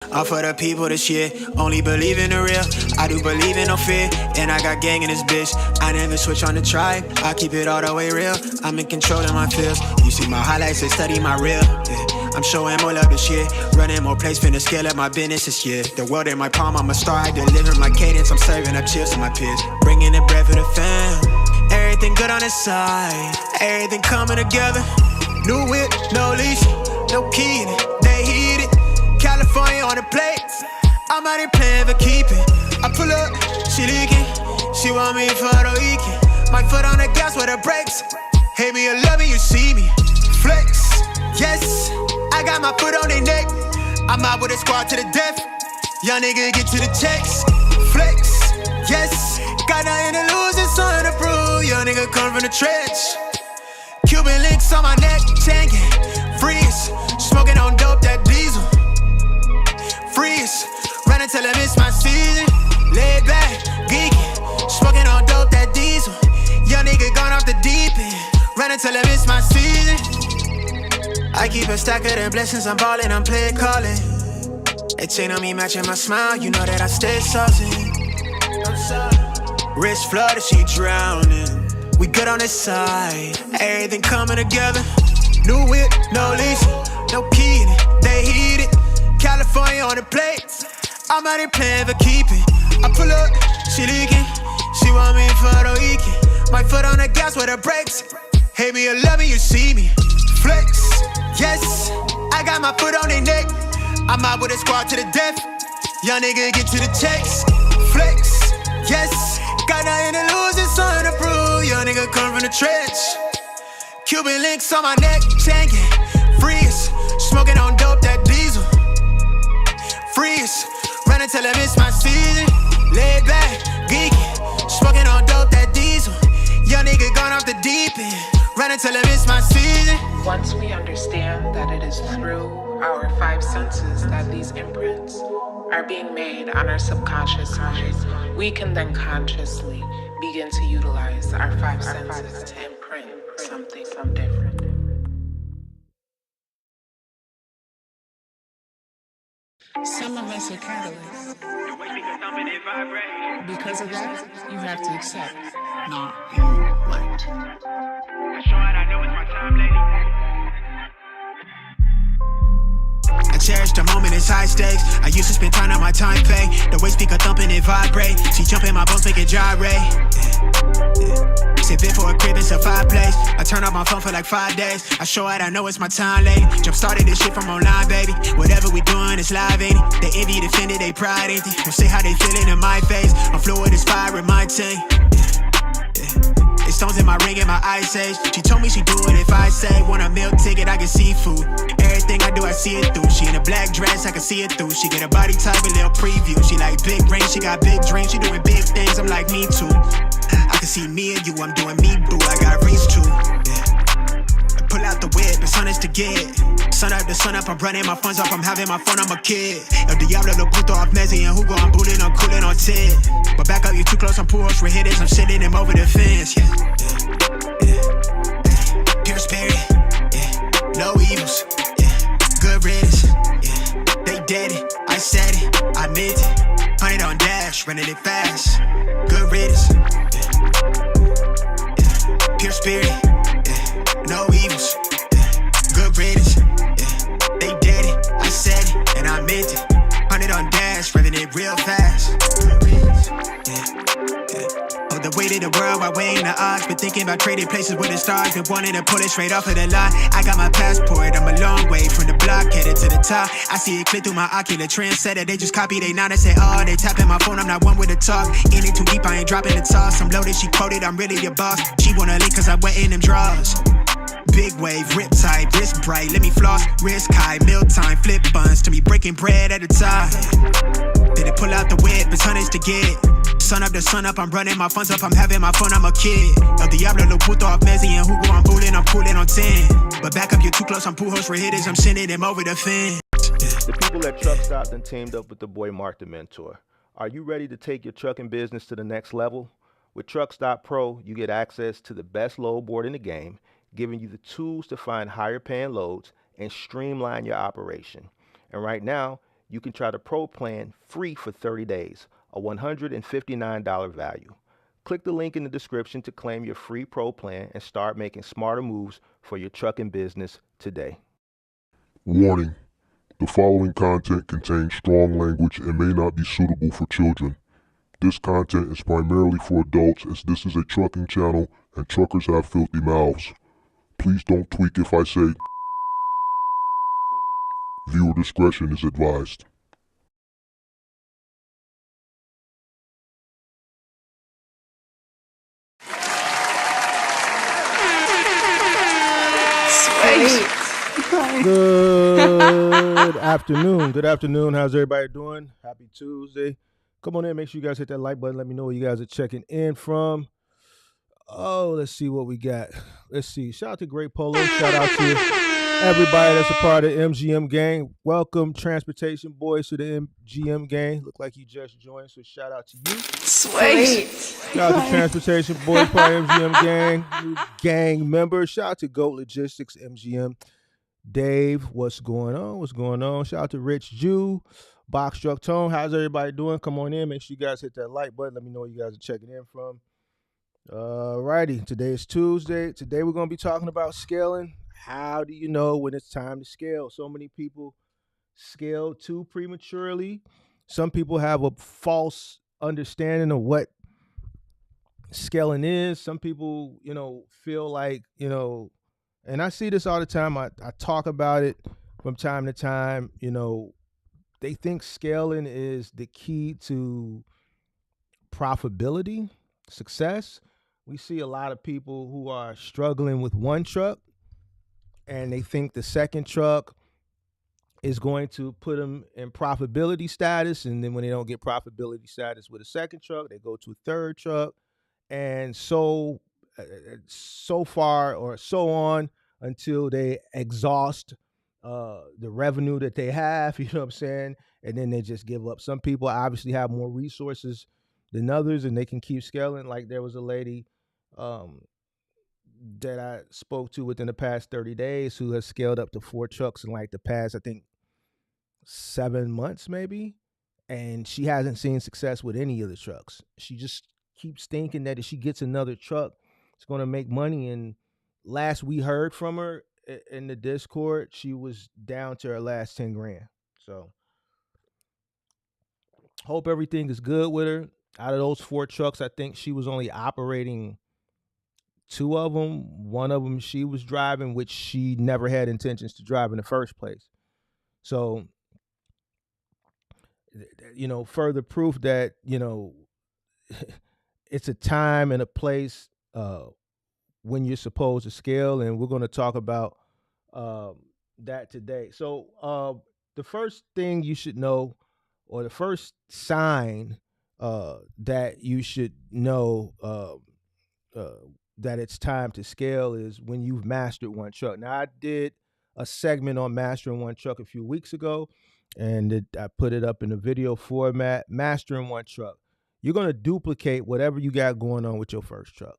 I'm for the people this year, only believe in the real. I do believe in no fear, and I got gang in this bitch. I never switch on the tribe, I keep it all the way real. I'm in control of my feels. You see my highlights and study my real. Yeah. I'm showing more love this year, running more plays, finna scale up my business this year. The world in my palm, I'm a star, I deliver my cadence. I'm serving up chips to my peers, bringing the bread for the fam. Everything good on the side, everything coming together. New whip, no leash, no key in it, they heat it. California on the plate, I'm out here playing for keeping. I pull up, she leaking, she want me for the weekend. My foot on the gas with the brakes, hate me or love me, you see me. Flex, yes, I got my foot on their neck. I'm out with a squad to the death, young nigga get to the checks. Flex, yes, got nothing to lose and something to prove. Young nigga come from the trench, Cuban links on my neck, changing. Freeze, smoking on dope, that diesel. Freeze, run until I miss my season. Lay back, geeking, smoking on dope, that diesel. Young nigga gone off the deep end, run until I miss my season. I keep a stack of the blessings, I'm ballin', I'm play calling. A chain on me matching my smile, you know that I stay saucing. Wrist flooded, she drowning. We good on this side, everything coming together. New whip, no leash, no key in it, they heat it. California on the plate, I'm out here playing for keeping. I pull up, she leaking, she want me for the weekend. My foot on the gas with the brakes, hate me or love me, you see me. Flex, yes, I got my foot on their neck. I'm out with a squad to the death, young nigga get to the checks. Flex, yes, got nothing to lose and something to prove. Young nigga come from the trench, Cuban links on my neck, changing. Freeze, smoking on dope, that diesel. Freeze, run until I miss my season. Lay back, geeking, smoking on dope, that diesel. Young nigga gone off the deep end, run until I miss my season. Once we understand that it is through our five senses that these imprints are being made on our subconscious mind, we can then consciously begin to utilize our five senses to imprint something different. Some of us are catalysts. Because of that, you have to accept. Not you might. I cherish the moment, it's high stakes. I used to spend time on my time fade. The way speaker thumping it vibrate. She jumping my bones, make it gyrate. Sipping for a crib, it's a fireplace. I turn off my phone for like 5 days. I show it, I know it's my time lady. Jump started this shit from online, baby. Whatever we doing, it's live, ain't it? They envy, defended, they pride, ain't it? Don't say how they feeling in my face. I'm fluid as fire in my team. It's stones in my ring and my ice age. She told me she do it if I say. Want a meal ticket, I get seafood. Everything I do, I see it through. She in a black dress, I can see it through. She get a body type, a little preview. She like big rings, she got big dreams. She doing big things, I'm like me too. I can see me and you, I'm doing me boo. I got reach too. I pull out the whip, it's honest to get. Sun up to sun up, I'm running my funds up. I'm having my fun, I'm a kid. El Diablo, lo puto off Messi and Hugo, I'm booting, I'm cooling on 10. But back up, you too close, I'm poor horse with hitters. I'm sending them over the fence, Pure spirit, no evils, good riddance, they did it, I said it, I meant it. 100 on dash, running it fast, good riddance, pure spirit, no evils, good riddance, they did it, I said it, and I meant it. 100 on dash, running it real fast, good riddance, Hold the weight of the world while weighing the odds. Been thinking about trading places with the stars. Been wanting to pull it straight off of the line. I got my passport, I'm a long way from the block, headed to the top. I see it clear through my ocular trendsetter. They just copy, they not and say, oh, they tapping my phone, I'm not one with the talk. In it too deep, I ain't dropping the toss. I'm loaded, she quoted, I'm really your boss. She wanna leak cause I'm wet in them draws. Big wave, rip tight, wrist bright, let me floss, wrist high, meal time, flip buns to me breaking bread at a time. Then they pull out the whip, it's hundreds to get. Sun up to sun up, I'm running my funds up, I'm having my fun, I'm a kid. El Diablo, lo puto off Messi and Hugo, I'm bulling, I'm cooling on 10. But back up, you're too close, I'm pool host for hitters, I'm sending them over the fence. The people at Truckstop done teamed up with the boy Mark the Mentor. Are you ready to take your trucking business to the next level? With Truckstop Pro, you get access to the best load board in the game, giving you the tools to find higher paying loads and streamline your operation. And right now, You can try the Pro plan free for 30 days, a $159 value. Click the link in the description to claim your free Pro plan and start making smarter moves for your trucking business today. Warning: the following content contains strong language and may not be suitable for children. This content is primarily for adults, as this is a trucking channel and truckers have filthy mouths. Please don't tweak if I say. Viewer discretion is advised. Good afternoon. Good afternoon. How's everybody doing? Happy Tuesday. Come on in. Make sure you guys hit that like button. Let me know where you guys are checking in from. Oh, let's see what we got. Let's see. Shout out to Great Polo. Shout out to everybody that's a part of the MGM gang. Welcome, Transportation Boys, to the MGM gang. Look like you just joined, so shout out to you. Sweet. Shout out to Transportation Boys, part of MGM gang. New gang members. Shout out to Goat Logistics, MGM. Dave, what's going on? What's going on? Shout out to Rich Jew, Box Truck Tone. How's everybody doing? Come on in. Make sure you guys hit that like button. Let me know where you guys are checking in from. Alrighty, today is Tuesday. Today we're going to be talking about scaling. How do you know when it's time to scale? So many people scale too prematurely. Some people have a false understanding of what scaling is. Some people, feel like, and I see this all the time. I talk about it from time to time. They think scaling is the key to profitability, success. We see a lot of people who are struggling with one truck, and they think the second truck is going to put them in profitability status. And then when they don't get profitability status with a second truck, they go to a third truck, and so far or so on until they exhaust the revenue that they have, you know what I'm saying? And then they just give up. Some people obviously have more resources than others, and they can keep scaling. Like there was a lady that I spoke to within the past 30 days who has scaled up to 4 trucks in like the past, I think, 7 months maybe. And she hasn't seen success with any of the trucks. She just keeps thinking that if she gets another truck, it's going to make money. And last we heard from her in the Discord, she was down to her last 10 grand. So hope everything is good with her. Out of those 4 trucks, I think she was only operating 2 of them. One of them she was driving, which she never had intentions to drive in the first place. So, further proof that, it's a time and a place when you're supposed to scale, and we're going to talk about that today. So the first thing you should know, or the first sign that you should know that it's time to scale, is when you've mastered one truck. Now, I did a segment on mastering one truck a few weeks ago, and I put it up in a video format. Mastering one truck. You're going to duplicate whatever you got going on with your first truck.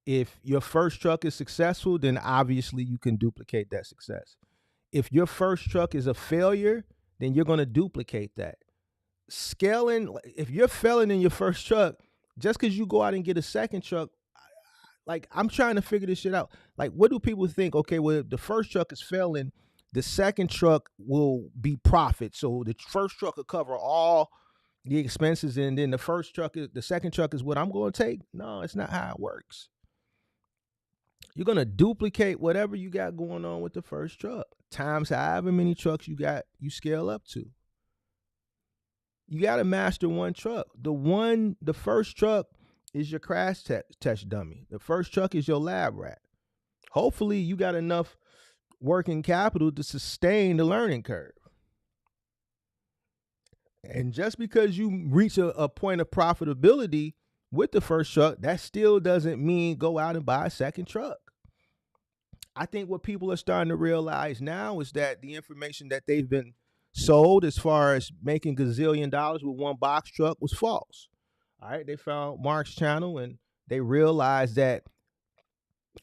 If your first truck is successful, then obviously you can duplicate that success. If your first truck is a failure, then you're going to duplicate that. Scaling, if you're failing in your first truck, just because you go out and get a second truck, like, I'm trying to figure this shit out. Like, what do people think? Okay, well, the first truck is failing, the second truck will be profit. So the first truck will cover all the expenses, and then the second truck is what I'm going to take. No, it's not how it works. You're going to duplicate whatever you got going on with the first truck times however many trucks you scale up to. You got to master one truck. The first truck is your crash test dummy. The first truck is your lab rat. Hopefully you got enough working capital to sustain the learning curve. And just because you reach a point of profitability with the first truck, that still doesn't mean go out and buy a second truck. I think what people are starting to realize now is that the information that they've been sold as far as making gazillion dollars with one box truck was false. All right, they found Mark's channel, and they realized that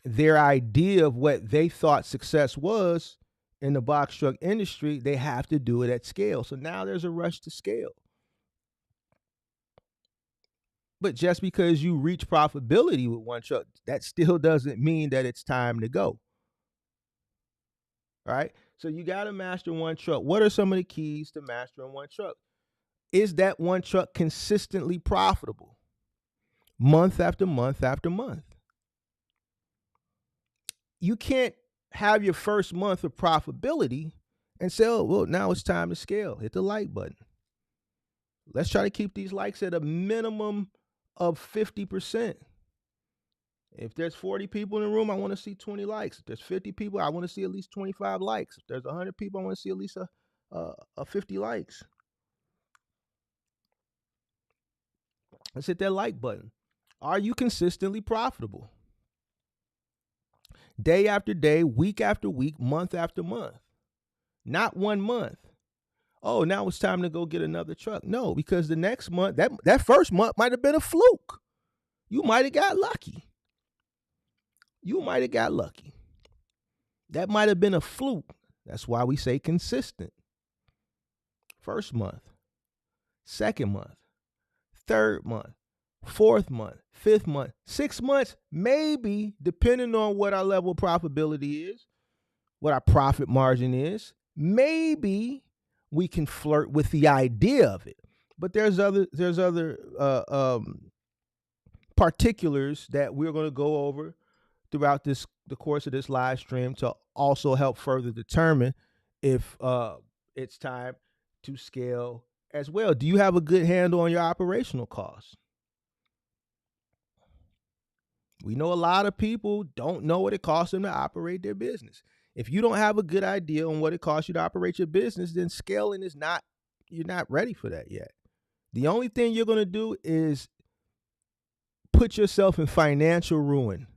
their idea of what they thought success was in the box truck industry, they have to do it at scale. So now there's a rush to scale. But just because you reach profitability with one truck, that still doesn't mean that it's time to go. Right? So you got to master one truck. What are some of the keys to mastering one truck? Is that one truck consistently profitable? Month after month after month. You can't have your first month of profitability and say, oh, well, now it's time to scale. Hit the like button. Let's try to keep these likes at a minimum of 50%. If there's 40 people in the room, I want to see 20 likes. If there's 50 people, I want to see at least 25 likes. If there's 100 people, I want to see at least a 50 likes. Let's hit that like button. Are you consistently profitable? Day after day, week after week, month after month. Not 1 month. Oh, now it's time to go get another truck. No, because the next month, that first month might have been a fluke. You might have got lucky. That might have been a fluke. That's why we say consistent. First month, second month, third month, fourth month, fifth month, 6 months, maybe, depending on what our level of profitability is, what our profit margin is, maybe we can flirt with the idea of it. But there's other particulars that we're going to go over throughout the course of this live stream to also help further determine if it's time to scale as well. Do you have a good handle on your operational costs? We know a lot of people don't know what it costs them to operate their business. If you don't have a good idea on what it costs you to operate your business, then scaling you're not ready for that yet. The only thing you're going to do is put yourself in financial ruin.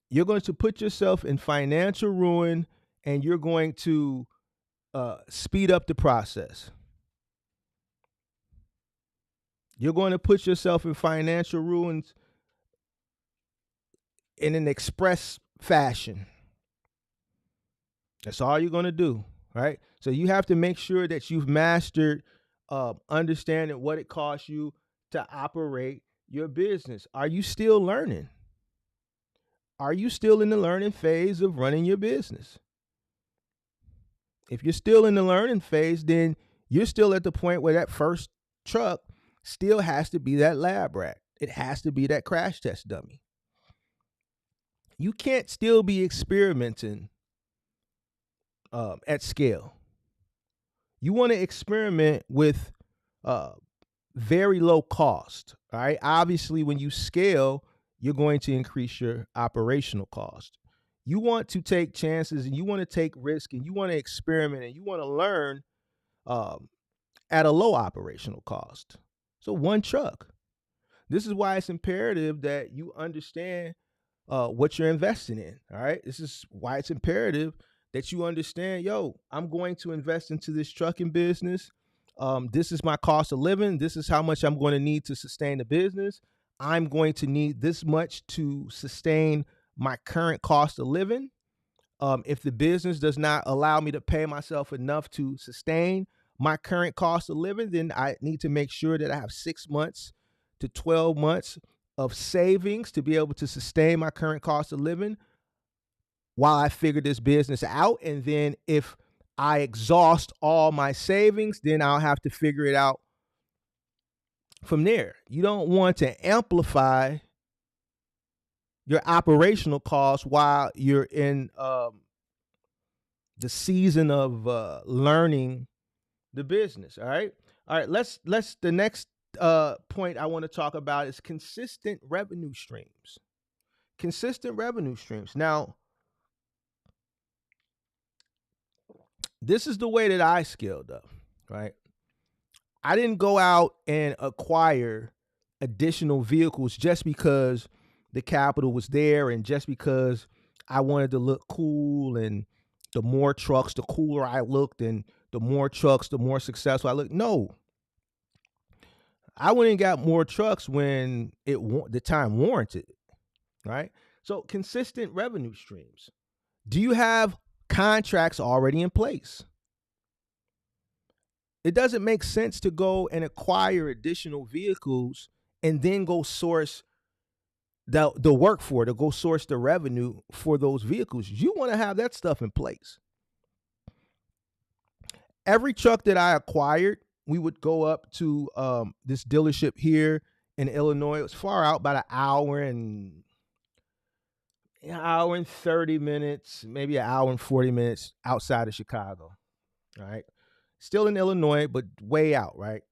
You're going to put yourself in financial ruin, and you're going to speed up the process. You're going to put yourself in financial ruins in an express fashion. That's all you're going to do, right? So you have to make sure that you've mastered understanding what it costs you to operate your business. Are you still learning? Are you still in the learning phase of running your business? If you're still in the learning phase, then you're still at the point where that first truck still has to be that lab rat. It has to be that crash test dummy. You can't still be experimenting at scale. You want to experiment with very low cost. All right. Obviously, when you scale, you're going to increase your operational cost. You want to take chances, and you want to take risk, and you want to experiment, and you want to learn at a low operational cost. So one truck. This is why it's imperative that you understand what you're investing in. All right. This is why it's imperative that you understand, I'm going to invest into this trucking business. This is my cost of living. This is how much I'm going to need to sustain the business. I'm going to need this much to sustain my current cost of living. If the business does not allow me to pay myself enough to sustain my current cost of living, then I need to make sure that I have 6 months to 12 months of savings to be able to sustain my current cost of living while I figure this business out. And then if I exhaust all my savings, then I'll have to figure it out from there. You don't want to amplify your operational costs while you're in the season of learning the business. All right. Let's the next point I want to talk about is consistent revenue streams. Consistent revenue streams. Now, this is the way that I scaled up, right? I didn't go out and acquire additional vehicles just because the capital was there and just because I wanted to look cool, and the more trucks, the cooler I looked, and the more trucks, the more successful I looked. No. I went and got more trucks when the time warranted, right? So consistent revenue streams. Do you have contracts already in place? It doesn't make sense to go and acquire additional vehicles and then go source the work for it, to go source the revenue for those vehicles. You want to have that stuff in place. Every truck that I acquired, we would go up to this dealership here in Illinois. It was far out, about an hour and 30 minutes, maybe an hour and 40 minutes outside of Chicago. All right. Still in Illinois, but way out, right?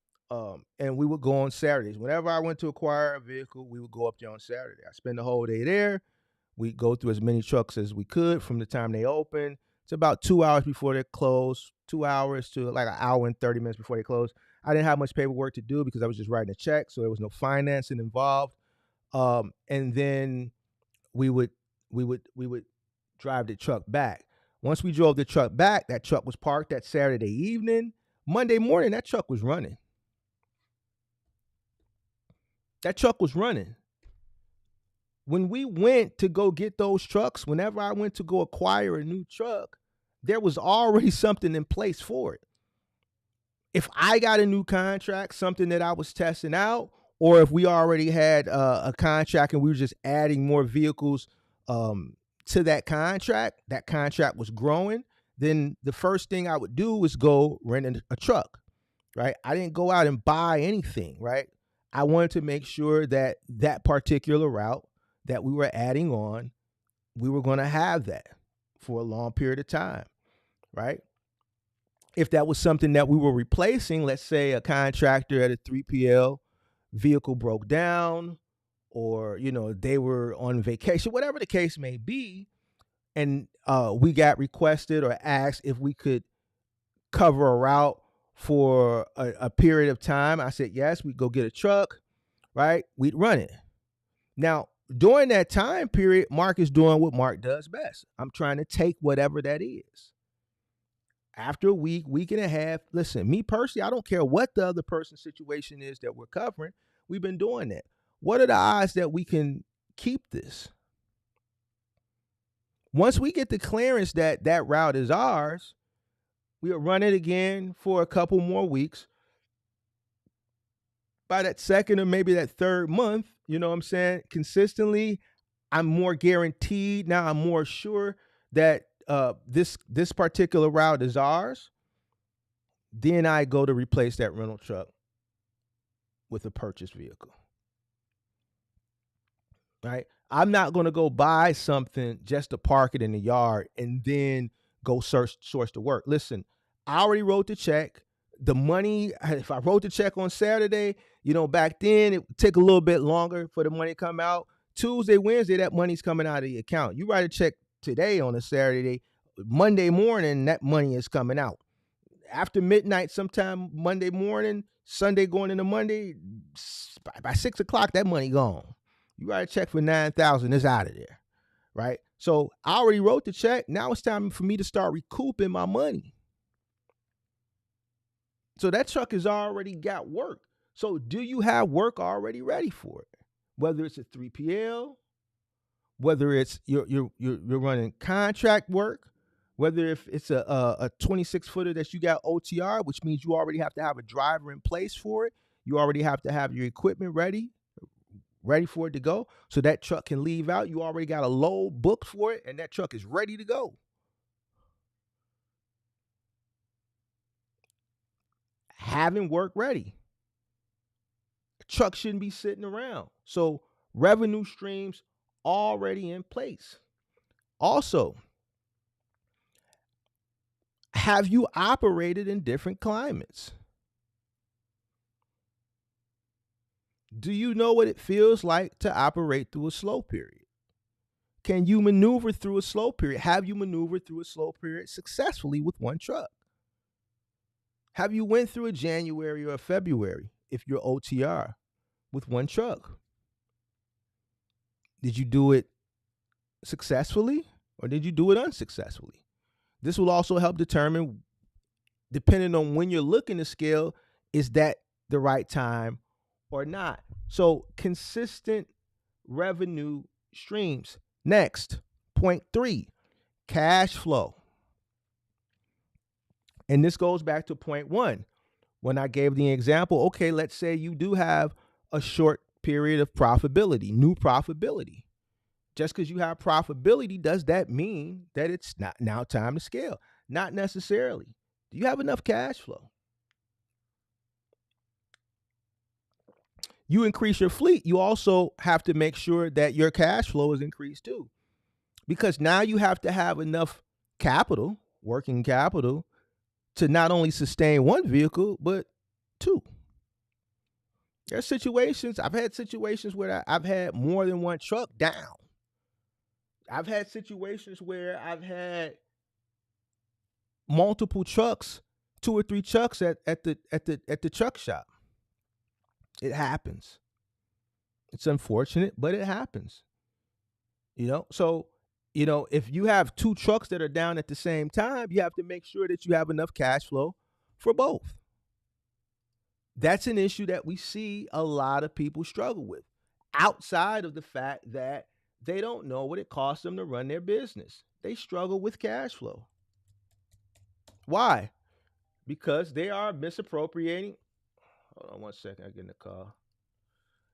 And we would go on Saturdays. Whenever I went to acquire a vehicle, we would go up there on Saturday. I spend the whole day there. We'd go through as many trucks as we could from the time they open. It's about 2 hours before they close, 2 hours to like an hour and 30 minutes before they close. I didn't have much paperwork to do because I was just writing a check, so there was no financing involved. And then we would drive the truck back. Once we drove the truck back, that truck was parked that Saturday evening. Monday morning, that truck was running. That truck was running. When we went to go get those trucks, whenever I went to go acquire a new truck, there was already something in place for it. If I got a new contract, something that I was testing out, or if we already had a contract and we were just adding more vehicles to that contract was growing, then the first thing I would do was go rent a truck, right? I didn't go out and buy anything, right? I wanted to make sure that that particular route that we were adding on, we were going to have that for a long period of time, right? If that was something that we were replacing, let's say a contractor at a 3PL vehicle broke down, or, you know, they were on vacation, whatever the case may be, and we got requested or asked if we could cover a route for a period of time, I said, yes, we'd go get a truck, right? We'd run it. Now, during that time period, Mark is doing what Mark does best. I'm trying to take whatever that is. After a week, week and a half, listen, me personally, I don't care what the other person's situation is that we're covering. We've been doing that. What are the odds that we can keep this? Once we get the clearance that that route is ours, we'll run it again for a couple more weeks. By that second or maybe that third month, you know what I'm saying, consistently, I'm more guaranteed. Now I'm more sure that this particular route is ours. Then I go to replace that rental truck with a purchased vehicle. Right? I'm not going to go buy something just to park it in the yard and then go source the work. Listen, I already wrote the check. The money, if I wrote the check on Saturday, you know, back then it would take a little bit longer for the money to come out. Tuesday, Wednesday, that money's coming out of the account. You write a check today on a Saturday, Monday morning, that money is coming out. After midnight, sometime Monday morning, Sunday going into Monday, by 6 o'clock, that money gone. You write a check for $9,000, it's out of there, right? So I already wrote the check. Now it's time for me to start recouping my money. So that truck has already got work. So do you have work already ready for it? Whether it's a 3PL, whether it's you're running contract work, whether if it's a 26-footer that you got OTR, which means you already have to have a driver in place for it. You already have to have your equipment ready for it to go. So that truck can leave out. You already got a load booked for it, and that truck is ready to go. Having work ready. A truck shouldn't be sitting around. So revenue streams already in place. Also, have you operated in different climates? Do you know what it feels like to operate through a slow period? Can you maneuver through a slow period? Have you maneuvered through a slow period successfully with one truck? Have you went through a January or a February, if you're OTR, with one truck? Did you do it successfully or did you do it unsuccessfully? This will also help determine, depending on when you're looking to scale, is that the right time or not? So consistent revenue streams. Next, point 3, cash flow. And this goes back to point one when I gave the example. Okay, let's say you do have a short period of profitability, new profitability. Just because you have profitability, does that mean that it's not now time to scale? Not necessarily. Do you have enough cash flow? You increase your fleet, you also have to make sure that your cash flow is increased too. Because now you have to have enough capital, working capital, to not only sustain one vehicle, but two. There are situations, I've had situations where I've had more than one truck down. I've had situations where I've had multiple trucks, 2 or 3 trucks at the truck shop. It happens. It's unfortunate, but it happens. So, if you have 2 trucks that are down at the same time, you have to make sure that you have enough cash flow for both. That's an issue that we see a lot of people struggle with, outside of the fact that they don't know what it costs them to run their business. They struggle with cash flow. Why? Because they are misappropriating. Hold on one second, I'm getting a call.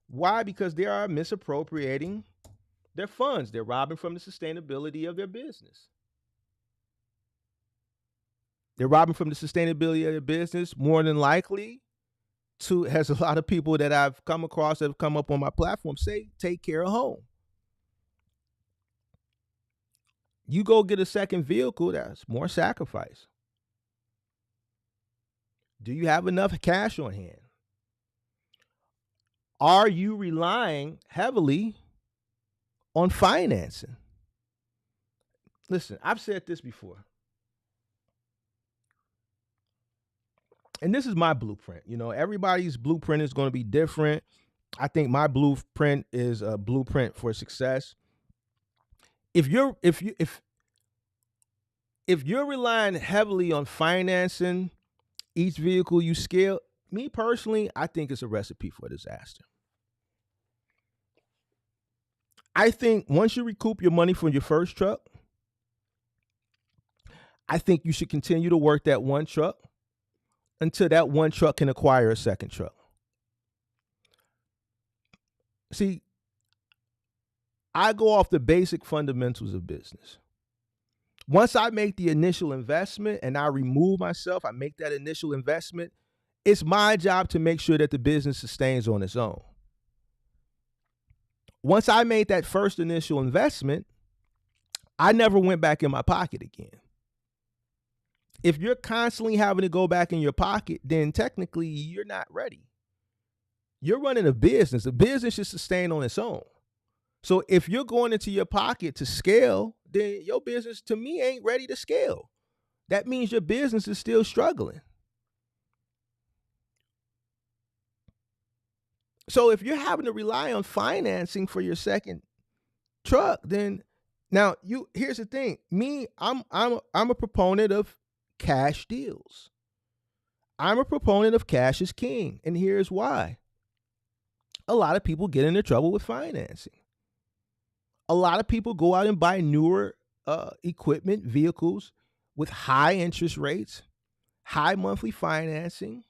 Why? Because they are misappropriating their funds. They're robbing from the sustainability of their business. They're robbing from the sustainability of their business, more than likely. Has a lot of people that I've come across that have come up on my platform say, take care of home. You go get a second vehicle, that's more sacrifice. Do you have enough cash on hand? Are you relying heavily on financing? Listen, I've said this before. And this is my blueprint. Everybody's blueprint is going to be different. I think my blueprint is a blueprint for success. If you're relying heavily on financing each vehicle you scale, me personally, I think it's a recipe for disaster. I think once you recoup your money from your first truck, I think you should continue to work that one truck until that one truck can acquire a second truck. See, I go off the basic fundamentals of business. Once I make the initial investment and I remove myself, I make that initial investment, it's my job to make sure that the business sustains on its own. Once I made that first initial investment, I never went back in my pocket again. If you're constantly having to go back in your pocket, then technically you're not ready. You're running a business. The business should sustain on its own. So if you're going into your pocket to scale, then your business, to me, ain't ready to scale. That means your business is still struggling. So if you're having to rely on financing for your second truck, then here's the thing. I'm a proponent of cash deals. I'm a proponent of cash is king, and here's why. A lot of people get into trouble with financing. A lot of people go out and buy newer equipment, vehicles with high interest rates, high monthly financing,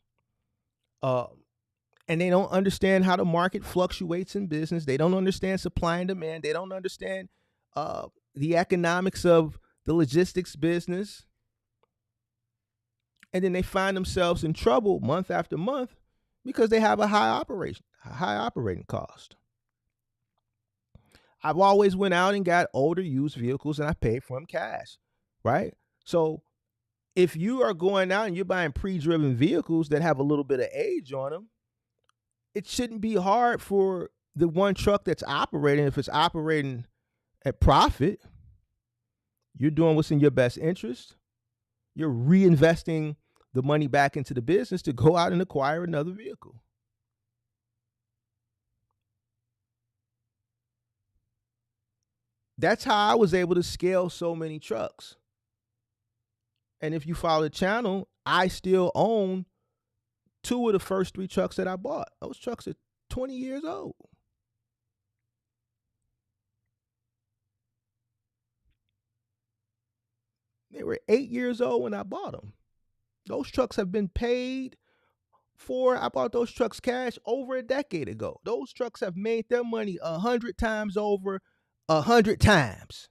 and they don't understand how the market fluctuates in business. They don't understand supply and demand. They don't understand the economics of the logistics business. And then they find themselves in trouble month after month because they have a high operating cost. I've always went out and got older used vehicles and I paid for them cash, right? So if you are going out and you're buying pre-driven vehicles that have a little bit of age on them, it shouldn't be hard for the one truck that's operating, if it's operating at profit, you're doing what's in your best interest. You're reinvesting the money back into the business to go out and acquire another vehicle. That's how I was able to scale so many trucks. And if you follow the channel, I still own 2 of the first 3 trucks that I bought. Those trucks are 20 years old. They were 8 years old when I bought them. Those trucks have been paid for. I bought those trucks cash over a decade ago. Those trucks have made their money 100 times over, 100 times.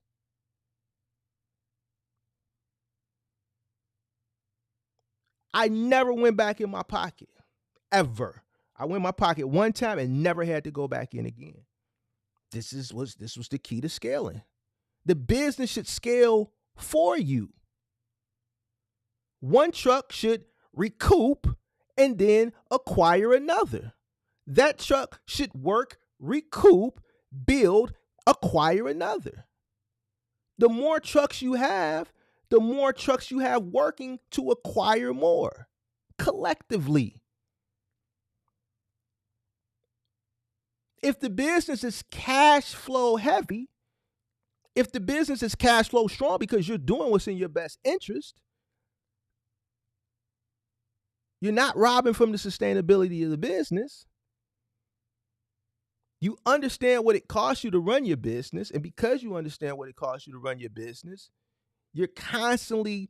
I never went back in my pocket, ever. I went in my pocket one time and never had to go back in again. This was the key to scaling. The business should scale for you. One truck should recoup and then acquire another. That truck should work, recoup, build, acquire another. The more trucks you have, the more trucks you have working to acquire more collectively. If the business is cash flow heavy, if the business is cash flow strong because you're doing what's in your best interest, you're not robbing from the sustainability of the business. You understand what it costs you to run your business. And because you understand what it costs you to run your business, you're constantly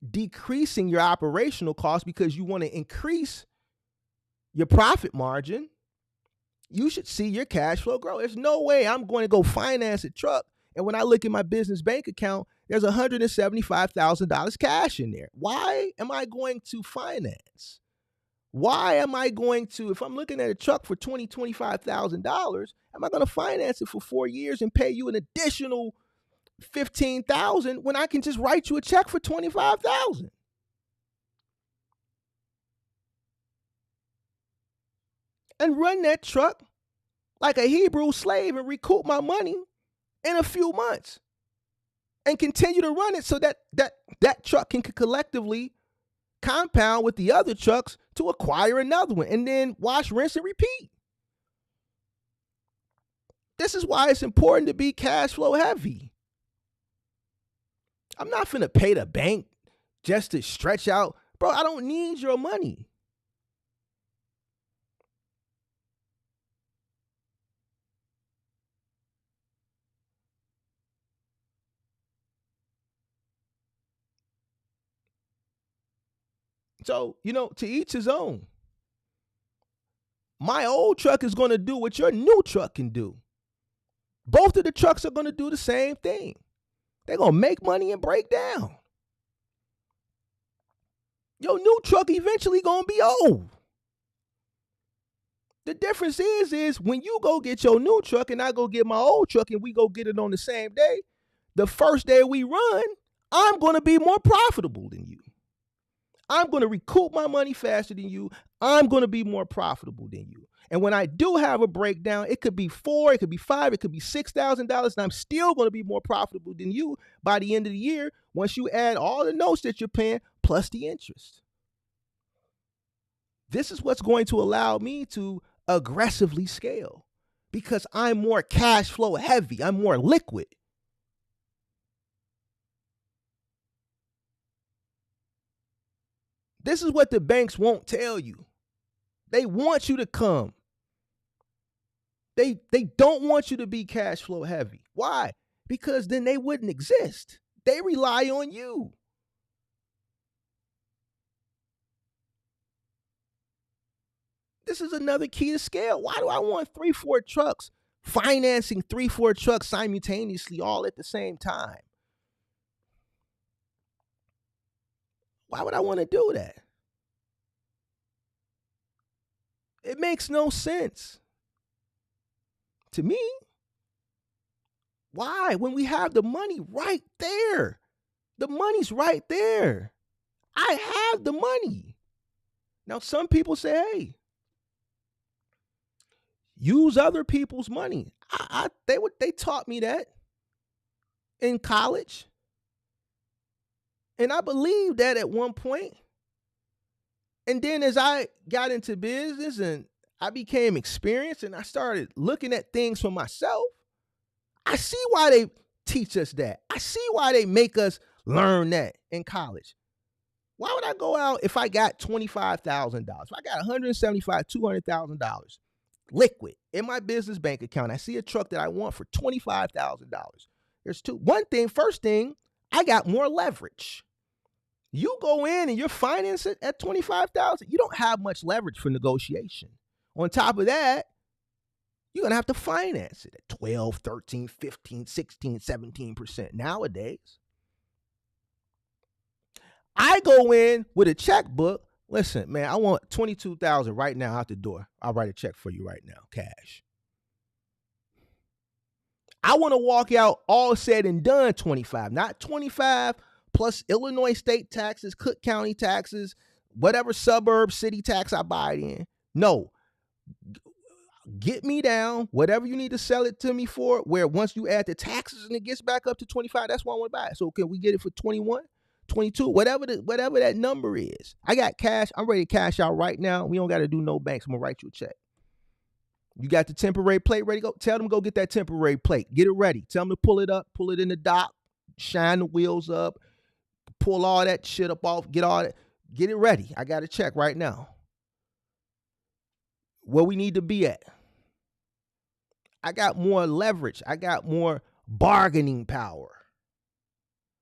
decreasing your operational costs because you want to increase your profit margin. You should see your cash flow grow. There's no way I'm going to go finance a truck, and when I look at my business bank account, there's $175,000 cash in there. Why am I going to finance? Why am I going to, if I'm looking at a truck for $20,000, $25,000, am I going to finance it for 4 years and pay you an additional $15,000 when I can just write you a check for $25,000? And run that truck like a Hebrew slave and recoup my money in a few months and continue to run it so that truck can collectively compound with the other trucks to acquire another one and then wash, rinse, and repeat. This is why it's important to be cash flow heavy. I'm not finna pay the bank just to stretch out. Bro, I don't need your money. So, to each his own. My old truck is going to do what your new truck can do. Both of the trucks are going to do the same thing. They're going to make money and break down. Your new truck eventually going to be old. The difference is when you go get your new truck and I go get my old truck and we go get it on the same day, the first day we run, I'm going to be more profitable than you. I'm going to recoup my money faster than you. I'm going to be more profitable than you. And when I do have a breakdown, it could be $4,000, it could be $5,000, it could be $6,000, and I'm still going to be more profitable than you by the end of the year once you add all the notes that you're paying plus the interest. This is what's going to allow me to aggressively scale because I'm more cash flow heavy. I'm more liquid. This is what the banks won't tell you. They want you to come. They don't want you to be cash flow heavy. Why? Because then they wouldn't exist. They rely on you. This is another key to scale. Why do I want 3-4 trucks, financing 3-4 trucks simultaneously all at the same time? Why would I want to do that? It makes no sense to me. Why? When we have the money right there. The money's right there. I have the money. Now, some people say, hey, use other people's money. They taught me that in college. And I believed that at one point. And then as I got into business and I became experienced and I started looking at things for myself, I see why they teach us that. I see why they make us learn that in college. Why would I go out if I got $25,000? If I got $175,000, $200,000 liquid in my business bank account, I see a truck that I want for $25,000. There's two. First thing, I got more leverage. You go in and you're financing at $25,000. You don't have much leverage for negotiation. On top of that, you're going to have to finance it at 12, 13, 15, 16, 17% nowadays. I go in with a checkbook. Listen, man, I want $22,000 right now out the door. I'll write a check for you right now, cash. I want to walk out all said and done 25, not 25 plus Illinois state taxes, Cook County taxes, whatever suburb, city tax I buy it in. No. Get me down, whatever you need to sell it to me for, where once you add the taxes and it gets back up to 25, that's what I want to buy it. So can we get it for 21, 22, whatever that number is? I got cash. I'm ready to cash out right now. We don't got to do no banks. I'm going to write you a check. You got the temporary plate ready to go? Tell them to go get that temporary plate. Get it ready. Tell them to pull it up, pull it in the dock, shine the wheels up, pull all that shit up off, get all that. Get it ready. I got a check right now. Where we need to be at. I got more leverage. I got more bargaining power.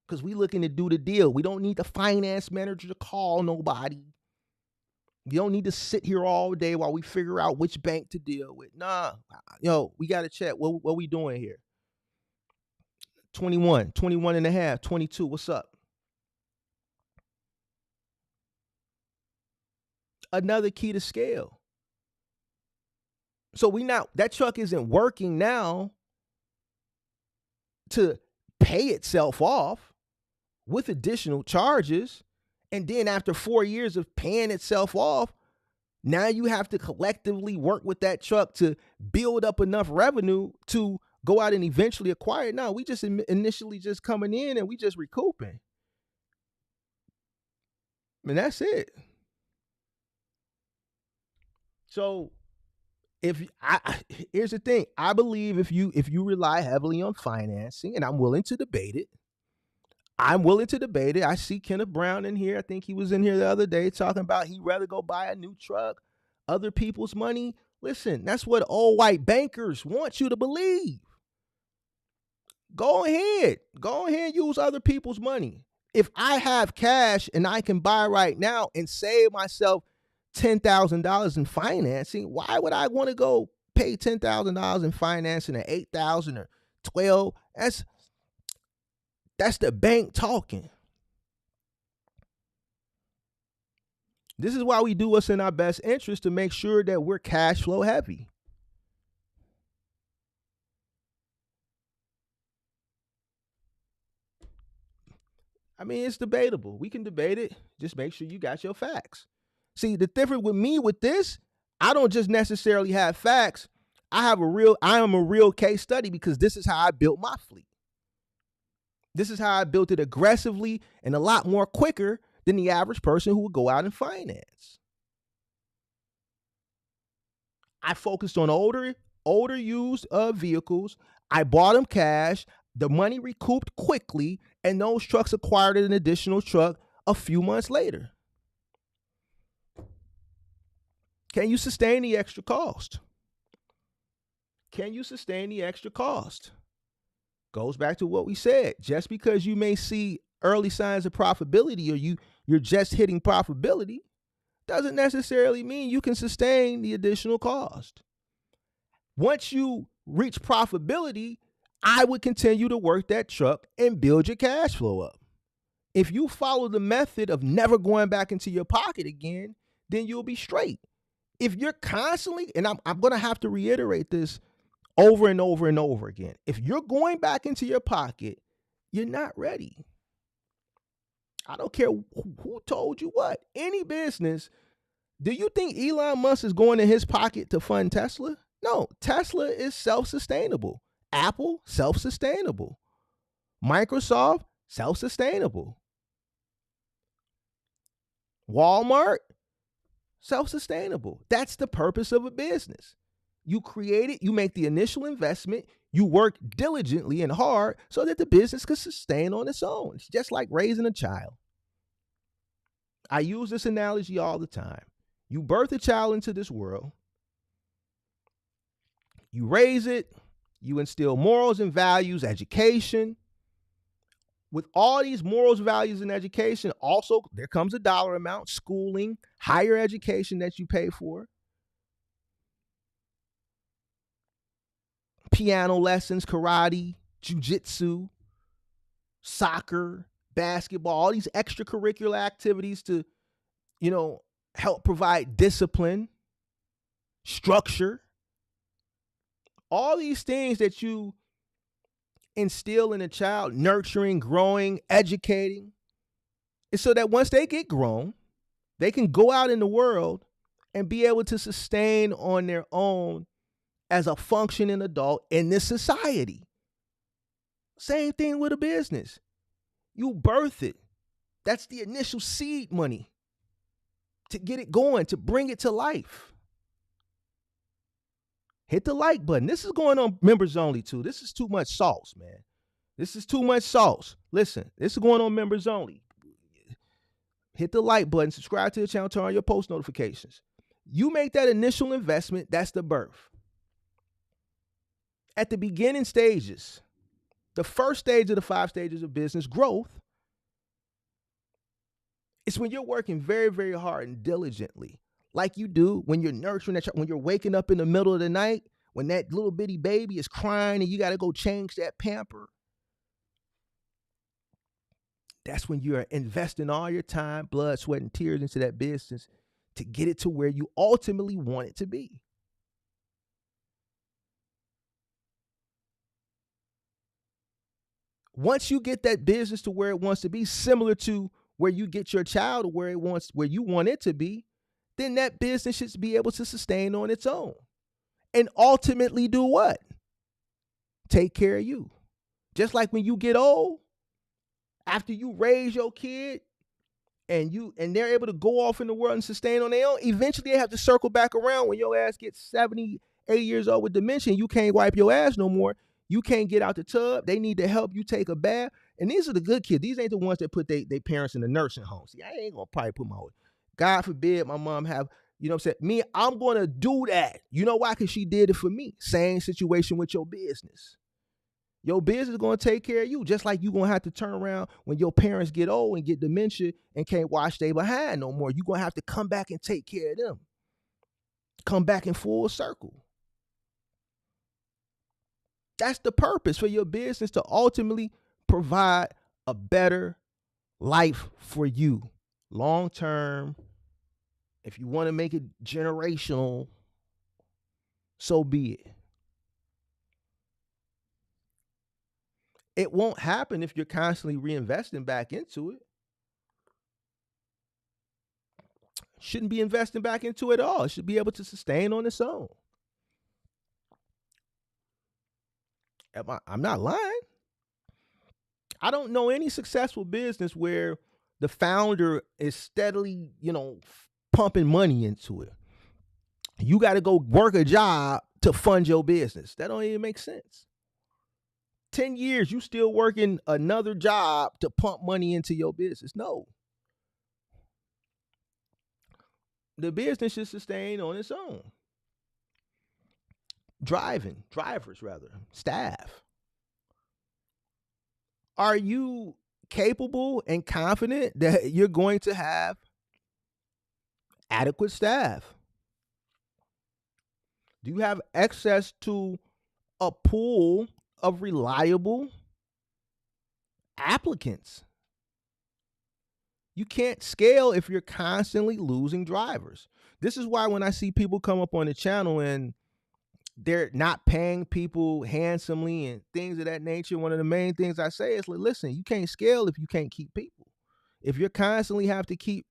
Because we looking to do the deal. We don't need the finance manager to call nobody. You don't need to sit here all day while we figure out which bank to deal with. Nah, we got to check. What we doing here? 21 and a half, 22. What's up? Another key to scale. So that truck isn't working now to pay itself off with additional charges. And then after 4 years of paying itself off, now you have to collectively work with that truck to build up enough revenue to go out and eventually acquire it. No, we just initially just coming in and we just recouping. And that's it. So here's the thing. I believe if you rely heavily on financing, and I'm willing to debate it. I see Kenneth Brown in here. I think he was in here the other day talking about he'd rather go buy a new truck, other people's money. Listen, that's what old white bankers want you to believe. Go ahead, use other people's money. If I have cash and I can buy right now and save myself $10,000 in financing, why would I want to go pay $10,000 in financing at $8,000 or $12,000? That's the bank talking. This is why we do what's in our best interest to make sure that we're cash flow heavy. I mean, it's debatable. We can debate it. Just make sure you got your facts. See, the difference with me with this, I don't just necessarily have facts. I am a real case study because this is how I built my fleet. This is how I built it aggressively and a lot more quicker than the average person who would go out and finance. I focused on older used vehicles. I bought them cash. The money recouped quickly, and those trucks acquired an additional truck a few months later. Can you sustain the extra cost? Goes back to what we said. Just because you may see early signs of profitability or you're just hitting profitability doesn't necessarily mean you can sustain the additional cost. Once you reach profitability, I would continue to work that truck and build your cash flow up. If you follow the method of never going back into your pocket again, then you'll be straight. If you're constantly, and I'm going to have to reiterate this over and over and over again. If you're going back into your pocket, you're not ready. I don't care who told you what. Any business. Do you think Elon Musk is going in his pocket to fund Tesla? No, Tesla is self-sustainable. Apple, self-sustainable. Microsoft, self-sustainable. Walmart, self-sustainable. That's the purpose of a business. You create it, you make the initial investment, you work diligently and hard so that the business can sustain on its own. It's just like raising a child. I use this analogy all the time. You birth a child into this world, you raise it, you instill morals and values, education, with all these morals, values, and education, also there comes a dollar amount, schooling, higher education that you pay for, piano lessons, karate, jujitsu, soccer, basketball, all these extracurricular activities to, help provide discipline, structure, all these things that you instill in a child, nurturing, growing, educating. And so that once they get grown, they can go out in the world and be able to sustain on their own as a functioning adult in this society. Same thing with a business. You birth it. That's the initial seed money to get it going, to bring it to life. Hit the like button. This is going on members only too. This is too much sauce, man. This is too much sauce. Listen, this is going on members only. Hit the like button, subscribe to the channel, turn on your post notifications. You make that initial investment, that's the birth. At the beginning stages, the first stage of the 5 stages of business growth, it's when you're working very, very hard and diligently, like you do when you're nurturing that child, when you're waking up in the middle of the night, when that little bitty baby is crying and you got to go change that pamper. That's when you're investing all your time, blood, sweat, and tears into that business to get it to where you ultimately want it to be. Once you get that business to where it wants to be, similar to where you get your child to where you want it to be, then that business should be able to sustain on its own. And ultimately do what? Take care of you. Just like when you get old, after you raise your kid and they're able to go off in the world and sustain on their own, eventually they have to circle back around when your ass gets 70, 80 years old with dementia. You can't wipe your ass no more. You can't get out the tub. They need to help you take a bath. And these are the good kids. These ain't the ones that put their parents in the nursing home. See, I ain't going to probably put God forbid my mom have, I'm going to do that. You know why? Because she did it for me. Same situation with your business. Your business is going to take care of you, just like you're going to have to turn around when your parents get old and get dementia and can't wash their behind no more. You're going to have to come back and take care of them. Come back in full circle. That's the purpose for your business, to ultimately provide a better life for you. Long term, if you want to make it generational, so be it. It won't happen if you're constantly reinvesting back into it. Shouldn't be investing back into it at all. It should be able to sustain on its own. I'm not lying. I don't know any successful business where the founder is steadily, pumping money into it. You got to go work a job to fund your business. That don't even make sense. 10 years, you still working another job to pump money into your business. No. The business should sustain on its own. Drivers, staff. Are you capable and confident that you're going to have adequate staff? Do you have access to a pool of reliable applicants? You can't scale if you're constantly losing drivers. This is why when I see people come up on the channel and they're not paying people handsomely and things of that nature, one of the main things I say is, listen, you can't scale if you can't keep people. If you constantly have to keep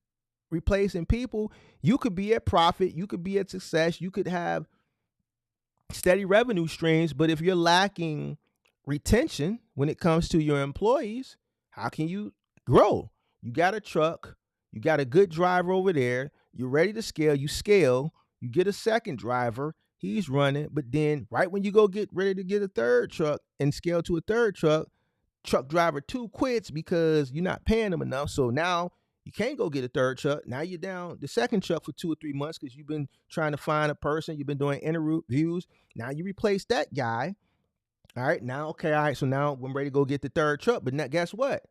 replacing people, you could be at profit, you could be at success, you could have steady revenue streams, but if you're lacking retention when it comes to your employees, how can you grow? You got a truck, you got a good driver over there, you're ready to scale, you get a second driver, he's running, but then right when you go get ready to get a third truck and scale to a third truck driver 2 quits because you're not paying them enough. So now you can't go get a third truck. Now you're down the second truck for 2 or 3 months because you've been trying to find a person. You've been doing interviews. Now you replace that guy. All right. Now, okay. All right. So now I'm ready to go get the third truck. But now, guess what?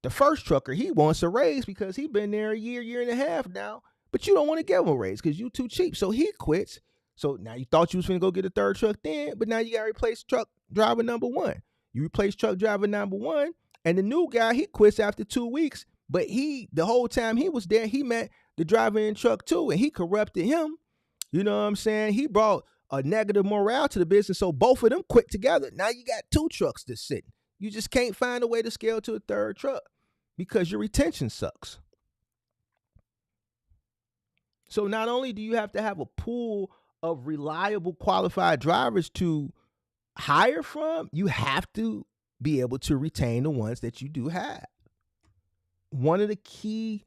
The first trucker, he wants a raise because he been there a year and a half now, but you don't want to give him a raise because you too cheap. So he quits. So now you thought you was going to go get a third truck then, but now you got to replace truck driver number one. You replace truck driver number one, and the new guy, he quits after 2 weeks, but the whole time he was there, he met the driver in truck two, and he corrupted him. You know what I'm saying? He brought a negative morale to the business, so both of them quit together. Now you got 2 trucks that's sitting. You just can't find a way to scale to a third truck because your retention sucks. So not only do you have to have a pool of reliable, qualified drivers to hire from, you have to be able to retain the ones that you do have. One of the key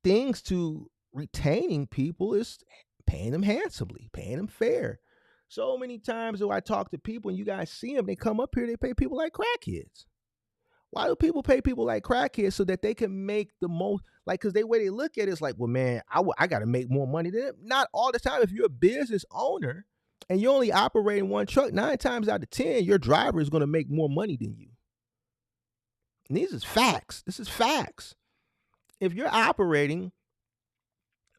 things to retaining people is paying them handsomely, paying them fair. So many times do I talk to people and you guys see them, they come up here, they pay people like crackheads. Why do people pay people like crackheads? So that they can make the most, like, because the way they look at it is like, well, man, I got to make more money than them. Not all the time. If you're a business owner and you're only operating one truck, 9 times out of 10, your driver is going to make more money than you. And these is facts. This is facts. If you're operating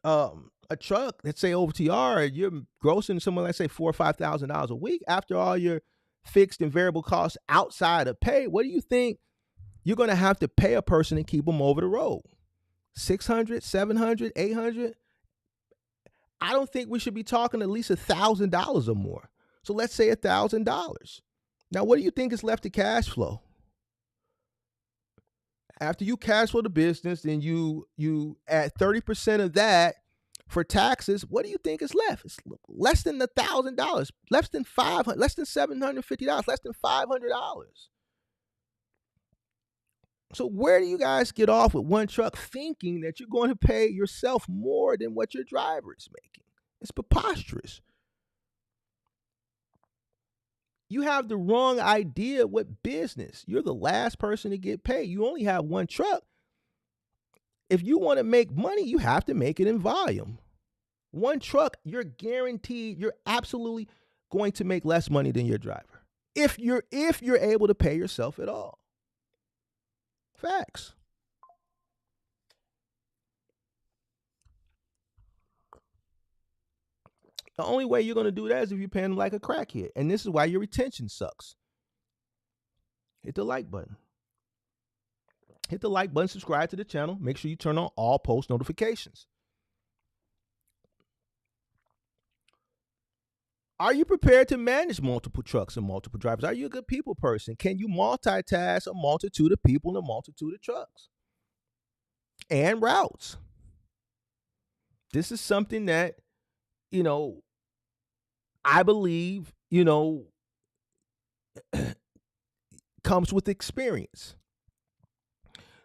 a truck, let's say OTR, you're grossing somewhere, let's say $4,000 or $5,000 a week after all your fixed and variable costs outside of pay. What do you think you're going to have to pay a person to keep them over the road? $600, $700, $800? I don't think we should be talking at least $1,000 or more. So let's say $1,000. Now, what do you think is left to cash flow? After you cash flow the business, then you add 30% of that for taxes. What do you think is left? It's less than $1,000, less than $500, less than $750, less than $500. So where do you guys get off with one truck thinking that you're going to pay yourself more than what your driver is making? It's preposterous. You have the wrong idea with business. You're the last person to get paid. You only have one truck. If you want to make money, you have to make it in volume. One truck, you're guaranteed, you're absolutely going to make less money than your driver. If you're able to pay yourself at all. Facts. The only way you're going to do that is if you're paying them like a crackhead. And this is why your retention sucks. Hit the like button. Hit the like button, subscribe to the channel. Make sure you turn on all post notifications. Are you prepared to manage multiple trucks and multiple drivers? Are you a good people person? Can you multitask a multitude of people and a multitude of trucks and routes? This is something that, I believe, comes with experience.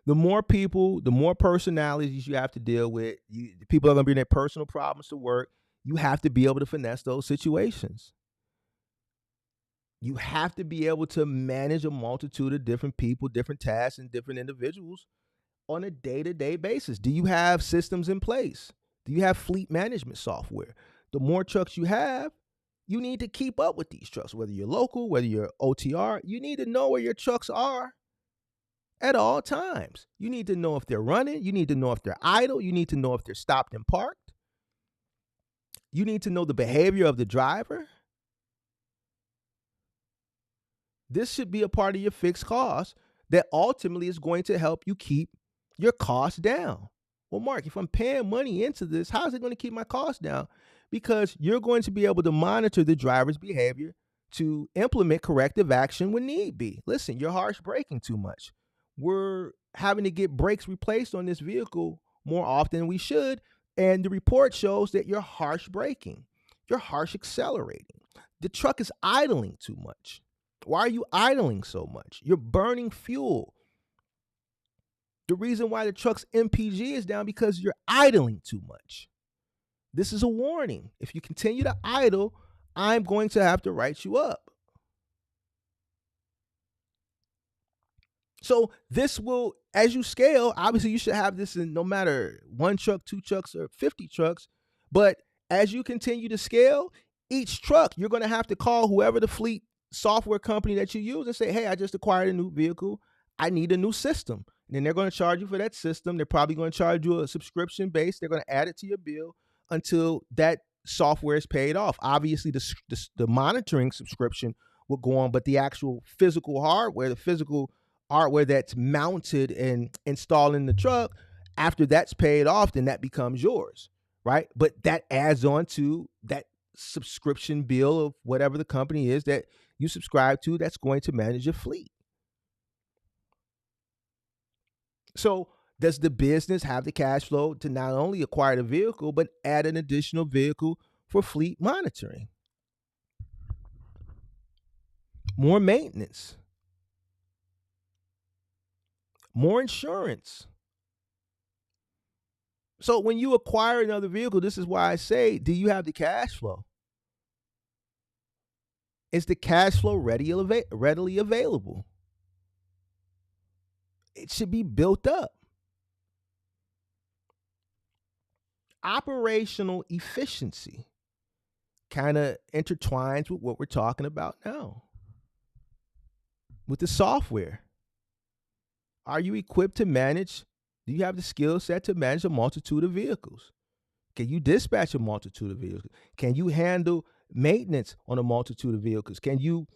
The more people, the more personalities you have to deal with. The people are going to bring their personal problems to work. You have to be able to finesse those situations. You have to be able to manage a multitude of different people, different tasks, and different individuals on a day-to-day basis. Do you have systems in place? Do you have fleet management software? The more trucks you have, you need to keep up with these trucks, whether you're local, whether you're OTR. You need to know where your trucks are at all times. You need to know if they're running. You need to know if they're idle. You need to know if they're stopped and parked. You need to know the behavior of the driver. This should be a part of your fixed cost that ultimately is going to help you keep your costs down. Well, Mark, if I'm paying money into this, how is it going to keep my costs down? Because you're going to be able to monitor the driver's behavior to implement corrective action when need be. Listen, you're harsh braking too much. We're having to get brakes replaced on this vehicle more often than we should. And the report shows that you're harsh braking. You're harsh accelerating. The truck is idling too much. Why are you idling so much? You're burning fuel. The reason why the truck's MPG is down because you're idling too much. This is a warning. If you continue to idle, I'm going to have to write you up. So this will, as you scale, obviously you should have this in no matter 1 truck, 2 trucks, or 50 trucks. But as you continue to scale, each truck, you're going to have to call whoever the fleet software company that you use and say, hey, I just acquired a new vehicle. I need a new system. And then they're going to charge you for that system. They're probably going to charge you a subscription base. They're going to add it to your bill until that software is paid off. Obviously, the monitoring subscription will go on, but the actual physical hardware, the physical hardware that's mounted and installed in the truck, after that's paid off, then that becomes yours, right? But that adds on to that subscription bill of whatever the company is that you subscribe to that's going to manage your fleet. So does the business have the cash flow to not only acquire the vehicle, but add an additional vehicle for fleet monitoring? More maintenance, more insurance. So when you acquire another vehicle, this is why I say, do you have the cash flow? Is the cash flow readily available? It should be built up. Operational efficiency kind of intertwines with what we're talking about now. With the software, are you equipped to manage? Do you have the skill set to manage a multitude of vehicles? Can you dispatch a multitude of vehicles? Can you handle maintenance on a multitude of vehicles? Can you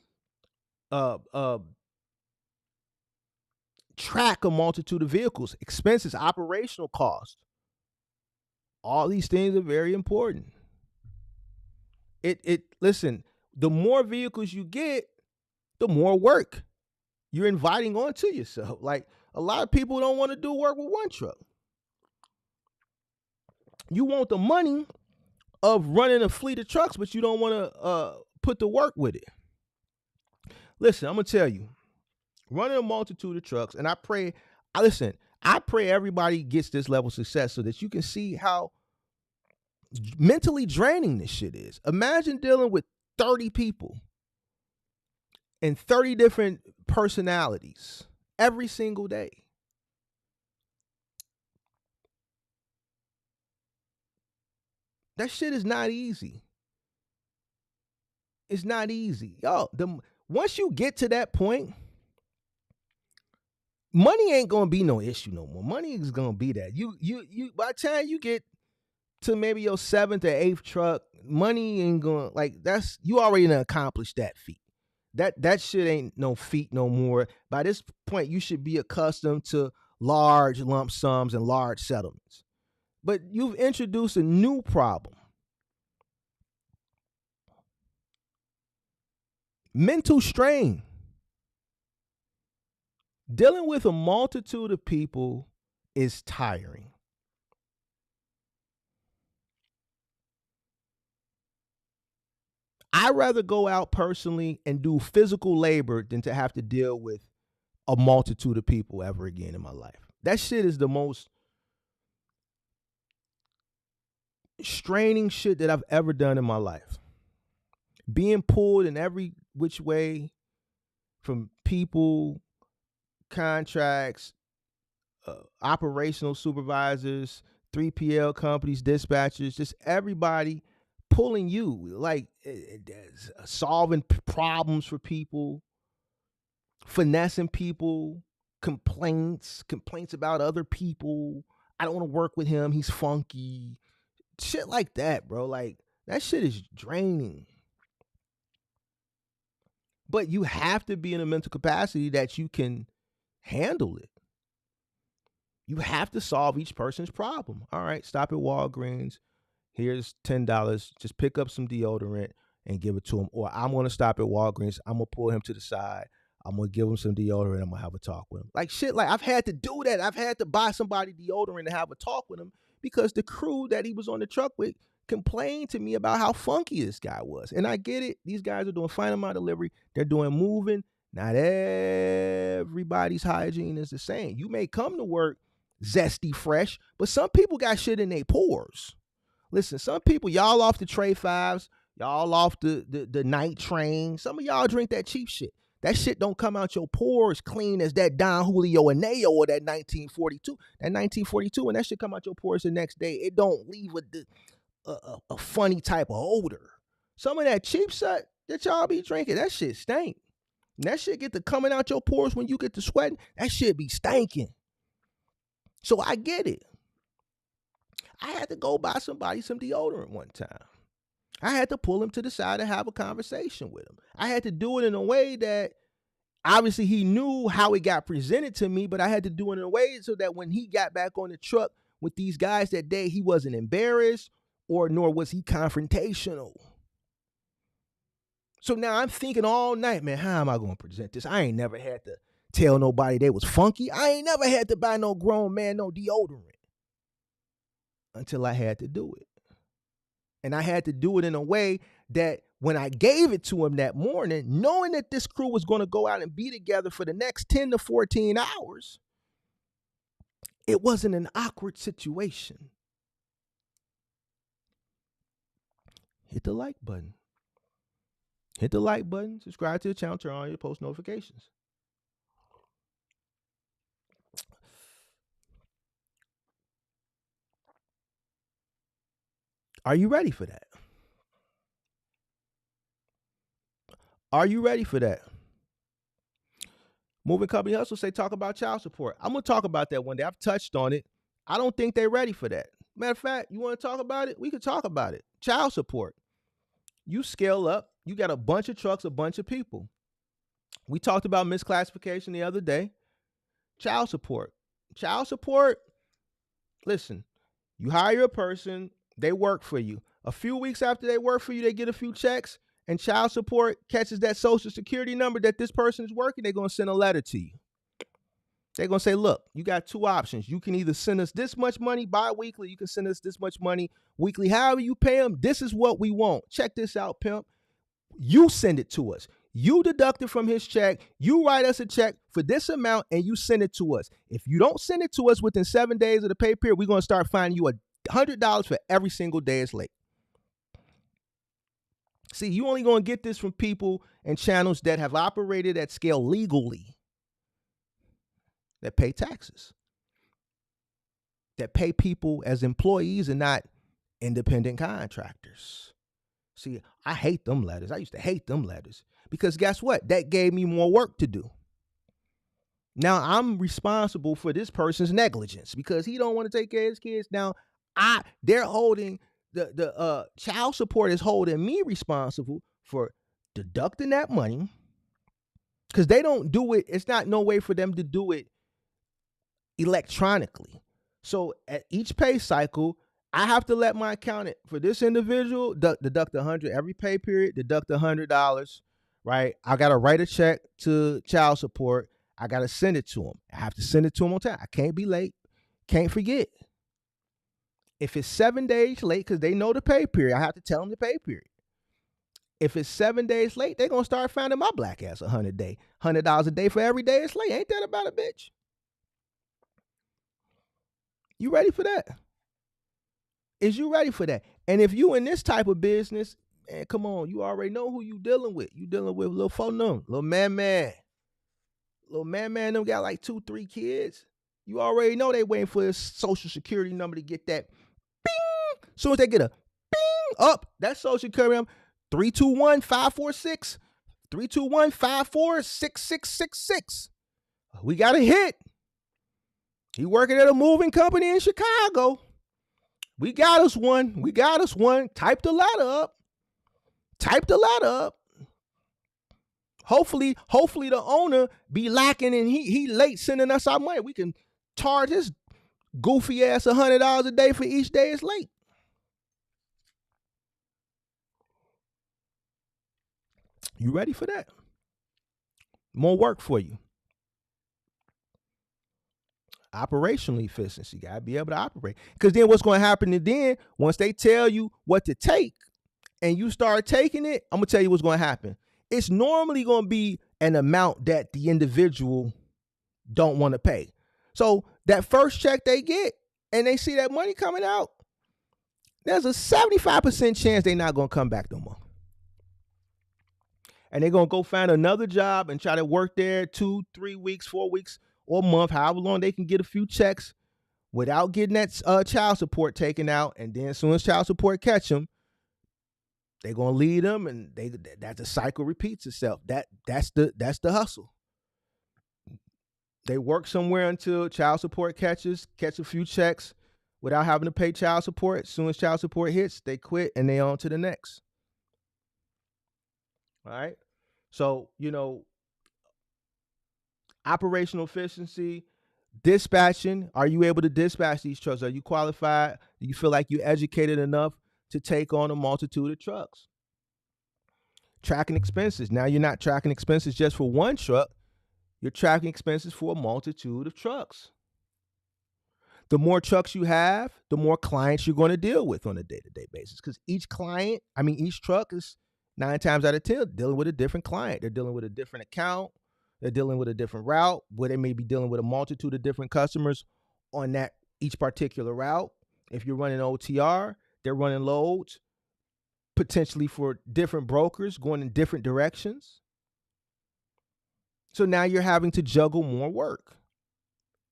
track a multitude of vehicles, expenses, operational costs? All these things are very important. Listen, the more vehicles you get, the more work you're inviting onto yourself. Like, a lot of people don't want to do work with one truck. You want the money of running a fleet of trucks, but you don't want to put the work with it. Listen, I'm going to tell you, running a multitude of trucks, and I pray everybody gets this level of success so that you can see how mentally draining this shit is. Imagine dealing with 30 people and 30 different personalities every single day. That shit is not easy. It's not easy. Yo, once you get to that point, money ain't gonna be no issue no more. Money is gonna be that. You by the time you get to maybe your 7th or 8th truck, money ain't gonna, like, that's, you already done accomplished that feat. That shit ain't no feat no more. By this point, you should be accustomed to large lump sums and large settlements. But you've introduced a new problem. Mental strain. Dealing with a multitude of people is tiring. I'd rather go out personally and do physical labor than to have to deal with a multitude of people ever again in my life. That shit is the most straining shit that I've ever done in my life. Being pulled in every which way from people, contracts, operational supervisors, 3PL companies, dispatchers, just everybody pulling you, like solving problems for people, finessing people, complaints about other people. I don't want to work with him. He's funky. Shit like that, bro. Like, that shit is draining. But you have to be in a mental capacity that you can handle it. You have to solve each person's problem. All right, stop at Walgreens. Here's $10. Just pick up some deodorant and give it to him. Or I'm going to stop at Walgreens. I'm going to pull him to the side. I'm going to give him some deodorant. I'm going to have a talk with him. Like, shit, like, I've had to do that. I've had to buy somebody deodorant and have a talk with him because the crew that he was on the truck with complained to me about how funky this guy was. And I get it. These guys are doing final mile delivery. They're doing moving. Not everybody's hygiene is the same. You may come to work zesty, fresh, but some people got shit in their pores. Listen, some people, y'all off the Tray 5s, y'all off the night train. Some of y'all drink that cheap shit. That shit don't come out your pores clean as that Don Julio Aneo or that 1942. That 1942, when that shit come out your pores the next day, it don't leave with a funny type of odor. Some of that cheap shit that y'all be drinking, that shit stink. And that shit get to coming out your pores when you get to sweating. That shit be stinking. So I get it. I had to go buy somebody some deodorant one time. I had to pull him to the side and have a conversation with him. I had to do it in a way that obviously he knew how it got presented to me, but I had to do it in a way so that when he got back on the truck with these guys that day, he wasn't embarrassed or nor was he confrontational. So now I'm thinking all night, man, how am I going to present this? I ain't never had to tell nobody they was funky. I ain't never had to buy no grown man no deodorant until I had to do it. And I had to do it in a way that when I gave it to him that morning, knowing that this crew was going to go out and be together for the next 10 to 14 hours, it wasn't an awkward situation. Hit the like button. Hit the like button, subscribe to the channel, turn on your post notifications. Are you ready for that? Are you ready for that? Moving Company Hustle say talk about child support. I'm going to talk about that one day. I've touched on it. I don't think they're ready for that. Matter of fact, you want to talk about it? We could talk about it. Child support. You scale up. You got a bunch of trucks, a bunch of people. We talked about misclassification the other day. Child support. Child support, listen, you hire a person, they work for you. A few weeks after they work for you, they get a few checks, and child support catches that social security number that this person is working, they're going to send a letter to you. They're going to say, look, you got two options. You can either send us this much money bi-weekly, you can send us this much money weekly. However you pay them, this is what we want. Check this out, pimp. You send it to us. You deduct it from his check. You write us a check for this amount and you send it to us. If you don't send it to us within 7 days of the pay period, we're going to start fining you $100 for every single day it's late. See, you only going to get this from people and channels that have operated at scale legally, that pay taxes, that pay people as employees and not independent contractors. See, I hate them letters. I used to hate them letters because guess what? That gave me more work to do. Now I'm responsible for this person's negligence because he don't want to take care of his kids. Now they're holding the child support is holding me responsible for deducting that money because they don't do it. It's not no way for them to do it electronically. So at each pay cycle, I have to let my accountant for this individual deduct $100 every pay period, deduct $100, right? I got to write a check to child support. I got to send it to him. I have to send it to him on time. I can't be late. Can't forget. If it's 7 days late, because they know the pay period, I have to tell them the pay period. If it's 7 days late, they're going to start finding my black ass $100 a day for every day it's late. Ain't that about a bitch? You ready for that? Is you ready for that? And if you in this type of business, man, come on, you already know who you dealing with. You dealing with little phone them, little man. Little man, them got like 2-3 kids. You already know they waiting for his social security number to get that bing. As soon as they get a bing up, that social security number, 321-546, 321-546666. We got a hit. He working at a moving company in Chicago. We got us one. Type the letter up. Hopefully the owner be lacking and he late sending us our money. We can charge his goofy ass $100 a day for each day it's late. You ready for that? More work for you. Operational efficiency. You gotta be able to operate. Because then what's going to happen then, once they tell you what to take and you start taking it, I'm going to tell you what's going to happen. It's normally going to be an amount that the individual don't want to pay. So that first check they get and they see that money coming out, there's a 75% chance they're not going to come back no more. And they're going to go find another job and try to work there 2, 3 weeks, 4 weeks, or a month, however long they can get a few checks without getting that child support taken out. And then as soon as child support catch them, They're gonna lead them, and that the cycle repeats itself. That's the hustle. They work somewhere until child support catch a few checks without having to pay child support. As soon as child support hits, they quit and they on to the next. All right. So, operational efficiency, dispatching. Are you able to dispatch these trucks? Are you qualified? Do you feel like you're educated enough to take on a multitude of trucks? Tracking expenses. Now you're not tracking expenses just for one truck. You're tracking expenses for a multitude of trucks. The more trucks you have, the more clients you're going to deal with on a day-to-day basis. Because each truck is 9 times out of 10 dealing with a different client. They're dealing with a different account. They're dealing with a different route, where they may be dealing with a multitude of different customers on that each particular route. If you're running OTR, they're running loads potentially for different brokers going in different directions. So now you're having to juggle more work.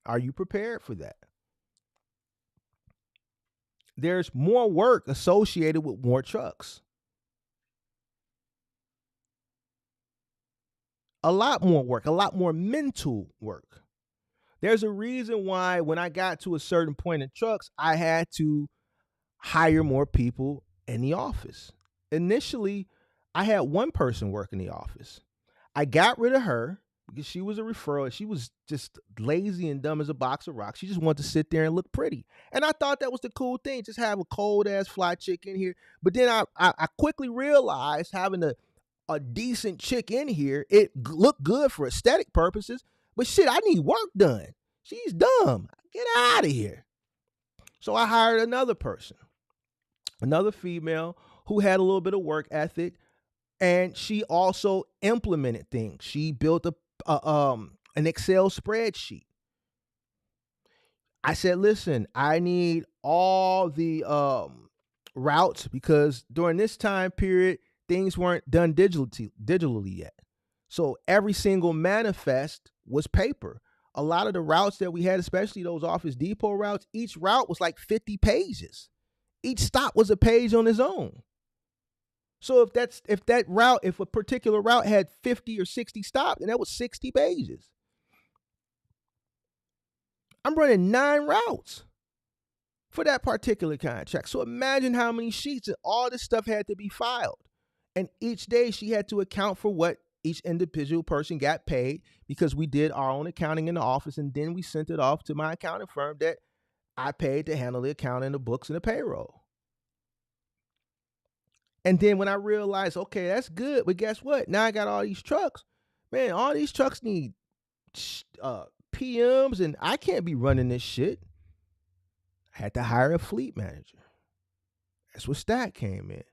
Are you prepared for that? There's more work associated with more trucks. A lot more work, a lot more mental work. There's a reason why when I got to a certain point in trucks, I had to hire more people in the office. Initially, I had one person work in the office. I got rid of her because she was a referral. She was just lazy and dumb as a box of rocks. She just wanted to sit there and look pretty. And I thought that was the cool thing, just have a cold ass fly chick in here. But then I quickly realized having a decent chick in here, it looked good for aesthetic purposes. But shit, I need work done. She's dumb. Get out of here. So I hired another person, another female who had a little bit of work ethic, and she also implemented things. She built an Excel spreadsheet. I said, listen, I need all the routes, because during this time period, things weren't done digitally yet. So every single manifest was paper. A lot of the routes that we had, especially those Office Depot routes, each route was like 50 pages. Each stop was a page on its own. So if a particular route had 50 or 60 stops, then that was 60 pages. I'm running 9 routes for that particular contract. So imagine how many sheets and all this stuff had to be filed. And each day she had to account for what each individual person got paid, because we did our own accounting in the office, and then we sent it off to my accounting firm that I paid to handle the accounting, the books, and the payroll. And then when I realized, okay, that's good, but guess what? Now I got all these trucks. Man, all these trucks need PMs, and I can't be running this shit. I had to hire a fleet manager. That's where Stat came in.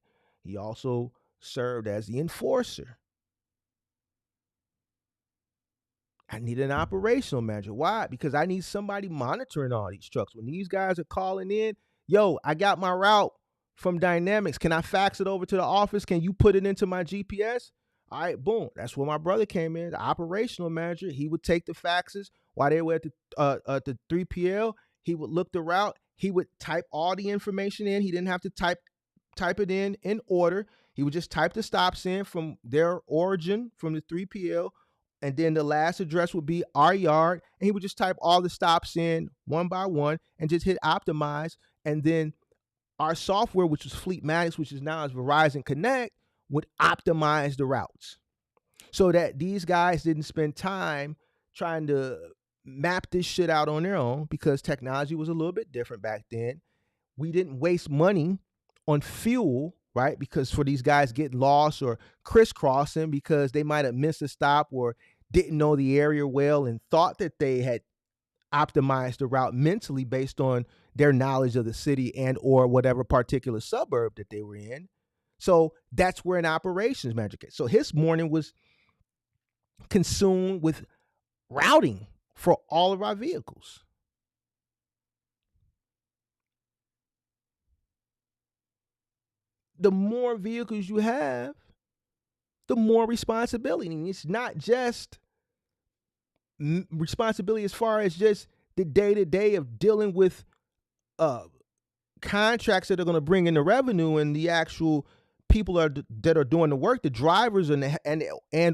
He also served as the enforcer. I need an operational manager. Why? Because I need somebody monitoring all these trucks. When these guys are calling in, yo, I got my route from Dynamics. Can I fax it over to the office? Can you put it into my GPS? All right, boom. That's where my brother came in, the operational manager. He would take the faxes while they were at the 3PL. He would look the route. He would type all the information in. He didn't have to type it in order. He would just type the stops in from their origin, from the 3PL, and then the last address would be our yard, and he would just type all the stops in one by one and just hit optimize. And then our software, which was Fleetmatics, which is now as Verizon Connect, would optimize the routes so that these guys didn't spend time trying to map this shit out on their own, because technology was a little bit different back then. We didn't waste money on fuel, right? Because for these guys getting lost or crisscrossing because they might have missed a stop or didn't know the area well and thought that they had optimized the route mentally based on their knowledge of the city and or whatever particular suburb that they were in. So that's where an operations manager came. So his morning was consumed with routing for all of our vehicles. The more vehicles you have, the more responsibility. And it's not just responsibility as far as just the day-to-day of dealing with contracts that are going to bring in the revenue and the actual people that are doing the work, the drivers and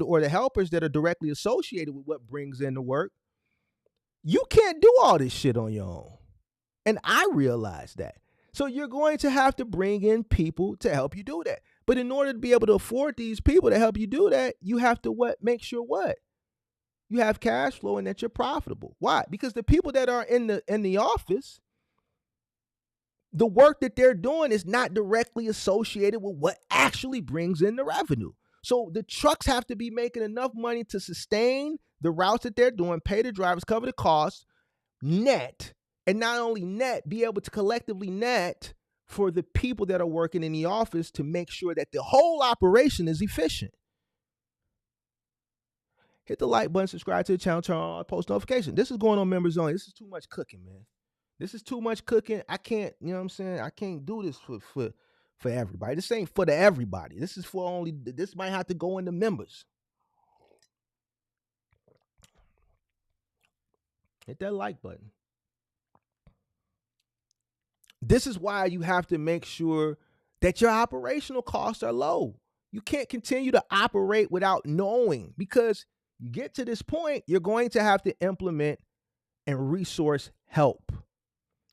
or the helpers that are directly associated with what brings in the work, you can't do all this shit on your own. And I realize that. So you're going to have to bring in people to help you do that. But in order to be able to afford these people to help you do that, you have to make sure you have cash flow and that you're profitable. Why? Because the people that are in the office, the work that they're doing is not directly associated with what actually brings in the revenue. So the trucks have to be making enough money to sustain the routes that they're doing, pay the drivers, cover the costs, net, and not only net, be able to collectively net for the people that are working in the office to make sure that the whole operation is efficient. Hit the like button, subscribe to the channel, turn on post notification. This is going on members only. This is too much cooking, man. This is too much cooking. I can't, you know what I'm saying? I can't do this for everybody. This ain't for everybody. This is for only, this might have to go into members. Hit that like button. This is why you have to make sure that your operational costs are low. You can't continue to operate without knowing, because you get to this point, you're going to have to implement and resource help.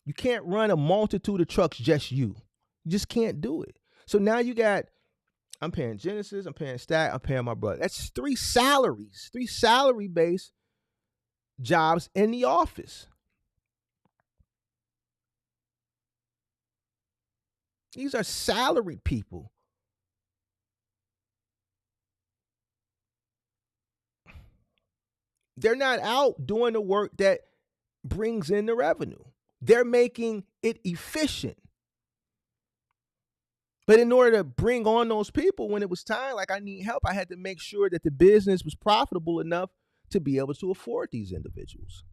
You can't run a multitude of trucks just you. You just can't do it. So now you got, I'm paying Genesis, I'm paying Stack, I'm paying my brother. That's 3 salaries, 3 salary-based jobs in the office. These are salaried people. They're not out doing the work that brings in the revenue. They're making it efficient. But in order to bring on those people when it was time, like I need help, I had to make sure that the business was profitable enough to be able to afford these individuals.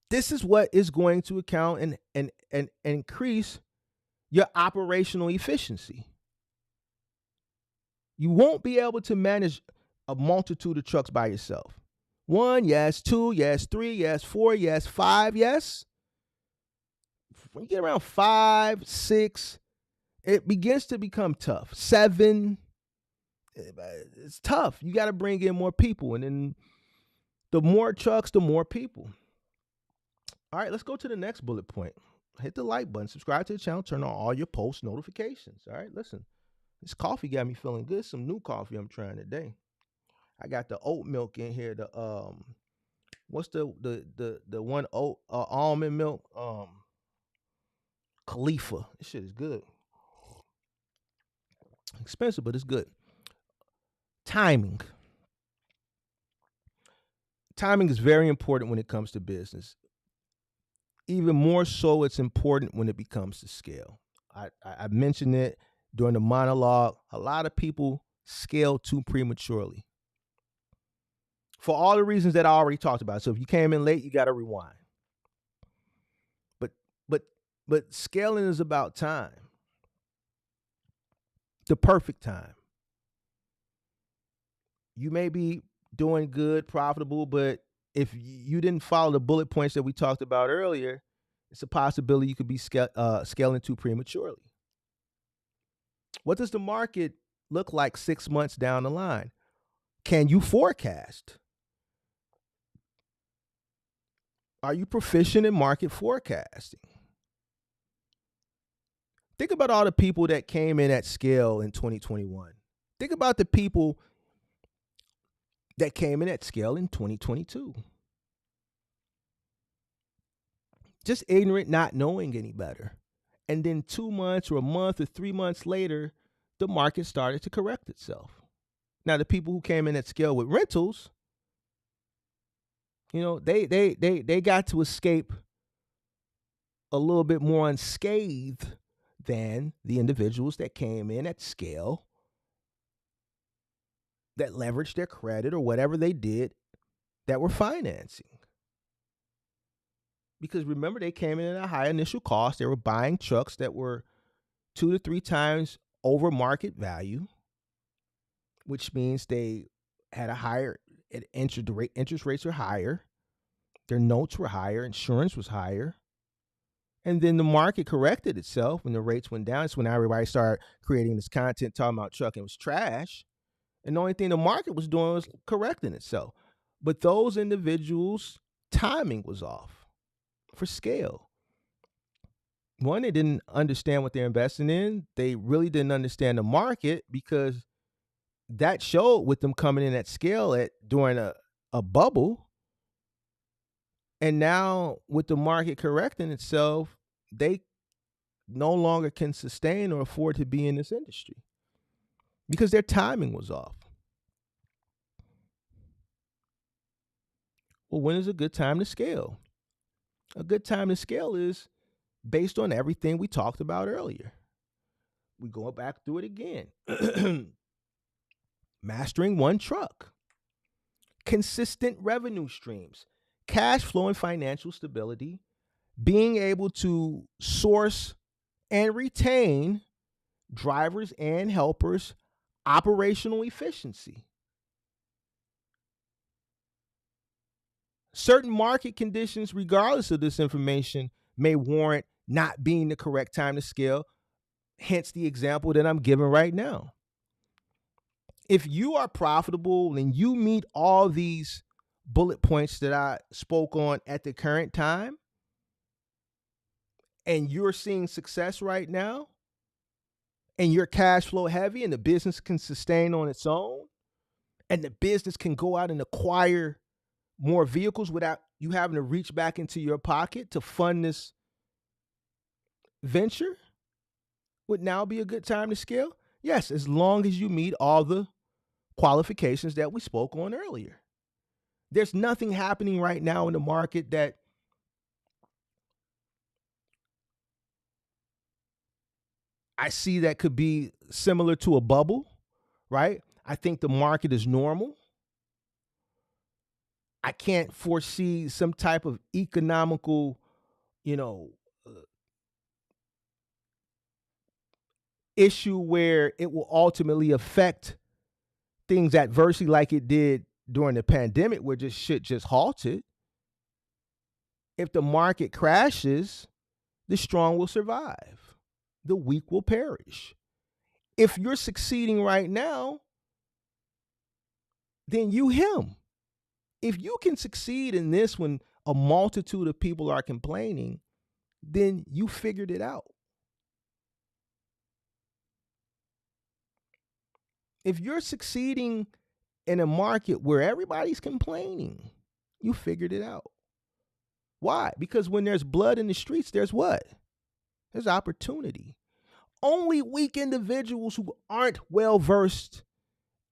This is what is going to account and increase your operational efficiency. You won't be able to manage a multitude of trucks by yourself. 1, yes. 2, yes. 3, yes. 4, yes. 5, yes. When you get around 5, 6, it begins to become tough. 7, it's tough. You got to bring in more people. And then the more trucks, the more people. All right, let's go to the next bullet point. Hit the like button, subscribe to the channel, turn on all your post notifications. All right, listen, this coffee got me feeling good. Some new coffee I'm trying today. I got the oat milk in here. The what's the one oat almond milk? Khalifa. This shit is good. Expensive, but it's good. Timing. Timing is very important when it comes to business. Even more so, it's important when it becomes to scale. I mentioned it during the monologue. A lot of people scale too prematurely for all the reasons that I already talked about. So if you came in late, you got to rewind. But scaling is about time, the perfect time. You may be doing good, profitable, but if you didn't follow the bullet points that we talked about earlier, it's a possibility you could be scaling too prematurely. What does the market look like 6 months down the line? Can you forecast? Are you proficient in market forecasting? Think about all the people that came in at scale in 2021. Think about the people that came in at scale in 2022. Just ignorant, not knowing any better. And then 2 months or a month or 3 months later, the market started to correct itself. Now, the people who came in at scale with rentals, you know, they got to escape a little bit more unscathed than the individuals that came in at scale, that leveraged their credit or whatever they did, that were financing. Because remember, they came in at a high initial cost. They were buying trucks that were 2 to 3 times over market value, which means they had a higher interest rates were higher, their notes were higher, insurance was higher, And then the market corrected itself when the rates went down. It's when everybody started creating this content talking about trucking was trash. And the only thing the market was doing was correcting itself. But those individuals' timing was off for scale. One, they didn't understand what they're investing in. They really didn't understand the market, because that showed with them coming in at scale during a bubble. And now with the market correcting itself, they no longer can sustain or afford to be in this industry because their timing was off. Well, when is a good time to scale? A good time to scale is based on everything we talked about earlier. We go back through it again. Mastering one truck, consistent revenue streams, cash flow and financial stability, being able to source and retain drivers and helpers, operational efficiency. Certain market conditions, regardless of this information, may warrant not being the correct time to scale, hence the example that I'm giving right now. If you are profitable and you meet all these bullet points that I spoke on at the current time, and you're seeing success right now, and you're cash flow heavy and the business can sustain on its own, and the business can go out and acquire more vehicles without you having to reach back into your pocket to fund this venture, would now be a good time to scale? Yes, as long as you meet all the qualifications that we spoke on earlier. There's nothing happening right now in the market that I see that could be similar to a bubble, right? I think the market is normal. I can't foresee some type of economical, issue where it will ultimately affect things adversely like it did during the pandemic, where just shit just halted. If the market crashes, the strong will survive. The weak will perish. If you're succeeding right now, then you him. If you can succeed in this when a multitude of people are complaining, then you figured it out. If you're succeeding in a market where everybody's complaining, you figured it out. Why? Because when there's blood in the streets, there's what? There's opportunity. Only weak individuals who aren't well versed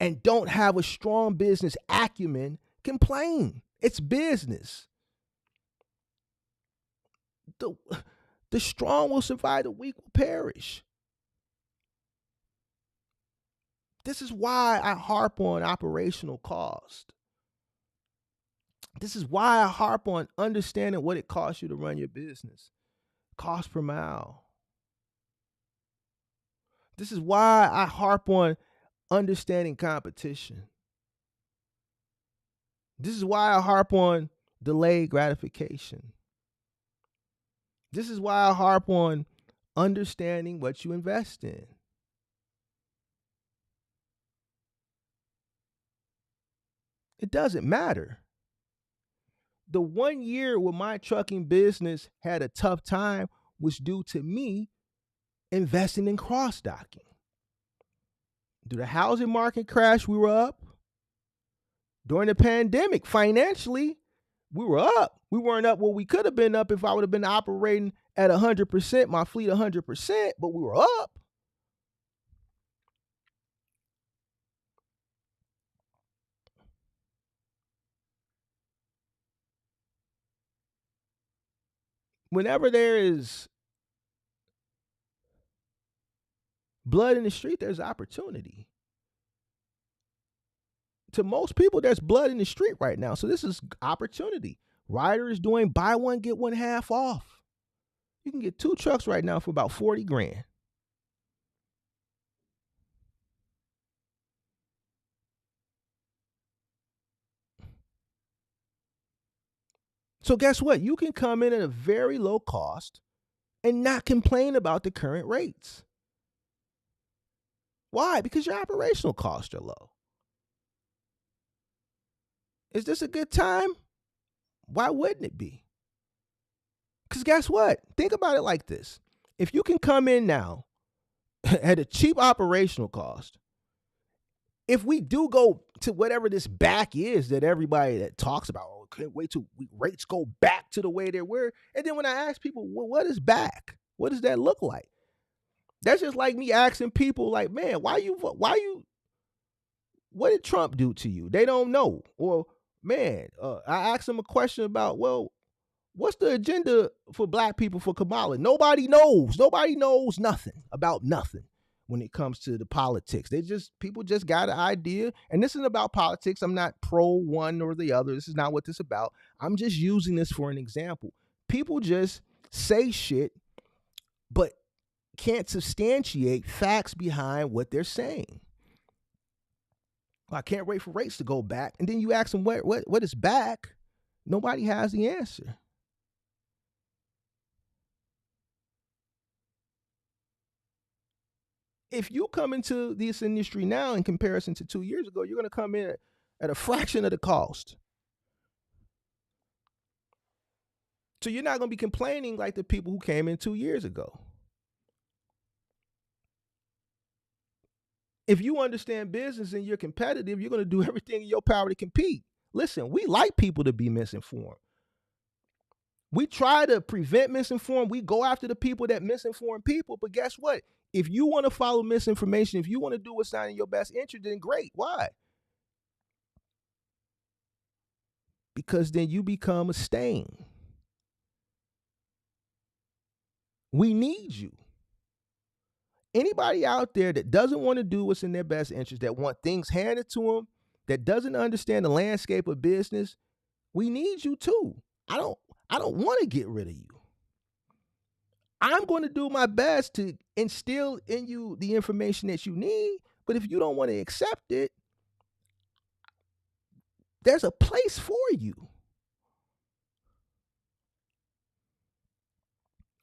and don't have a strong business acumen complain. It's business. The strong will survive, the weak will perish. This is why I harp on operational cost. This is why I harp on understanding what it costs you to run your business. Cost per mile. This is why I harp on understanding competition. This is why I harp on delayed gratification. This is why I harp on understanding what you invest in. It doesn't matter. The 1 year where my trucking business had a tough time was due to me investing in cross-docking. Through the housing market crash, we were up. During the pandemic, financially, we were up. We weren't up what we could have been up if I would have been operating at 100%, my fleet 100%, but we were up. Whenever there is blood in the street, there's opportunity. To most people, there's blood in the street right now. So this is opportunity. Ryder is doing buy one, get one half off. You can get 2 trucks right now for about 40 grand. So guess what? You can come in at a very low cost and not complain about the current rates. Why? Because your operational costs are low. Is this a good time? Why wouldn't it be? Because guess what? Think about it like this. If you can come in now at a cheap operational cost, if we do go to whatever this back is that everybody that talks about, oh, can't wait till rates go back to the way they were. And then when I ask people, well, what is back? What does that look like? That's just like me asking people like, man, what did Trump do to you? They don't know. Or, man, I asked them a question about, well, what's the agenda for black people for Kamala? Nobody knows. Nobody knows nothing about nothing when it comes to the politics. People just got an idea. And this isn't about politics. I'm not pro one or the other. This is not what this is about. I'm just using this for an example. People just say shit, but can't substantiate facts behind what they're saying. I can't wait for rates to go back. And then you ask them what is back? Nobody has the answer. If you come into this industry now in comparison to 2 years ago, you're going to come in at a fraction of the cost. So you're not going to be complaining like the people who came in 2 years ago. If you understand business and you're competitive, you're going to do everything in your power to compete. Listen, we like people to be misinformed. We try to prevent misinformed. We go after the people that misinform people. But guess what? If you want to follow misinformation, if you want to do what's not in your best interest, then great. Why? Because then you become a stain. We need you. Anybody out there that doesn't want to do what's in their best interest, that want things handed to them, that doesn't understand the landscape of business, we need you too. I don't want to get rid of you. I'm going to do my best to instill in you the information that you need, but if you don't want to accept it, there's a place for you.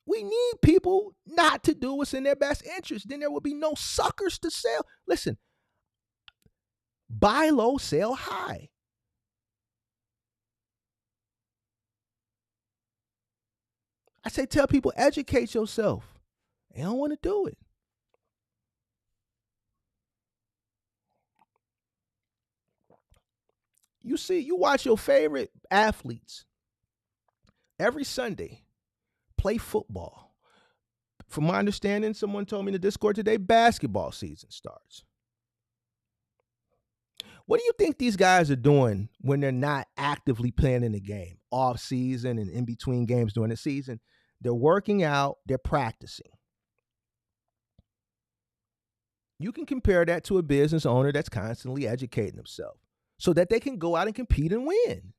We need people not to do what's in their best interest. Then there will be no suckers to sell. Listen, buy low, sell high. I say tell people, educate yourself. They don't want to do it. You watch your favorite athletes every Sunday play football. From my understanding, someone told me in the Discord today, basketball season starts. What do you think these guys are doing when they're not actively playing in the game, off season and in between games during the season? They're working out, they're practicing. You can compare that to a business owner that's constantly educating themselves so that they can go out and compete and win.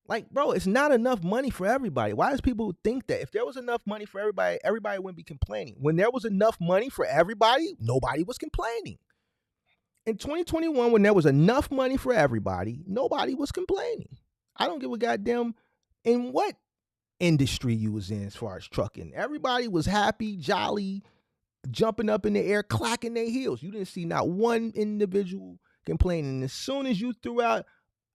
Like, bro, it's not enough money for everybody. Why does people think that? If there was enough money for everybody, everybody wouldn't be complaining. When there was enough money for everybody, nobody was complaining. In 2021, when there was enough money for everybody, nobody was complaining. I don't give a goddamn in what industry you was in as far as trucking. Everybody was happy, jolly, jumping up in the air, clacking their heels. You didn't see not one individual complaining. As soon as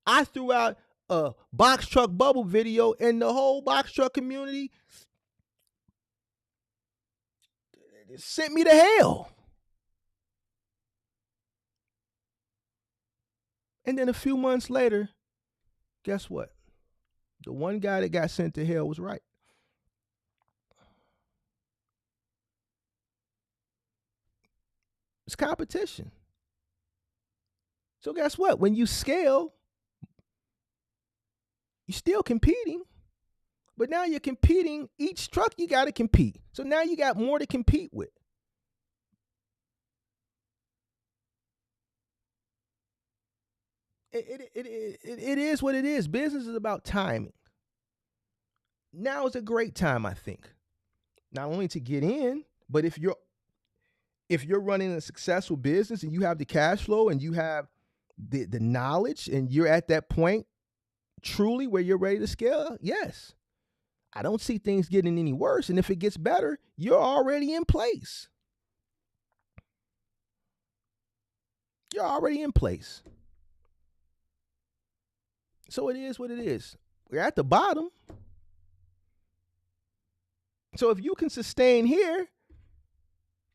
I threw out a box truck bubble video, and the whole box truck community sent me to hell. And then a few months later, guess what? The one guy that got sent to hell was right. It's competition. So guess what? When you scale, you're still competing, but now you're competing. Each truck you got to compete. So now you got more to compete with. It is what it is. Business is about timing. Now is a great time, I think, not only to get in, but if you're running a successful business and you have the cash flow and you have the knowledge and you're at that point truly where you're ready to scale, yes. I don't see things getting any worse. And if it gets better, you're already in place. You're already in place. So it is what it is. We're at the bottom. So if you can sustain here,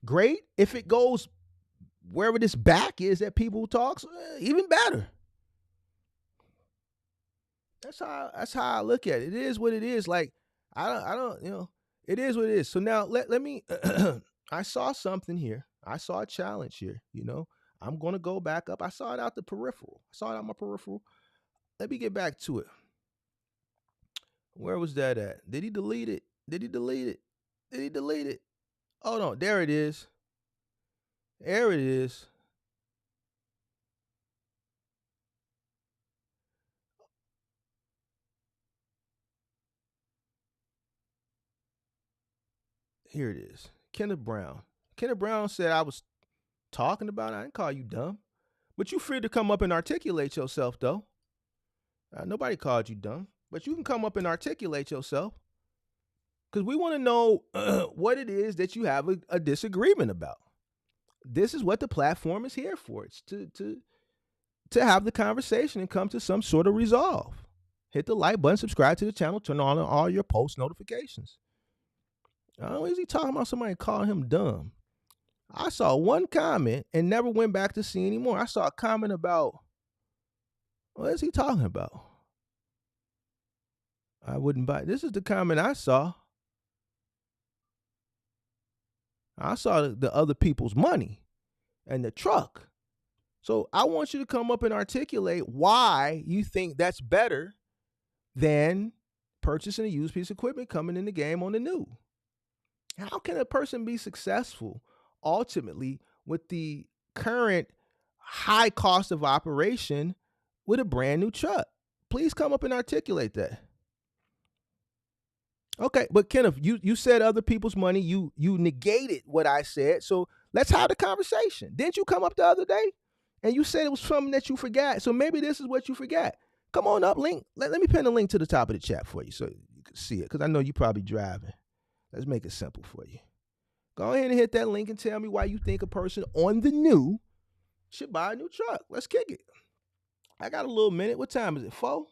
great. If it goes wherever this back is that people talk, even better. That's how I look at it. It is what it is. Like I don't, it is what it is. So now let me I saw something here. I saw a challenge here, I'm gonna go back up. I saw it out the peripheral. I saw it out my peripheral. Let me get back to it. Where was that at? Did he delete it? Did he delete it? Did he delete it? Oh no, there it is. There it is. Here it is. Kenneth Brown. Kenneth Brown said I was talking about it. I didn't call you dumb. But you feared to come up and articulate yourself, though. Nobody called you dumb. But you can come up and articulate yourself. Because we want to know what it is that you have a disagreement about. This is what the platform is here for. It's to have the conversation and come to some sort of resolve. Hit the like button, subscribe to the channel, turn on all your post notifications. Is he talking about somebody calling him dumb? I saw one comment and never went back to see anymore. I saw a comment about, what is he talking about? I wouldn't buy. This is the comment I saw. I saw the other people's money and the truck. So I want you to come up and articulate why you think that's better than purchasing a used piece of equipment coming in the game on the new. How can a person be successful ultimately with the current high cost of operation with a brand new truck? Please come up and articulate that. Okay, but Kenneth, you said other people's money. You negated what I said. So let's have the conversation. Didn't you come up the other day and you said it was something that you forgot? So maybe this is what you forgot. Come on up, link. Let me pin the link to the top of the chat for you so you can see it, because I know you're probably driving. Let's make it simple for you. Go ahead and hit that link and tell me why you think a person on the new should buy a new truck. Let's kick it. I got a little minute. What time is it? 4?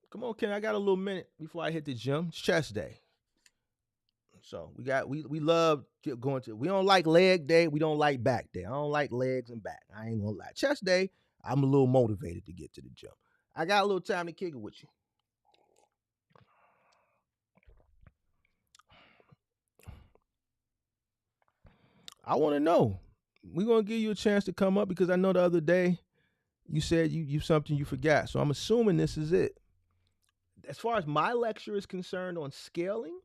Come on, Ken. I got a little minute before I hit the gym. It's chest day. So we love going to, we don't like leg day. We don't like back day. I don't like legs and back. I ain't gonna lie. Chest day, I'm a little motivated to get to the gym. I got a little time to kick it with you. I want to know. We're going to give you a chance to come up because I know the other day you said you something you forgot. So I'm assuming this is it. As far as my lecture is concerned on scaling,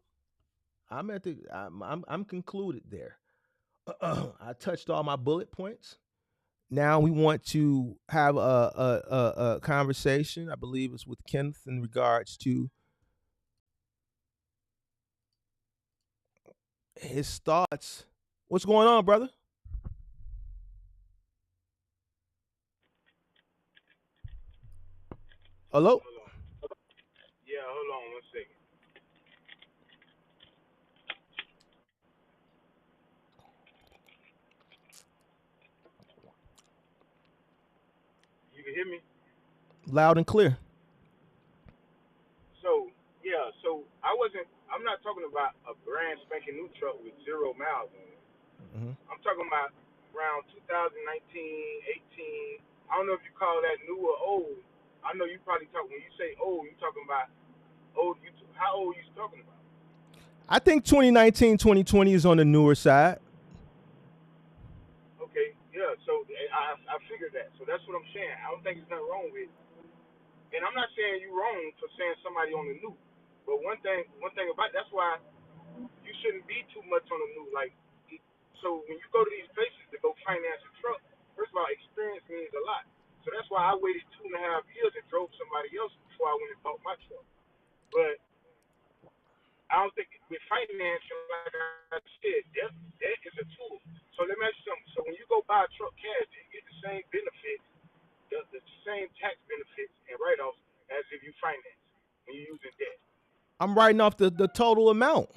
I'm concluded there. I touched all my bullet points. Now we want to have a conversation. I believe it's with Kenneth in regards to his thoughts. What's going on, brother? Hello? Yeah, hold on 1 second. You can hear me? Loud and clear. So, yeah, I'm not talking about a brand spanking new truck with 0 miles on it. Mm-hmm. I'm talking about around 2019, 18. I don't know if you call that new or old. I know you probably when you say old, you're talking about old. How old are you talking about? I think 2019, 2020 is on the newer side. Okay, yeah, so I figured that. So that's what I'm saying. I don't think there's nothing wrong with it. And I'm not saying you're wrong for saying somebody on the new. But one thing about that's why you shouldn't be too much on the new. Like, so when you go to these places to go finance a truck, first of all, experience means a lot. So that's why I waited 2.5 years and drove somebody else before I went and bought my truck. But I don't think with finance, like I said, that is a tool. So let me ask you something. So when you go buy a truck cash, you get the same benefits, the same tax benefits and write-offs as if you finance when you're using debt. I'm writing off the total amount.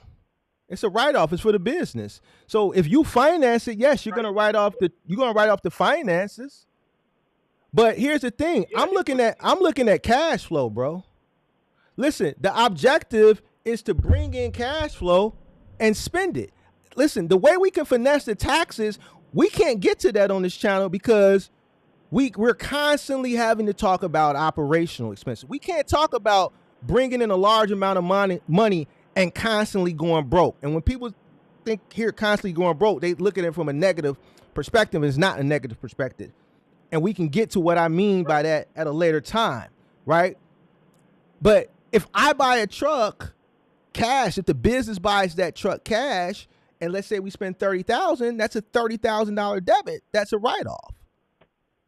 It's a write-off. It's for the business. So if you finance it, yes, you're gonna write off the finances. But here's the thing. I'm looking at cash flow, bro. Listen, the objective is to bring in cash flow and spend it. Listen, the way we can finesse the taxes, we can't get to that on this channel because we're constantly having to talk about operational expenses. We can't talk about bringing in a large amount of money and constantly going broke. And when people hear constantly going broke, they look at it from a negative perspective. It's not a negative perspective. And we can get to what I mean by that at a later time, right? But if I buy a truck cash, if the business buys that truck cash, and let's say we spend $30,000, that's a $30,000 debit. That's a write-off.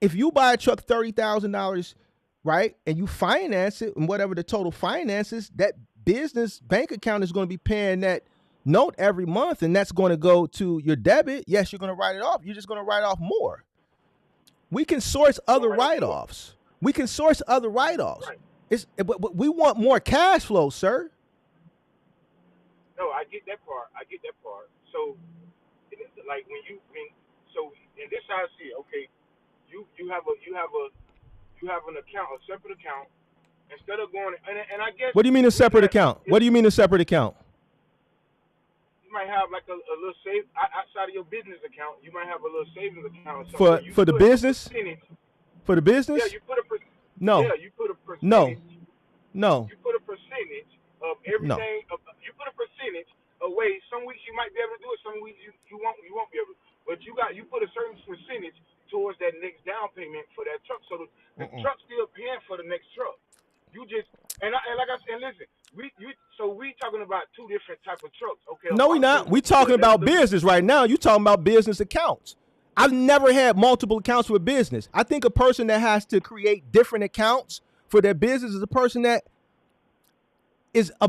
If you buy a truck $30,000, right, and you finance it, and whatever the total finance is, that business bank account is going to be paying that note every month, and that's going to go to your debit. Yes, you're going to write it off. You're just going to write off more. We can source other write-offs. But we want more cash flow, sir. No, I get that part. So, like so in this I see, okay, you have an account, a separate account. Instead of going and I guess. What do you mean a separate account? What do you mean a separate account? You might have like a little save outside of your business account. You might have a little savings account for the business. For the business? Yeah, you put a no. Yeah, you put a percentage. No. You put a percentage of everything. No. You put a percentage away. Some weeks you might be able to do it. Some weeks you won't be able to. But you put a certain percentage towards that next down payment for that truck. So the truck's still paying for the next truck. You just and like I said, listen, we talking about two different type of trucks. Okay. No, we not. We talking about business right now. You talking about business accounts. I've never had multiple accounts for business. I think a person that has to create different accounts for their business is a person that is a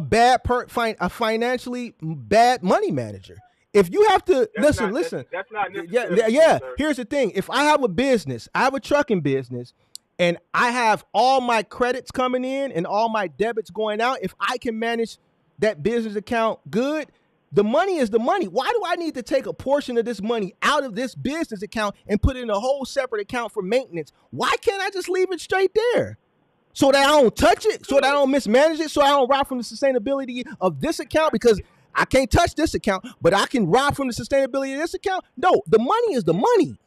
financially bad money manager. If you have to listen. That's not necessarily yeah. Sir. Here's the thing. If I have a business, I have a trucking business, and I have all my credits coming in and all my debits going out, if I can manage that business account good, the money is the money. Why do I need to take a portion of this money out of this business account and put it in a whole separate account for maintenance? Why can't I just leave it straight there? So that I don't touch it, so that I don't mismanage it, so I don't rob from the sustainability of this account because I can't touch this account, but I can rob from the sustainability of this account? No, the money is the money.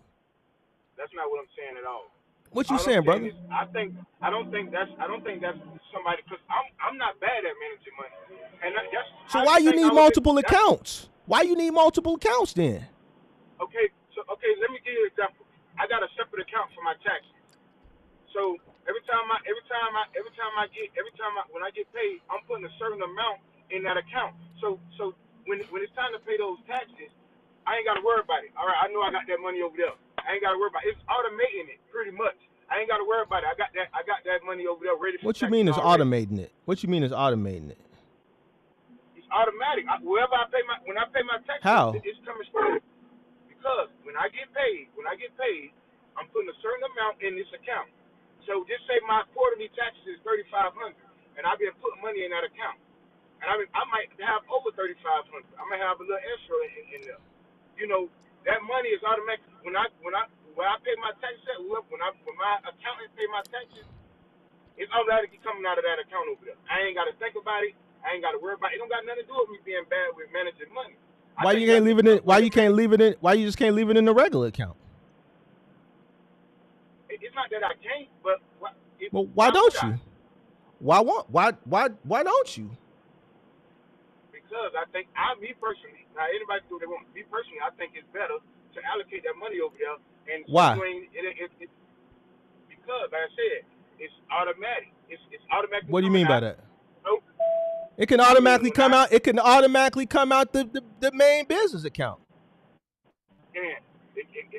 That's not what I'm saying at all. What you saying, brother? I don't think that's somebody, because I'm not bad at managing money. And so why you need multiple accounts? Why you need multiple accounts then? Okay, let me give you an example. I got a separate account for my taxes. So when I get paid, I'm putting a certain amount in that account. So when it's time to pay those taxes, I ain't got to worry about it. All right, I know I got that money over there. I ain't got to worry about it. It's automating it pretty much. I ain't got to worry about it. I got that money over there ready for What you mean is automating it? What you mean is automating it? It's automatic. When I pay my taxes, how? It's coming straight. Because when I get paid, I'm putting a certain amount in this account. So just say my quarterly taxes is $3,500, and I've been putting money in that account. And I might have over $3,500. I might have a little extra in there. You know, that money is automatic. When I pay my taxes, when my accountant pay my taxes, it's automatically coming out of that account over there. I ain't got to think about it. I ain't got to worry about it. It don't got nothing to do with me being bad with managing money. Why you can't leave it in? Why you can't leave it in? Why you just can't leave it in the regular account? It's not that I can't, but why don't you? Why don't you? Because I think me personally, now anybody do what they want. Me personally, I think it's better to allocate that money over there. And why? Because, like I said, it's automatic. It's automatic. What do you mean by that? Nope. It can automatically come out. It can automatically come out the main business account. It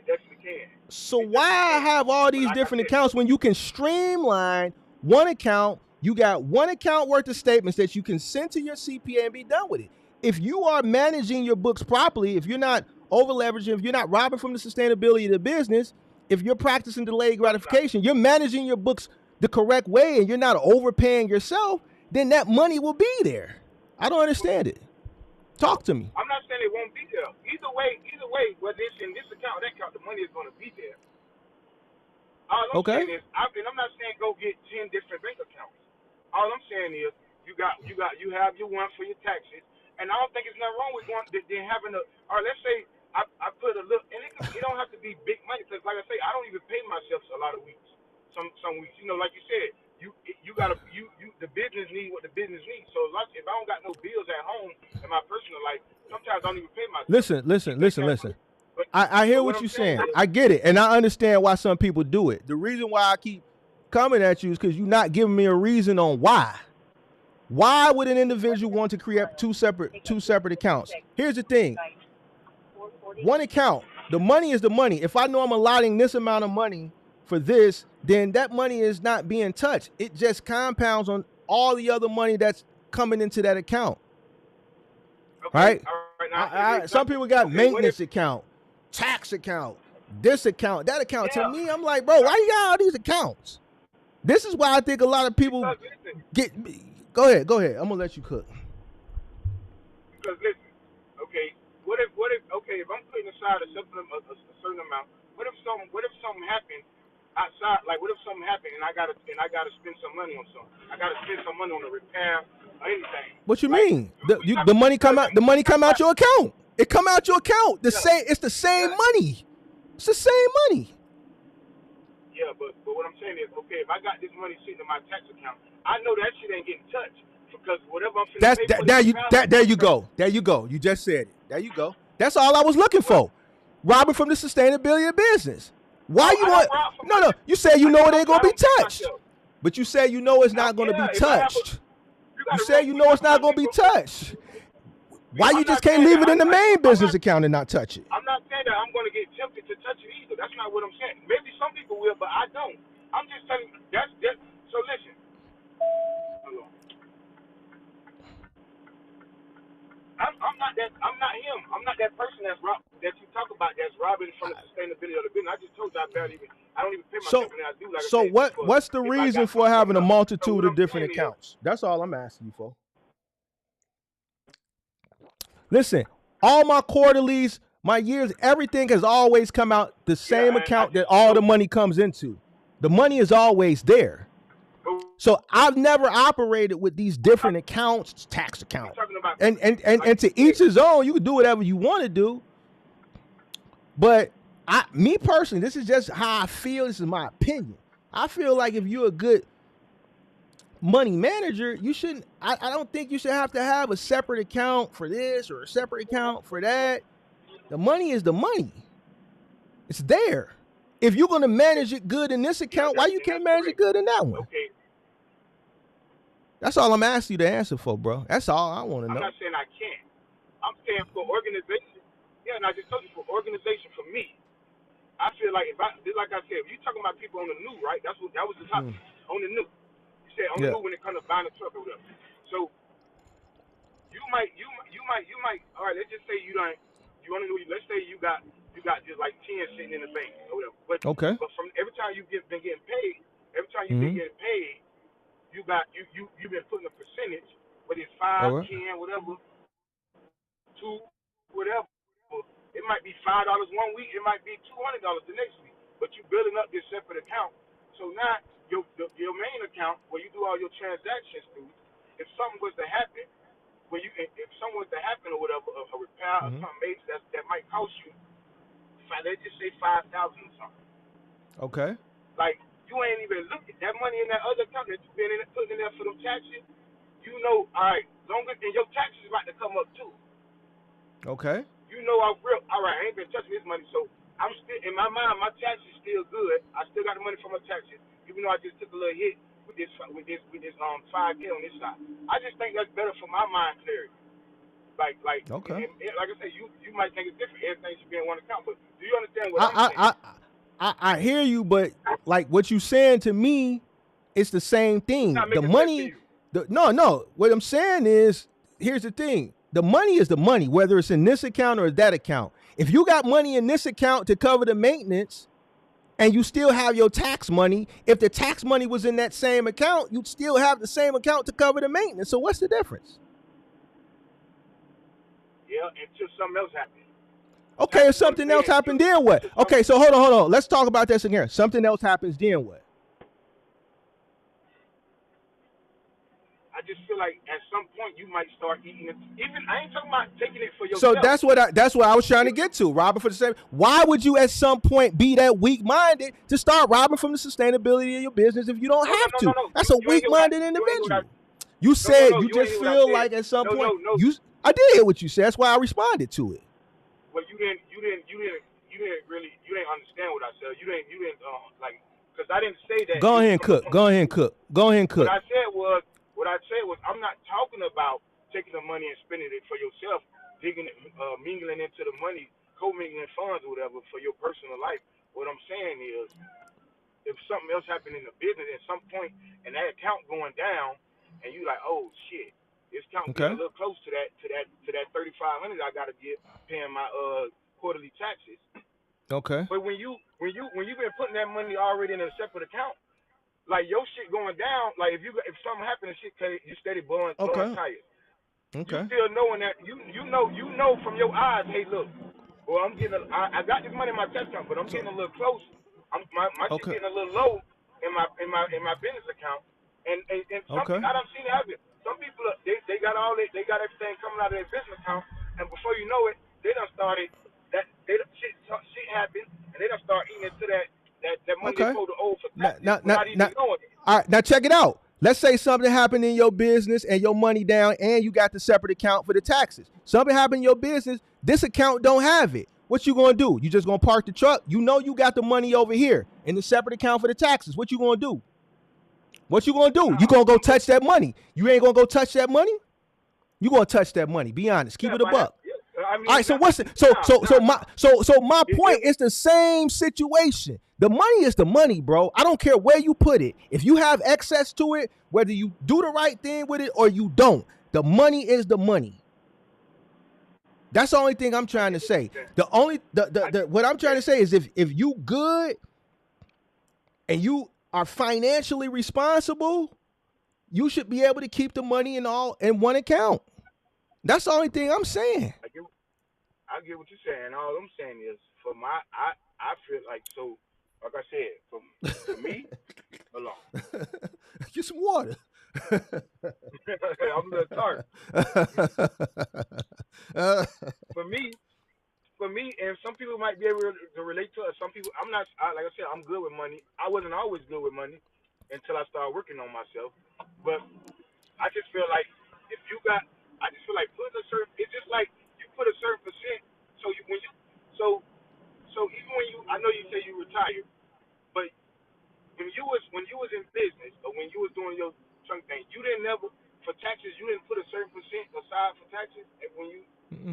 definitely can. So why have all these different accounts when you can streamline one account? You got one account worth of statements that you can send to your CPA and be done with it. if you are managing your books properly, if you're not over leveraging, if you're not robbing from the sustainability of the business, if you're practicing delayed gratification, you're managing your books the correct way, and you're not overpaying yourself, then that money will be there. I don't understand it. Talk to me. I'm not saying it won't be there. Either way, whether it's in this account or that account, the money is going to be there. All I'm saying is, and I'm not saying go get 10 different bank accounts. All I'm saying is, you have your one for your taxes, and I don't think it's nothing wrong with then having a. Or let's say I put a little, and it don't have to be big money, because like I say, I don't even pay myself a lot of weeks. Some weeks, like you said, you gotta the business need what the business needs. So if I don't got no bills at home in my personal life, sometimes I don't even pay myself. Listen. I hear what you're saying. I get it, and I understand why some people do it. The reason why I keep coming at you is because you're not giving me a reason on why. Why would an individual want to create two separate accounts? Here's the thing. One account, the money is the money. If I know I'm allotting this amount of money for this, then that money is not being touched. It just compounds on all the other money that's coming into that account. Okay, right? Some people got maintenance account, tax account, this account, that account. Yeah. To me, I'm like, bro, why you got all these accounts? This is why I think a lot of people get. Go ahead. I'm gonna let you cook. Because listen, okay, what if if I'm putting aside a certain amount, what if something happened outside? Like, what if something happened and I gotta spend some money on something? I gotta spend some money on a repair or anything. What you mean? The money come out. The money come out your account. It come out your account. It's the same money. It's the same money. Yeah, but what I'm saying is, okay, if I got this money sitting in my tax account, I know that shit ain't getting touched, because whatever I'm finna pay for there you go. There you go. You just said it. There you go. That's all I was looking for. Robbing from the sustainability of business. Why you want? No. You say you know it ain't gonna be touched, but you say you know it's not gonna be touched. You say you know it's not gonna be touched. Why you just can't leave it in the main business account and not touch it? I'm not saying that I'm going to get tempted to touch it either. That's not what I'm saying. Maybe some people will, but I don't. I'm just telling you, that's so listen. Hold on. I'm not him. I'm not that person that you talk about that's robbing from the sustainability of the business. I just told you I don't even pay myself when I do. Like so what's the reason for having a multitude of different accounts? That's all I'm asking you for. Listen, all my quarterlies, my years, everything has always come out the same account that all the money comes into. The money is always there. So I've never operated with these different accounts, tax accounts. And to each his own, you can do whatever you want to do. But me personally, this is just how I feel. This is my opinion. I feel like if you're a good money manager, you shouldn't. I don't think you should have to have a separate account for this or a separate account for that. The money is the money. It's there. If you're going to manage it good in this account, why you can't manage it good in that one? Okay. That's all I'm asking you to answer for, bro. That's all I want to know. I'm not saying I can't. I'm saying for organization. Yeah, and I just told you for organization for me. I feel like like I said, if you're talking about people on the new, right? That was the topic on the new. On the move when it comes to buying a truck or whatever. So you might all right, let's just say let's say you got just like 10 sitting in the bank or whatever. But from every time you've been getting paid, you've been putting a percentage, whether it's 5, 10, whatever, 2, whatever. It might be $5 one week, it might be $200 the next week. But you're building up this separate account. So now your main account where you do all your transactions through, if something was to happen, or whatever, a repair or something that might cost you, let's just say $5,000 or something. Okay. Like, you ain't even looking that money in that other account that you've been putting in there for them taxes. You know, all right, and your taxes about to come up too. Okay. You know, all right, I ain't been touching this money, so I'm still in my mind. My taxes still good. I still got the money for my taxes. Even though I just took a little hit with this 5K on this side, I just think that's better for my mind clarity. Like okay. And like I said, you might think it's different. Everything should be in one account, but do you understand what I'm saying? I hear you, but like what you saying to me, it's the same thing. The money, no. What I'm saying is, here's the thing: The money is the money, whether it's in this account or that account. If you got money in this account to cover the maintenance and you still have your tax money, if the tax money was in that same account, you'd still have the same account to cover the maintenance. So what's the difference? Yeah, until something else happens. Okay, if something else happened, then what? Okay, so hold on. Let's talk about this again. Something else happens, then what? I just feel like at some point you might start eating it. Even I ain't talking about taking it for yourself. So that's what I was trying to get to, robbing for the same. Why would you at some point be that weak-minded to start robbing from the sustainability of your business if you don't have to? That's a weak-minded individual. You said you just feel like at some point. I did hear what you said. That's why I responded to it. Well, you didn't understand what I said. You didn't like, because I didn't say that. Go ahead and cook. What I said was, I'm not talking about taking the money and spending it for yourself, mingling into the money, co-mingling funds or whatever for your personal life. What I'm saying is, if something else happened in the business at some point and that account going down, and you like, oh shit, this account getting a little close to that $3,500 I gotta get paying my quarterly taxes. Okay. But when you've been putting that money already in a separate account, like your shit going down, like if something happened and shit, you steady blowing tires. Okay. You still knowing that you know from your eyes, hey look, well I got this money in my tax account, but I'm getting a little close. My shit getting a little low in my business account, and some people, I done seen it happen. Some people they got everything coming out of their business account, and before you know it, they done started shit happened, and they done start eating into that money they supposed to owe for taxes without even knowing it. All right, now check it out. Let's say something happened in your business and your money down and you got the separate account for the taxes. Something happened in your business, this account don't have it. What you gonna do? You just gonna park the truck? You know you got the money over here in the separate account for the taxes. What you gonna do? You gonna go touch that money. You ain't gonna go touch that money? You gonna touch that money. Be honest. Keep it a buck. I mean, all right, so what's it? So my point is the same situation. The money is the money, bro. I don't care where you put it. If you have access to it, whether you do the right thing with it or you don't, the money is the money. That's the only thing I'm trying to say. What I'm trying to say is if you good and you are financially responsible, you should be able to keep the money in one account. That's the only thing I'm saying. I get what you're saying. All I'm saying is, I feel like, so, like I said, for me, alone. Get some water. I'm a little tart. For me, and some people might be able to relate to it. Some people, like I said, I'm good with money. I wasn't always good with money until I started working on myself. But I just feel like putting a certain, it's just like you put a certain percent. So even when I know you say you retired, but when you was in business or when you was doing your chunk thing, you didn't never for taxes. You didn't put a certain percent aside for taxes, and when you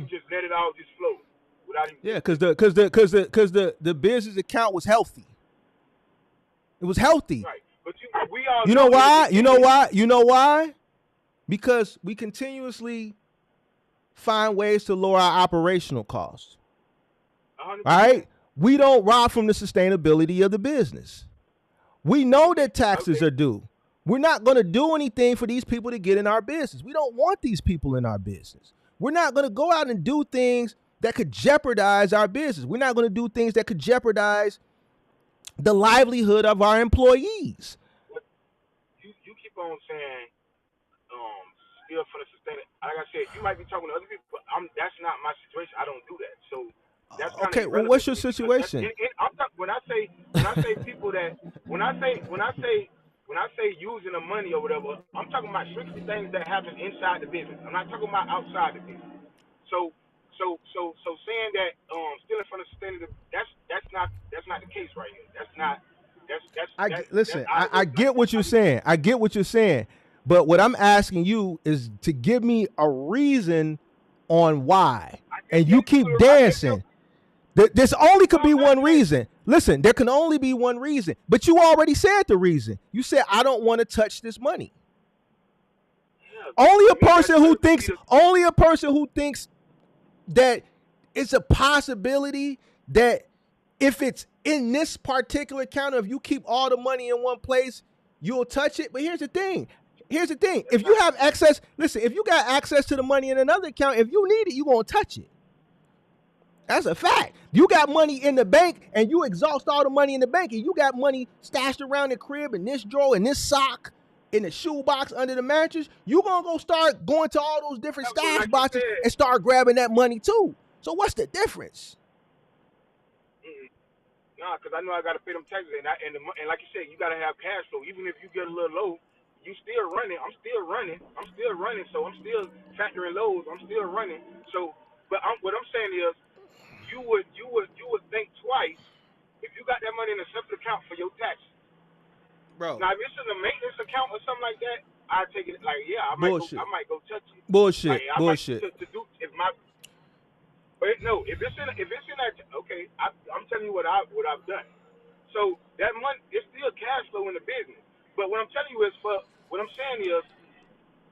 just let it all just flow without even. Yeah, because the business account was healthy. It was healthy. Right, but we all. You know why? You know why? Because we continuously find ways to lower our operational costs. 100%. All right? We don't rob from the sustainability of the business. We know that taxes are due. We're not going to do anything for these people to get in our business. We don't want these people in our business. We're not going to go out and do things that could jeopardize our business. We're not going to do things that could jeopardize the livelihood of our employees. You keep on saying, still for the sustainability. Like I said, you might be talking to other people, but that's not my situation. I don't do that. So that's okay. Well, what's your situation? When I say people that when I say using the money or whatever, I'm talking about strictly things that happen inside the business. I'm not talking about outside the business. So saying that stealing from the sustainability, that's not the case right here. I get what you're saying. I get what you're saying. But what I'm asking you is to give me a reason on why. And you keep dancing. There's only could be one reason. Listen, there can only be one reason. But you already said the reason. You said, I don't want to touch this money. only a person who thinks that it's a possibility that if it's in this particular account, if you keep all the money in one place, you'll touch it. But here's the thing. If you have access, listen, if you got access to the money in another account, if you need it, you're going to touch it. That's a fact. You got money in the bank and you exhaust all the money in the bank and you got money stashed around the crib in this drawer, in this sock, in the shoebox under the mattress, you're going to go start going to all those different stash boxes and start grabbing that money too. So what's the difference? Nah, because I know I got to pay them taxes. And like you said, you got to have cash flow. Even if you get a little low, you still running. I'm still running. So I'm still factoring lows. I'm still running. So, but what I'm saying is, you would think twice if you got that money in a separate account for your taxes. Bro. Now, if it's in a maintenance account or something like that, I take it like, yeah, I might go touch it. Bullshit. Like, Bullshit. But no, if it's in that, okay, I'm telling you what I've done. So that money, it's still cash flow in the business. But what I'm telling you is, what I'm saying is,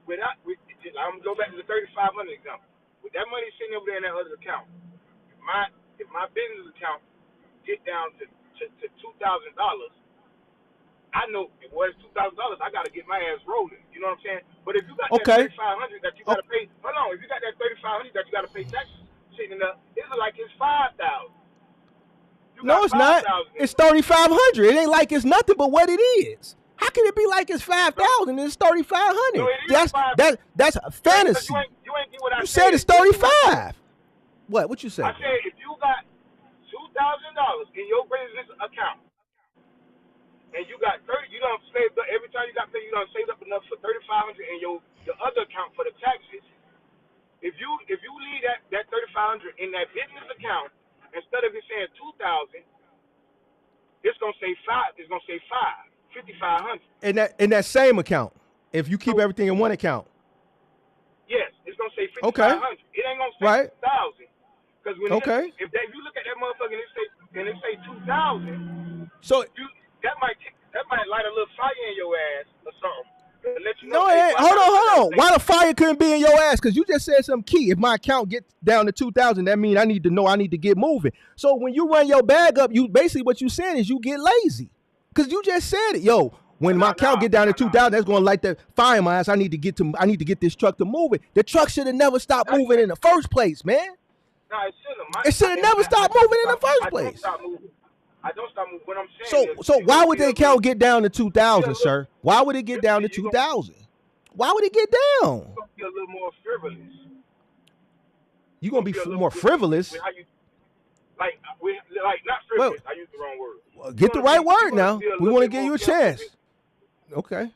I'm gonna go back to the 3,500 example. With that money sitting over there in that other account, if my business account get down to $2,000, I know it was $2,000. I got to get my ass rolling. You know what I'm saying? But if you got that 3,500 that you got to pay, hold on. If you got that 3,500 that you got to pay taxes sitting up, it's like it's 5,000. No, it's not. It's 3,500. It ain't like it's nothing but what it is. How can it be like it's 5,000 and it's 3,500? No, that's a fantasy. You ain't get what I said. It's 35. What you say? I said if you got $2,000 in your business account and you got 30, you don't save up every time you got paid, you don't save up enough for 3,500 in your other account for the taxes. If you leave that 3,500 in that business account, instead of it saying 2,000, it's gonna say 5. It's gonna say 5,500. In that same account, if you keep everything in one account. Yes, it's gonna say 5,500. Okay. It ain't gonna say 2,000. Because when if you look at that motherfucker and it say 2,000, so that might light a little fire in your ass or something. Let you know, no, it ain't. Hold on. Why the fire couldn't be in your ass? Because you just said something key. If my account gets down to 2,000, that means I need to get moving. So when you run your bag up, you basically what you saying is you get lazy. Because you just said it, yo. When my account get down to 2,000, that's gonna light the fire in my ass. I need to get this truck to move it. The truck should have never stopped moving in the first place, man. No, it shouldn't. It should have never stopped moving in the first place. I don't stop moving. What I'm saying is, so why would the account get down to 2,000, sir? Why would it get down to 2,000? Why would it get down? You're gonna be a little more frivolous. You're gonna be more frivolous. Like not frivolous. I used the wrong word. Well, get the right word now. We want to give you a chance. Okay.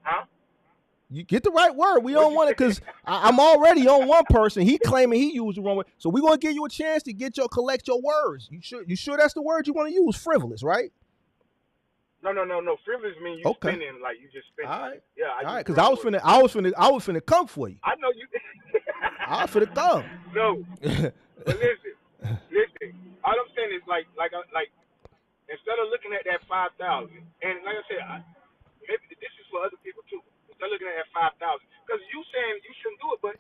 Huh? You get the right word. We don't want it because I'm already on one person. He claiming he used the wrong word. So we're gonna give you a chance to collect your words. You sure that's the word you want to use? Frivolous, right? No. Frivolous means you spending like you just spending. All right. Yeah. All right. Because I was finna come for you. I know you. I was finna come. No. But listen. All I'm saying is like instead of looking at that 5,000, and like I said, maybe this is for other people too. Instead of looking at that 5,000, because you saying you shouldn't do it, but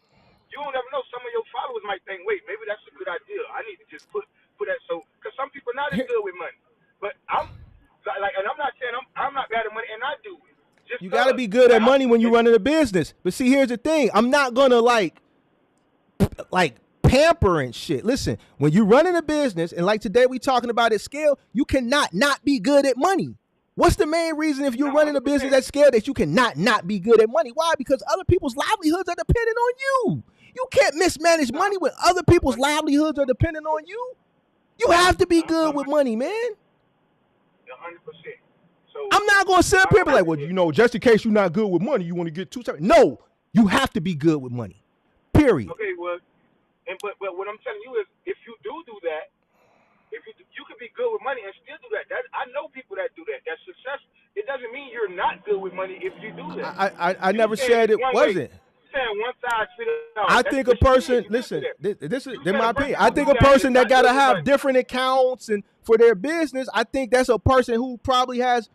you don't ever know. Some of your followers might think, wait, maybe that's a good idea. I need to just put that. So, because some people are not as good with money, but I'm not saying I'm not bad at money, and I do it. You got to be good at money when you're running a business. But see, here's the thing. I'm not gonna like pamper and shit. Listen, when you're running a business, and like today we talking about at scale, you cannot not be good at money. What's the main reason if you're running a business at scale that you cannot not be good at money? Why? Because other people's livelihoods are dependent on you. You can't mismanage money when other people's livelihoods are dependent on you. You have to be good with money, man. 100%. So I'm not going to sit up here and be like, well, just in case you're not good with money, you want to get too separate. No, you have to be good with money. Period. Okay, well, but what I'm telling you is, if you do that, if you can be good with money and still do that. I know people that do that. That's success. It doesn't mean you're not good with money if you do that. I never said it wasn't. Saying one size fits all. I think a person, listen, this is in my opinion. I think a person that got to have different accounts and for their business, I think that's a person who probably has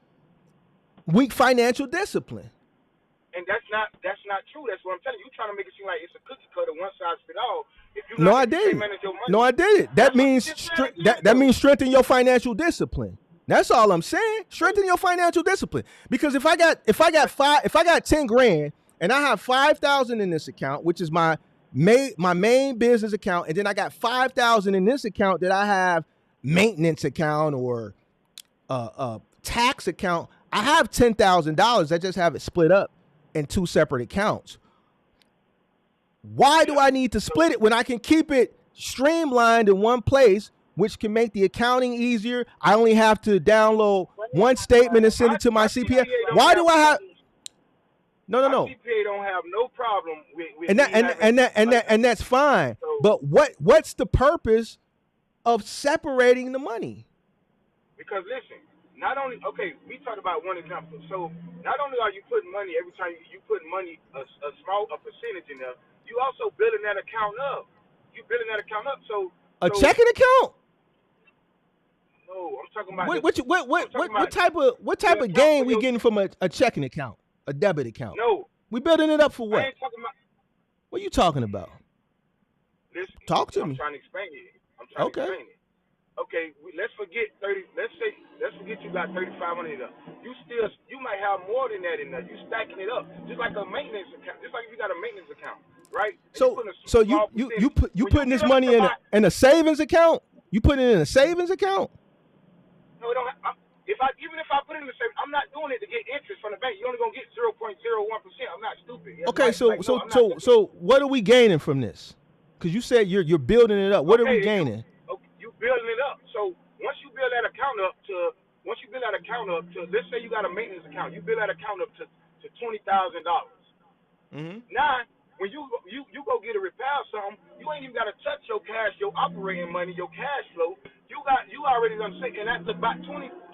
weak financial discipline. And that's not true. That's what I'm telling you. You're trying to make it seem like it's a cookie cutter, one size fit all. If you No, I didn't. No, I didn't. That means that means strengthen your financial discipline. That's all I'm saying. Strengthen your financial discipline. Because if I got 10 grand and I have 5,000 in this account, which is my main business account, and then I got 5,000 in this account that I have maintenance account or tax account, I have $10,000. I just have it split up in 2 separate accounts. Why do I need to split it when I can keep it streamlined in one place, which can make the accounting easier? I only have to download one statement and send it to my CPA. Why do I have? No. CPA don't have no problem with and that's fine. So, but what's the purpose of separating the money? Because listen, not only we talked about one example. So not only are you putting money every time you put money a percentage in there, you also building that account up. So a checking account? No, I'm talking about what type of gain we getting from a checking account, a debit account? No, we building it up for what? I ain't talking about. What are you talking about? Listen, Talk to me. I'm trying to explain it. Okay, let's forget 30. Let's forget you got 3,500 in there. You might have more than that in there. You stacking it up, just like a maintenance account. Just like if you got a maintenance account, right? So you putting this money in a savings account? You putting it in a savings account? No, it don't. Even if I put it in the savings, I'm not doing it to get interest from the bank. You're only gonna get 0.01%. I'm not stupid. Okay, so what are we gaining from this? Because you said you're building it up. What are we gaining? You building it up. So once you build that account up to, let's say you got a maintenance account, you build that account up to $20,000. Mm-hmm. Now, when you go get a repair or something, you ain't even got to touch your cash, your operating money, your cash flow. You already done say, and that's about 25,000.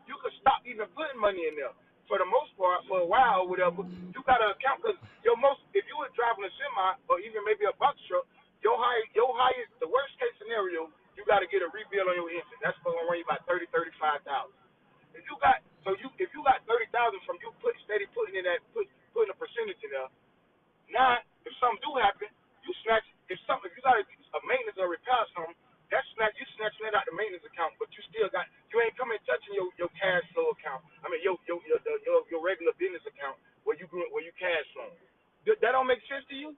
You could stop even putting money in there. For the most part, for a while or whatever, you got to account because if you were driving a semi or even maybe a box truck, your highest, the worst case scenario, you got to get a rebuild on your engine. That's going to run you about $35,000. If you got 30,000 from you steady putting in that putting a percentage in there. Now, if something do happen, you snatch. If you got a maintenance or repair something, you snatching that out the maintenance account, but you ain't coming touching your cash flow account. I mean your regular business account where you cash flow. That don't make sense to you?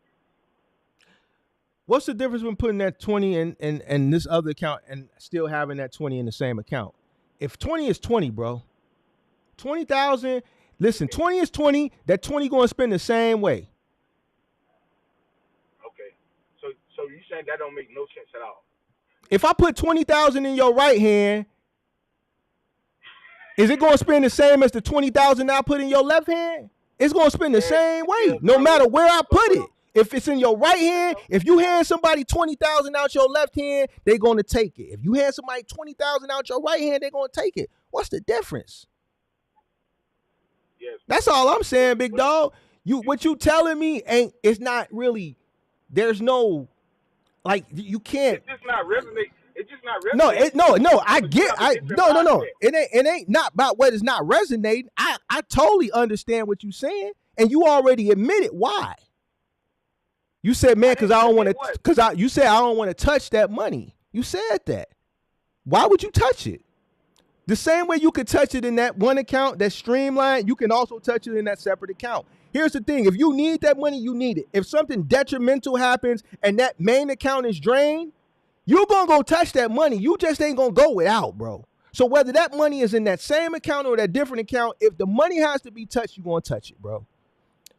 What's the difference between putting that 20 in this other account and still having that 20 in the same account? If 20 is 20, bro, 20,000. Listen, 20 is 20. That 20 going to spend the same way. Okay, so you saying that don't make no sense at all? If I put 20,000 in your right hand, is it going to spend the same as the 20,000 I put in your left hand? It's going to spend the same way, no matter where I put it. If it's in your right hand, if you hand somebody 20,000 out your left hand, they're going to take it. If you hand somebody 20,000 out your right hand, they're going to take it. What's the difference? Yes. That's all I'm saying, big dog. What you telling me it's not really, there's no, like, you can't. It's just not resonate. It's just not resonating. No, no. It ain't not about what is not resonating. I totally understand what you're saying, and you already admitted why. You said, man, because I don't want to, you said I don't want to touch that money. You said that. Why would you touch it? The same way you could touch it in that one account that's streamlined, you can also touch it in that separate account. Here's the thing. If you need that money, you need it. If something detrimental happens and that main account is drained, you're going to go touch that money. You just ain't going to go without, bro. So whether that money is in that same account or that different account, if the money has to be touched, you're going to touch it, bro.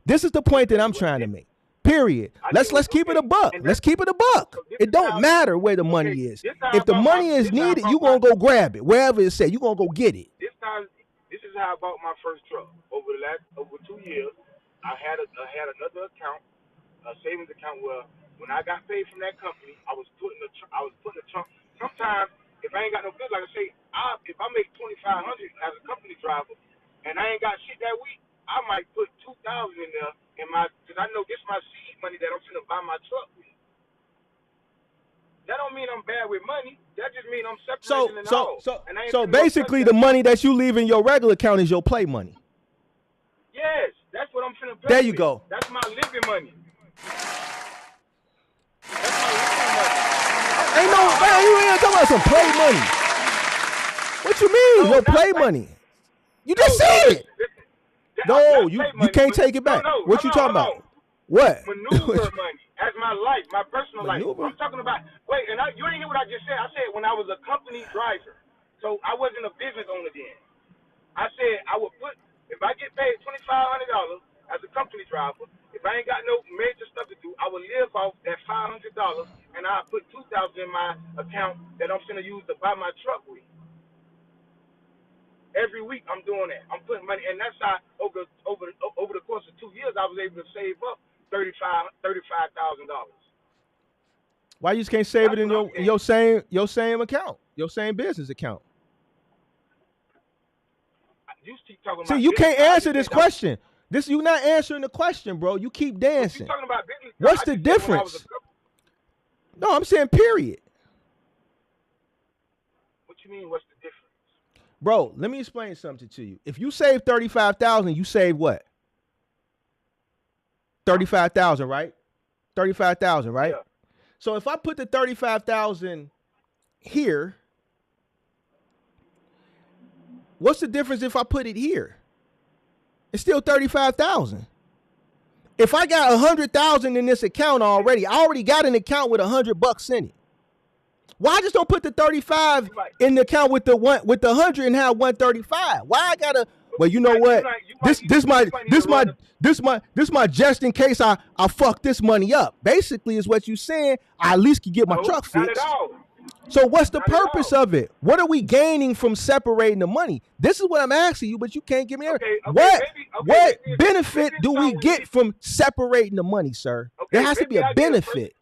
This is the point that I'm trying to make. Period. Let's keep it a buck. Let's keep it a buck. It don't matter where the money is. If the money is needed, you're going to go grab it. Wherever it said, you're going to go get it. This is how I bought my first truck. Over 2 years, I had another account, a savings account where when I got paid from that company, I was putting the trunk. Sometimes if I ain't got no bills, like I say, if I make $2,500 as a company driver and I ain't got shit that week, I might put $2,000 in there because I know this is my seed money that I'm gonna buy my truck with. That don't mean I'm bad with money. That just means I'm separating it all. So basically, the money that you leave in your regular account is your play money. Yes, what I'm finna pay. There you go. That's my living money. That's my living money. Ain't no, man, you ain't talking about some play money. What you mean? No play money. You just said it. No, you can't take it back. What you talking about? What? Maneuver money as my life, my personal Maneuver? life. I'm talking about, you ain't hear what I just said. I said when I was a company driver. So I wasn't a business owner then. I said I would put, if I get paid $2,500 as a company driver, if I ain't got no major stuff to do, I would live off that $500 and I put $2,000 in my account that I'm finna use to buy my truck with. Every week I'm doing that. I'm putting money, and that's how over the course of 2 years I was able to save up $35,000. Why you just can't save it in your same account, your same business account? You keep talking about. See, you can't answer this question. You not answering the question, bro. You keep dancing. You talking about business? What's the difference? No, I'm saying period. What you mean? What's the difference? Bro, let me explain something to you. If you save 35,000, you save what? 35,000, right? 35,000, right? Yeah. So if I put the 35,000 here, what's the difference if I put it here? It's still 35,000. If I got 100,000 in this account already, I already got an account with $100 in it. Why just don't put the 35 in the account with the 100 and have 135? Why I gotta? Well, you know what? This my just in case I fuck this money up. Basically, is what you saying. I at least can get my truck fixed. Not at all. So what's the purpose of it? What are we gaining from separating the money? This is what I'm asking you, but you can't give me what benefit do we get from separating the money, sir? There has to be a benefit.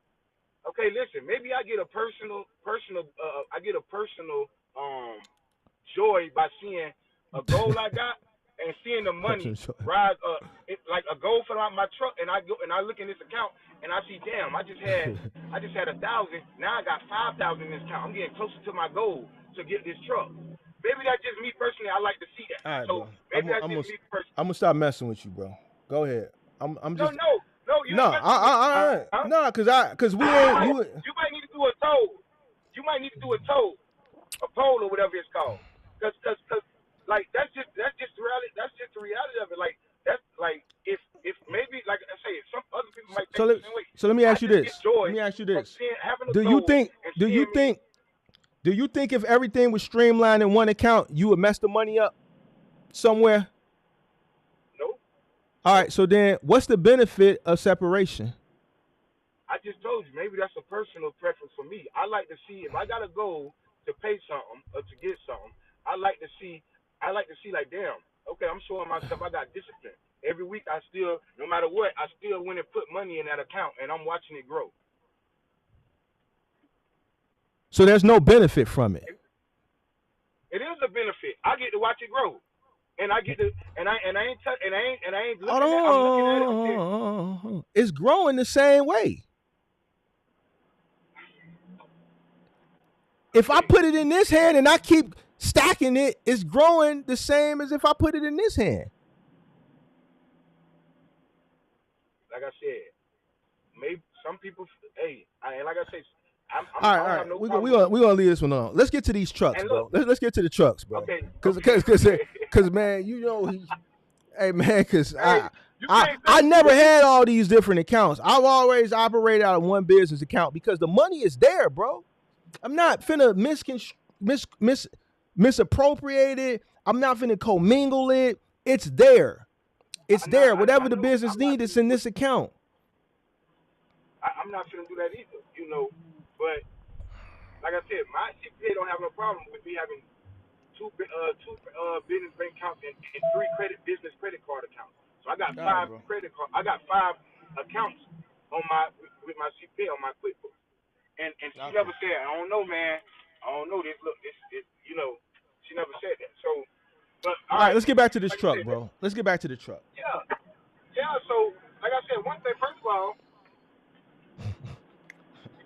Okay, listen. Maybe I get a personal joy by seeing a goal I got and seeing the money rise up. It's like a goal for my truck, and I look in this account and I see, damn, I just had 1,000. Now I got 5,000 in this account. I'm getting closer to my goal to get this truck. Maybe that's just me personally. I like to see that. All right, so bro. maybe that's just me personally. I'm gonna stop messing with you, bro. Go ahead. I'm just. No, because we ain't. You might need to do a toll. You might need to do a toll, a poll or whatever it's called. Cause like that's just the reality. That's just the reality of it. Like that's like if maybe like I say some other people might think the same way. So let me ask you this. Do you think if everything was streamlined in one account, you would mess the money up somewhere? All right, so then what's the benefit of separation? I just told you, maybe that's a personal preference for me. I like to see if I got a goal to pay something or to get something, I like to see like, damn, okay, I'm showing myself I got discipline. Every week I still, no matter what, I still went and put money in that account and I'm watching it grow. So there's no benefit from it. It is a benefit. I get to watch it grow. And I get to, and I ain't looking at it. I'm looking at it. It's growing the same way. If I put it in this hand and I keep stacking it, it's growing the same as if I put it in this hand. Like I said, maybe some people, like I said, all right. We're gonna leave this one on. Let's get to these trucks, bro. Let's get to the trucks, bro. Okay. Cause man, you know, I never had all these different accounts. I've always operated out of one business account because the money is there, bro. I'm not finna misappropriate it. I'm not finna commingle it. It's there. It's there. Whatever the business needs, it's in this account. I'm not finna do that either, you know. But like I said, my CPA don't have no problem with me having two business bank accounts and 3 business credit card accounts. So I got 5 credit card. I got 5 accounts on with my CPA on my QuickBooks. And she never said, I don't know, man. I don't know this. Look, this you know, she never said that. So, but all right, let's get back to this truck, bro. Let's get back to the truck. Yeah. So like I said, one thing. First of all,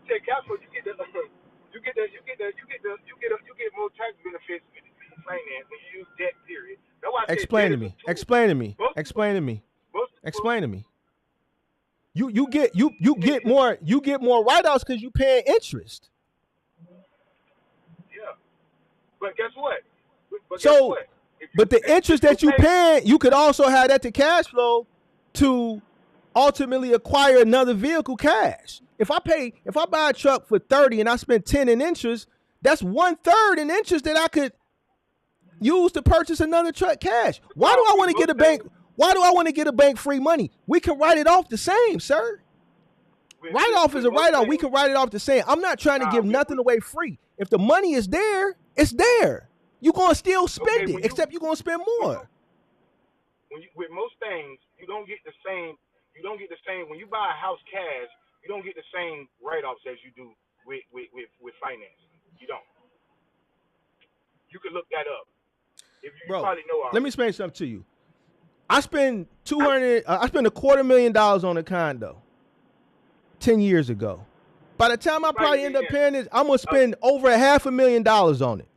you get more tax benefits in finance when you use debt. Period. That's why I Explain to me. Explain to me. You get more write-offs because you paying interest. Yeah. But guess what? But the interest that you paying, you could also have that to cash flow to ultimately acquire another vehicle cash. If I buy a truck for 30 and I spend 10 in interest, that's 1/3 in interest that I could use to purchase another truck cash. Why do I want to get a bank? Why do I want to get a bank free money? We can write it off the same, sir. Write-off is a write-off. We can write it off the same. I'm not trying to give nothing away free. If the money is there, it's there. You're going to still spend it, except you're going to spend more. With most things, you don't get the same. When you buy a house cash, you don't get the same write-offs as you do with financing. You don't. You can look that up. If you probably know already. Let me explain something to you. I spend $250,000 on a condo 10 years ago. By the time I probably end up paying this, I'm gonna spend over $500,000 on it.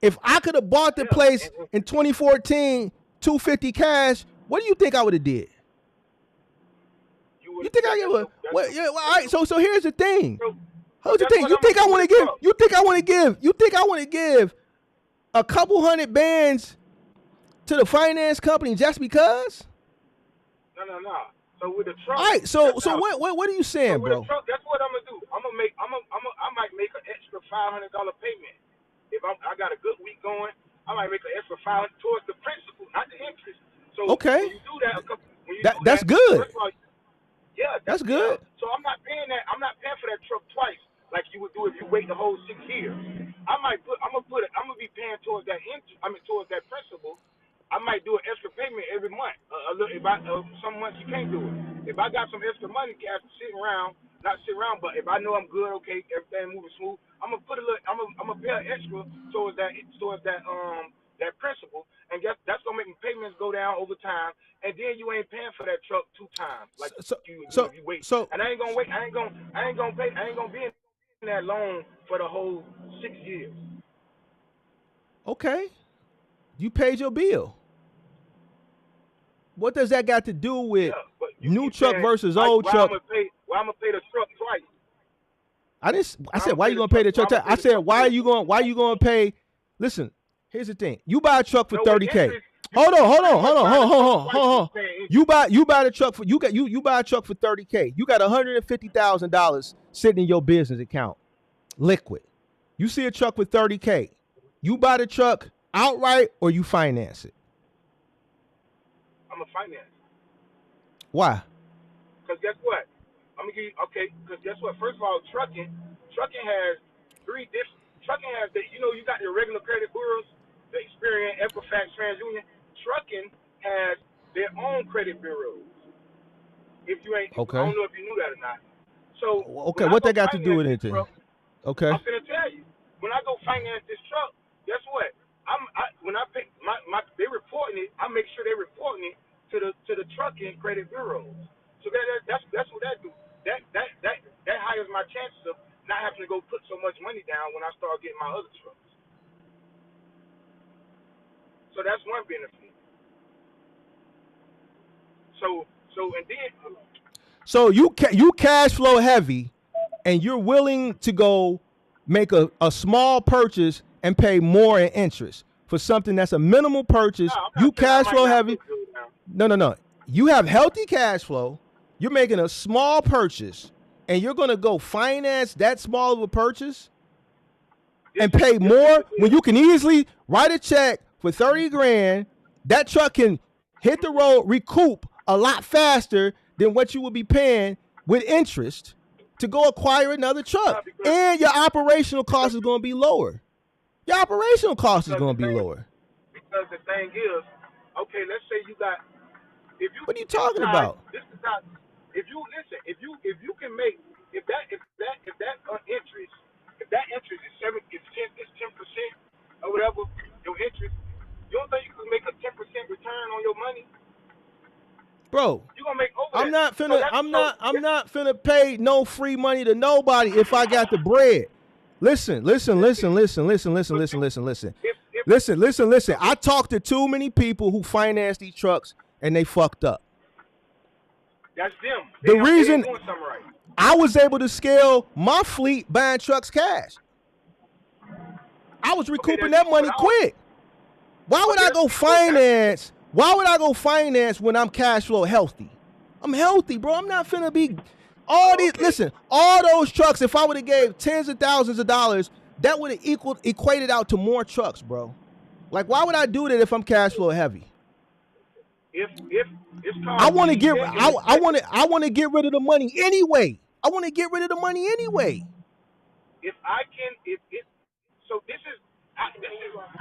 If I could have bought the place in 2014, $250 cash, what do you think I would have did? You think I would? Well, yeah. Well, all right. So here's the thing. Here's the thing. You think I want to give a couple hundred bands to the finance company just because? No. So with the truck. All right. So what are you saying, bro? The truck, that's what I'm gonna do. I might make an extra $500 payment. If I got a good week going, I might make an extra $500 towards the principal, not the interest. So okay. When you do that, that's good. Yeah, that's good. Yeah. So I'm not paying that. I'm not paying for that truck twice, like you would do if you wait the whole 6 years. I'm gonna be paying towards that towards that principal. I might do an extra payment every month. Some months you can't do it. If I got some extra money cash not sit around, but if I know I'm good, okay, everything moving smooth, I'm gonna pay an extra towards that principal, and that's gonna make my payments go down over time, and then you ain't paying for that truck 2 times like you wait. And I ain't gonna wait. I ain't gonna be in that loan for the whole 6 years. Okay, you paid your bill. What does that got to do with new truck versus old truck? Why I'm gonna pay the truck twice? I said, why you gonna pay the truck twice? I said, why you gonna pay? Listen, here's the thing. You buy a truck for $30K. Hold on. You buy the truck for you buy a truck for $30K. You got $150,000 sitting in your business account, liquid. You see a truck with $30K. You buy the truck outright or you finance it? I'm gonna finance. Why? Because guess what? I'm gonna give you because guess what? First of all, trucking has 3 different. Trucking has you got your regular credit bureaus, the Experian, Equifax, TransUnion. Trucking has their own credit bureaus. If you ain't, I don't know if you knew that or not. So what they got to do with anything? Okay. I'm gonna tell you. When I go finance this truck, guess what? When I pay they reporting it, I make sure they're reporting it to the trucking credit bureaus. So that's what that do. That hires my chances of not having to go put so much money down when I start getting my other trucks. So that's one benefit. So you cash flow heavy, and you're willing to go make a small purchase and pay more in interest for something that's a minimal purchase. You cash flow heavy. No. You have healthy cash flow. You're making a small purchase, and you're going to go finance that small of a purchase and pay more when you can easily write a check for $30,000. That truck can hit the road, recoup a lot faster than what you would be paying with interest to go acquire another truck. And your operational cost is going to be lower. Your operational cost is going to be lower. Because the thing is, okay, let's say you got. What are you talking about? This is not. If you can make if that interest is 10% or whatever your interest, you don't think you can make a 10% return on your money? Bro, you gonna make over I'm not finna pay no free money to nobody if I got the bread. Listen. I talked to too many people who financed these trucks and they fucked up. That's them. The reason they doing something right. I was able to scale my fleet buying trucks cash. I was recouping that money quick. Why would I go finance? Why would I go finance when I'm cash flow healthy? I'm healthy, bro. I'm not finna be all these. Listen, all those trucks. If I would have gave tens of thousands of dollars, that would have equated out to more trucks, bro. Like, why would I do that if I'm cash flow heavy? If it's called, I want to get get rid of the money anyway. I want to get rid of the money anyway. If I can, so this is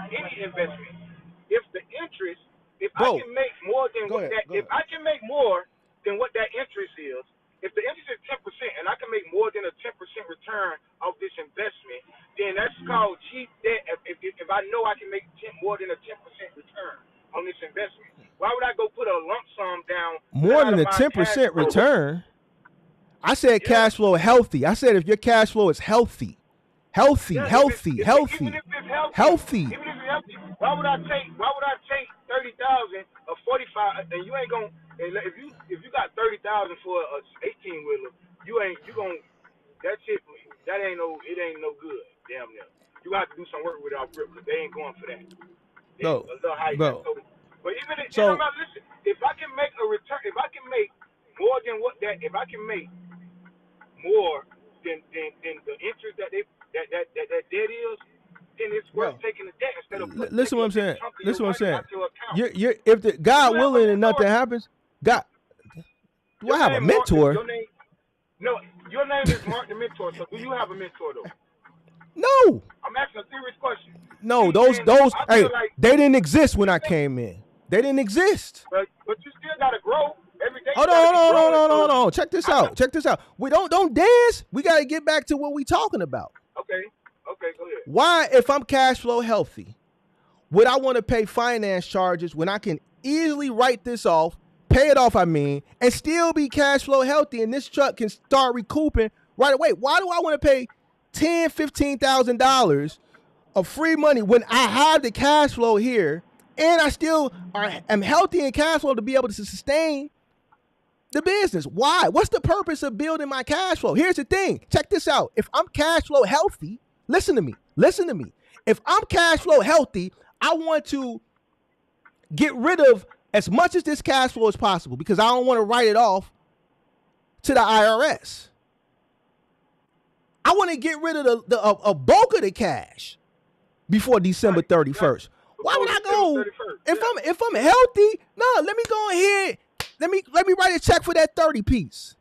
any investment. If the interest, I can make more than what that, if I can make more than what that interest is, if the interest is 10% and I can make more than a 10% return of this investment, then that's called cheap debt. If I know I can make more than a 10% return on this investment, why would I go put a lump sum down? More than a 10% return? I said cash flow healthy. I said if your cash flow is healthy. Healthy. Even if it's healthy. Why would I take 30,000 or 45? And you ain't gonna. If you got 30,000 for a 18-wheeler, you gonna. That shit. That ain't no. It ain't no good. Damn near. You got to do some work with our grip because they ain't going for that. No. But even if listen, if I can make a return, if I can make more than what that, if I can make more than the interest that debt is, then it's worth taking the debt instead of. Listen what I'm saying. Listen what I'm saying. You're if the God willing and nothing happens, God. Do I have a mentor? No, your name is Mark the Mentor. So do you have a mentor though? No. I'm asking a serious question. No, those hey, they didn't exist when I came in. They didn't exist. But you still gotta grow every day. Hold on. Check this out. We don't dance. We gotta get back to what we talking about. Okay, go ahead. Why, if I'm cash flow healthy, would I want to pay finance charges when I can easily write this off, pay it off, and still be cash flow healthy, and this truck can start recouping right away? Why do I want to pay $10,000, $15,000 of free money when I have the cash flow here, and I still am healthy and cash flow to be able to sustain the business? Why? What's the purpose of building my cash flow? Here's the thing. Check this out. If I'm cash flow healthy, listen to me. If I'm cash flow healthy, I want to get rid of as much as this cash flow as possible because I don't want to write it off to the IRS. I want to get rid of a bulk of the cash before December 31st. Why would I go if I'm healthy? No, let me go ahead. Let me write a check for that 30 piece.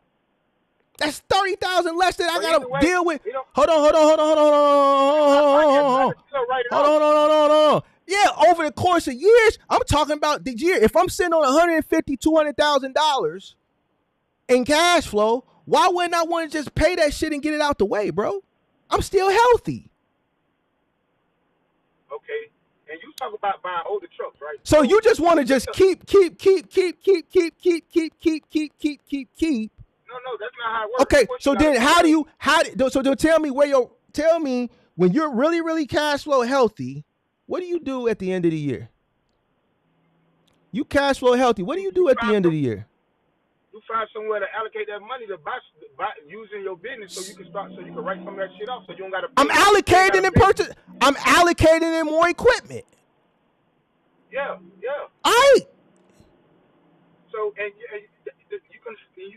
That's 30,000 less that I gotta deal with. Hold on. Yeah, over the course of years, I'm talking about the year. If I'm sitting on $150,000, $200,000 in cash flow, why wouldn't I want to just pay that shit and get it out the way, bro? I'm still healthy. Okay. And you talk about buying older trucks, right? So you just want to just keep. No, that's not how it works. Okay, so then tell me when you're really, really cash flow healthy, what do you do at the end of the year? You cash flow healthy. What do you do at the end of the year? You find somewhere to allocate that money to buy using your business so you can write some of that shit off so you don't gotta. I'm allocating in more equipment. Yeah. All right. So and you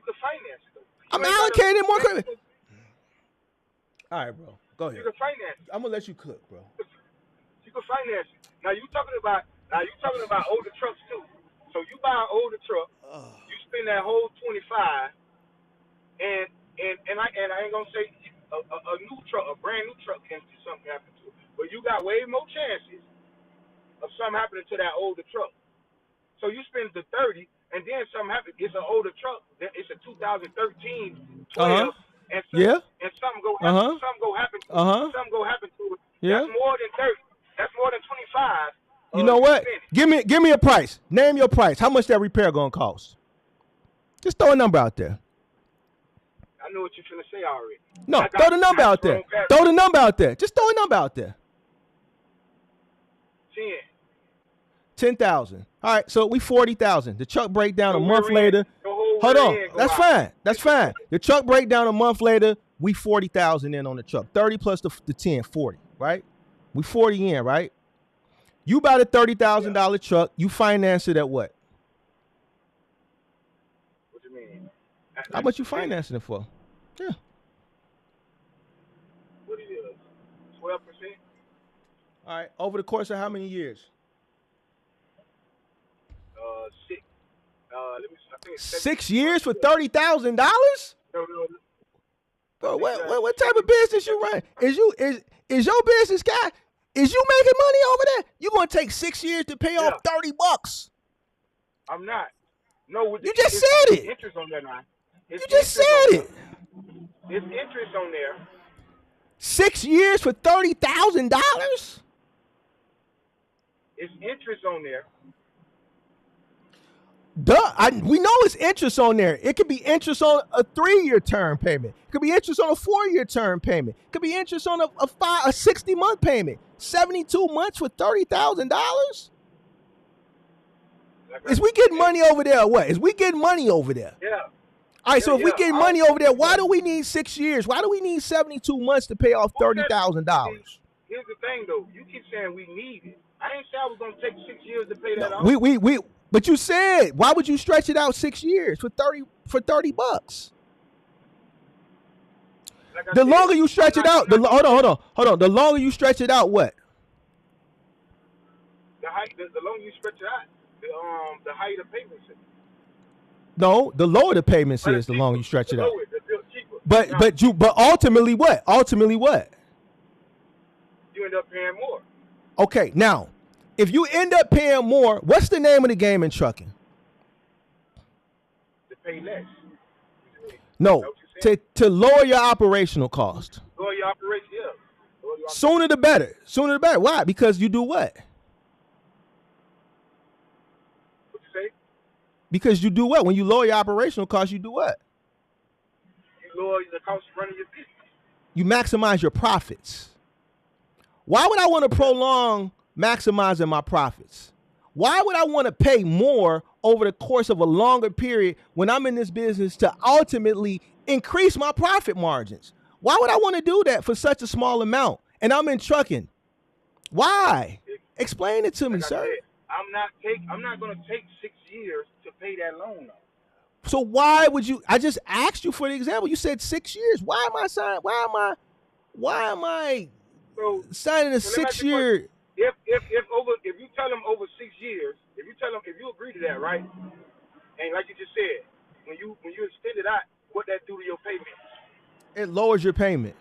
can finance it. I'm allocating more equipment. All right, bro. Go ahead. You can finance it. I'm gonna let you cook, bro. You can finance it. Now you talking about older trucks too. So you buy an older truck, you spend that whole 25, and I ain't gonna say a new truck, a brand new truck can see something happen to it, but you got way more chances of something happening to that older truck. So you spend the 30, and then something happens. It's an older truck. It's a 2013 12, and something go happen. Something go happen to it. Something go happen to it. Yeah. That's more than 30. That's more than 25. You know what? Give me a price. Name your price. How much that repair gonna cost? Just throw a number out there. I know what you're finna say already. No, throw the number out there. Throw the number out there. Just throw a number out there. 10,000. All right, so we 40,000. The truck break down a month later. Hold Hold on. That's fine. That's fine. The truck break down a month later. We 40,000 in on the truck. 30 plus the 10, 40, right? We 40 in, right? You buy the $30,000 truck. You finance it at what? What you mean? How much you financing it for? Yeah. What it is? 12%. All right. Over the course of how many years? 6. Let me. I think it's 6 years for $30,000? No. Bro, what type of business you run? Is your business guy? Is you making money over there? You gonna take 6 years to pay off $30? I'm not. No, you just said it. Interest on there now. You just said it. There's interest on there. 6 years for $30,000? It's interest on there. Duh, we know it's interest on there. It could be interest on a 3-year term payment. It could be interest on a 4-year term payment. It could be interest on a 60-month payment. 72 months for $30,000? Is we getting money over there or what? Is we getting money over there? Yeah. All right, so if we get money over there, why do we need 6 years? Why do we need 72 months to pay off $30,000? Here's the thing, though. You keep saying we need it. I ain't say I was going to take 6 years to pay that off. But you said, why would you stretch it out 6 years for $30 bucks? Like the longer you stretch it out, hold on. The longer you stretch it out, what? The longer you stretch it out, the higher the payments is. No, the lower the payments is, the longer you stretch it out. But ultimately what? You end up paying more. Okay, now, if you end up paying more, what's the name of the game in trucking? To pay less. No, to lower your operational cost. Lower your operation, yeah. Sooner the better. Why? Because you do what? What you say? Because you do what? When you lower your operational cost, you do what? You lower the cost of running your business. You maximize your profits. Why would I want to prolong maximizing my profits? Why would I want to pay more over the course of a longer period when I'm in this business to ultimately increase my profit margins? Why would I want to do that for such a small amount? And I'm in trucking. Why? Explain it to me, sir. I'm not going to take 6 years to pay that loan off. So why would you? I just asked you for the example. You said 6 years. Why am I signing? Why am I signing a 6 year? If you tell them over 6 years, if you agree to that, right? And like you just said, when you extend it out, what that do to your payment? It lowers your payment.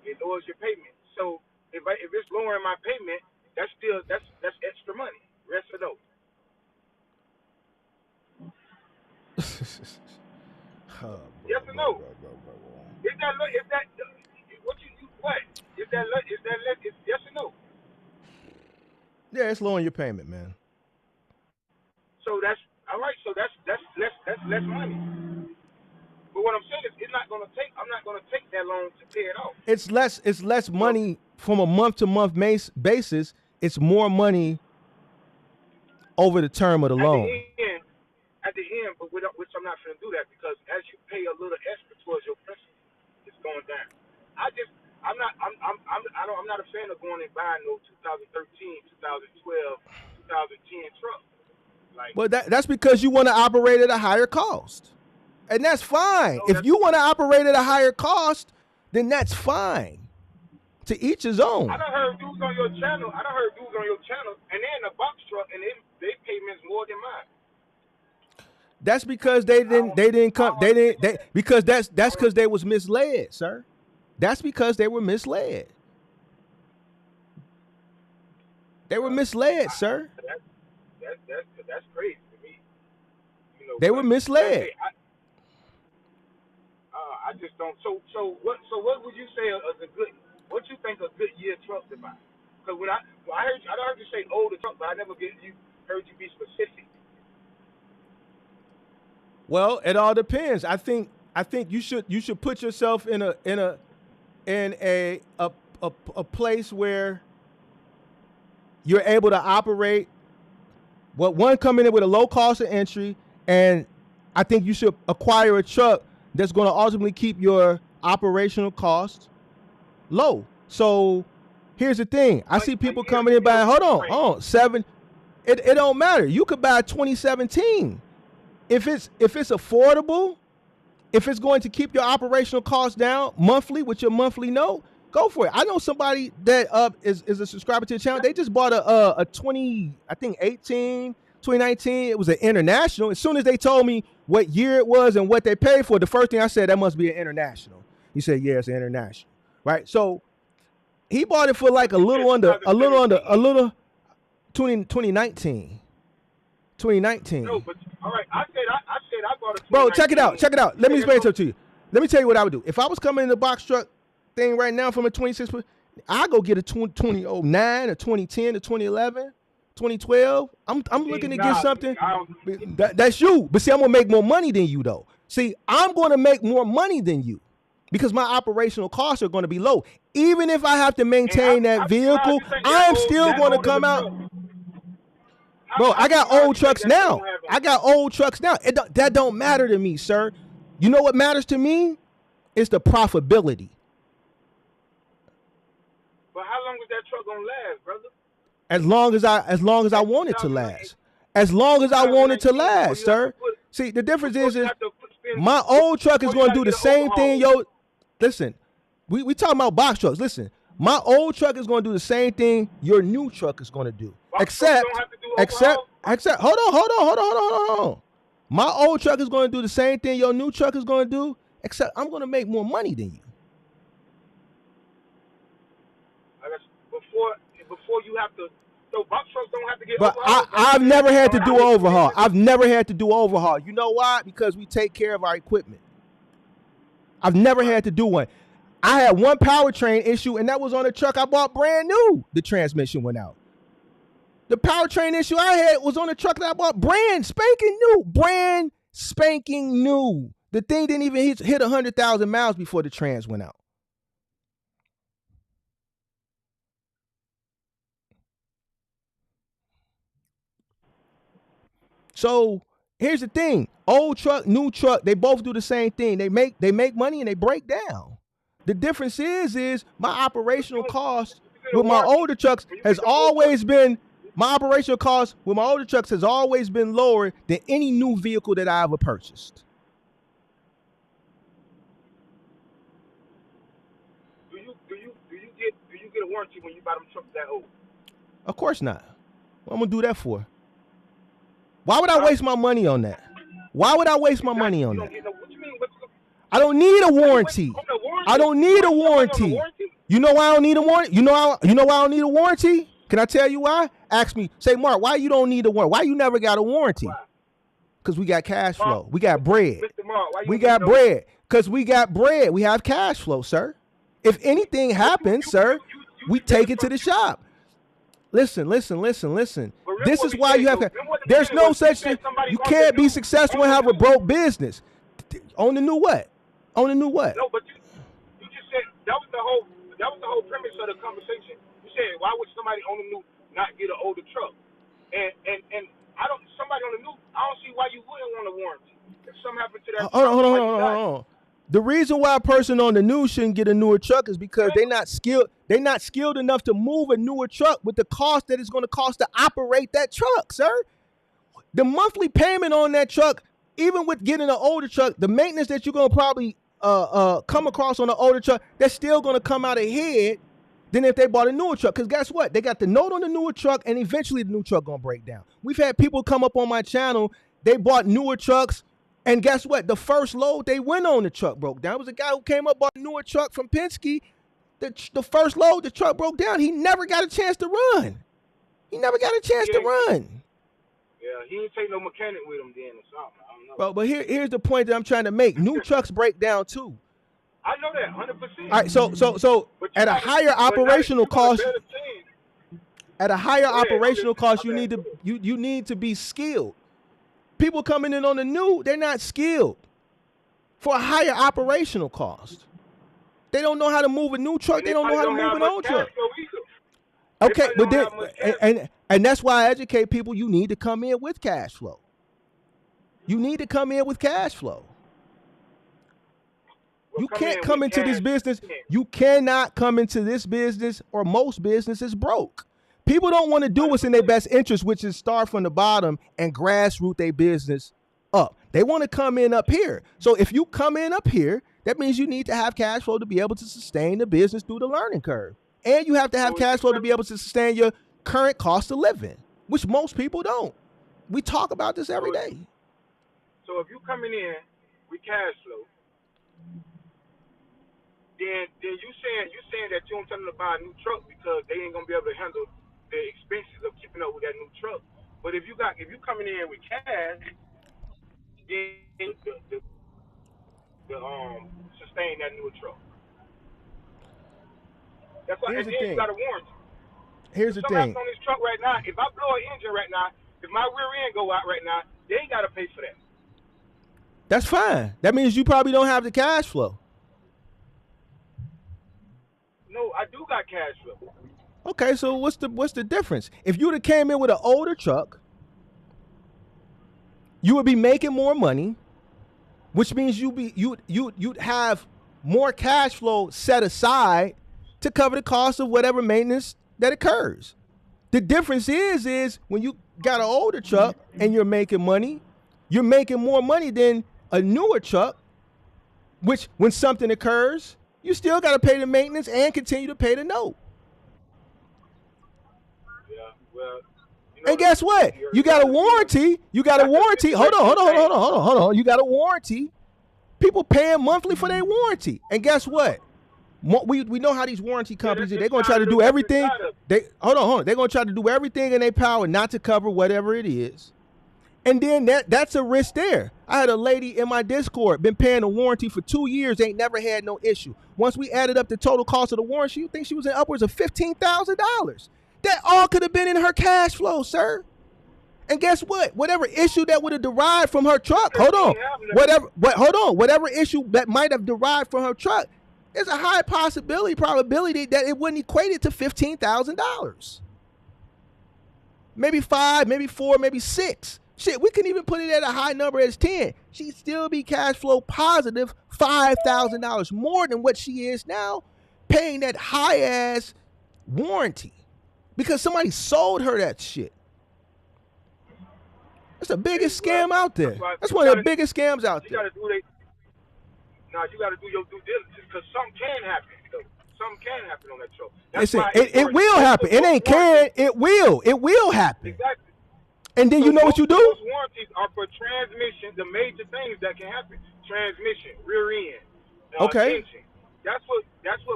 It lowers your payment. So if it's lowering my payment, that's extra money. Rest of those. Yes or no? Is that what you what? Is that yes or no? Yeah, it's lowering your payment, man. So that's all right. So that's less money. But what I'm saying is, I'm not gonna take that loan to pay it off. It's less money from a month to month basis. It's more money over the term of the loan. At the end, but which I'm not going to do that, because as you pay a little extra towards your principal, it's going down. I'm not a fan of going and buying no 2013, 2012, 2010 truck. Well, that's because you want to operate at a higher cost, and that's fine. If you want to operate at a higher cost, then that's fine. To each his own. I done heard dudes on your channel, and they're in a box truck, and they payments more than mine. That's because because that's because they was misled, sir. That's because they were misled. They were misled, sir. That's crazy to me. You know, they were misled. I just don't. So what would you say is a good? What you think a good year truck to buy? Because when I heard you say older truck, but I never heard you be specific. Well, it all depends. I think you should put yourself in a place where you're able to operate. Well, one, coming in with a low cost of entry and I think you should acquire a truck that's going to ultimately keep your operational costs low. So here's the thing. I see people coming in buying, hold on, 7. It don't matter. You could buy a 2017. If it's affordable, if it's going to keep your operational costs down monthly with your monthly note, go for it. I know somebody that is a subscriber to the channel. They just bought a 2019. It was an international. As soon as they told me what year it was and what they paid for, the first thing I said, that must be an international. He said, yeah, it's an international. Right? So he bought it for like a little under 2019. No, but all right. I said I bought a. Bro, check it out. Let me explain something to you. Let me tell you what I would do. If I was coming in the box truck thing right now from a 26, I go get a 2009, a 2010, a 2011, 2012. I'm looking to get something. That's you. But see, I'm gonna make more money than you though. See, I'm gonna make more money than you because my operational costs are gonna be low. Even if I have to maintain that vehicle, I'm still gonna come out. Bro, I got old trucks now. That don't matter to me, sir. You know what matters to me? It's the profitability. But how long is that truck gonna last, brother? As long as I want it to last. As long as I want it to last, sir. See, the difference is my old truck is gonna do the same thing, yo. Listen, we talking about box trucks. Listen, my old truck is gonna do the same thing your new truck is gonna do. Except, hold on. My old truck is going to do the same thing your new truck is going to do, except I'm going to make more money than you. Before you have to, so box trucks don't have to get but overhauled. I've never had to do overhaul. I've never had to do overhaul. You know why? Because we take care of our equipment. I've never had to do one. I had one powertrain issue, and that was on a truck I bought brand new. The transmission went out. The powertrain issue I had was on a truck that I bought brand spanking new. The thing didn't even hit 100,000 miles before the trans went out. So here's the thing: old truck, new truck, they both do the same thing. They make money and they break down. The difference is my operational cost with my older trucks has always been. My operational cost with my older trucks has always been lower than any new vehicle that I ever purchased. Do you get a warranty when you buy them trucks that old? Of course not. What I'm gonna do that for? Why would I waste my money on that? Why would I waste my money on that? What you mean? I don't need a warranty. I don't need a warranty. You know why I don't need a warranty? You know why I don't need a warranty? Can I tell you why? Ask me. Say, Mark, why you don't need a warranty? Why you never got a warranty? Because we got cash flow. We got bread. We got bread. Because we got bread. We have cash flow, sir. If anything happens, sir, we take it to the shop. Listen. This is why you have. There's no such thing. You can't be successful and have a broke business. On the new what? No, but you just said that was the whole premise of the conversation. You said why would somebody on the new not get an older truck? And somebody on the new, I don't see why you wouldn't want a warranty. If something happened to that hold on. The reason why a person on the new shouldn't get a newer truck is because they're not skilled enough to move a newer truck with the cost that it's going to cost to operate that truck, sir. The monthly payment on that truck, even with getting an older truck, the maintenance that you're going to probably come across on an older truck, that's still going to come out ahead than if they bought a newer truck. Because guess what? They got the note on the newer truck, and eventually the new truck going to break down. We've had people come up on my channel, they bought newer trucks, and guess what? The first load they went on, the truck broke down. It was a guy who came up, bought a newer truck from Penske. The first load, the truck broke down. He never got a chance to run. Yeah, he didn't take no mechanic with him then or something. I don't know. But here's the point that I'm trying to make. New trucks break down too. I know that 100%. All right, so at a higher operational cost, you need to be skilled. People coming in on the new, they're not skilled for a higher operational cost. They don't know how to move a new truck. They don't know how to move an old truck. Okay, but then, and that's why I educate people. You need to come in with cash flow. You need to come in with cash flow. Well, You can't come into this cash. business. You cannot come into this business, or most businesses, broke. People don't want to do what's in their best interest, which is start from the bottom and grassroots their business up. They want to come in up here. So if you come in up here, that means you need to have cash flow to be able to sustain the business through the learning curve. And you have to have cash flow to be able to sustain your current cost of living, which most people don't. We talk about this every day. So if you coming in with cash flow, then you saying that you don't tell them to buy a new truck because they ain't gonna be able to handle the expenses of keeping up with that new truck. But if you coming in with cash, then the sustain that new truck. That's why. Here's and the then thing. you got a warranty. Here's the Somebody thing. on this truck right now, if I blow an engine right now, if my rear end go out right now, they ain't gotta pay for that. That's fine. That means you probably don't have the cash flow. No, I do got cash flow. Okay, so what's the difference? If you'd have came in with an older truck, you would be making more money, which means you'd have more cash flow set aside to cover the cost of whatever maintenance that occurs. The difference is when you got an older truck and you're making money, you're making more money than a newer truck, which when something occurs, you still got to pay the maintenance and continue to pay the note. Yeah, well. And guess what? You got a warranty. You got a warranty. Hold on. You got a warranty. People paying monthly for their warranty. And guess what? We know how these warranty companies are. They're going to try to do everything. Hold on. They're going to try to do everything in their power not to cover whatever it is. And then that's a risk there. I had a lady in my Discord, been paying a warranty for 2 years, ain't never had no issue. Once we added up the total cost of the warranty, you think she was in upwards of $15,000. That all could have been in her cash flow, sir. And guess what? Whatever issue that would have derived from her truck, whatever issue that might have derived from her truck, there's a high probability that it wouldn't equate it to $15,000. Maybe 5, maybe 4, maybe 6. Shit, we can even put it at a high number as 10. She'd still be cash flow positive $5,000 more than what she is now, paying that high ass warranty because somebody sold her that shit. That's the biggest scam out there. That's one of the biggest scams out there. You got to do your due diligence because something can happen. Something can happen on that truck. Listen, it will happen. It ain't can. It will happen. Exactly. And then you know what you do? Those warranties are for transmission, the major things that can happen. Transmission, rear end, engine. That's what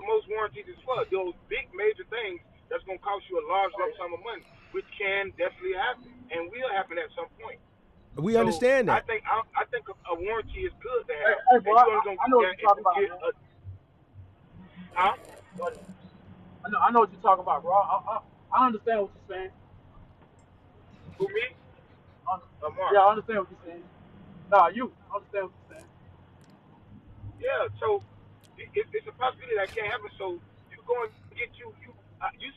most warranties is for. Those big major things that's going to cost you a large lump sum of money, which can definitely happen and will happen at some point. We understand that. I think a warranty is good to have. Hey, bro, I know what you're talking about. I know what you're talking about, bro. I understand what you're saying. Who, me? Mark. Yeah, I understand what you're saying. Nah, you understand what you're saying. Yeah, so it's a possibility that can't happen. So you going to get you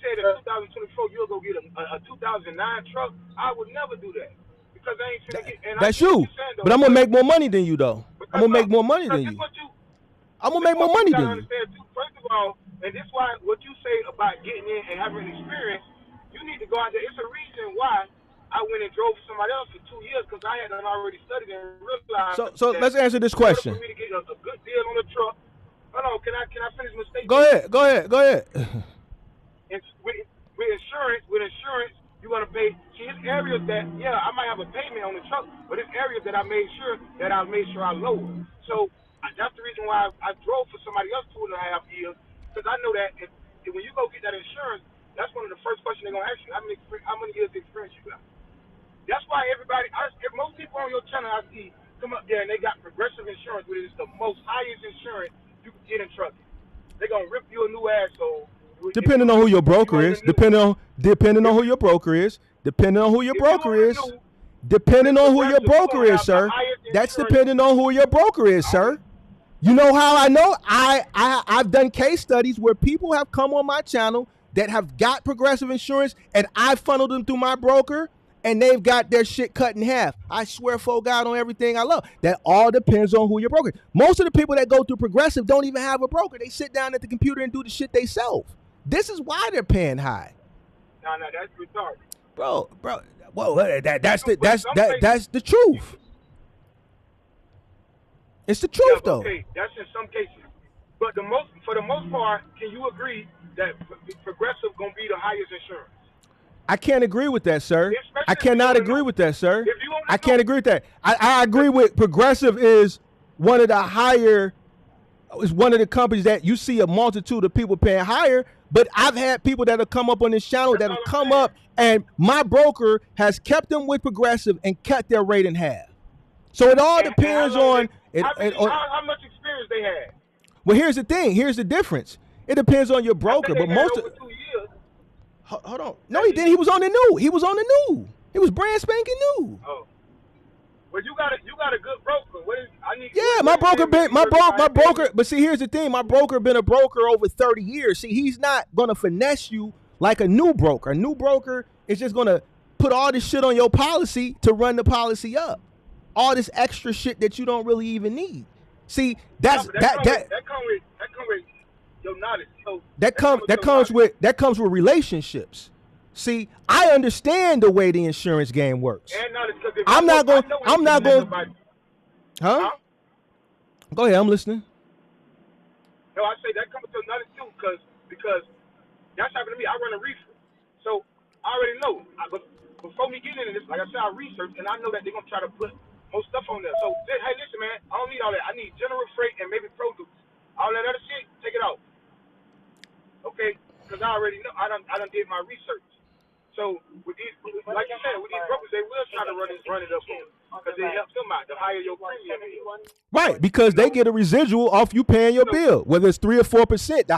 said in 2024 you'll go get a 2009 truck. I would never do that because I ain't finna get. And that's you. But I'm gonna make more money than you though. I'm gonna make more money than you. I'm gonna make more money than you. First of all, and this is why what you say about getting in and having experience, you need to go out there. It's a reason why I went and drove for somebody else for 2 years because I had already studied and realized. So let's answer this question. For me to get a good deal on the truck. Hold on, can I finish my statement? Go ahead. And with insurance, you're gonna pay. See, it's areas that I might have a payment on the truck, but it's areas that I made sure I lower. So that's the reason why I drove for somebody else 2.5 years because I know that if when you go get that insurance, that's one of the first questions they're gonna ask you. How many years of experience you got? That's why if most people on your channel I see come up there and they got progressive insurance, which is the most highest insurance you can get in trucking. They're gonna rip you a new asshole. Depending on who your broker is. Depending on who your broker is. Sir. That's depending on who your broker is, sir. You know how I know? I've done case studies where people have come on my channel that have got progressive insurance and I funneled them through my broker and they've got their shit cut in half. I swear for God on everything I love. That all depends on who your broker is. Most of the people that go through Progressive don't even have a broker. They sit down at the computer and do the shit themselves. This is why they're paying high. No, that's retarded. Bro. Well, that's the truth. It's the truth, though. Okay, that's in some cases. But for the most part, can you agree that Progressive gonna be the highest insurance? I can't agree with that, sir. I cannot agree with that, sir. I can't agree with that. I agree with Progressive is one of the companies that you see a multitude of people paying higher. But I've had people that have come up on this channel that have come up, and my broker has kept them with Progressive and cut their rate in half. So it all depends on how much experience they had. Well, here's the thing. Here's the difference. It depends on your broker, but most of 2 years. Hold on. No, he didn't. He was on the new. He was brand spanking new. Oh. Well, you got a good broker. My broker. But see, here's the thing. My broker been a broker over 30 years. See, he's not gonna finesse you like a new broker. A new broker is just gonna put all this shit on your policy to run the policy up. All this extra shit that you don't really even need. See, that comes with your knowledge. So that comes with relationships. See, I understand the way the insurance game works. I'm not going. Huh? Go ahead. I'm listening. No, I say that comes with your knowledge too, because that's happened to me. I run a reefer, so I already know. But before me getting into this, like I said, I researched, and I know that they're gonna try to put more stuff on there. So, hey, listen, man, I don't need all that. I need general freight and maybe produce. All that other shit, take it out. Okay? Because I already know. I done did my research. So, with these, like you said, with these brokers, they will try to run it up on you. Because it helps them out. The higher your premium is. Right, because they get a residual off you paying your bill, whether it's 3 or 4%. The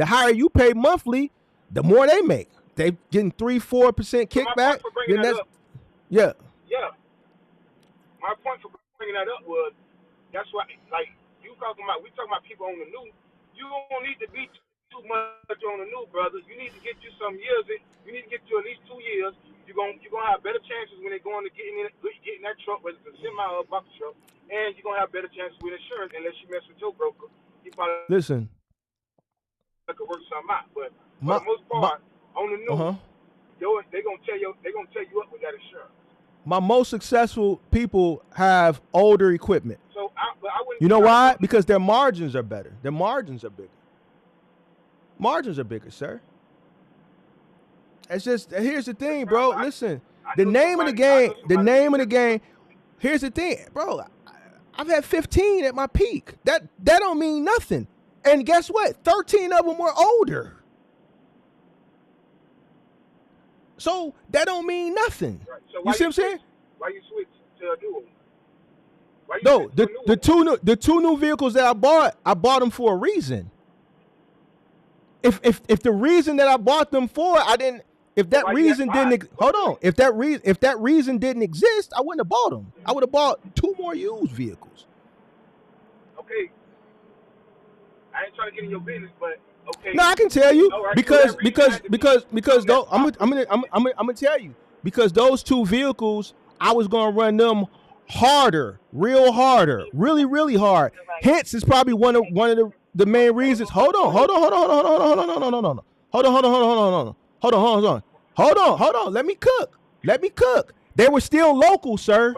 higher you pay monthly, the more they make. They getting 3-4% kickback. Yeah. My point for bringing that up was, that's why, like, we talking about people on the new. You don't need to be too much on the new, brother. You need to get you some years. You need to get you at least 2 years. You're gonna have better chances when they're going to getting that truck, whether it's a semi or a bucket truck, and you're gonna have better chances with insurance unless you mess with your broker. You probably listen. Could work something out, but for the most part, on the new, they're gonna tell you up with that insurance. My most successful people have older equipment. So you know why? Because their margins are better. Their margins are bigger. Margins are bigger, sir. It's just, here's the thing, bro. Listen, the name of the game. Here's the thing, bro. I've had 15 at my peak. That don't mean nothing. And guess what? 13 of them were older. So that don't mean nothing. Right. So you see what I'm saying? Why you switch to a new one? No, the two new vehicles that I bought them for a reason. If the reason that I bought them for, if that reason didn't exist, I wouldn't have bought them. I would have bought 2 more used vehicles. Okay. I ain't trying to get in your business, but okay. No, I can tell you because though I'm gonna tell you, because those 2 vehicles I was gonna run them harder, really hard. Hence, it's probably one of the main reasons. Hold on. Let me cook. They were still local, sir.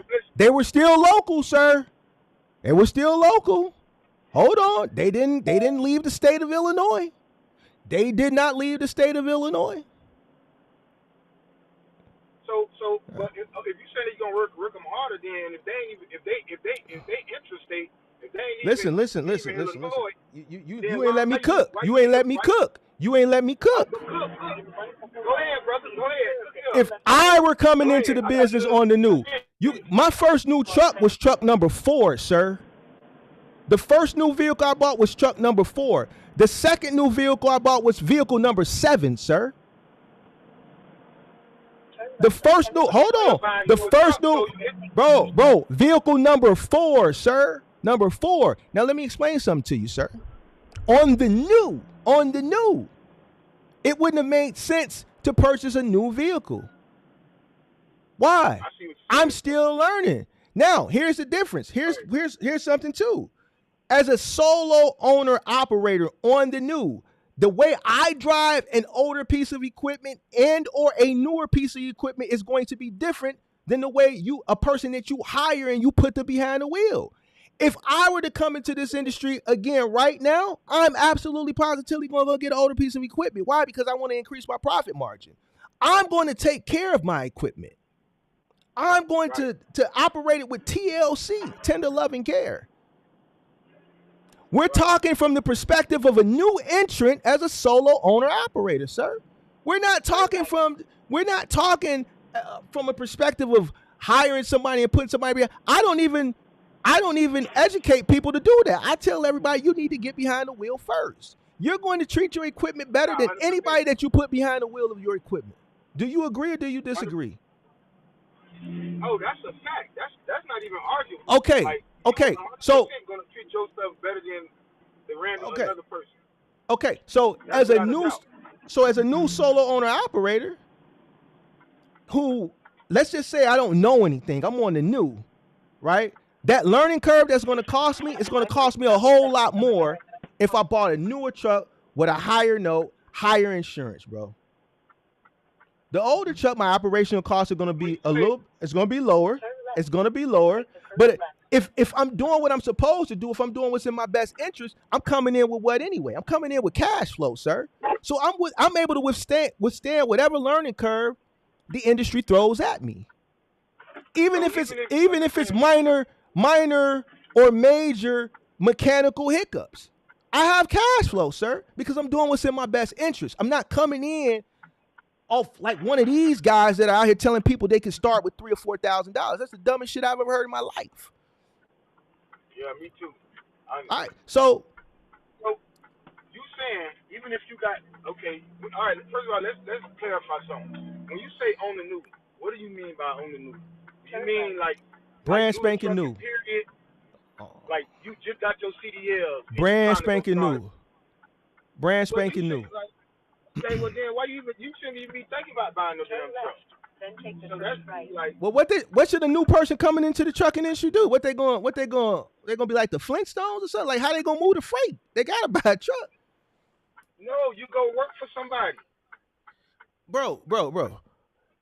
Hold on. They didn't leave the state of Illinois. They did not leave the state of Illinois. So, but if you say you're gonna work them harder, then if they interstate, if they ain't listen. You ain't let me cook. You ain't let me cook. Go ahead, brother. Go ahead. If I were coming into the business on the new, my first new truck was truck number 4, sir. The first new vehicle I bought was truck number 4. The second new vehicle I bought was vehicle number 7, sir. The first new, vehicle number 4, sir. Number 4. Now let me explain something to you, sir. On the new, it wouldn't have made sense to purchase a new vehicle. Why? I see what you're I'm saying. still learning. Now, here's the difference. Here's something too. As a solo owner operator on the new, the way I drive an older piece of equipment and or a newer piece of equipment is going to be different than the way a person that you hire and you put behind the wheel. If I were to come into this industry again right now, I'm absolutely positively going to go get an older piece of equipment. Why? Because I want to increase my profit margin. I'm going to take care of my equipment. I'm going to operate it with TLC, tender loving care. We're talking from the perspective of a new entrant as a solo owner operator, sir. We're not talking from a perspective of hiring somebody and putting somebody behind. I don't even educate people to do that. I tell everybody you need to get behind the wheel first. You're going to treat your equipment better than anybody that you put behind the wheel of your equipment. Do you agree or do you disagree? Oh, that's a fact. That's not even arguable. Okay. Like, Okay. So going to treat your stuff better than the random another person. Okay. So as a new solo owner operator who, let's just say I don't know anything, I'm on the new, right? That learning curve that's going to cost me, it's going to cost me a whole lot more if I bought a newer truck with a higher note, higher insurance, bro. The older truck, my operational costs are going to be it's going to be lower. It's going to be lower. But if I'm doing what I'm supposed to do, if I'm doing what's in my best interest, I'm coming in with what anyway? I'm coming in with cash flow, sir. So I'm able to withstand whatever learning curve the industry throws at me. Even if it's minor or major mechanical hiccups. I have cash flow, sir, because I'm doing what's in my best interest. I'm not coming in off like one of these guys that are out here telling people they can start with $3,000 or $4,000. That's the dumbest shit I've ever heard in my life. Yeah, me too. All right, so you saying even if you got all right. First of all, let's clarify something. When you say on the new, what do you mean by on the new? Do you mean like brand spanking new? Period. Like you just got your CDLs. Brand spanking new. Brand spanking new. Okay, well then why you shouldn't even be thinking about buying no damn truck. Then take the first right. Like, well, what should a new person coming into the trucking industry do? They're gonna be like the Flintstones or something? Like how they gonna move the freight? They gotta buy a truck. No, you go work for somebody. Bro.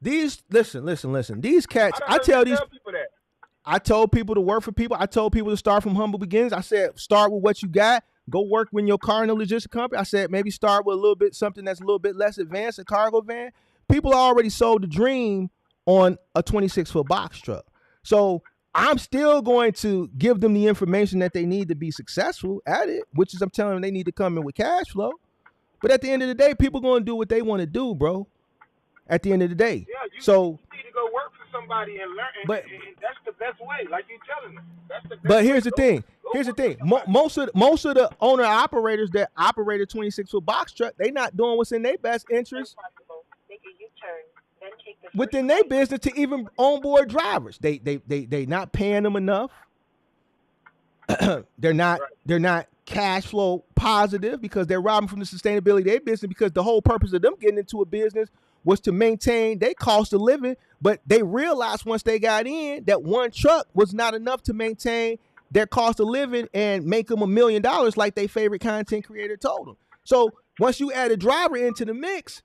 These listen. These cats, I told people to work for people. I told people to start from humble beginnings. I said start with what you got. Go work in your car in a logistics company. I said maybe start with something that's a little bit less advanced, a cargo van. People already sold the dream on a 26-foot box truck. So I'm still going to give them the information that they need to be successful at it, which is I'm telling them they need to come in with cash flow. But at the end of the day, people going to do what they want to do, bro. At the end of the day. Yeah, you need to go work for somebody and learn. And that's the best way, like you're telling them. That's the best but here's way. the thing. Here's the thing. Most of the owner operators that operate a 26-foot box truck, they not doing what's in their best interest within their business to even onboard drivers. They not paying them enough. They're not cash flow positive because they're robbing from the sustainability of their business, because the whole purpose of them getting into a business was to maintain their cost of living. But they realized once they got in that one truck was not enough to maintain their cost of living and make them $1 million like their favorite content creator told them. So once you add a driver into the mix,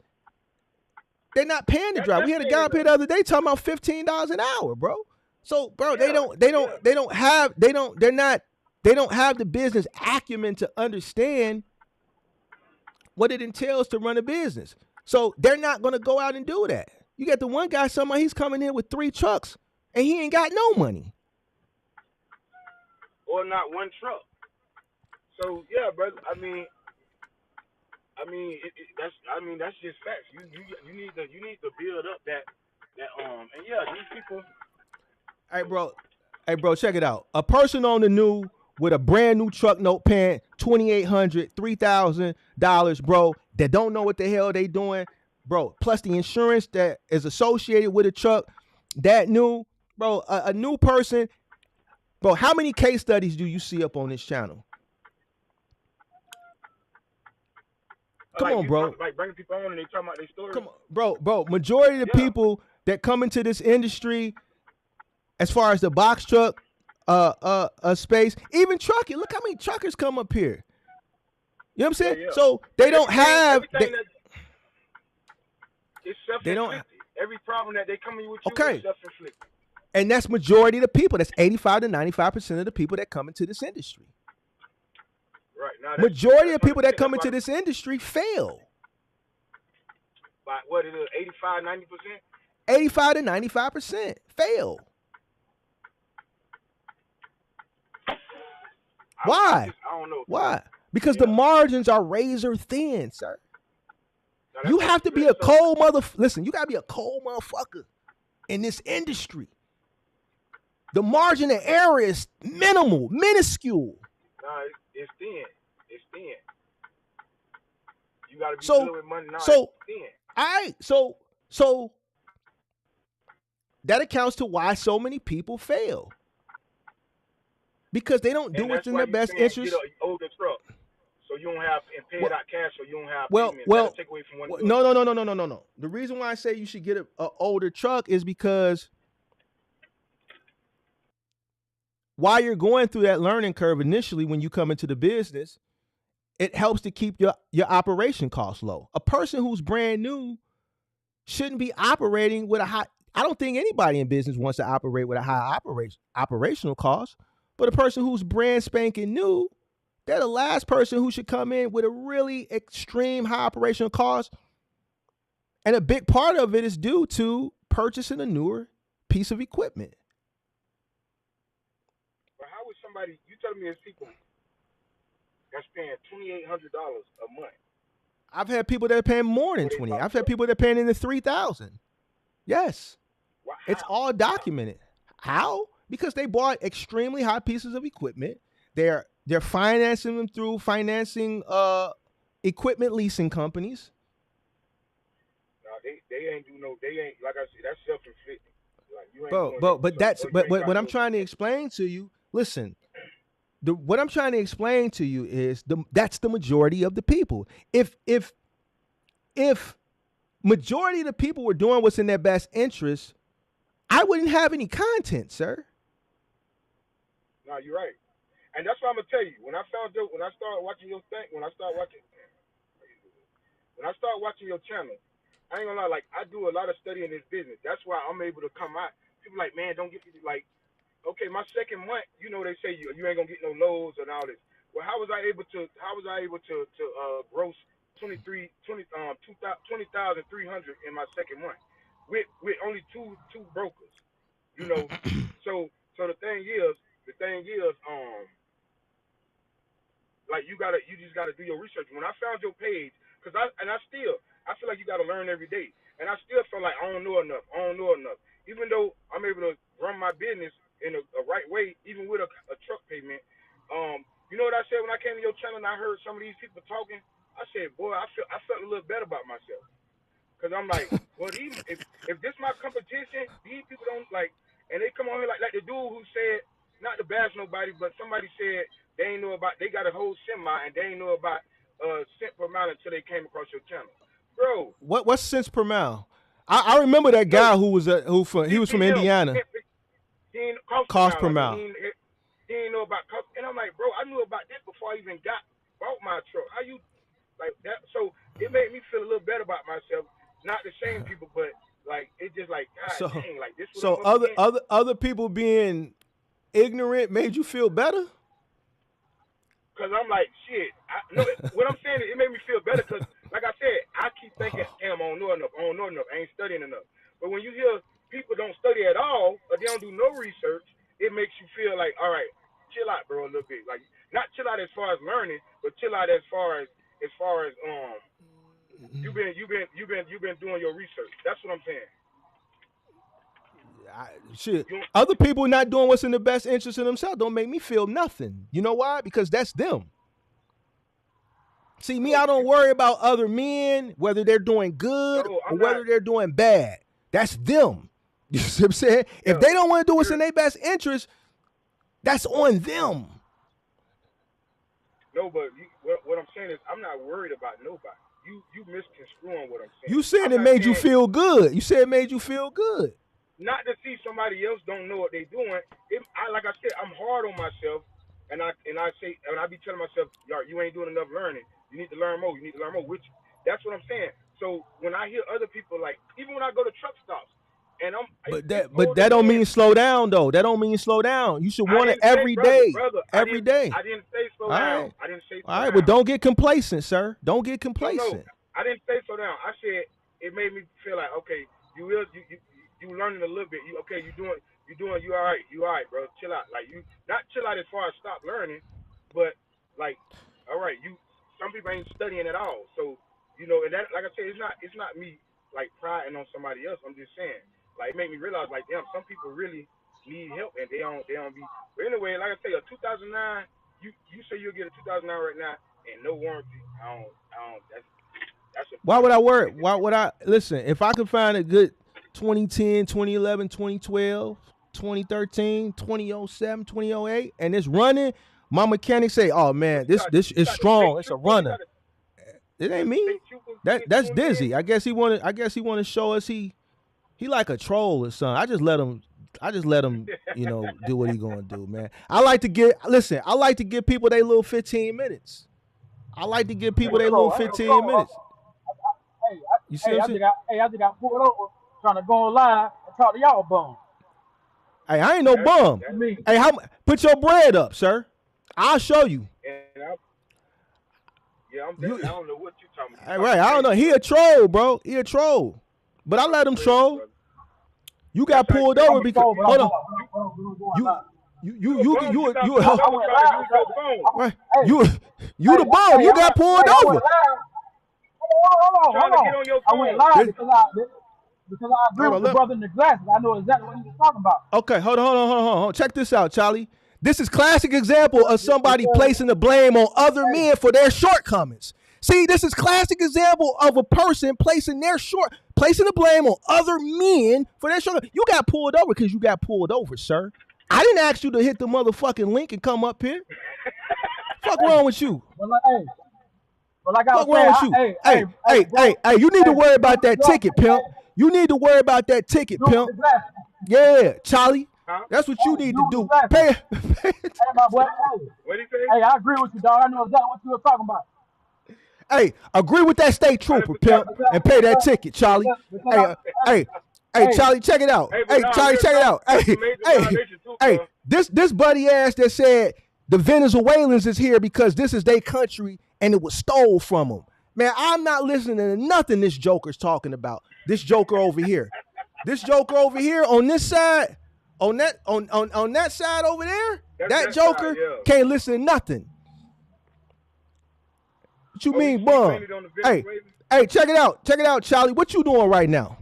they're not paying the driver. We had a guy up here the other day talking about $15 an hour, bro. So, bro, they don't have the business acumen to understand what it entails to run a business. So they're not going to go out and do that. You got the one guy, he's coming in with 3 trucks and he ain't got no money. Or not one truck. So yeah, brother. I mean, that's just facts. You need to build up that and yeah, these people. Hey bro, check it out. A person on the new with a brand new truck note paying $2,800, $3,000, bro, that don't know what the hell they doing, bro. Plus the insurance that is associated with a truck that new, bro. A new person. Bro, how many case studies do you see up on this channel? Come on, bro. Like bringing people on and they talking about their story. Come on, bro. Majority of the people that come into this industry, as far as the box truck space, even trucking. Look how many truckers come up here. You know what I'm saying? Yeah. So they don't have. It's self-inflicted. Every problem that they come in with you is self-inflicted. And that's majority of the people. That's 85 to 95% of the people that come into this industry. Right. Now, majority of people that come into this industry fail. By what it is, 85, 90%? 85 to 95% fail. Why? I don't know. Why? Because the margins are razor thin, sir. You have to be a cold Listen, you gotta be a cold motherfucker in this industry. The margin of error is minimal, minuscule. Nah, it's thin. It's thin. You gotta be dealing with money now. It's thin. All right, so that accounts to why so many people fail. Because they don't do what's in their best interest. Get an older truck, so you don't have and pay it out cash, so you don't have take away from one. No. The reason why I say you should get an older truck is because while you're going through that learning curve initially, when you come into the business, it helps to keep your operation costs low. A person who's brand new shouldn't be operating with a high. I don't think anybody in business wants to operate with a high operational cost. But a person who's brand spanking new, they're the last person who should come in with a really extreme high operational cost. And a big part of it is due to purchasing a newer piece of equipment. But how would somebody, you telling me there's people that's paying $2,800 a month? I've had people that are paying more than 20. I've had people that are paying in the 3,000. Yes. Wow. It's all documented. How? Because they bought extremely high pieces of equipment. They're financing them through financing equipment leasing companies. No, they ain't do no. They ain't, like I said, that's self-inflicted. Like you ain't. But what I'm trying to explain to you. Listen, what I'm trying to explain to you is that's the majority of the people. If majority of the people were doing what's in their best interest, I wouldn't have any content, sir. No, you're right, and that's what I'm gonna tell you. When I started watching your channel, I ain't gonna lie. Like I do a lot of study in this business. That's why I'm able to come out. People like, man, don't get like, okay, my second month, you know, they say you ain't gonna get no lows and all this. Well, how was I able to gross 20,300 in my second month with only two brokers? You know, so the thing is, like you just gotta do your research. When I found your page, I feel like you gotta learn every day, and I still feel like I don't know enough. Even though I'm able to run my business in a right way, even with a truck payment. You know what I said when I came to your channel and I heard some of these people talking? I said, boy, I felt a little better about myself, cause I'm like, well, if this my competition, these people don't like, and they come on here like the dude who said, not to bash nobody, but somebody said they ain't know about, they got a whole semi and they ain't know about cent per mile until they came across your channel, bro. What's cents per mile? I remember that guy who was from Indiana. He ain't cost per mile. He ain't know about cost, and I'm like, bro, I knew about this before I even bought my truck. How you like that? So it made me feel a little better about myself. Not the same people, but like it just like God dang, like this. So other people being ignorant made you feel better? Cause I'm like, shit. What I'm saying is it made me feel better. Cause like I said, I keep thinking, damn, I don't know enough. I ain't studying enough. But when you hear people don't study at all, or they don't do no research, it makes you feel like, all right, chill out, bro, a little bit. Like not chill out as far as learning, but chill out as far as you've been doing your research. That's what I'm saying. Other people not doing what's in the best interest of themselves don't make me feel nothing. You know why? Because that's them. See, me, I don't worry about other men, whether they're doing good or whether they're doing bad. That's them. You see what I'm saying? If they don't want to do what's in their best interest, that's on them. No, but what I'm saying is I'm not worried about nobody. you misconstruing what I'm saying. You said it made you feel good. You said it made you feel good. Not to see somebody else don't know what they doing. Like I said, I'm hard on myself, and I say, and I be telling myself, you ain't doing enough learning. You need to learn more. You need to learn more. Which that's what I'm saying. So when I hear other people, like even when I go to truck stops, and but that don't mean slow down though. That don't mean slow down. You should want it every day. Every day. I didn't say slow down. I didn't say slow down. All right, well don't get complacent, sir. Don't get complacent. No, I didn't say slow down. I said it made me feel like okay, you learning a little bit. You all right, bro. Chill out. Like you not chill out as far as stop learning, but like all right, some people ain't studying at all. So, and that like I said, it's not me like priding on somebody else. I'm just saying. Like it made me realize like damn, some people really need help and they don't be. But anyway, like I say, a 2009, you say you'll get a 2009 right now and no warranty. I don't. That's a. Why would I worry? Why would I listen? If I could find a good 2010, 2011, 2012, 2013, 2007, 2008, and it's running, my mechanic say, "Oh man, this is strong. It's a runner." It ain't me. That's Dizzy. I guess he wanted to show us he like a troll or something. I just let him, do what he gonna do, man. I like to give people their little 15 minutes. I like to give people their little 15 minutes. You see what I'm saying? I just got pulled over trying to go on live and talk to y'all bum. Hey, I ain't no bum. Hey, put your bread up, sir. I'll show you. I don't know what you talking about. Right, I don't know. He a troll, bro. He a troll. But I let him troll. You got pulled over because hold on. You the bum. You got pulled over. Hold on. I went live because I agree with the brother in the glasses. I know exactly what he was talking about. Okay, hold on. Check this out, Charlie. This is classic example of somebody placing the blame on other men for their shortcomings. See, this is classic example of a person placing the blame on other men for their shortcomings. You got pulled over because you got pulled over, sir. I didn't ask you to hit the motherfucking link and come up here. Fuck wrong with you? Fuck wrong with you? Hey, you need to worry about that ticket, pimp. You need to worry about that ticket, pimp. Yeah, Charlie. That's what you need to do. Pay. Hey, my boy. Hey, I agree with you, dog. I know exactly what you were talking about. Hey, agree with that state trooper, pimp, and pay that ticket, Charlie. Hey, Charlie, check it out. Hey, Charlie, check it out. Hey, this buddy ass that said the Venezuelans is here because this is their country and it was stole from them. Man, I'm not listening to nothing this joker's talking about. This joker over here. This joker over here on this side, on that side over there, that joker side, yeah. Can't listen to nothing. What you mean, bum? Hey, check it out, Charlie. What you doing right now?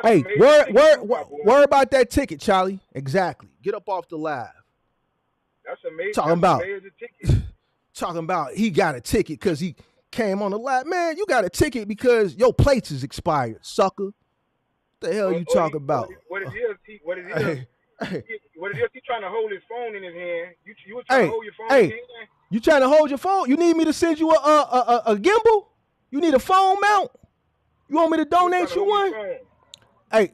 Hey, worry about that ticket, Charlie. Exactly. Get up off the live. That's amazing. Talking about he got a ticket because he came on the live. Man, you got a ticket because your plates is expired, sucker. What the hell you talking about? What it is, he trying to hold his phone in his hand. You were trying to hold your phone in your hand? You trying to hold your phone? You need me to send you a gimbal? You need a phone mount? You want me to donate you one? Hey,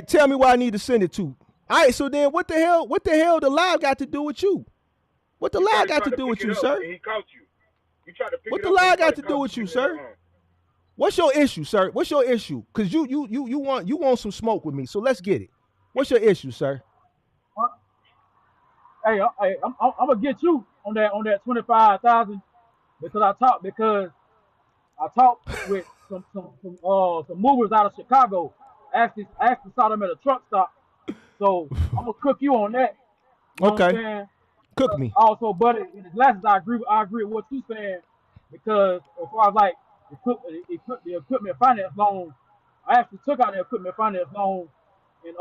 tell me where I need to send it to. All right, so then what the hell the live got to do with you? What the live got to do with you, sir? He caught you. You tried to pick what it the up, live got to do with you, sir? What's your issue, sir? What's your issue? Because you want some smoke with me, so let's get it. What's your issue, sir? Hey, I'm gonna get you on that 25,000 because I talked with some movers out of Chicago. Actually saw them at a truck stop. So I'm gonna cook you on that. You know what I'm saying? Cook me. Also, buddy, in the glasses, I agree with what you saying because as far as like the equipment finance loan, I actually took out the equipment finance loan and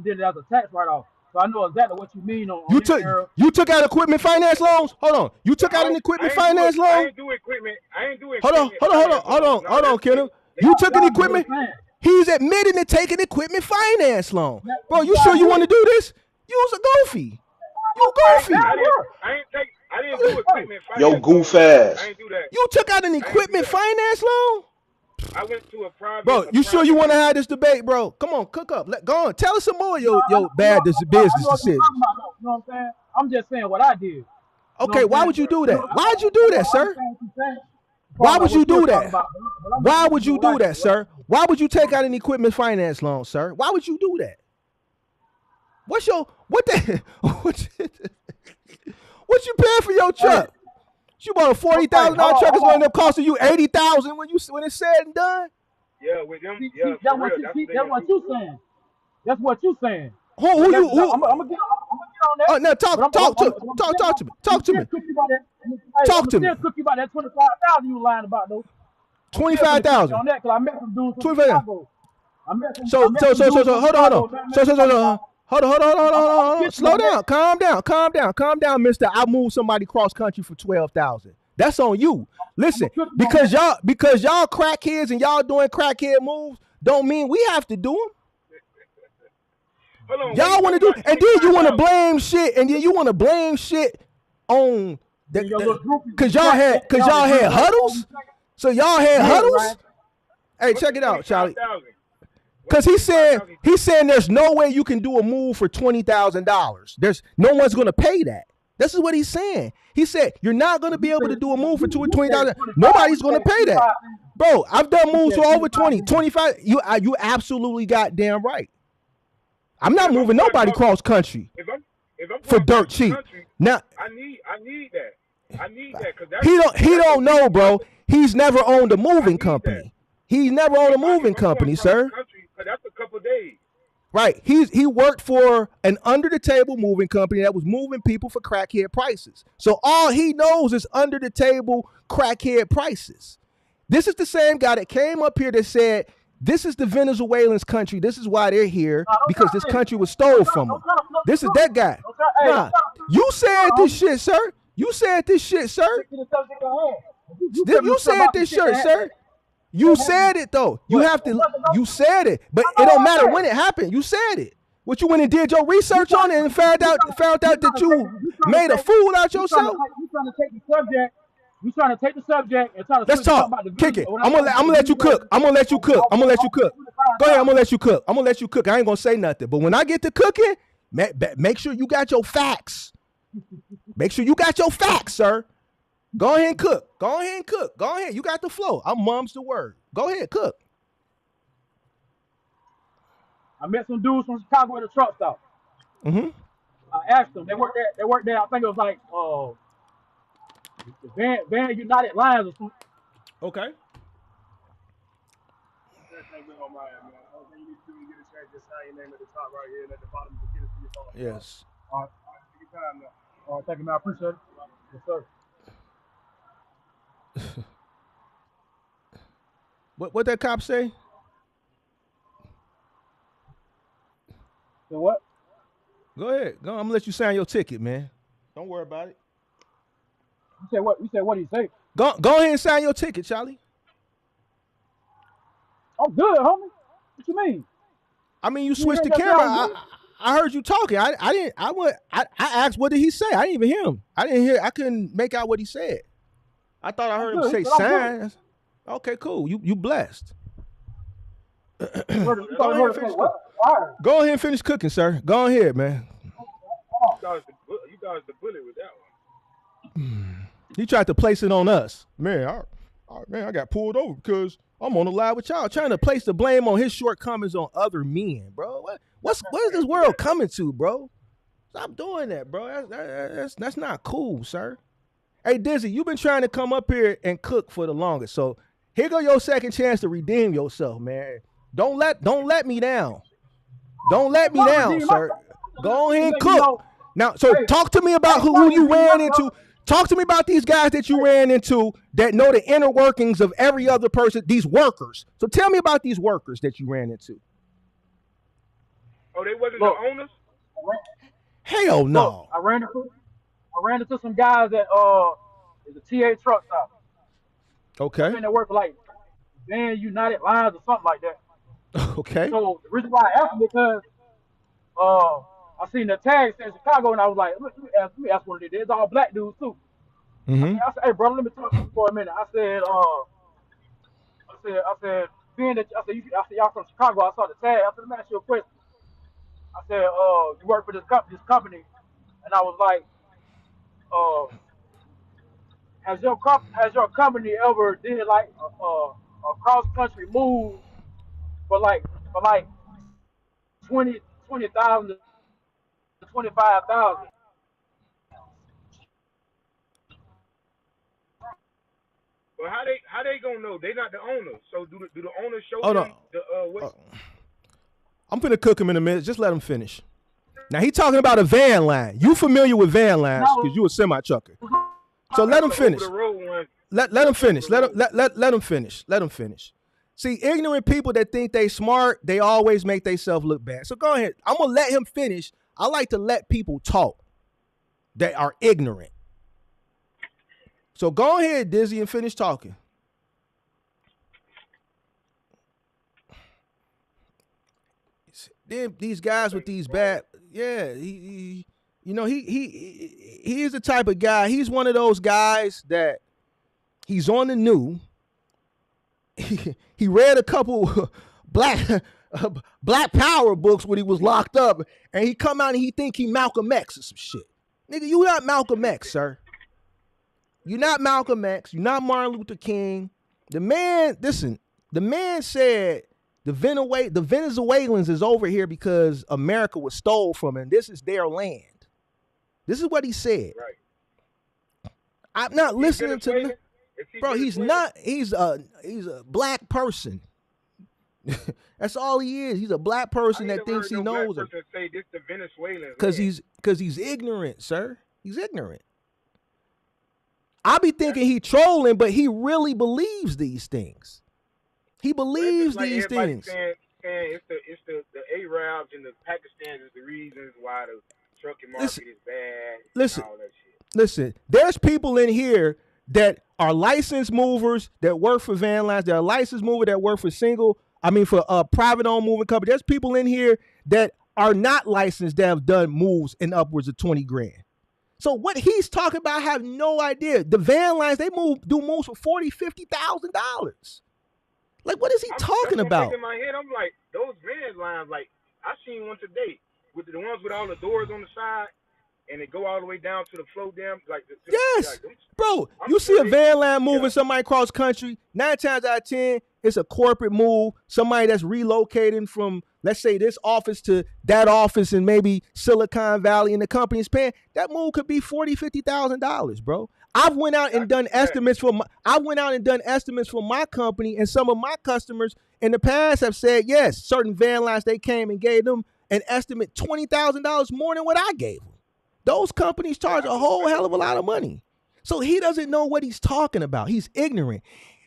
did it as a tax write-off. So I know exactly what you mean on you took out equipment finance loans? Hold on. You took out an equipment finance loan? I ain't do equipment. Hold on, Kenneth. You took an equipment? He's admitting to taking equipment finance loan. Bro, you sure you want to do this? You was a goofy. You goofy. I ain't I didn't do equipment Yo, finance goof loan. I ass. ain't do that. You took out an I ain't do equipment that. finance loan? I went to a Bro, private. you sure you want to have this debate, bro? Come on, cook up. Go on. Tell us some more of your bad business I know what you're decisions. talking about. You know what I'm saying? I'm just saying what I did. You know Okay, what why I'm would you saying? do that? Why would you do that, sir? Why would you do that? Why would you do that, sir? Why would you take out an equipment finance loan, sir? Why would you do that? What you paying for your truck? You bought a $40,000 truck. It's gonna end up costing you $80,000 when it's said and done. Yeah, with them. See, Yeah, that's for what real. that's what you saying. That's what you saying. Who I'm you? gonna get on that. Oh, now talk to me. Talk to me. Talk to me. Talk to me. I'm still cook you about that 25,000 you lying about though. 25,000. On that because I met some dudes from 25,000. Chicago. I met some So dudes from hold on. Chicago, man. Hold on. Slow down. Calm down, mister. I moved somebody cross country for 12,000. That's on you. Listen, because y'all crackheads and y'all doing crackhead moves don't mean we have to do them. Y'all want to do, and then you want to blame shit, on because y'all had huddles. So y'all had huddles. Hey, check it out, Charlie. Because he's saying there's no way you can do a move for $20,000. There's no one's gonna pay that. This is what he's saying. He said you're not gonna be able to do a move for $20,000. Nobody's gonna pay that, bro. I've done moves for over 20, 25. You absolutely goddamn right. I'm not moving nobody cross country for dirt cheap. Now I need that because he don't know, bro. He's never owned a moving company. He's never owned a moving company, sir. That's a couple days. Right. He worked for an under the table moving company that was moving people for crackhead prices. So all he knows is under the table crackhead prices. This is the same guy that came up here that said, this is the Venezuelans' country. This is why they're here, because this country was stolen from them. This is that guy. Nah, you said this shit, sir. You said this shit, sir. You said this shit, sir. You said it though. You said it, but it don't matter when it happened. You said it. What, you went and did your research on it and found out that you made a fool out yourself? You trying to take the subject and try to let's talk. Kick it. I'm gonna let you cook. I'm gonna let you cook. Go ahead. I'm gonna let you cook. I ain't gonna say nothing. But when I get to cooking, make sure you got your facts. Make sure you got your facts, sir. Go ahead and cook. Go ahead. You got the flow. I'm mom's the word. Go ahead, cook. I met some dudes from Chicago at a truck stop. Mm-hmm. I asked them. They worked there. I think it was like Van United Lines or something. Okay. Yes. All right. Thank you, man. I appreciate it. Yes, sir. What that cop say? So what? Go ahead. I'm gonna let you sign your ticket, man. Don't worry about it. You said what? What did he say? Go ahead and sign your ticket, Charlie. I'm good, homie. What you mean? I mean, you switched the camera. I heard you talking. I asked what did he say? I didn't even hear him. I couldn't make out what he said. I thought I heard him say sign. Okay, cool. You blessed. Go ahead and finish cooking, sir. Go ahead, man. You dodged the bullet with that one. He tried to place it on us. Man, I got pulled over because I'm on the live with y'all, trying to place the blame on his shortcomings on other men, bro. What is this world coming to, bro? Stop doing that, bro. That's not cool, sir. Hey, Dizzy, you've been trying to come up here and cook for the longest, so here go your second chance to redeem yourself, man. Don't let me down. Don't let me down, sir. Go ahead and cook. Now, so talk to me about who you ran into. Talk to me about these guys that you ran into that know the inner workings of every other person, these workers. So tell me about these workers that you ran into. Oh, they wasn't the owners? Hell no. I ran into some guys at the TA Truckstop. Okay. I mean, they work for like Van United Lines or something like that. Okay. So the reason why I asked them because I seen the tag saying Chicago, and I was like, let me ask one of these. It's all black dudes too. Mm-hmm. I said, hey, brother, let me talk to you for a minute. I said, being that I said y'all from Chicago. I saw the tag. I said, let me ask you a question. I said, you work for this company, and I was like, uh, has your company ever did like a cross country move for like 20,000 to 25,000? But how they gonna know? They not the owner. So do the owner show Hold them on. the what? I'm finna cook him in a minute. Just let him finish. Now he talking about a van line. You familiar with van lines because you a semi trucker. So let him finish. Let him finish. Let him finish. Let him finish. See, ignorant people that think they smart, they always make themselves look bad. So go ahead. I'm gonna let him finish. I like to let people talk that are ignorant. So go ahead, Dizzy, and finish talking. Then these guys with these bad, yeah, he is the type of guy. He's one of those guys that he's on the new. He read a couple black power books when he was locked up, and he come out and he think he Malcolm X or some shit. Nigga, you not Malcolm X, sir. You're not Malcolm X. You're not Martin Luther King. The man, listen, the man said the Venezuelans is over here because America was stole from him. This is their land. This is what he said. Right. I'm not listening to bro. He's not. He's a black person. That's all he is. He's a black person that thinks he knows it. Say this the Venezuelans. Because he's ignorant, sir. He's ignorant. I be thinking he trolling, but he really believes these things. He believes like these things. Saying it's the Arabs and the Pakistanis is the reasons why the trucking market is bad. Listen, and all that shit. Listen. There's people in here that are licensed movers that work for van lines. There are licensed movers that work for for a private owned moving company. There's people in here that are not licensed that have done moves in upwards of 20 grand. So what he's talking about, I have no idea. The van lines, they do moves for $40,000, $50,000. Like, what is he talking about? In my head, I'm like, those van lines, like, I seen one today with the ones with all the doors on the side, and it go all the way down to the float down. Yes, bro. You see a van line moving somebody cross country, 9 times out of 10, it's a corporate move. Somebody that's relocating from, let's say, this office to that office in maybe Silicon Valley, and the company's paying. That move could be $40,000, $50,000, bro. I've went out and done estimates for my company, and some of my customers in the past have said yes. Certain van lines, they came and gave them an estimate $20,000 more than what I gave them. Those companies charge a whole hell of a lot of money. So he doesn't know what he's talking about. He's ignorant.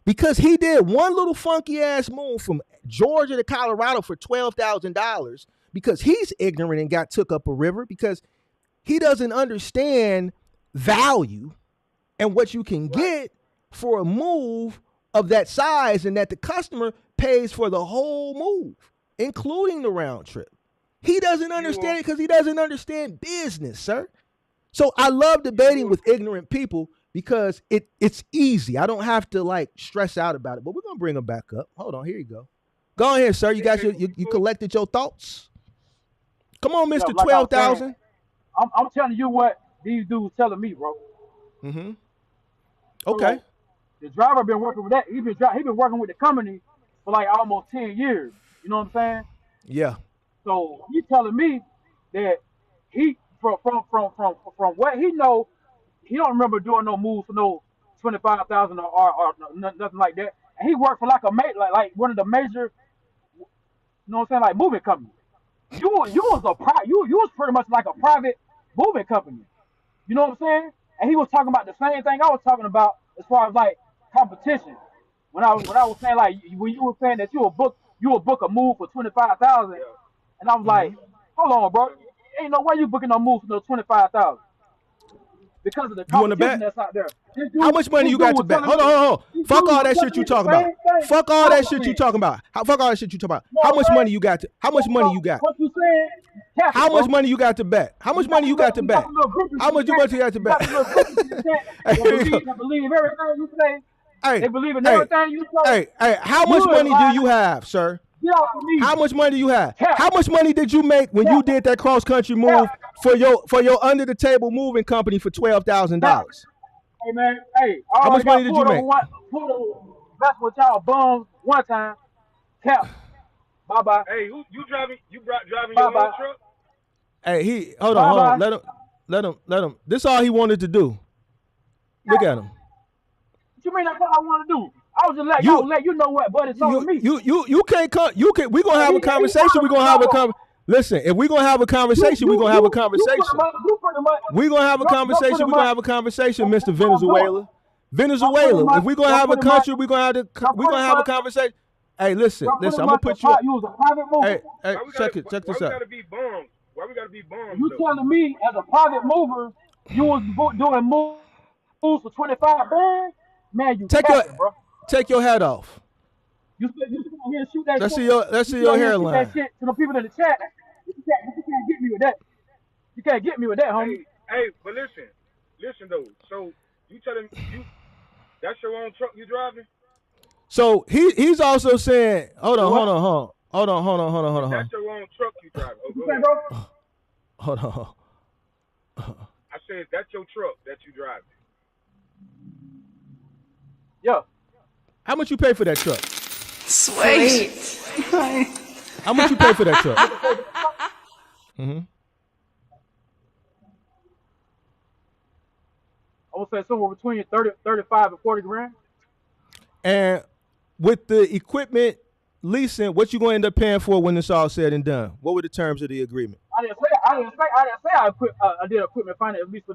Because he did one little funky ass move from Georgia to Colorado for $12,000 because he's ignorant and got took up a river because he doesn't understand value and what you can get for a move of that size, and that the customer pays for the whole move, including the round trip. He doesn't understand it because he doesn't understand business, sir. So I love debating with ignorant people because it's easy. I don't have to like stress out about it. But we're gonna bring him back up. Hold on, here you go. Go ahead, sir. You guys, you collected your thoughts. Come on, Mr. 12,000. I'm telling you what these dudes telling me, bro. Mm-hmm. Okay. So, the driver been working with that. He been working with the company for like almost 10 years. You know what I'm saying? Yeah. So he telling me that he from what he know, he don't remember doing no moves for no 25,000 or nothing like that. And he worked for like like one of the major, you know what I'm saying, like moving companies. You was pretty much like a private moving company. You know what I'm saying? And he was talking about the same thing I was talking about as far as like competition. When I was saying like when you were saying that you will book a move for 25,000, and I was like, hold on, bro, ain't no way you booking no move for no 25,000. because of the You want to competition bet? that's out there. How much money you got to bet? Hold on. Fuck all that shit you talking about. Fuck all that shit you talking about. Fuck all that shit you talking about. How much money you got? How much money you got? What you saying? How much money you got to bet? How much money you got to bet? How much you got to bet? They believe everything you say. Hey, they believe in everything you say. Hey, how much money do you have, sir? How much money do you have? How much money did you make when you did that cross country move for your under the table moving company for $12,000? Hey man, how much money did you make? That's what y'all bums one time. Cap. Bye bye. Hey, you driving? You driving your own truck? Hey, hold on. Let him. This is all he wanted to do. Look at him. What you mean that's what I want to do? I was just let you know what buddy told me. You can't come. We gonna have a conversation. We gonna have a conversation. Listen, if we gonna have a conversation, we gonna have a conversation. We gonna have a conversation. We gonna have a conversation, Mr. Venezuela. If we gonna have a country, we gonna have a conversation. Hey, listen. I'm gonna put you. Hey, check this out. Why we gotta be bums? You telling me as a private mover, you was doing moves for 25 bands? Man, you bro. Take your hat off. You here and shoot that let's shit. See your hairline. That shit to the people in the chat. You can't get me with that. You can't get me with that, homie. Hey, but listen though. So you telling you that's your own truck you driving? So he's also saying, hold on. That's your own truck you driving. Oh, go ahead. Hold on. I said that's your truck that you driving. Yeah. How much you pay for that truck? Sweet. How much you pay for that truck? I would say somewhere between 35 and 40 grand. And with the equipment leasing, what you going to end up paying for when it's all said and done? What were the terms of the agreement? I didn't say I did equipment finance at least for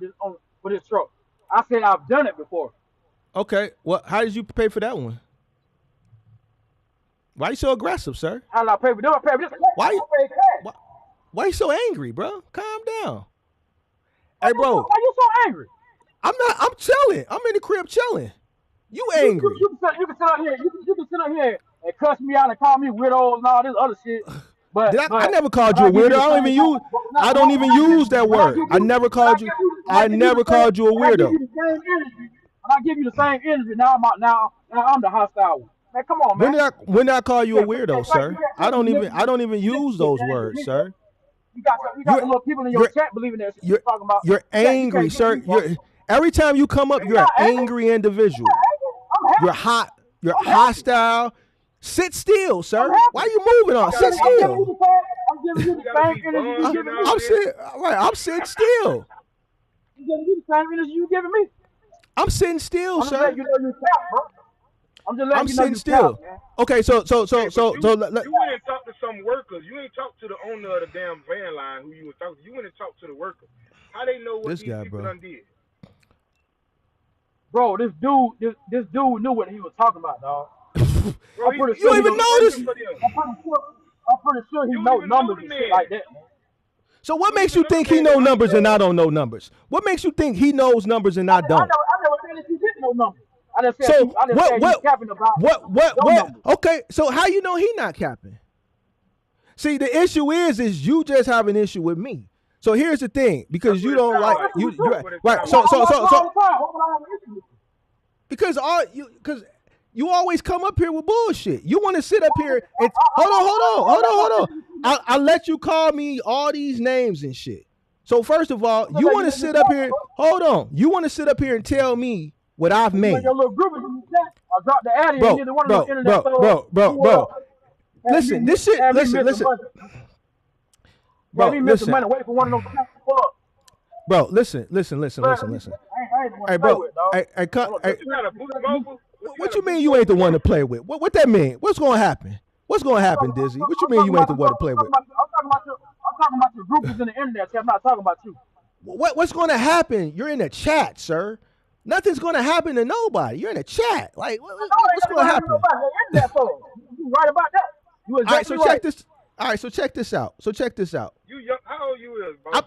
this truck. I said I've done it before. Okay. Well, how did you pay for that one? Why are you so aggressive, sir? How did I pay for this? Why are you so angry, bro? Calm down. Hey, bro. Why you so angry? I'm chilling. I'm in the crib chilling. You angry. You can sit out here. You can sit out here and cuss me out and call me widow and all this other shit. But I never called you a weirdo. I don't even use that word. I never called you a weirdo. I give you the same energy. Now I'm the hostile one. Man, come on, man. When did I call you a weirdo, sir? I don't even use those words, sir. You got little people in your chat believing that shit you're talking about. You're angry, sir. Every time you come up, you're an angry individual. You're hot. You're hostile. Sit still, sir. Why are you moving on? Sit still. I'm giving you the same energy you giving me. I'm sitting still. I'm giving you the same energy you giving me. I'm sitting still, sir. I'm just letting you tap, bro. I'm sitting still. Okay, so you went and talked to some workers. You ain't talked to the owner of the damn van line who you was talking to. You went and talked to the workers. How they know what these people done did? Bro, this dude knew what he was talking about, dog. Bro, you don't even know this. I'm pretty sure he knows numbers and shit like that, man. So what makes you think he knows numbers and I don't know numbers? What makes you think he knows numbers and I don't? I never said that you didn't know numbers. I just said he's capping about what? Okay, so how you know he not capping? See, the issue is you just have an issue with me. So here's the thing, because you don't like you right. So because you always come up here with bullshit. You want to sit up here and hold on. I let you call me all these names and shit. So first of all, you want to sit up here. Hold on. You want to sit up here and tell me what I've made. Bro. Listen, this shit. Listen. Bro, listen. Bro, listen. Hey, bro. What you mean you ain't the one to play with? What that mean? What's gonna happen? What's gonna happen, Dizzy? What you mean you ain't the one to play with? I'm talking about your groupies in the internet. I'm not talking about you. What's gonna happen? You're in a chat, sir. Nothing's gonna happen to nobody. You're in a chat. Like what's gonna happen? You right about that. You exactly right. All right, so check this out. You young? How old you is, bro?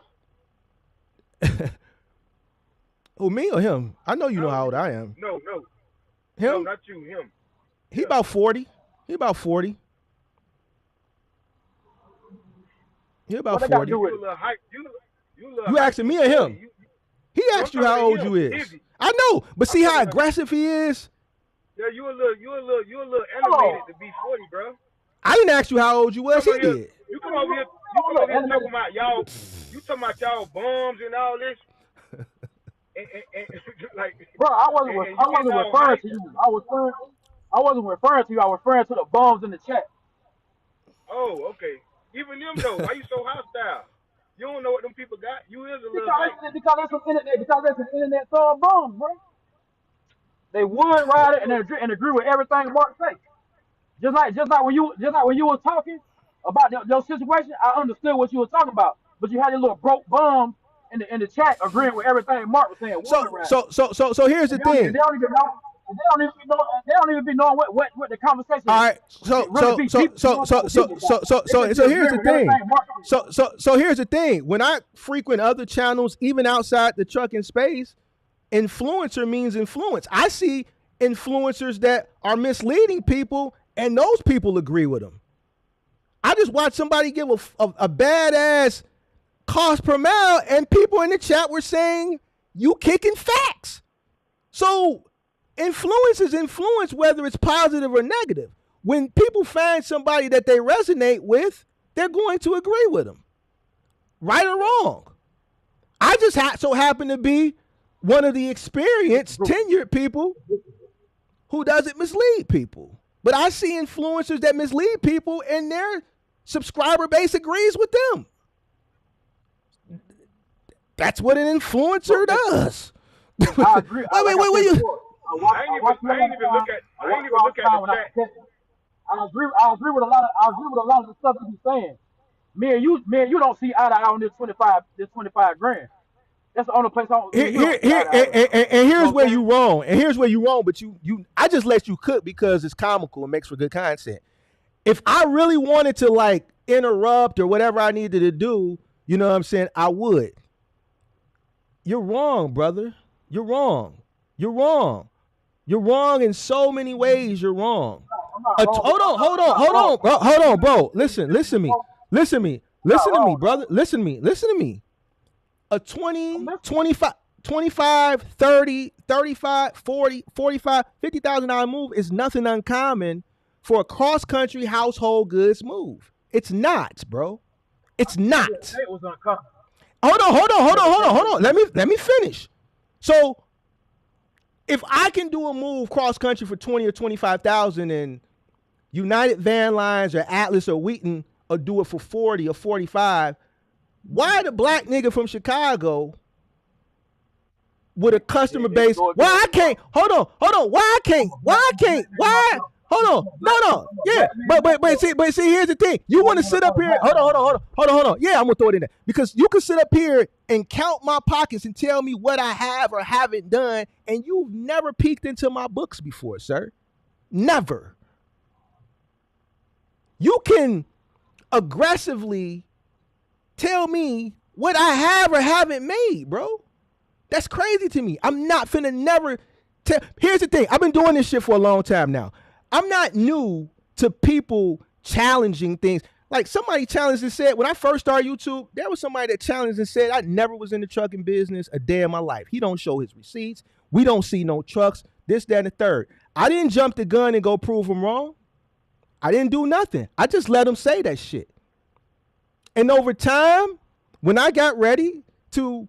Who, me or him? I know you know how old I am. No. Him? No, not you. Him. He about 40. He about 40. He about 40. You asking me or him? He asked you how old you is. I know, but see how aggressive he is? Yeah, you a little elevated to be 40, bro. I didn't ask you how old you was. He did. You come over here talking about y'all. You talking about y'all bums and all this. and like, bro, I wasn't referring to you. I wasn't referring to you. I was referring to the bums in the chat. Oh, okay. Even them though, why you so hostile? You don't know what them people got. You is a little because there's some internet throwing bums, bro. They would ride it and agree with everything Mark said. Just like when you were talking about your situation, I understood what you were talking about. But you had your little broke bum in the chat agreeing with everything Mark was saying. So here's the thing. They don't even be knowing what the conversation. All right. So here's the thing. So here's the thing. When I frequent other channels, even outside the trucking space, influencer means influence. I see influencers that are misleading people, and those people agree with them. I just watched somebody give a badass cost per mile, and people in the chat were saying you kicking facts. So influence is influence, whether it's positive or negative. When people find somebody that they resonate with, they're going to agree with them, right or wrong. I just so happen to be one of the experienced, tenured people who doesn't mislead people. But I see influencers that mislead people, and their subscriber base agrees with them. That's what an influencer does. I agree. Wait. I ain't even look at the chat. I agree with a lot of the stuff that he's saying. Me and you don't see eye to eye on this 25 grand. That's the only place and here's where you wrong. And here's where you wrong. But you I just let you cook because it's comical and makes for good content. If I really wanted to like interrupt or whatever I needed to do, you know what I'm saying, I would. You're wrong, brother. You're wrong. You're wrong. You're wrong in so many ways. You're wrong. Hold on, bro. Listen to me, brother. Listen to me. A 20, 25, 25, 30, 35, 40, 45, $50,000 move is nothing uncommon for a cross-country household goods move. It's not, bro. It's not. It was uncommon. Hold on. Let me finish. So if I can do a move cross-country for 20 or 25,000 and United Van Lines or Atlas or Wheaton or do it for 40 or 45, why the black nigga from Chicago with a customer base? Why I can't? Hold on. Hold on. No. Yeah, but see, here's the thing. You want to sit up here? Hold on. Yeah, I'm gonna throw it in there because you can sit up here and count my pockets and tell me what I have or haven't done, and you've never peeked into my books before, sir. Never. You can aggressively tell me what I have or haven't made, bro. That's crazy to me. I'm not finna never tell. Here's the thing. I've been doing this shit for a long time now. I'm not new to people challenging things. Like somebody challenged and said, when I first started YouTube, there was somebody that challenged and said, I never was in the trucking business a day in my life. He don't show his receipts. We don't see no trucks, this, that, and the third. I didn't jump the gun and go prove him wrong. I didn't do nothing. I just let him say that shit. And over time, when I got ready to,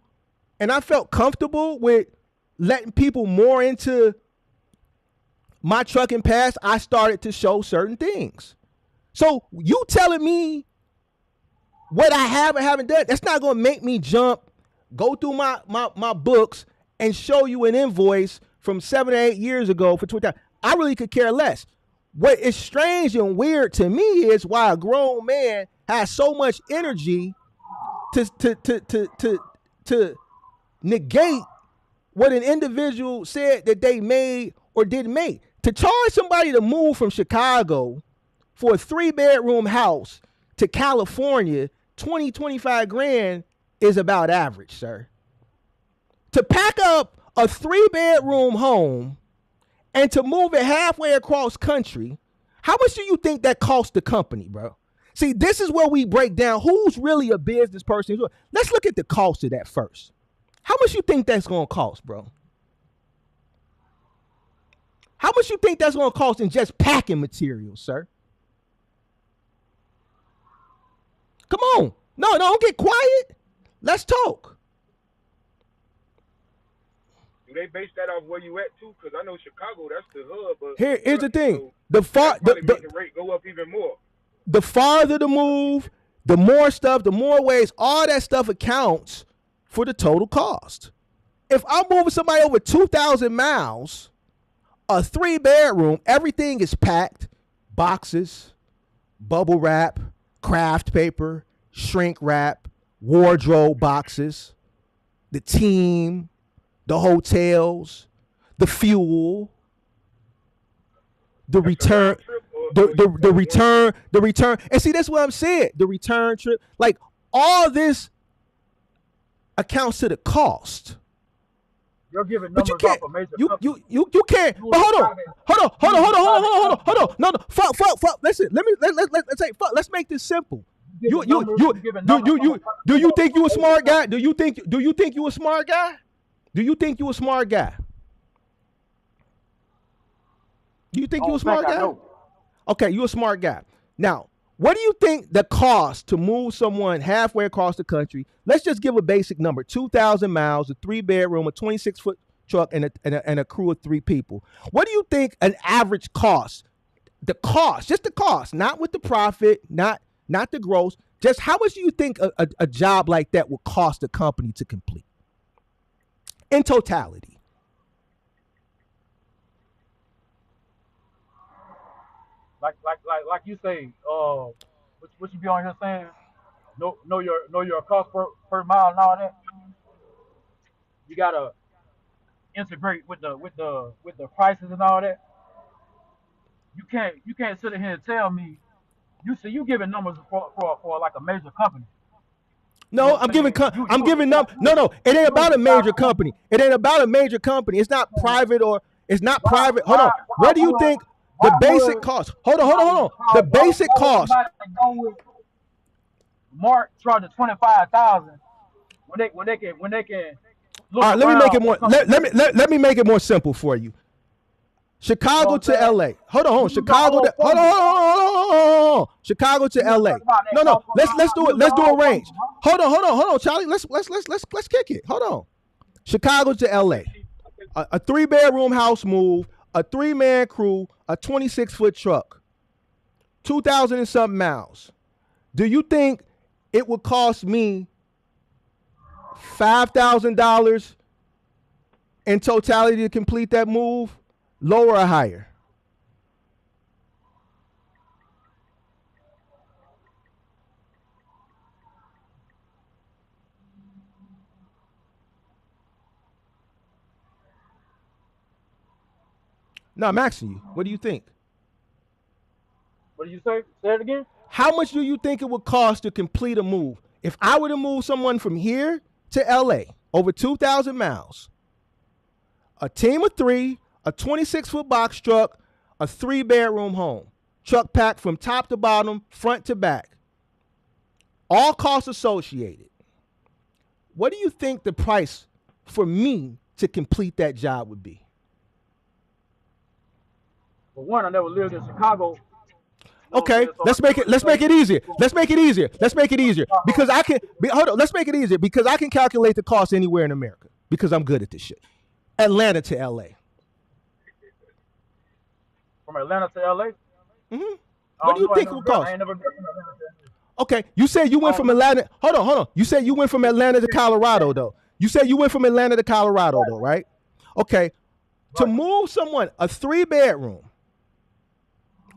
and I felt comfortable with letting people more into my trucking past, I started to show certain things. So you telling me what I have or haven't done, that's not going to make me jump, go through my books and show you an invoice from 7 or 8 years ago for 20,000. I really could care less. What is strange and weird to me is why a grown man has so much energy to negate what an individual said that they made or didn't make. To charge somebody to move from Chicago for a 3-bedroom house to California, 20, 25 grand is about average, sir. To pack up a 3-bedroom home and to move it halfway across country, how much do you think that costs the company, bro? See, this is where we break down who's really a business person. Let's look at the cost of that first. How much you think that's going to cost, bro? How much you think that's going to cost in just packing materials, sir? Come on. No, don't get quiet. Let's talk. Do they base that off where you at too? Because I know Chicago, that's the hub. But Here's the thing: so the rate go up even more. The farther the move, the more stuff, the more ways, all that stuff accounts for the total cost. If I'm moving somebody over 2,000 miles, a 3-bedroom, everything is packed: boxes, bubble wrap, craft paper, shrink wrap, wardrobe boxes, the team, the hotels, the fuel, the return, the return. And see, that's what I'm saying. The return trip, like all this accounts to the cost. You're giving But numbers you can't. off a major You can't. You But hold was on. driving- Hold on. No. Fuck. Listen. Let's say fuck. Let's make this simple. Do you think you a smart guy? Do you think you a smart guy? Do you think you a smart guy? Do you think you a smart guy? Okay, you a smart guy. Now, what do you think the cost to move someone halfway across the country? Let's just give a basic number: 2,000 miles, a 3-bedroom, a 26-foot truck, and a crew of 3 people. What do you think an average cost? The cost, just the cost, not with the profit, not the gross. Just how much do you think a job like that will cost a company to complete in totality? Like you say, what you be on here saying? Know your cost per mile and all that. You gotta integrate with the prices and all that. You can't sit here and tell me you giving numbers for like a major company. No, I'm giving numbers. No, it ain't about a major company. It ain't about a major company. It's not private or it's not private. Hold on. What do you think the basic cost? Hold on. The basic cost. Mark charging 25,000 when they can. Look, all right, let me make it more. Let me make it more simple for you. Chicago to LA. Hold on. Chicago to hold on. Chicago to LA. No. Let's do it. Let's do a range. Hold on, Charlie. Let's kick it. Hold on. Chicago to LA. A 3-bedroom house move, a 3-man crew, a 26-foot truck, 2,000 and something miles. Do you think it would cost me $5,000 in totality to complete that move? Lower or higher? No, I'm asking you. What do you think? What did you say? Say it again. How much do you think it would cost to complete a move? If I were to move someone from here to LA over 2,000 miles, a team of 3, a 26-foot box truck, a 3-bedroom home, truck packed from top to bottom, front to back, all costs associated. What do you think the price for me to complete that job would be? For one, I never lived in Chicago. Okay, let's make it easier. Let's make it easier because I can. Let's make it easier because I can calculate the cost anywhere in America because I'm good at this shit. Atlanta to LA. From Atlanta to LA. Mm-hmm. What do you think it would cost? Okay, you said you went from Atlanta. Hold on. You said you went from Atlanta to Colorado, though. You said you went from Atlanta to Colorado, though, right? Okay. To move someone, a 3-bedroom,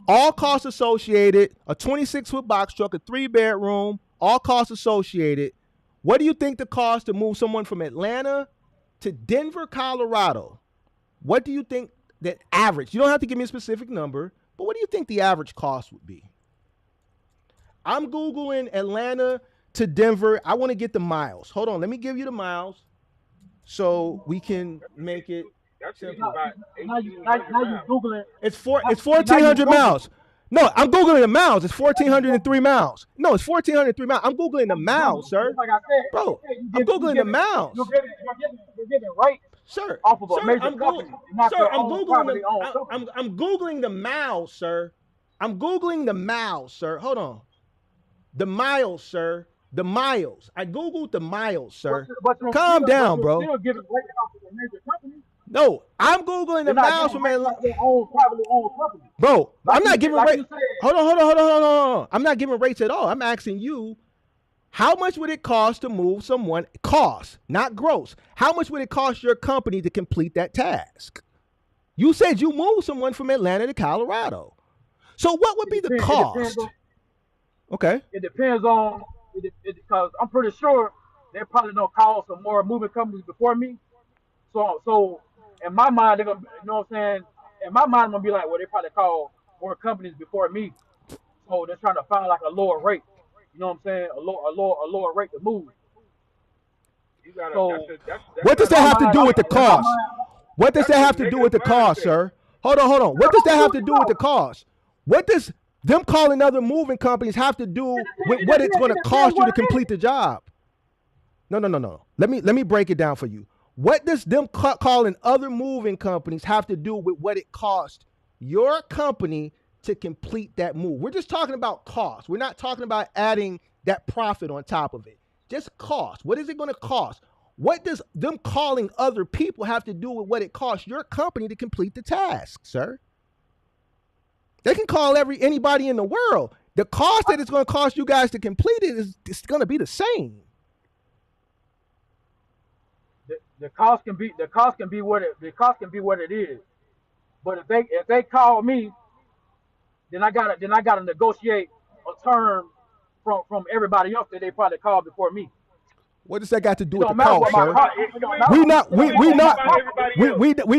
all costs associated, a 26-foot box truck, a 3-bedroom, all costs associated. What do you think the cost to move someone from Atlanta to Denver, Colorado? What do you think that average? You don't have to give me a specific number, but what do you think the average cost would be? I'm Googling Atlanta to Denver. I want to get the miles. Hold on. Let me give you the miles. so we can make it That's simple. about Now you 1,800 miles. googling. It's Now 1,400 you miles. No, I'm googling the miles. It's 1,403 miles. No, it's 1,403 miles. I'm googling the miles, sir. Like I said, Bro, I'm googling the miles. You're getting rates Sir, off of a sir, major I'm company, googling. not Sir, your I'm own googling privately the. owned company. I'm googling the miles, sir. I'm googling the miles, sir. Hold on. The miles, sir. The miles. I googled the miles, sir. Calm down, bro. Still giving rates off of a major company. No, I'm googling the miles from like their own privately owned company. Bro, Like I'm not giving like rates. Hold on. I'm not giving rates at all. I'm asking you, how much would it cost to move someone? Cost, not gross. How much would it cost your company to complete that task? You said you moved someone from Atlanta to Colorado. So what would be the cost? Okay. It depends on because I'm pretty sure they probably don't call some more moving companies before me. So in my mind, they're gonna, you know what I'm saying? In my mind, I'm gonna be like, well, they probably call more companies before me. So they're trying to find like a lower rate. You know what I'm saying? A lower rate to move. You gotta, So what does that have to do with the cost? What does that have to do with the cost, sir? Hold on. What does that have to do with the cost? What does them calling other moving companies have to do with what it's going to cost you to complete the job? No. Let me break it down for you. What does them calling other moving companies have to do with what it costs your company to complete that move? We're just talking about cost. We're not talking about adding that profit on top of it. Just cost. What is it going to cost? What does them calling other people have to do with what it costs your company to complete the task, sir? They can call anybody in the world. The cost that it's going to cost you guys to complete it is going to be the same. The cost can be what it is. But if they call me, then I gotta negotiate a term from everybody else that they probably called before me. What does that got to do with the cost, sir?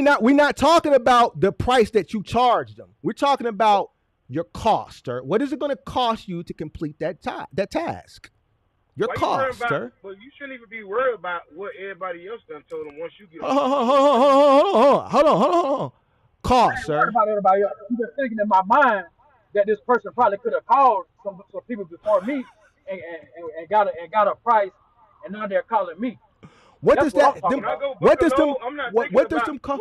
We're not talking about the price that you charge them. We're talking about your cost, sir. What is it going to cost you to complete that task? Your cost, sir. But you shouldn't even be worried about what everybody else done told them once you get. Hold on. Cost, sir. About everybody else. I'm just thinking in my mind that this person probably could have called some people before me and got a price, and now they're calling me. What does that? What does them call?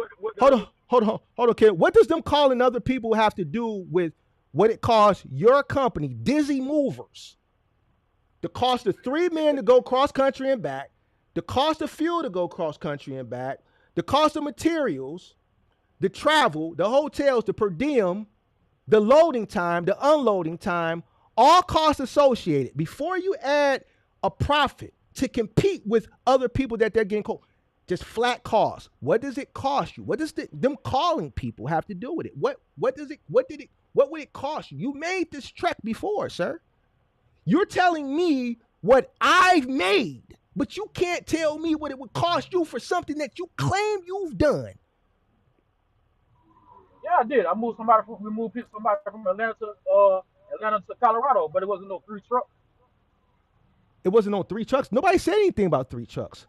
Hold on, kid. What does them calling other people have to do with what it costs your company, Dizzy Movers? The cost of 3 men to go cross country and back, the cost of fuel to go cross country and back, the cost of materials, the travel, the hotels, the per diem, the loading time, the unloading time, all costs associated. Before you add a profit to compete with other people that they're getting called, just flat costs. What does it cost you? What does them calling people have to do with it? What would it cost you? You made this trek before, sir. You're telling me what I've made, but you can't tell me what it would cost you for something that you claim you've done. Yeah, I did. We moved somebody from Atlanta to Colorado, but it wasn't no 3 trucks. It wasn't no 3 trucks. Nobody said anything about 3 trucks.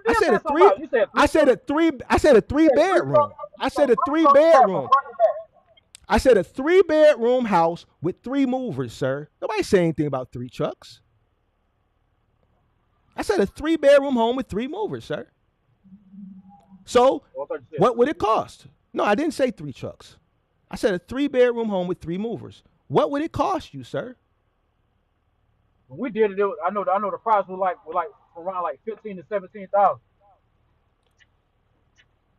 I said a 3-bedroom. I said a 3-bedroom. I said a 3-bedroom. I said a 3-bedroom house with 3 movers, sir. Nobody said anything about 3 trucks. I said a 3-bedroom home with 3 movers, sir. So what would it cost? No, I didn't say 3 trucks. I said a 3-bedroom home with 3 movers. What would it cost you, sir? When we did it, I know the price was like around like 15 to 17,000.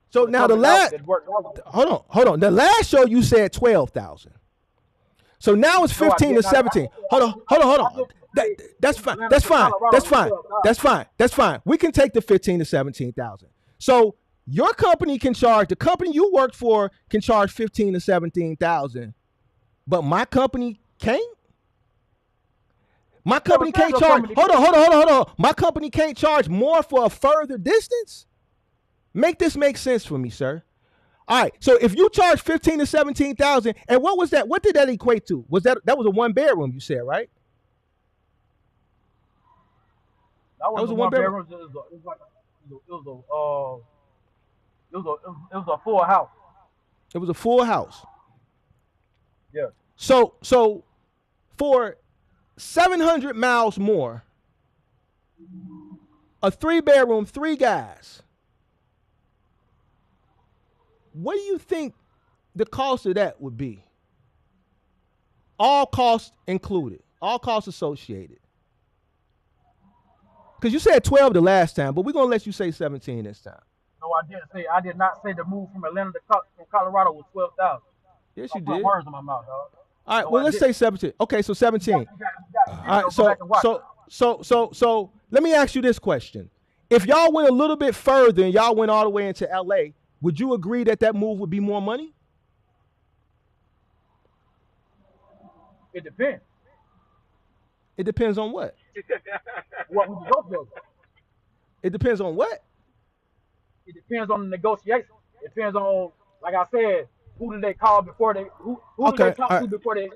So now hold on. The last show you said 12,000. So now it's 15 to 17. Hold on. That's fine. We can take the 15 to 17,000. So your company can charge, the company you work for can charge 15 to 17,000, but my company can't. My company can't charge. Hold on. My company can't charge more for a further distance. Make this make sense for me, sir. All right. So if you charge 15 to 17,000, and what was that? What did that equate to? That was a 1-bedroom? You said, right? That was a 1-bedroom. It was a full house. It was a full house. Yeah. So for 700 miles more, a 3-bedroom, 3 guys. What do you think the cost of that would be? All costs included, all costs associated. Because you said 12 the last time, but we're gonna let you say 17 this time. No, I didn't say. I did not say the move from Atlanta from Colorado was 12,000. Yes, you Put did. words in my mouth, dog. All right, No, well, I let's didn't. say 17. Okay, so 17. You got All to right, go back and watch. so let me ask you this question. If y'all went a little bit further and y'all went all the way into LA, would you agree that that move would be more money? It depends. It depends on what? What would you go for? It depends on what? It depends on the negotiation. It depends on, like I said, who did they call before they who did they talk to before they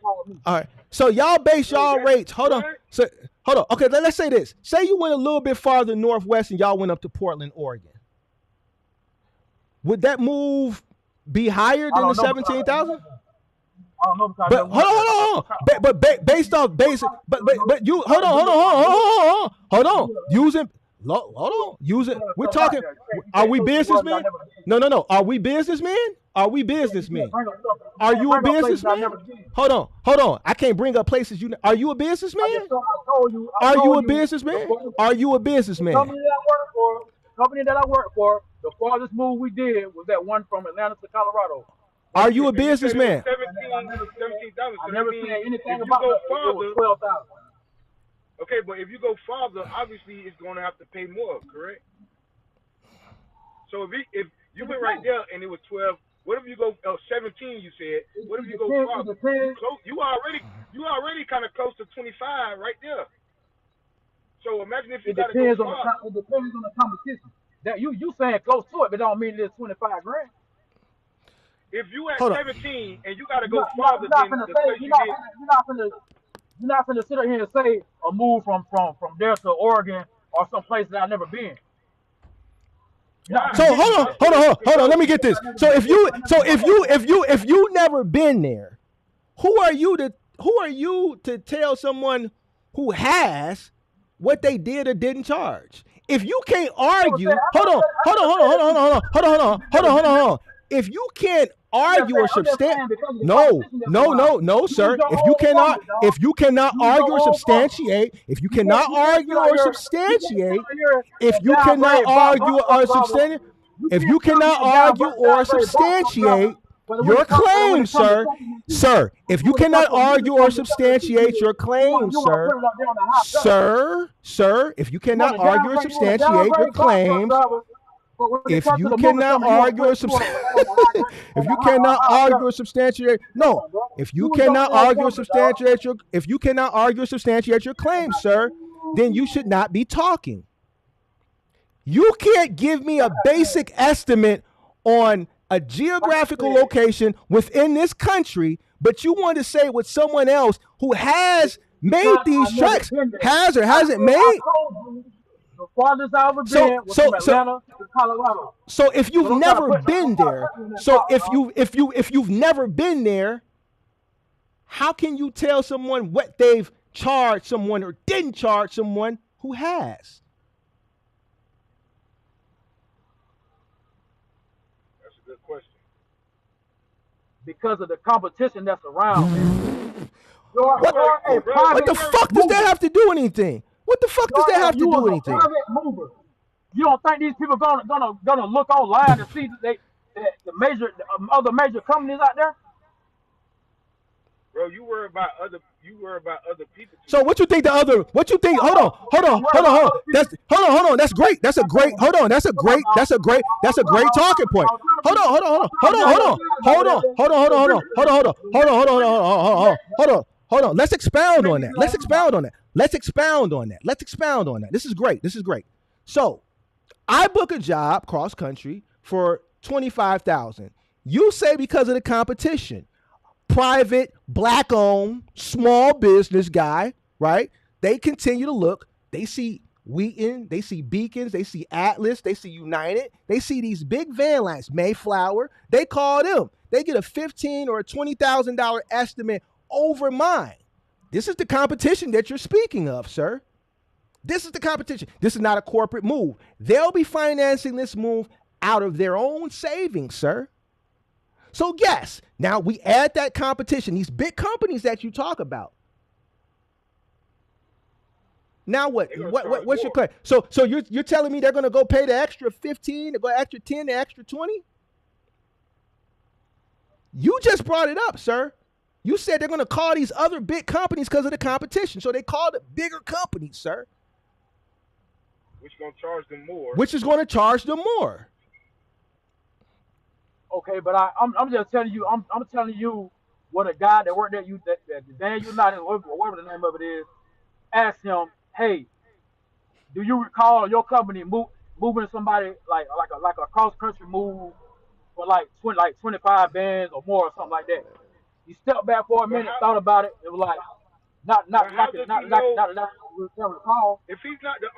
called me? All right. So y'all base y'all rates. Hold on. So hold on. Okay, let's say this. Say you went a little bit farther northwest and y'all went up to Portland, Oregon. Would that move be higher than the 17,000? I don't know because But hold on. But based off basic, but you hold on. Using. We're talking. Are we businessmen? No. Are we businessmen? Are you a businessman? Hold on. I can't bring up places you. Are you a businessman? Are you a businessman? Are you a businessman? Company that I work for, the farthest move we did was that one from Atlanta to Colorado. Are you a businessman? 17,000. I never said anything if about you go that. It was farther, 12,000. okay, but if you go farther, obviously it's going to have to pay more, correct? So if you went right there and it was 12, what if you go 17? You said. What if you go farther? You already kind of close to 25 right there. So imagine if you got to go farther. It depends on the competition. That you saying close to it, but don't mean it's 25 grand. If you at 17 and you got to go farther than the place you did. You're not going to sit here and say a move from there to Oregon or some place that I've never been. So hold on. Let me get this. So if you never been there, who are you to tell someone who has what they did or didn't charge? If you can't argue, hold on. If you can't argue or substantiate, no, sir. If you cannot argue or substantiate, if you cannot argue or substantiate your claim, sir, if you cannot argue or substantiate your claim, sir, if you cannot argue or substantiate your claims, if you cannot argue or substantiate your claim, sir, then you should not be talking. You can't give me a basic estimate on a geographical location within this country, but you want to say what someone else who has made these tracks has or hasn't made. The farthest I've ever been was from Atlanta to Colorado. So if you've never been there, if you've never been there, how can you tell someone what they've charged someone or didn't charge someone who has? That's a good question. Because of the competition that's around. What the fuck does that have to do anything? What the fuck does that have to do anything? You don't think these people gonna look online and see that the other major companies out there? Bro, you worry about other people. So what you think Hold on. That's great. That's a great talking point. Hold on. Let's expound on that. This is great. So I book a job cross country for $25,000. You say because of the competition, private, black owned, small business guy, right? They continue to look, they see Wheaton, they see Beacons, they see Atlas, they see United, they see these big van lines, Mayflower. They call them. They get a $15,000 or a $20,000 estimate over mine. This is the competition that you're speaking of, sir. This is the competition. This is not a corporate move. They'll be financing this move out of their own savings, sir. So yes, now we add that competition, these big companies that you talk about. Now what? What's your claim? So you're telling me they're going to go pay the extra 15, to go extra 10, the extra 20? You just brought it up, sir. You said they're going to call these other big companies because of the competition. So they called it bigger companies, sir. Which is going to charge them more. Which is going to charge them more. Okay, but I'm just telling you, I'm telling you what a guy that worked at you, that Dan United, whatever the name of it is, asked him, hey, do you recall your company moving somebody like a cross country move for like 25 bands or more or something like that? He stepped back for a minute, thought about it. It was like not recall. If he's not the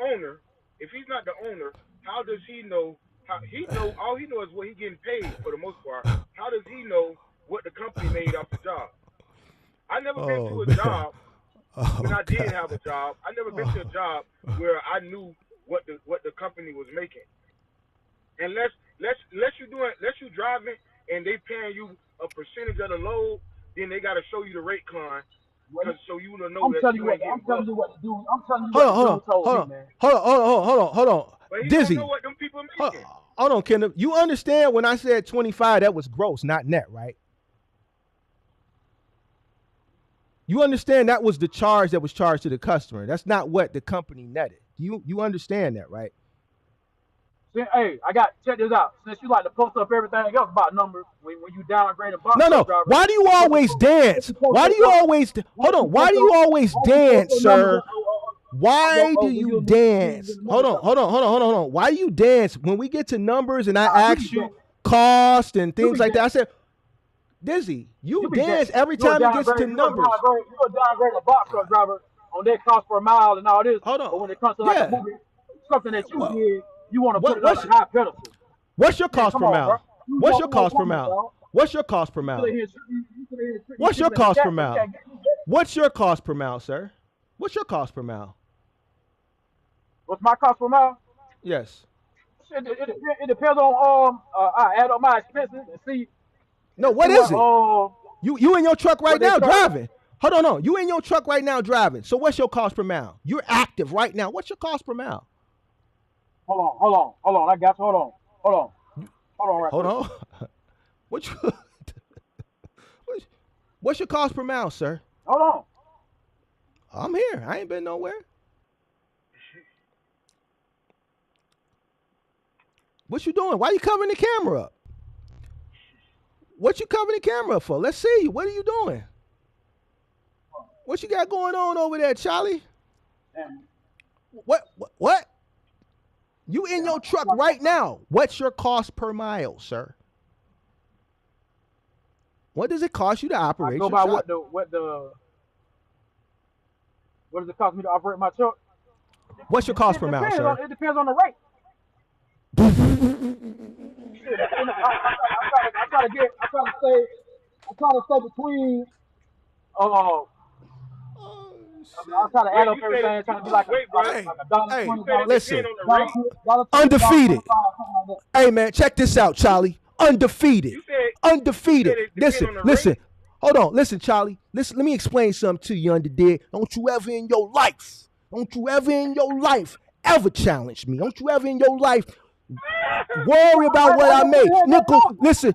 owner, how does he know? All he knows is what he's getting paid for the most part. How does he know what the company made off the job? I never been to a job when I did have a job. I never been to a job where I knew what the company was making. Unless you driving and they paying you a percentage of the load, then they got to show you the rate card. So you will know that you ain't getting bucked. Hold on. But he Dizzy. don't know what them people making. Hold on, Kenneth. You understand when I said 25, that was gross, not net, right? You understand that was the charge that was charged to the customer. That's not what the company netted. You understand that, right? Hey, check this out. Since you like to post up everything else about numbers, when you downgrade a box. No. Why do you always dance? Why do you always dance, sir? Why do you dance? Hold on. Why do you dance when we get to numbers and I ask you cost and things like that? I said, Dizzy, you dance every time it gets to numbers. You downgrade a box truck driver on their cost per mile and all this. Hold on. But when it comes to like a movie, something that you did, you want to put it on a high pedestal. What's your cost per mile? What's your cost per mile? What's your cost per mile? What's your cost per mile? What's your cost per mile, sir? What's your cost per mile? What's my cost per mile? Yes. It depends on I add up my expenses and see. No, what is it? You in your truck right now driving. Hold on, no. You in your truck right now driving. So what's your cost per mile? You're active right now. What's your cost per mile? Hold on. I got you. Hold on. Hold on. What's your cost per mile, sir? Hold on. I'm here. I ain't been nowhere. What you doing? Why you covering the camera up? What you covering the camera up for? Let's see. What are you doing? What you got going on over there, Charlie? What? You in your truck right now. What's your cost per mile, sir? What does it cost you to operate your truck? What does it cost me to operate my truck? What's your cost per mile, sir? It depends on the rate. I try to stay between. I'm trying to add up everything, trying to be like a dollar $20. Listen, undefeated. Hey man, check this out, Charlie. Undefeated. Listen. Hold on, listen, Charlie. Listen, let me explain something to you, underdig. Don't you ever in your life ever challenge me. Don't you ever in your life worry about what I made. Nickel, listen,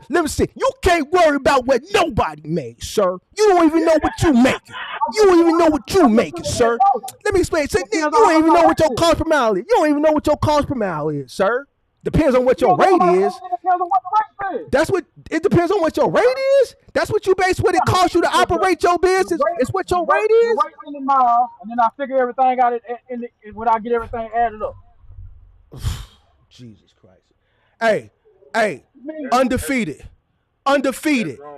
you can't worry about what nobody made, sir. You don't even know what you making. You don't even know what you making, sir. Let me explain. Say, you don't even know what your cost per mile is. You don't even know what your cost per mile is, sir. Depends on what your rate is. That's what it depends on what your rate is. That's what you base what it costs you to operate your business. It's what your rate is. And then I figure everything out when I get everything added up. Jesus Christ. Hey, undefeated.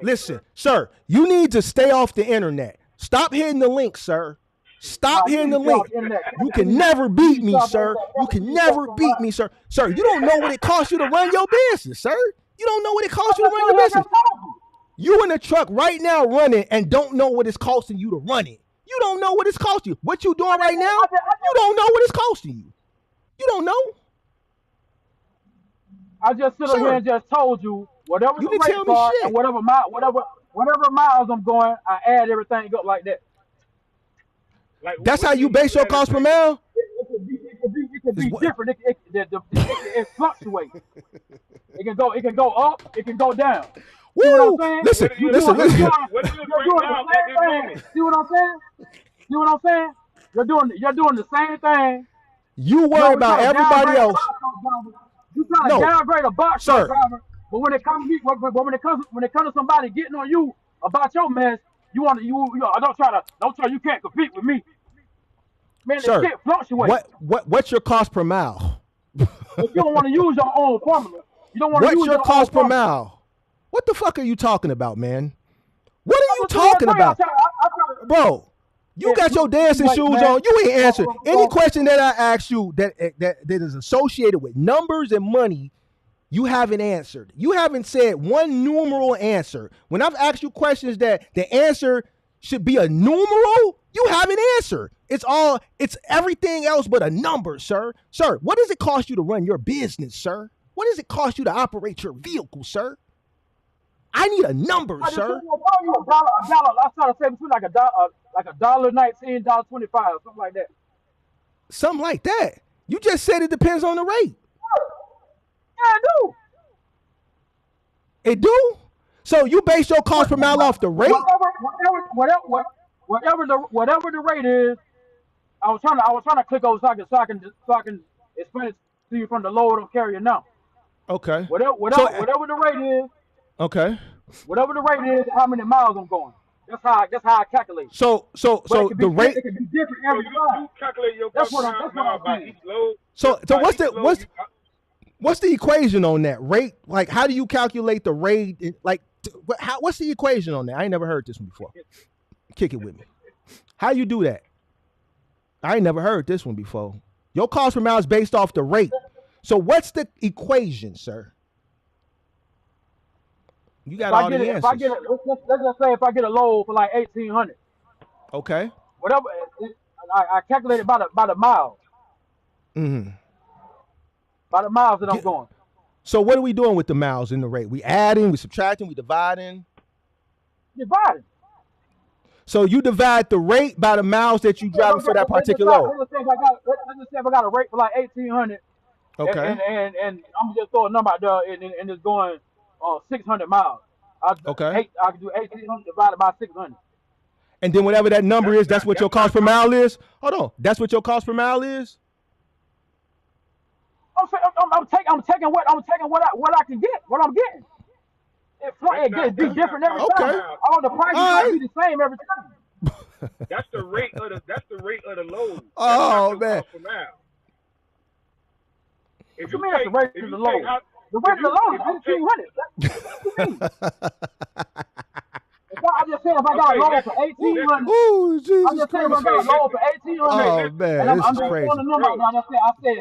Listen, sir, you need to stay off the internet. Stop hitting the link, sir. Stop hitting the link. You can never beat me, sir. You can never beat me, sir. Sir, you don't know what it costs you to run your business, sir. You don't know what it costs you to run your business. You in the truck right now running and don't know what it's costing you to run it. You don't know what it's costing you. What you doing right now, you don't know what it's costing you. You don't know. I just sit up here and just told you whatever the rates are and whatever miles I'm going, I add everything up like that. Like, that's how you base your cost per mile? It could be different. It fluctuates. It can go up. It can go down. Woo! See what I'm saying? Listen. You're doing the same thing. See what I'm saying? You're doing the same thing. You worry about everybody else. You trying to downgrade a box truck driver, but when it comes to somebody getting on you about your mess, you don't try. You can't compete with me. Man, the shit fluctuates. What's your cost per mile? If you don't want to use your own formula, you don't want to use your cost per mile? What the fuck are you talking about, man? What are you talking about? Bro, you got your dancing shoes on. You ain't answered any question that I asked you that is associated with numbers and money. You haven't answered. You haven't said one numeral answer. When I've asked you questions that the answer should be a numeral, you haven't answered. It's everything else but a number, sir. Sir, what does it cost you to run your business, sir? What does it cost you to operate your vehicle, sir? I need a number, sir. I try to say between like $1.19, $1.25, something like that. Something like that. You just said it depends on the rate. Yeah, I do. It do? So you base your cost per mile off the rate? Whatever the rate is, I was trying to click over so I can explain it to you from the load I'm carrying now. Okay. Whatever the rate is. Okay. Whatever the rate is, how many miles I'm going. That's how I calculate. So the rate. It can be different every time. You calculate your cost per mile by each load. So what's the equation on that rate? Like, how do you calculate the rate? Like, what's the equation on that? I ain't never heard this one before. Kick it with me. How you do that? I ain't never heard this one before. Your cost per mile is based off the rate. So what's the equation, sir? You got all the answers. Let's just say if I get a load for like 1,800. Okay. Whatever. I calculate it by the miles. Mm-hmm. By the miles that I'm going. So what are we doing with the miles in the rate? We adding, we subtracting, we dividing? Dividing. So you divide the rate by the miles that you driving for that particular load. Let's just say if I got a rate for like 1,800. Okay. And I'm just throwing a number out there and it's going 600 miles. I can do 1,800 divided by 600. And then whatever that number is, that's what your cost per mile is? Hold on. That's what your cost per mile is? I'm taking what I can get, what I'm getting. It be different every time. All the prices might be the same every time. That's the rate of the load. Oh man. If you mean that's the rate of the load? The rate of the load is 1,800. I just said if I got a load for 1,800. Ooh, Jesus I'm just saying if I got a load for 1,800. Oh man,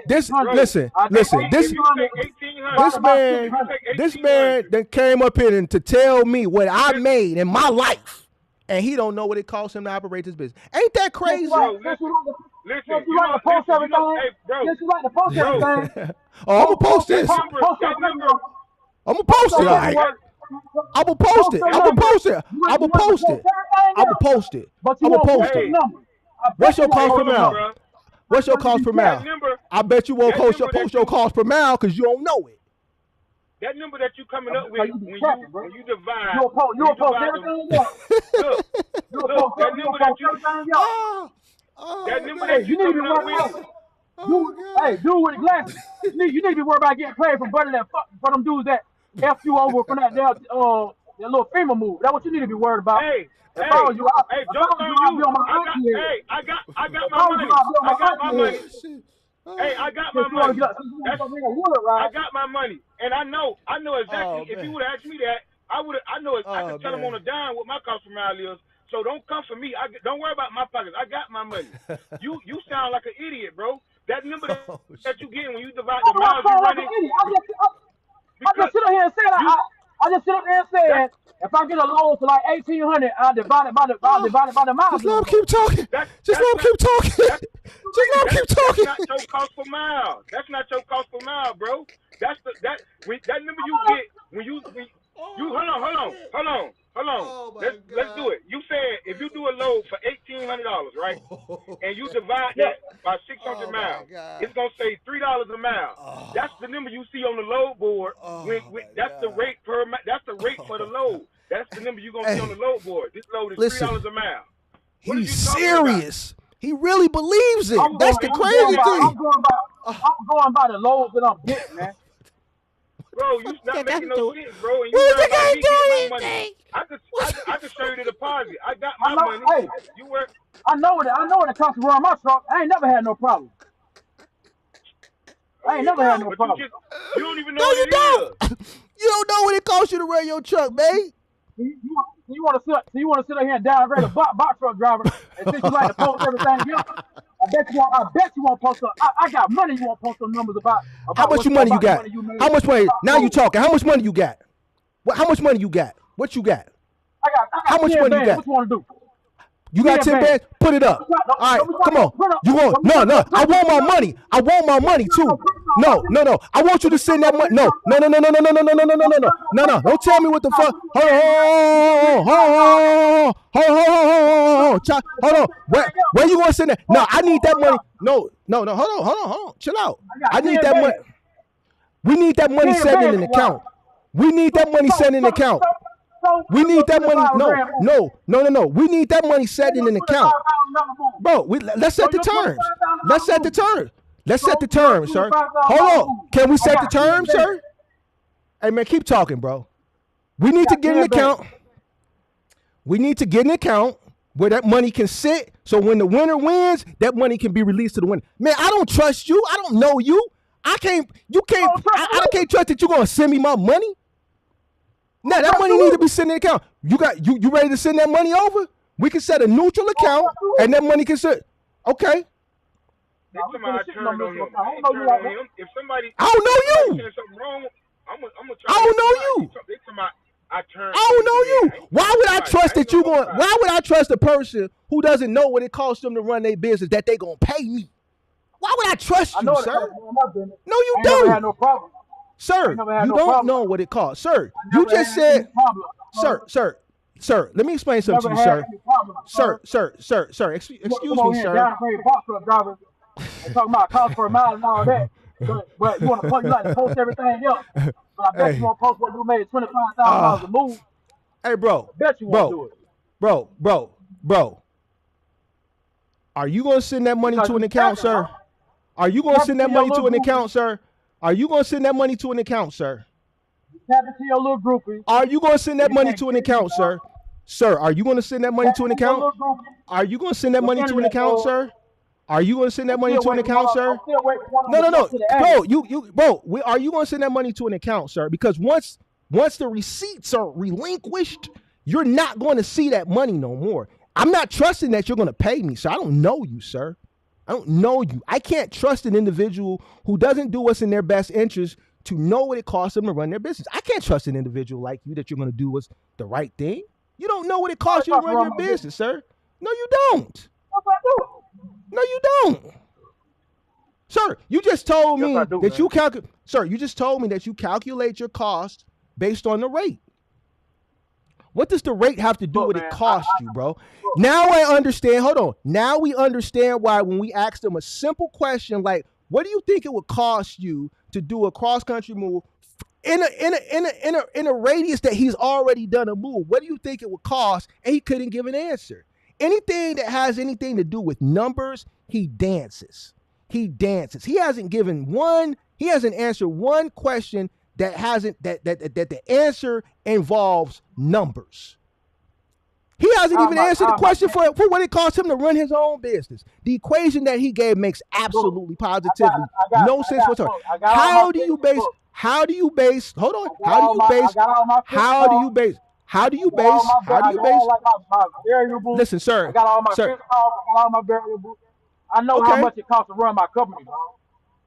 this is crazy. This man that came up here to tell me what I made in my life, and he don't know what it costs him to operate this business. Ain't that crazy? Listen, you like to post everything? Yes, you like to post everything. Oh, I'm gonna post this. I'm gonna post it. All right. I'm gonna post it. I'm gonna post it. I'm gonna post it. I'm gonna post it. I'm gonna post it. What's your cost per mile? What's your cost per mile? I bet you won't post your cost per mile because you don't know it. That number that you coming up with when you divide. You'll post everything. Look, that number that you. That number that you coming up with. Hey, dude with the glasses. You need to be worried about getting paid from them dudes that F you over from that little FEMA move. That's what you need to be worried about. Hey, I got my money. Hey, I got my money. I got my money, and I know exactly. If you would have asked me that, I could tell them on a dime what my cost per mile is. So don't come for me. Don't worry about my pockets. I got my money. You sound like an idiot, bro. That number that you get when you divide the miles you running. I just sit up here and say that. I just sit up here and say if I get a loan for like 1,800, I divide it by the miles. Just let him keep talking. Just let him keep talking. Just let him keep talking. That's not your cost per mile. That's not your cost per mile, bro. That number you get when you hold on. Let's do it. You said if you do a load for $1,800, right? And you divide that by 600 miles, it's gonna say $3 a mile. That's the number you see on the load board. That's the rate per. That's the rate for the load. That's the number you're gonna see on the load board. This load is $3 a mile. He's serious. He really believes it. That's the crazy thing. I'm going by the loads that I'm getting, man. Bro, you not making no sense, bro. And you worry about me getting my money. I can show you the deposit. I got my money. Hey, you work. I know what it costs to run my truck. I ain't never had no problem. I ain't never had no problem. You don't even know what it is. You don't know what it costs you to run your truck, man. You want to sit here and downgrade a box truck driver and think you like to post everything else? I bet you won't post. I got money. You won't post some numbers about how much money you got? How much money? Now you talking? How much money you got? How much money you got? What you got? I got how much money you got? What you want to do? You got 10 bands? Put it up. All right, come on. You want? No. I want my money. I want my money too. No. I want you to send that money. No. Don't tell me what the fuck. Hold on. Where you gonna send that? No, I need that money. No. Hold on. Chill out. I need that money. We need that money set in an account. We need that money set in an account. We need that money. No. We need that money set in an account. Bro, let's set the terms. Let's set the terms, sir. Hold on. Can we set the terms, sir? Hey, man, keep talking, bro. We need to get an account. We need to get an account where that money can sit. So when the winner wins, that money can be released to the winner. Man, I don't trust you. I don't know you. I can't trust that you're going to send me my money. Now that money needs to be sent in the account. You ready to send that money over? We can set a neutral account, and that money can sit. Okay. If somebody, I don't know you. I don't know you. I don't know you. Why would I trust that you going? Why would I trust a person who doesn't know what it costs them to run their business that they gonna pay me? Why would I trust you, sir? No, you don't. Had no problem. Sir, you don't know what it costs. Sir, you just said, sir, let me explain something to you, sir. Sir, excuse me, sir. Talking about cost per mile and all that. But you like to post everything else. But I bet you won't post what you made $25,000 a move. Hey, bro. I bet you won't do it. Bro. Are you going to send that money to an account, sir? Are you going to send that money to an account, sir? Are you going to send that money to an account, sir? Tap into your little groupie. Are you going to send that money to an account, sir? Sir, are you going to send that money to an account? Are you going to send that money to an account, sir? Are you going to send that money to an account, sir? No. Bro, are you going to send that money to an account, sir? Because once the receipts are relinquished, you're not going to see that money no more. I'm not trusting that you're going to pay me, sir. I don't know you, sir. I don't know you. I can't trust an individual who doesn't do what's in their best interest to know what it costs them to run their business. I can't trust an individual like you that you're going to do what's the right thing. You don't know what it costs you to run your business, sir. No, you don't. No, you don't. Sir, you just told me that you calculate. Sir, you just told me that you calculate your cost based on the rate. What does the rate have to do with it cost you, bro? Now I understand. Hold on. Now we understand why when we ask them a simple question like, what do you think it would cost you to do a cross-country move in a radius that he's already done a move? What do you think it would cost? And he couldn't give an answer. Anything that has anything to do with numbers, he dances. He hasn't answered one question that the answer involves numbers. He hasn't even answered the question for what it costs him to run his own business. The equation that he gave makes absolutely positively no sense whatsoever. How do you base? Hold on. How do you base? How do you I got all base? How do I you got all base? like my variables. Listen, sir. I got all my Sir. fixed costs. I got all my variables. I know how Okay. much it costs to run my company, bro.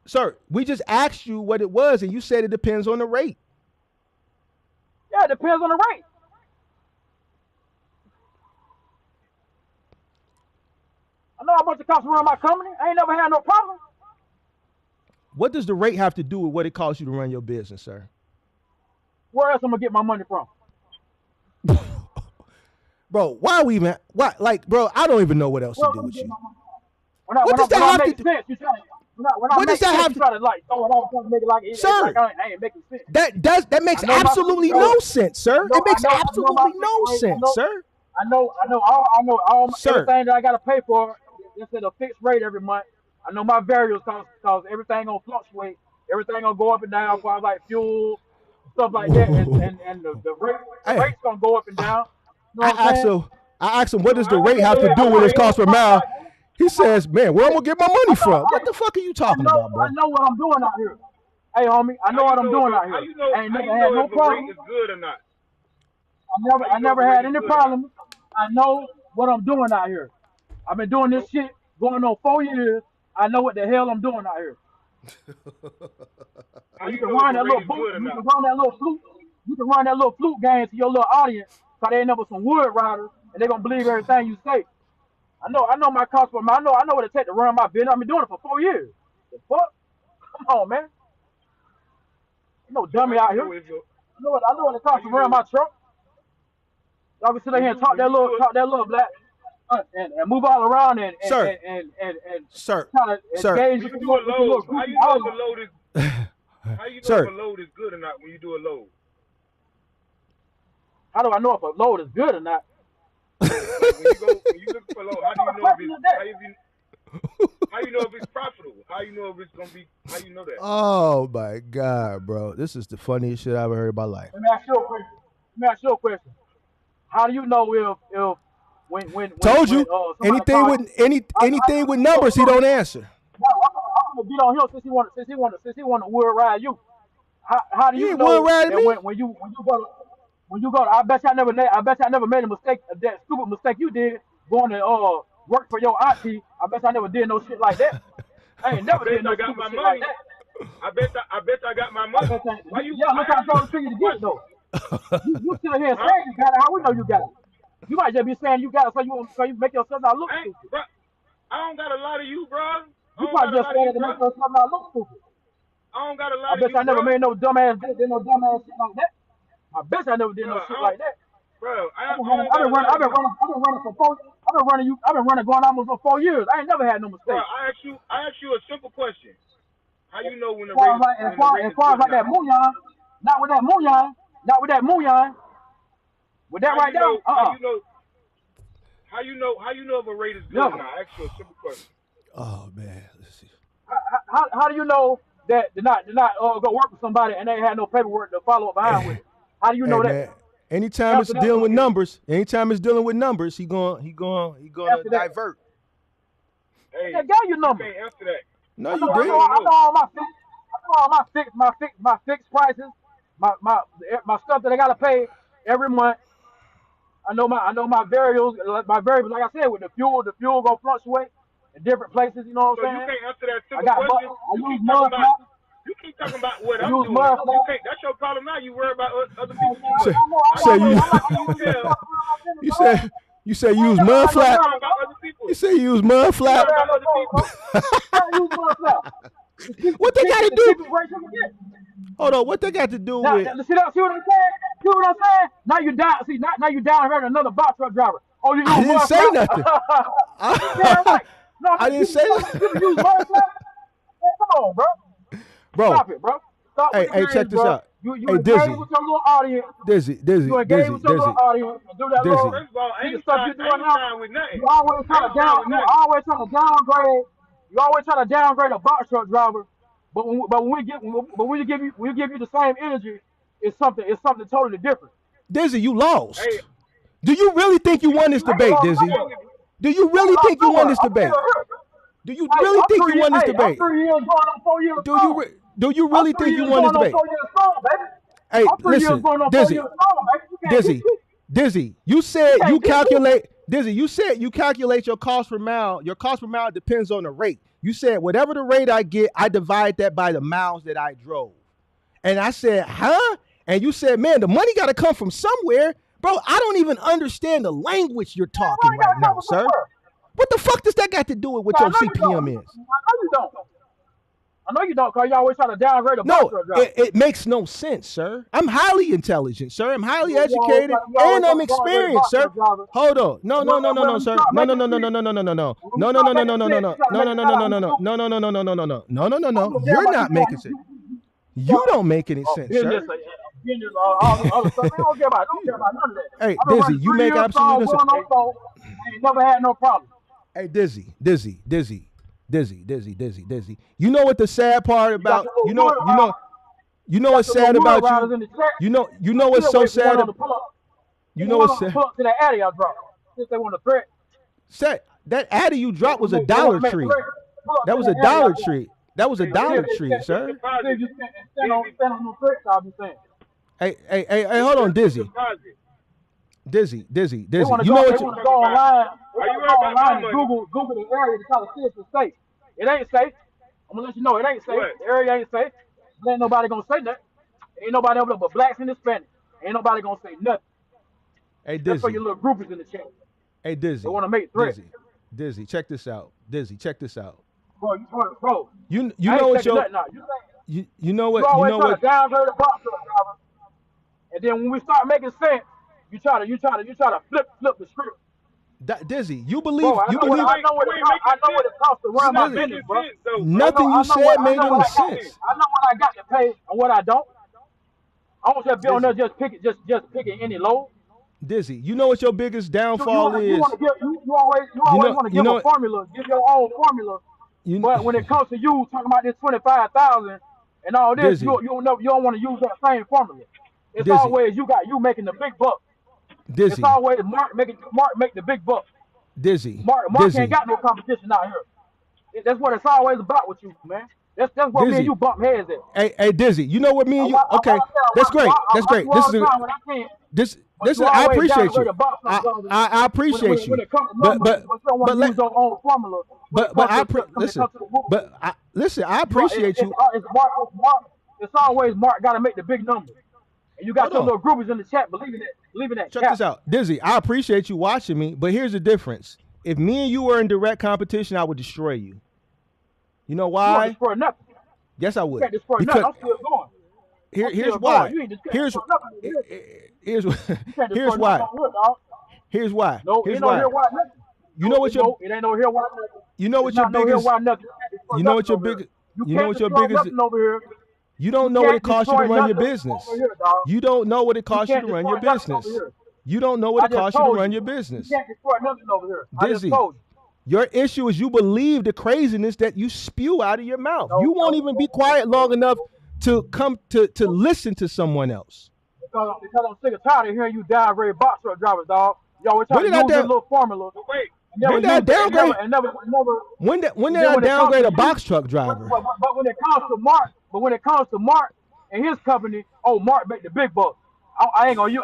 Sir, we just asked you what it was, and you said it depends on the rate. Yeah, it depends on the rate. I know how much it costs to run my company. I ain't never had no problem. What does the rate have to do with what it costs you to run your business, sir? Where else I'm gonna get my money from? Bro, why are we even? Why, like, bro? I don't even know what else to do with you. What does that have to do? Sense, you try to, What does that have to try to like throw it off and make it like it, Sir, like I ain't making sense. That makes absolutely no sense, sir. It makes absolutely no sense, sir. I know all Sir. everything that I gotta pay for. It's at a fixed rate every month. I know my variables cause everything gonna fluctuate. Everything gonna go up and down for like fuel, stuff like that, and the rate's gonna go up and down. You know what I'm saying? I asked him, what does the rate have to do with his cost per mile? He says, man, where am I gonna get my money from? What the fuck are you talking about, bro? I know what I'm doing out here. Hey, homie, I know what I'm doing out here. I ain't never had no problem. Is good or not? I never had any problem. I know what I'm doing out here. I've been doing this shit going on 4 years. I know what the hell I'm doing out here. You can run that little flute. You can run that little flute. You can run that little flute game to your little audience, cause they ain't never some wood riders, and they gonna believe everything you say. I know my cost for I know what it takes to run my business. I've been doing it for 4 years. The fuck? Come on, man. No dummy out here. I know what it costs to run my truck. Y'all can sit there here and talk that little black and move all around and Sir. kind of engage with you do a load. How you know if a load is how you know Sir. if a load is good or not when you do a load? How do I know if a load is good or not? Like when you look for a load, how do you know if it's profitable? How you know if it's gonna be? How you know that? Oh my God, bro. This is the funniest shit I've ever heard in my life. Let me ask you a question. How do you know if when Told you, anything with numbers, he don't answer. I'm gonna get on him since he want to wood ride you. How do you know that when you go to, I bet you I never made a mistake, that stupid mistake you did going to work for your auntie. I bet I never did no shit like that. I ain't never did no stupid shit like that. I bet I got my money. Look how I told you to get it though. You sit here and say you got it. How we know you got it? You might just be saying you got it so you make yourself not look stupid. Bro, I don't got a lot of you, bro. You probably just saying it to make yourself not look stupid. I don't got a lot of I you, bet I never made no dumbass shit like that. I bet I never did no shit like that. Bro, I've been running going almost for 4 years. I ain't never had no mistakes. Bro, I ask you a simple question. How you know when the as far as like that Muyan, not with that Muyan. With that right now, How you know if a rate is good or not? I ask you a simple question. Oh man, let's see. How do you know that they're not go work with somebody and they had no paperwork to follow up behind with? How do you know that? Man, anytime it's dealing with numbers, he gonna divert. Hey, yeah, got your number. You can't answer that. No, you didn't. I know all my fixed prices, my stuff that I gotta pay every month. I know my variables. My variables, like I said, with the fuel gonna fluctuate in different places. You know what I'm saying? You can't answer that simple question. You keep talking about what I'm doing. That's your problem now. You worry about other people. You say you use mud flap. You say you use mud flap. What they got to do? Hold on. What they got to do with? See what I'm saying? See what I'm saying? Now you down. See, now you down here another box truck driver. Oh, you I didn't say nothing. I didn't say nothing. You use mud flap? Come on, bro. Stop it, bro. Stop hey, check this out. You hey, Dizzy. With your little audience. Dizzy. You engage with your little audience and do that little stuff you're doing now. You always try to downgrade a box truck driver, but when we give you the same energy, it's something totally different. Dizzy, you lost. Hey. Do you really think you won this debate, Dizzy? Do you really think you won this debate? Do you really think you won this debate? Do you really think you won this debate? Hey, listen, Dizzy, you said you calculate. Dizzy, you said you calculate your cost per mile. Your cost per mile depends on the rate. You said whatever the rate I get, I divide that by the miles that I drove. And I said, huh? And you said, man, the money got to come from somewhere. Bro, I don't even understand the language you're talking right now, sir. What the fuck does that got to do with what your CPM is? I know you don't. I know you don't, because you always try to downgrade a No, box truck driver. it makes no sense, sir. I'm highly intelligent, sir. I'm highly educated, and I'm experienced, sir. Hold on. No, sir. No, no. You're not making sense. You don't make any sense, sir. Hey, Dizzy, you make absolute sense. Ain't never had no problem. Hey, Dizzy. You know what the sad part about? You know what's sad about you? You know what's so sad? You know what's sad? Pull up to that Addy I dropped. Since they want to threat. Say that Addy you dropped was a Dollar Tree. That was a Dollar Tree. That was a Dollar Tree, sir. Hey, hold on, Dizzy. Dizzy. You know what you go online. Google the area to try to see if it's safe. It ain't safe. I'm gonna let you know it ain't safe. The area ain't safe. Ain't nobody gonna say nothing. Ain't nobody over there but blacks and Hispanics. Ain't nobody gonna say nothing. Hey, Dizzy. That's for your little groupies in the chat. Hey, Dizzy. They want to make threats. Dizzy, check this out. Bro. You know what your you know what you always try to downgrade the box truck driver, and then when we start making sense, you try to flip the script. Dizzy, you believe? Bro, I know what it costs to run my business, bro. Nothing you said made any sense. I know what I got to pay and what I don't. I don't just be on there just picking any load. Dizzy, you know what your biggest downfall is? You always want to give a formula, give your own formula. But when it comes to you talking about this 25,000 and all this, Dizzy, you don't want to use that same formula. It's Dizzy, always you making the big buck. Dizzy, it's always Mark make the big buck. Dizzy, Mark ain't got no competition out here. That's what it's always about with you, man. That's what Dizzy, me and you bump heads at. Hey, Dizzy, you know what me and you? Okay, that's great. I appreciate you. I appreciate you. Listen, I appreciate you. It's always Mark got to make the big number. And you got some little groupies in the chat believing that. Check this out. Dizzy, I appreciate you watching me, but here's the difference. If me and you were in direct competition, I would destroy you. You know why? You won't destroy nothing. Yes, I would. You can't destroy nothing. I'm still going. Here's why. Here's why. No, here's ain't why. No here why nothing. You know what your it ain't no here why nothing. You know what your biggest You know what your biggest over here. You don't know what it costs you to run your business. You don't know what it costs you to run your business. You don't know what it costs you to run your business. You can't destroy nothing over here. Dizzy, your issue is you believe the craziness that you spew out of your mouth. You won't even be quiet long enough to come to listen to someone else. Because I'm sick and tired of hearing you downgrade box truck drivers, dog. You always try to use a little formula. When did I downgrade? When did I downgrade a box truck driver? But when it comes to Mark and his company, Mark make the big bucks. I ain't gonna use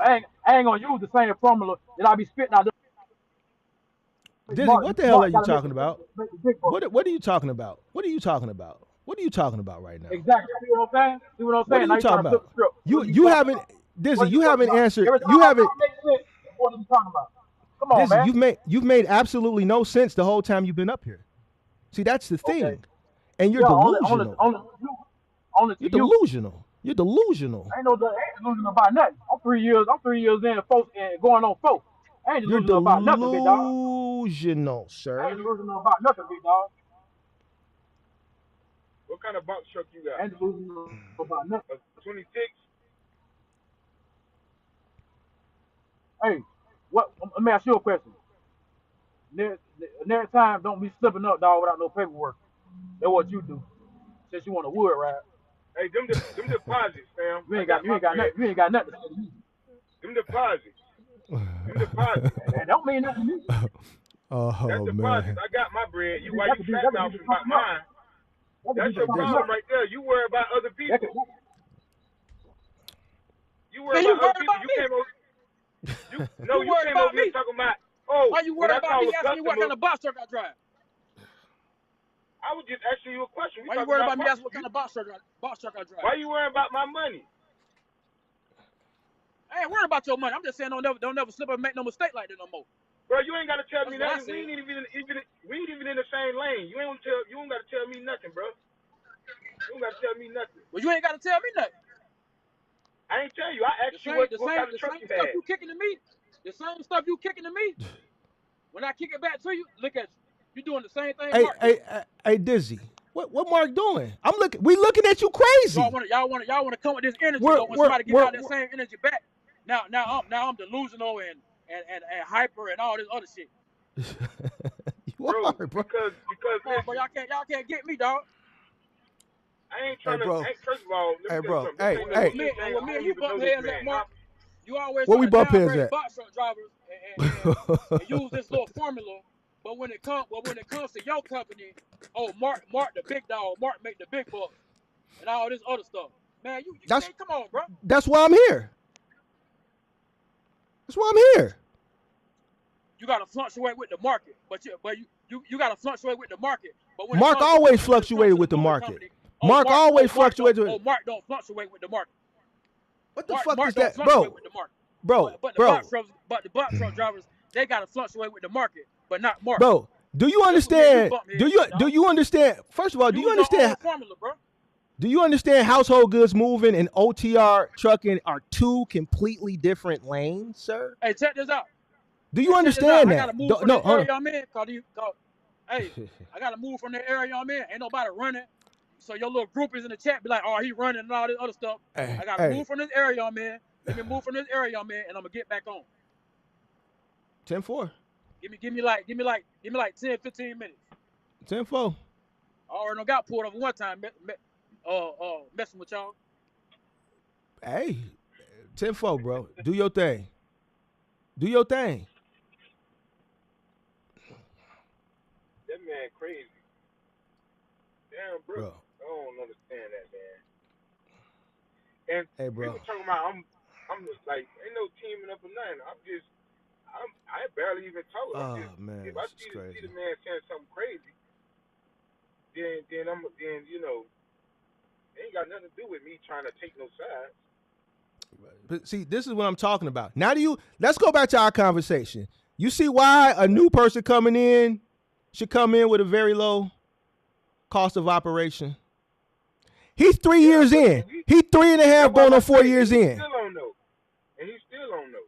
the same formula that I be spitting out. Dizzy, what the hell are you talking about? What are you talking about? What are you talking about? What are you talking about right now? Exactly. See what I'm saying? What are you talking about? You haven't, Dizzy. You haven't answered. You haven't. What are you talking about? Come on, Dizzy, man. You've made absolutely no sense the whole time you've been up here. See, that's the thing, and you're delusional. You're delusional. You're delusional. I ain't delusional about nothing. I'm 3 years in, folks, and going on 4. I ain't delusional about nothing, big dog. Delusional, sir. I ain't delusional about nothing, big dog. What kind of box truck you got? I ain't delusional about nothing. 26? Hey, let me ask you a question. Next time, don't be slipping up, dog, without no paperwork. That's what you do. Since you want a wood ride. Hey, them deposits, fam. You ain't got nothing to say to me. Them deposits. That don't mean nothing to me. That's deposits. I got my bread. You fat mouth about mine. That's your problem right there. You worry about other people. You worry about other people. You worried came about over here me? talking about, oh, Why you when worried I about call me a asking me what customer, kind of box truck I drive? I was just asking you a question. Why you worried about me asking what kind of box truck I drive? Why you worrying about my money? I ain't worried about your money. I'm just saying don't never slip up and make no mistake like that no more. Bro, you ain't gotta tell That's me what I nothing. We said. ain't even in the same lane. You don't gotta tell me nothing, bro. You don't gotta tell me nothing. Well, you ain't got to tell me nothing. I ain't tell you. I The asked you same, what kind of truck you stuff had. you kicking to me. The same stuff you kicking to me. When I kick it back to you, look at you. You doing the same thing, Mark. Hey, Dizzy. What Mark doing? We looking at you crazy. Y'all want to come with this energy We're though. When somebody give we're, y'all that same energy back, now I'm delusional and hyper and all this other shit. You are, bro. Because Come on, bro, y'all can't get me, dog. I ain't Hey, trying to. bro. First of all, let me Hey, tell you bro. something. This ain't no Hey. weird thing. When I me and don't you even know bump this heads at man. Mark, you always Where try we to bump heads downgrade at? box truck drivers and use this little formula. But when it comes to your company, oh Mark the big dog, Mark make the big bucks and all this other stuff. Man, you can't come on, bro. That's why I'm here. That's why I'm here. You gotta fluctuate with the market, but you gotta fluctuate with the market. But when it Mark comes to always when it comes fluctuated to with the moving market. company, Mark always fluctuated. Mark don't fluctuate with the market. What the fuck is Don't that, fluctuate bro? with the market. Bro, But the bro, box truck drivers, they gotta fluctuate with the market, but not Mark. bro. Do you That's what me and you understand? bump Do heads you at, do dog. you understand? First of all, do you Use your understand? own formula, bro. Do you understand household goods moving and OTR trucking are two completely different lanes, sir? Hey, check this out. Do you Check this out. understand I that? gotta move from No, this hold on. area I'm in. Hey, I gotta move from the area I'm in. Ain't nobody running. So your little groupies in the chat be like, oh, he running and all this other stuff. I gotta move from this area I'm in. Let me move from this area I'm in, and I'm gonna get back on. 10-4. Give me like 10, 15 minutes. 10-4. I already got pulled over one time, messing with y'all. Hey, 10-4, bro. Do your thing. Do your thing. That man crazy. Damn, bro. I don't understand that, man. And Hey, bro. people talking about I'm just like ain't no teaming up or nothing. I barely even talk. Man, if I see the man saying something crazy, then you know, it ain't got nothing to do with me trying to take no sides. But see, this is what I'm talking about. Now let's go back to our conversation. You see why a new person coming in should come in with a very low cost of operation? He's 3 years in. He's 3.5 going on 4 years in. Still don't know. And he still don't know.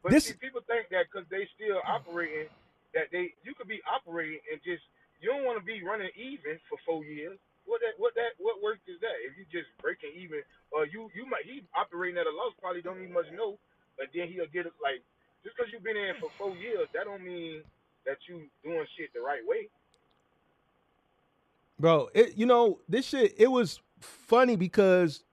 But see, people think that because they still operating, that you could be operating and just you don't want to be running even for 4 years. What work is that? If you just breaking even, or he operating at a loss, probably don't even much know, but then he'll get it like just because you've been in for 4 years, that don't mean that you doing shit the right way. Bro, this shit, it was funny because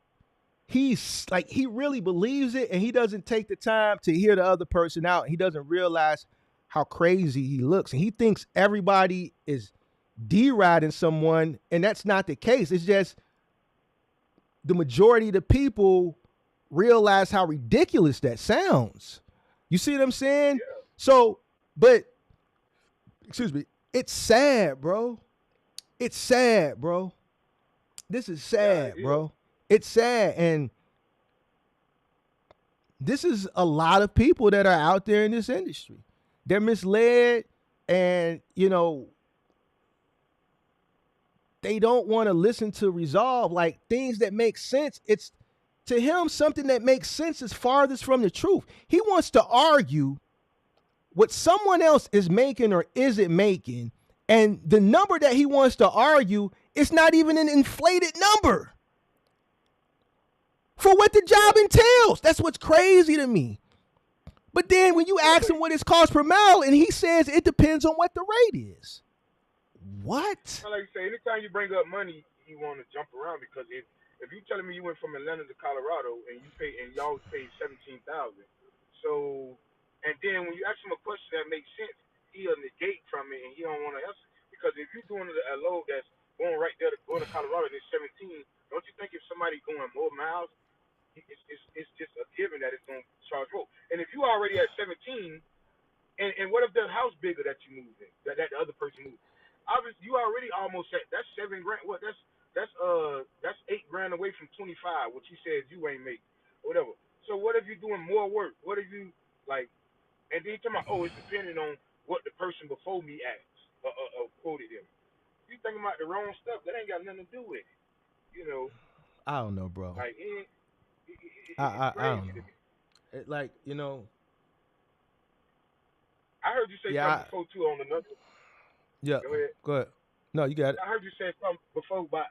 he's like, he really believes it and he doesn't take the time to hear the other person out. He doesn't realize how crazy he looks. And he thinks everybody is deriding someone, and that's not the case. It's just the majority of the people realize how ridiculous that sounds. You see what I'm saying? Yeah. So, but, excuse me, it's sad, bro. It's sad, bro. This is sad, bro. It's sad. And this is a lot of people that are out there in this industry. They're misled and, they don't want to listen to resolve, like things that make sense. It's to him, something that makes sense is farthest from the truth. He wants to argue what someone else is making or isn't making. And the number that he wants to argue is not even an inflated number for what the job entails. That's what's crazy to me. But then when you ask him what his cost per mile, and he says it depends on what the rate is. What? Like you say, anytime you bring up money, you want to jump around because if you telling me you went from Atlanta to Colorado and y'all paid $17,000, so and then when you ask him a question that makes sense, he'll negate from it and he don't want to answer because if you're doing a load that's going right there to go to Colorado and it's 17, don't you think if somebody going more miles it's just a given that it's gonna charge more. And if you already at 17, and what if the house bigger that you moved in, that the other person moved? Obviously, you already almost at that's $7 grand. What that's $8 grand away from 25, which you said you ain't make, whatever. So what if you're doing more work? What if you like? And then you talking about, oh, it's depending on what the person before me asked quoted him. You thinking about the wrong stuff. That ain't got nothing to do with it. You know, I don't know, bro. like it's I don't crazy to know. me. Like, you know, I heard you say yeah, something before too on another. yeah. Go ahead. Go ahead. No, you got it. I heard you say something before about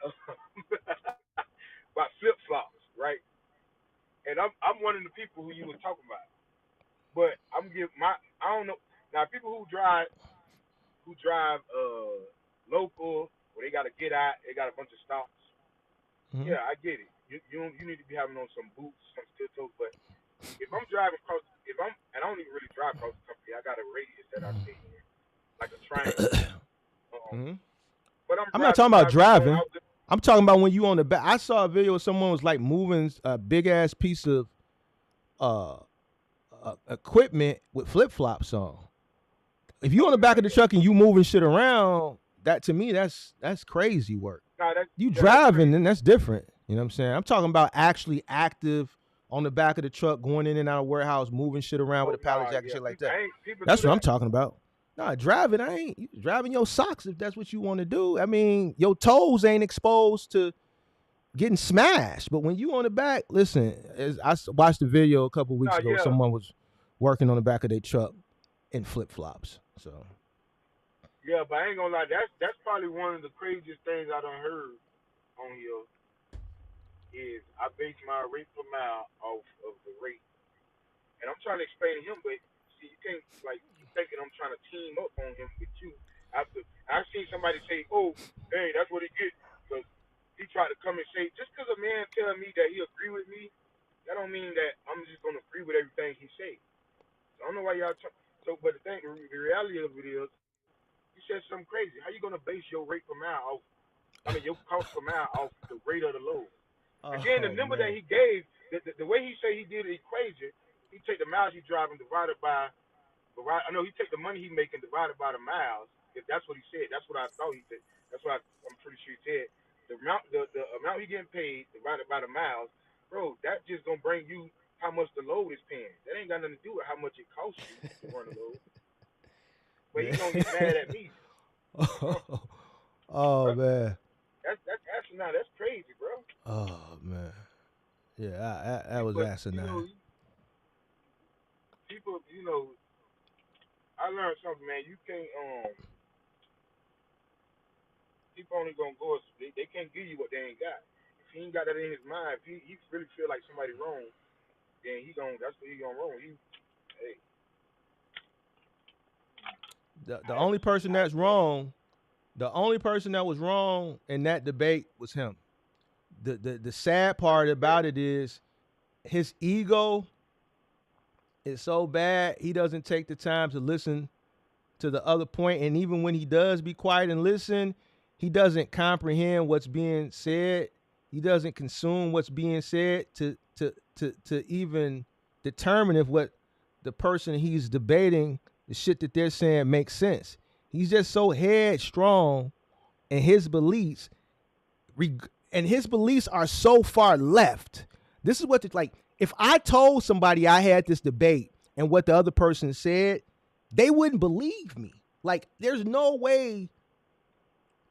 about flip flops, right? And I'm one of the people who you were talking about. But I'm give my I don't know now people who drive local where they gotta get out, they got a bunch of stops. Mm-hmm. Yeah, I get it. You need to be having on some boots, some steel toes. But if I'm driving across, if I'm and I don't even really drive across the country, I got a radius that I stay in, like a triangle. Mm-hmm. But I'm I'm not driving talking about by going driving. out. I'm talking about when you on the back. I saw a video of someone was like moving a big ass piece of uh, equipment with flip flops on. If you on the back of the truck and you moving shit around, that to me that's crazy work. Nah, You that's driving, crazy. then that's different. You know what I'm saying? I'm talking about actually active on the back of the truck, going in and out of warehouse, moving shit around with Oh a pallet nah, jack and yeah. shit like that. People do That's what I'm that. talking about. Nah, driving, I ain't you driving your socks if that's what you want to do. I mean, your toes ain't exposed to getting smashed. But when you on the back, listen, watched the video a couple weeks Nah, ago. yeah, Someone was working on the back of their truck in flip flops. So yeah. But I ain't gonna lie. That's probably one of the craziest things I done heard on here. Is I base my rate per mile off of the rate. And I'm trying to explain to him, but see, you can't like you thinking I'm trying to team up on him with you. After I seen somebody say, "Oh, hey, that's what he get," because he tried to come and say, just because a man tell me that he agree with me, that don't mean that I'm just gonna agree with everything he say. So I don't know why y'all. So, but the reality of it is, you said something crazy. How you gonna base your rate per mile off? I mean, your cost per mile off the rate of the load. And then the oh number that man. he gave, the way he say he did the equation, he take the miles he driving divided by, I know he take the money he making divided by the miles. If that's what he said, that's what I thought he said. That's what I'm pretty sure he said. The amount he getting paid divided by the miles, bro. That just gonna bring you how much the load is paying. That ain't got nothing to do with how much it costs you to run the load. But he Man. gonna get mad at me. Oh man. That's asinine. That's crazy, bro. Oh man. Yeah, that was But asinine. people, I learned something, man. You can't people only gonna go. They can't give you what they ain't got. If he ain't got that in his mind, if he really feel like somebody wrong, then that's what he gonna wrong. Hey, The only person that's wrong, the only person that was wrong in that debate was him. The sad part about it is his ego is so bad he doesn't take the time to listen to the other point, and even when he does be quiet and listen, he doesn't comprehend what's being said. He doesn't consume what's being said to even determine if what the person he's debating, the shit that they're saying, makes sense. He's just so headstrong in his beliefs, and his beliefs are so far left. This is what it's like. If I told somebody I had this debate and what the other person said, they wouldn't believe me. Like, there's no way.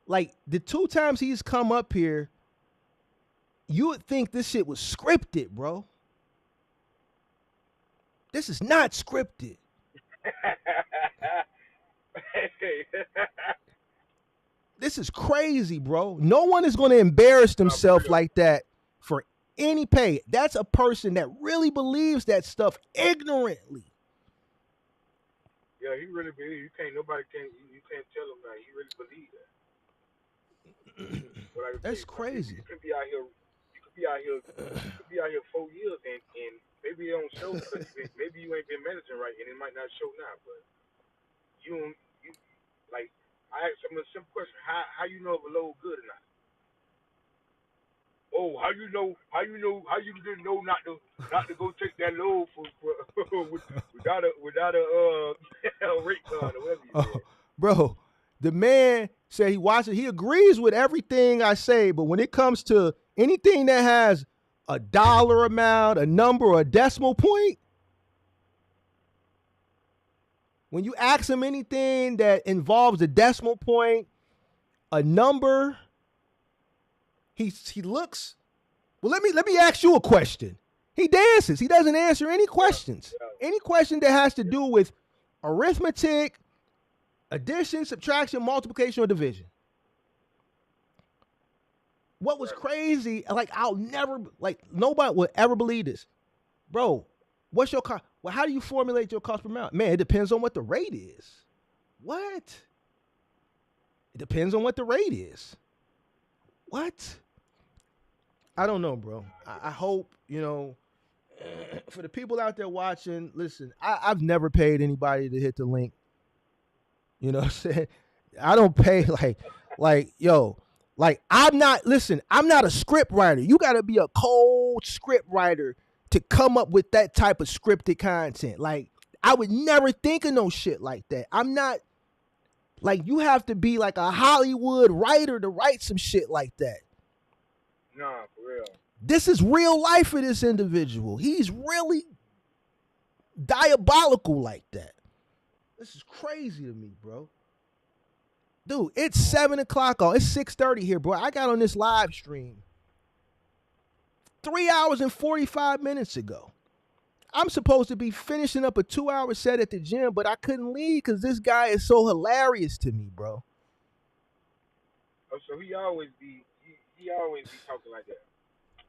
Like, the 2 times he's come up here, you would think this shit was scripted, bro. This is not scripted. This is crazy, bro. No one is going to embarrass themselves like that for any pay. That's a person that really believes that stuff ignorantly. Yeah, he really believes. You can't tell him that. He really believes that. But like I say, That's some people crazy. you could be out here, you could be out here 4 years and maybe it don't show because maybe you ain't been managing right and it might not show now. But you like I asked him a simple question: How you know if a load good or not? oh, how you didn't know not to go take that load for without a rate card or whatever you said. Bro, the man said he watches. He agrees with everything I say, but when it comes to anything that has a dollar amount, a number, or a decimal point, when you ask him anything that involves a decimal point, a number, he looks. Well, let me ask you a question. He dances. He doesn't answer any questions. Any question that has to do with arithmetic, addition, subtraction, multiplication, or division. What was crazy, like I'll never, like nobody will ever believe this. Bro, what's your cost? Well, how do you formulate your cost per mile? Man, it depends on what the rate is. What? It depends on what the rate is. What? I don't know, bro. I hope, for the people out there watching, listen, I've never paid anybody to hit the link. You know what I'm saying? I don't pay I'm not a script writer. You got to be a cold script writer to come up with that type of scripted content. Like, I would never think of no shit like that. I'm not, like, you have to be like a Hollywood writer to write some shit like that. Nah, for real. This is real life for this individual. He's really diabolical like that. This is crazy to me, bro. Dude, it's 7 o'clock. It's 6:30 here, bro. I got on this live stream 3 hours and 45 minutes ago. I'm supposed to be finishing up a 2-hour set at the gym, but I couldn't leave because this guy is so hilarious to me, bro. Oh, so he always be talking like that.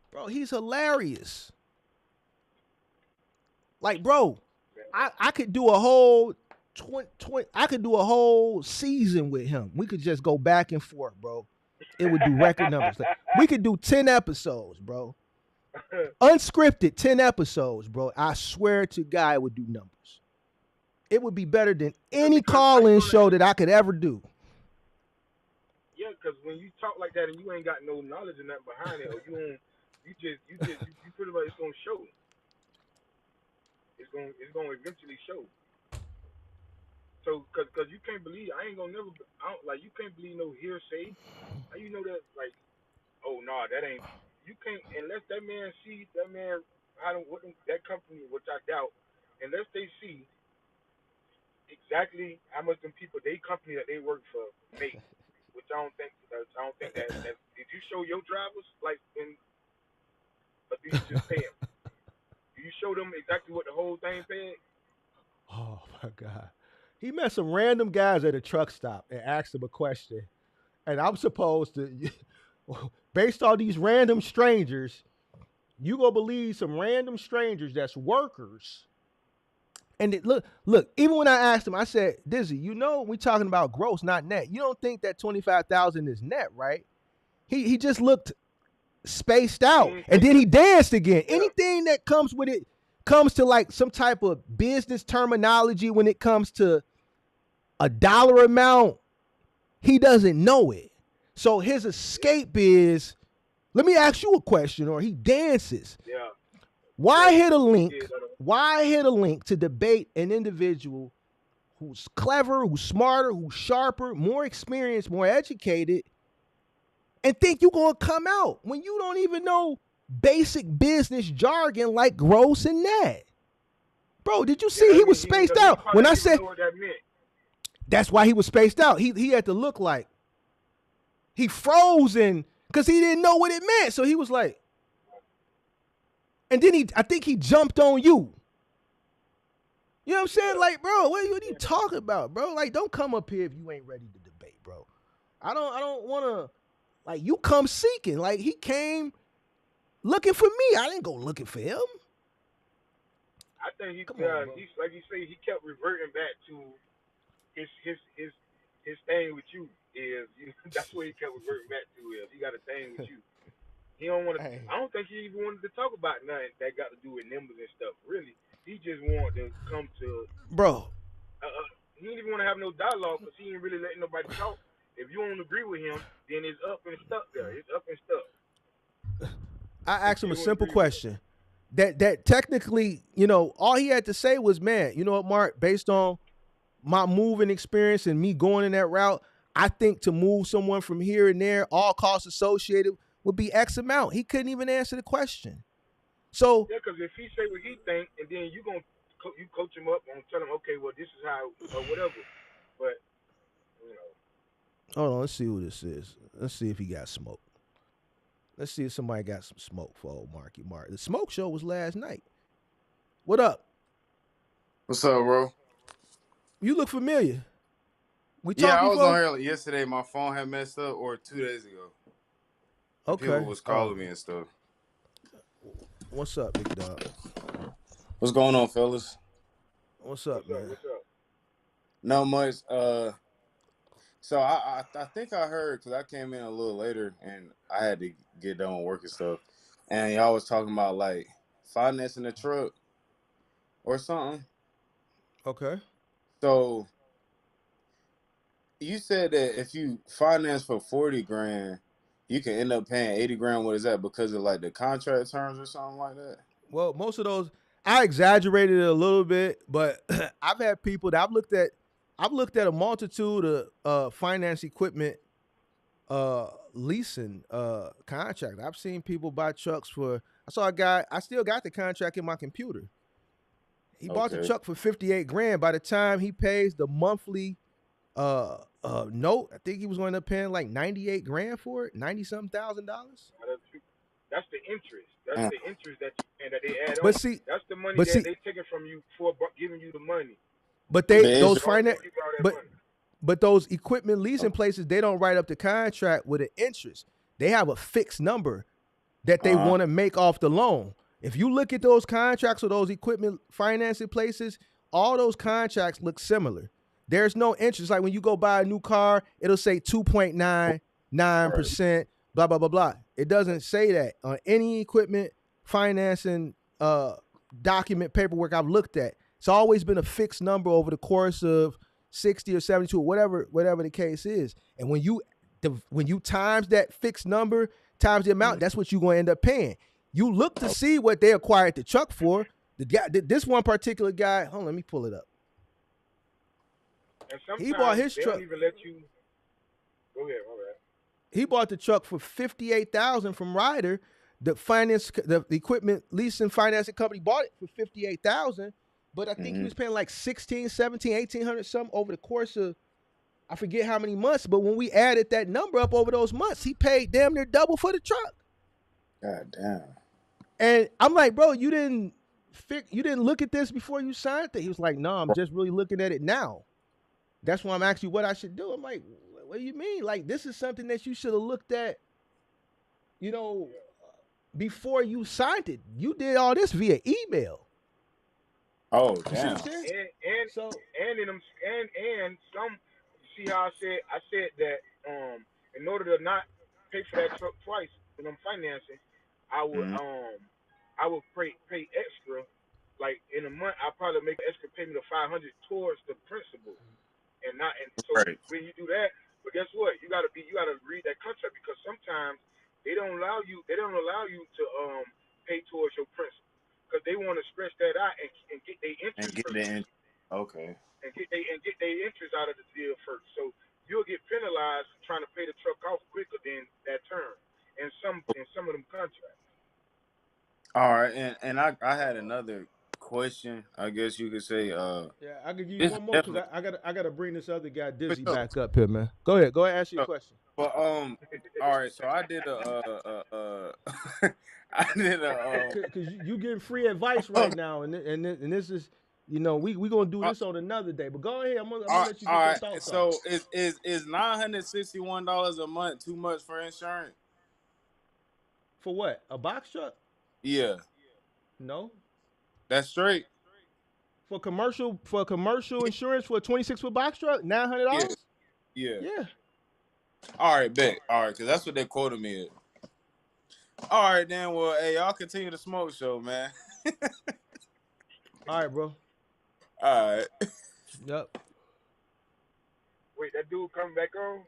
Bro, he's hilarious. Like, bro, I could do a whole I could do a whole season with him. We could just go back and forth, bro. It would do record numbers. We could do 10 episodes, bro. Unscripted 10 episodes, bro. I swear to God, it would do numbers. It would be better than any call-in show that I could ever do. Yeah, because when you talk like that and you ain't got no knowledge and nothing behind it, or you pretty much, it's gonna show. It's gonna eventually show. So, cause you can't believe, you can't believe no hearsay. How you know that, like, oh, no, that ain't, you can't, unless that man see, that company, which I doubt, unless they see exactly how much them people, they company that they work for, make, which I don't think that, did you show your drivers, like, or do you just pay them? Do you show them exactly what the whole thing paid? Oh, my God. He met some random guys at a truck stop and asked them a question. And I'm supposed to, based on these random strangers, you gonna believe some random strangers that's workers. And look, even when I asked him, I said, Dizzy, we talking about gross, not net. You don't think that 25,000 is net, right? He just looked spaced out. And then he danced again. Yeah. Anything that comes with it comes to like some type of business terminology when it comes to a dollar amount, he doesn't know it. So his escape is, let me ask you a question, or he dances. Yeah. Why hit a link? Why hit a link to debate an individual who's clever, who's smarter, who's sharper, more experienced, more educated, and think you're going to come out when you don't even know basic business jargon like gross and net? Bro, did you see he was spaced out? When I said, that's why he was spaced out. He had to look like he frozen because he didn't know what it meant. So he was like, and then I think he jumped on you. You know what I'm saying? Like, bro, what are you talking about, bro? Like, don't come up here if you ain't ready to debate, bro. I don't want to, like, you come seeking. Like, he came looking for me. I didn't go looking for him. I think he's like you say, he kept reverting back to his thing with you. That's what he kept reverting back to. He got a thing with you. He don't want to. I don't think he even wanted to talk about nothing that got to do with numbers and stuff. Really, he just wanted to come to. Bro, he didn't even want to have no dialogue because he ain't really letting nobody talk. If you don't agree with him, then it's up and stuck there. It's up and stuck. I asked him a simple question. That technically, you know, all he had to say was, man, you know what, Mark, based on my moving experience and me going in that route, I think to move someone from here and there, all costs associated would be X amount. He couldn't even answer the question. So Yeah, because if he say what he think, and then you you coach him up and tell him, okay, well, this is how or whatever. But you know, hold on, let's see who this is. Let's see if he got smoke. Let's see if somebody got some smoke for old Marky Mark. The smoke show was last night. What up? What's up, bro? You look familiar. We Yeah, talked I was on before? here yesterday. My phone had messed up, or 2 days ago. And people Okay. was calling me and stuff. What's up, big dog? What's going on, fellas? What's up, man? what's up? Not much. So I think I heard, because I came in a little later and I had to get done with work and stuff, and y'all was talking about like financing a truck or something. Okay. So you said that if you finance for 40 grand, you can end up paying 80 grand. What is that? Because of like the contract terms or something like that? Well, most of those I exaggerated it a little bit, but I've had people that I've looked at a multitude of finance equipment leasing contract. I've seen people buy trucks for I saw a guy, I still got the contract in my computer. He bought the Okay. truck for 58 grand. By the time he pays the monthly note, I think he was going to end up paying like 98 grand for it, 90 something $1,000. That's the interest. That's the interest that they add on. But see, that's the money but that see, they taking from you for giving you the money. but The those interest. finance, You got all that but money. but those equipment leasing places, they don't write up the contract with an interest. They have a fixed number that they want to make off the loan. If you look at those contracts with those equipment financing places, all those contracts look similar. There's no interest. Like when you go buy a new car, it'll say 2.99%, blah, blah, blah, blah. It doesn't say that on any equipment financing document paperwork I've looked at. It's always been a fixed number over the course of 60 or 72 or whatever the case is. And when you times that fixed number times the amount, that's what you're going to end up paying. You look to see what they acquired the truck for. The guy, this one particular guy, hold on, let me pull it up. And sometimes He bought his they truck. don't even let you. Go ahead, my bad. He bought the truck for $58,000 from Ryder. The equipment leasing financing company bought it for $58,000, but I think he was paying like 16, 17, 1,800 something over the course of I forget how many months. But when we added that number up over those months, he paid damn near double for the truck. God damn. And I'm like, bro, you didn't look at this before you signed it. He was like, no, I'm just really looking at it now. That's why I'm asking you what I should do. I'm like, what do you mean? Like, this is something that you should have looked at, you know, before you signed it. You did all this via email. Oh, You see damn. what I'm saying? And So in them and some. You see how I said that in order to not pay for that truck twice when I'm financing, I would pay extra. Like in a month, I probably make an extra payment of $500 towards the principal, and so Right. when you do that, but guess what? You gotta read that contract, because sometimes they don't allow you to pay towards your principal, because they want to stretch that out and get their And interest get first. the interest. Okay. And get their interest out of the deal first. So you'll get penalized for trying to pay the truck off quicker than that term in some of them contracts. All right, and I had another question. I guess you could say. yeah, I could give you This one more because definitely I gotta bring this other guy for Dizzy sure. back up here, man. Go ahead, ask your question. But all right. So I did I did Because you getting free advice right now, and this is, you know, we gonna do this on another day. But go ahead, I'm gonna let you all get your right. thoughts So off. is $961 a month too much for insurance? For what? A box truck? Yeah, No. that's straight. For commercial insurance for a 26-foot box truck, Yeah, $900. yeah. Yeah. All right, bet. All right, because that's what they quoted me at. All right, then. Well, hey, y'all continue the smoke show, man. All right, bro. All right. Yep. Wait, that dude coming back on?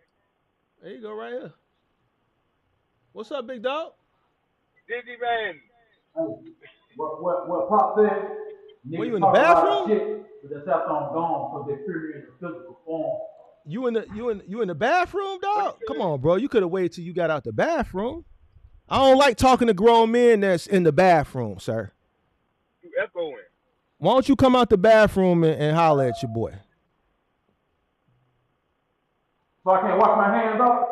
There you go, right here. What's up, big dog? Dizzy man. Hey, what Pop said? Were you Niggas in the talk a lot of bathroom? shit, but that's after I'm gone because they fear me in the physical form. You in the bathroom, What he dog? Come said? on, bro. You could have waited till you got out the bathroom. I don't like talking to grown men that's in the bathroom, sir. You echoing. Why don't you come out the bathroom and holler at your boy? So I can't wash my hands off?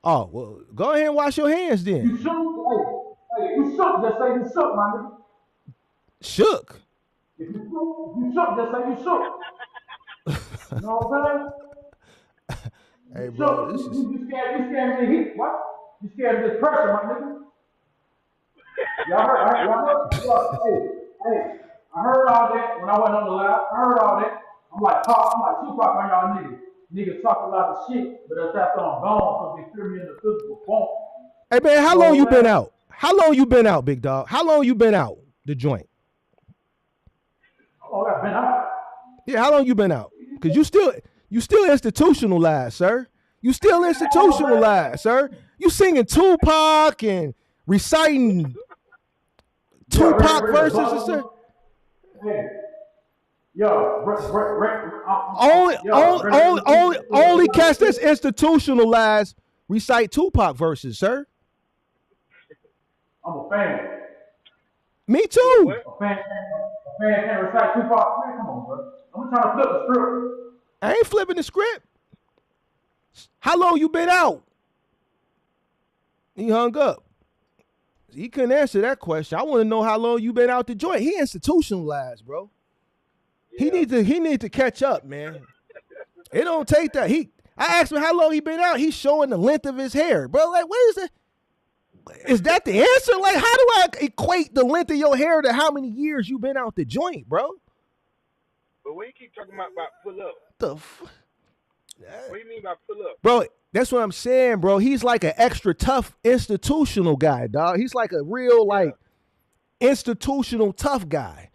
Oh, well, go ahead and wash your hands then. You shook? Hey, you shook, just say you shook, my nigga. Shook. If you shook, just say you shook. You know what I'm saying? Hey, You bro, shook. this is. You scared of the heat, what? You scared of this pressure, my nigga. Hey, I heard all that when I went on the live. I heard all that. I'm like Tupac on y'all niggas. Niggas talk a lot of shit, but that's after I'm gone because they fear me in the physical form. Hey, man, how You long know you what I'm been saying? out? How long you been out, big dog? How long you been out the joint? Oh, I've been out. Yeah, how long you been out? Because you still institutionalized, sir. You still institutionalized, sir. You singing Tupac and reciting Yeah, Tupac verses and stuff. Hey, yo, Only cats that's institutionalized recite Tupac verses, sir. I'm a fan. Me too. A fan can't recite Tupac. Man, come on, bro. I'm trying to flip the script. I ain't flipping the script. How long you been out? He hung up. He couldn't answer that question. I want to know how long you been out the joint. He institutionalized, bro. Yeah. He need to catch up, man. It don't take that. I asked him how long he been out. He's showing the length of his hair, bro. Like, what is that? Is that the answer? Like, how do I equate the length of your hair to how many years you been out the joint, bro? But when you keep talking about pull up, what do you mean by pull up? Bro, that's what I'm saying, bro. He's like an extra tough institutional guy, dog. He's like a real, institutional tough guy.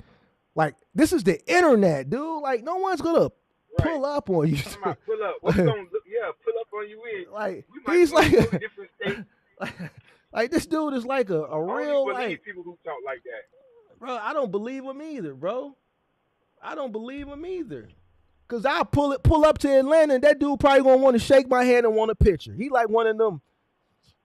Like, this is the internet, dude. Like, no one's going to pull up on you. Talking about pull up. What's going to pull up on you is? Like, he's like a different state. Like, this dude is like a real, I don't believe people who talk like that. Bro, I don't believe him either, bro. I don't believe him either. Cause I'll pull up to Atlanta and that dude probably gonna want to shake my hand and want a picture. He like one of them,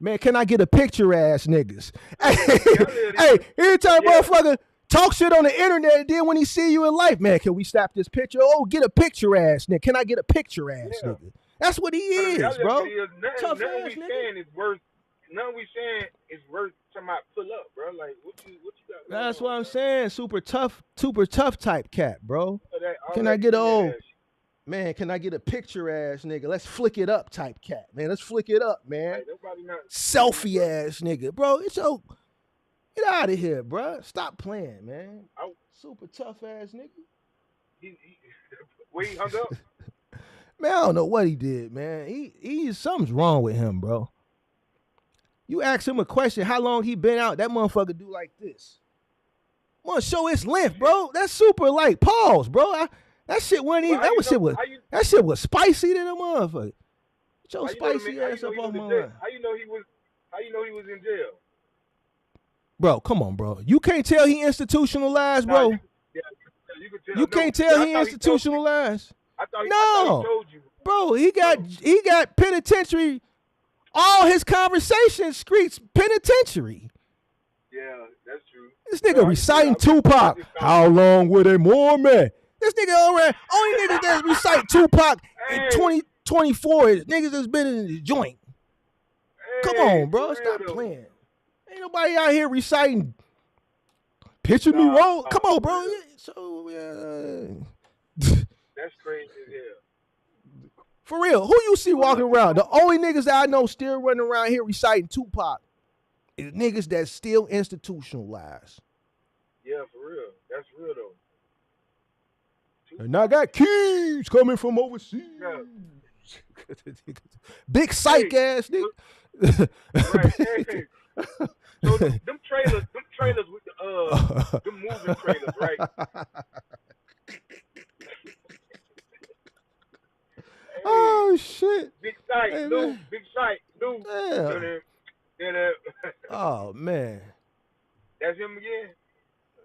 man, can I get a picture ass niggas? Hey, every time motherfucker talk shit on the internet and then when he see you in life, man, can we snap this picture? Oh, get a picture ass nigga. Can I get a picture ass nigga? That's what he is, bro. Tough ass nigga. None we saying is worth talking about pull up, bro. Like what you got? That's what I'm saying. Super tough type cat, bro. Can I get can I get a picture ass nigga? Let's flick it up type cat, man. Let's flick it up, man. Selfie ass nigga, bro. It's so get out of here, bro. Stop playing, man. Super tough ass nigga. Where he hung up? Man, I don't know what he did, man. He something's wrong with him, bro. You ask him a question, how long he been out, that motherfucker do like this. Want to show his length, bro. That's super like pause, bro. That shit wasn't even. That shit was spicy than a motherfucker. Get your spicy ass up off my line. How you know he was in jail? Bro, come on, bro. You can't tell he institutionalized, bro. You can't tell he institutionalized. I thought he told you. Bro, he got penitentiary. All his conversations screech penitentiary. Yeah, that's true. This nigga reciting Tupac. How long with a Mormon? This nigga only niggas that recite Tupac in 2024 is niggas that's been in the joint. Come on, bro. Stop playing. Ain't nobody out here reciting Picture Me Roll. Come on, bro. So, that's crazy as hell. For real, who you see walking around? The only niggas that I know still running around here reciting Tupac is niggas that's still institutionalized. Yeah, for real. That's real, though. And I got keys coming from overseas. Yeah. Big psych ass nigga. Right. So them trailers with the them moving trailers, right? Oh shit! Big sight, Lou. Big sight, Lou. Yeah. Yeah, Oh man, that's him again.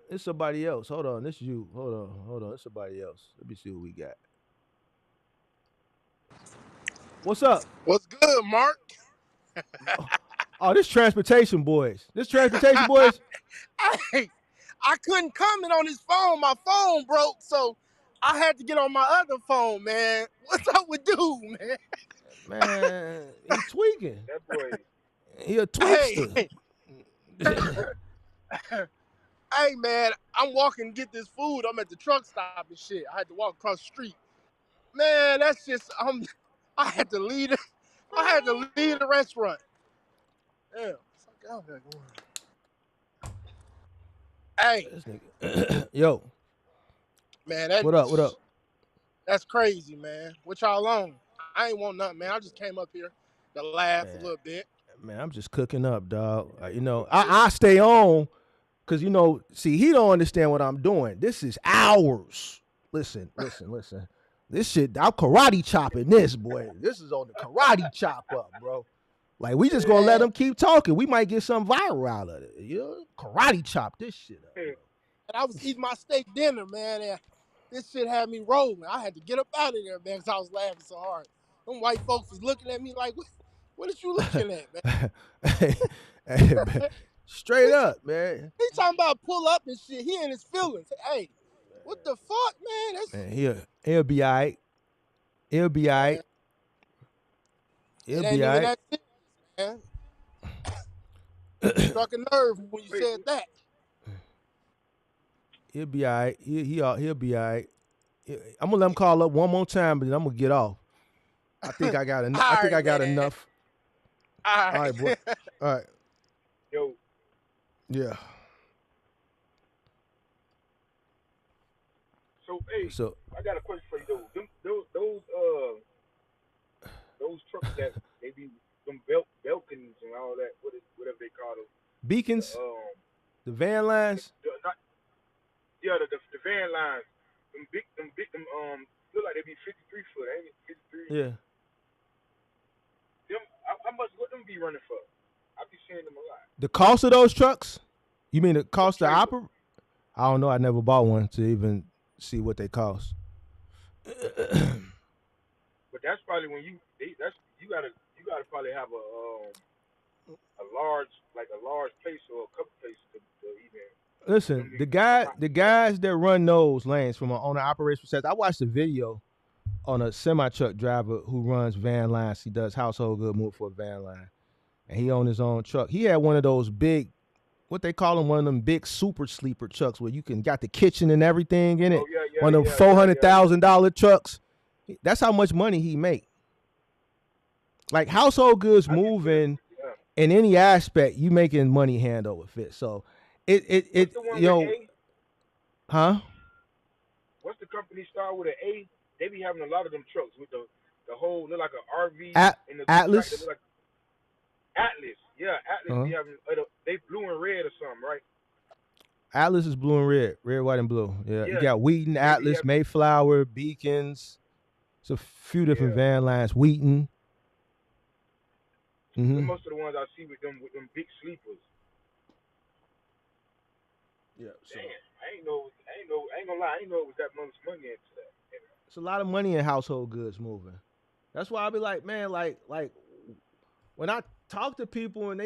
it's somebody else. Hold on, this you. Hold on. It's somebody else. Let me see what we got. What's up? What's good, Mark? Oh, this transportation boys. This transportation boys. Hey, I couldn't comment on his phone. My phone broke, so I had to get on my other phone, man. What's up with dude, man? Man, he tweaking. That boy. He a Hey, tweakster. hey, man, I'm walking to get this food. I'm at the truck stop and shit. I had to walk across the street. Man, that's just I had to leave. I had to leave the restaurant. Damn. Fuck out there going. Hey, This nigga. Yo, man, what up? What up? that's crazy, man. What y'all on? I ain't want nothing, man. I just came up here to laugh a Man, little bit. man, I'm just cooking up, dog. You know, I stay on because, you know, see, he don't understand what I'm doing. This is hours. Listen. This shit, I'm karate chopping this, boy. This is on the karate chop up, bro. Like, we just gonna let them keep talking. We might get something viral out of it. You know, karate chop this shit up, bro. And I was eating my steak dinner, man, and this shit had me rolling. I had to get up out of there, man, because I was laughing so hard. Them white folks was looking at me like, what is you looking at, man? Hey, man. Straight up, man. He talking about pull up and shit. He in his feelings. Hey, what the fuck, man? That's, Man, he'll be all right. He'll be all right. He'll it ain't be all even right. that shit, man. Struck a nerve when you said that. He'll be all right. He'll be all right. I'm gonna let him call up one more time, but then I'm gonna get off. I think I got enough. I think I got enough. All All right, boy. All right. Yo, Yeah. so I got a question for you though. Those trucks that they be them Belkins and all that, whatever they call them. Beacons. The van lines. The van lines. Them big look like they be 53 foot, ain't it? 53. Yeah. Them how much what them be running for? I be seeing them a lot. The cost of those trucks? You mean the cost to operate? I don't know. I never bought one to even see what they cost. But that's probably when you gotta probably have a large place or a couple places to even. Listen, the guys that run those lanes from an owner operations perspective, I watched a video on a semi truck driver who runs van lines. He does household good move for a van line, and he owned his own truck. He had one of those big, what they call them, one of them big super sleeper trucks where you can got the kitchen and everything in it. Oh, yeah, one of them $400,000 trucks. That's how much money he make. Like household goods moving in any aspect, you making money hand over fist. So it you know, huh? What's the company start with an A? They be having a lot of them trucks with the whole look like an RV and the Atlas. like Atlas, yeah, Atlas be having they blue and red or something, right? Atlas is blue and red, white, and blue. Yeah. You got Wheaton, Atlas, Mayflower, Beacons. It's a few different van lines. Wheaton. Mm-hmm. Most of the ones I see with them big sleepers. Yeah. So. Damn, I ain't gonna lie, I ain't know it was that much money into that. It's a lot of money in household goods moving. That's why I be like, man, like when I talk to people and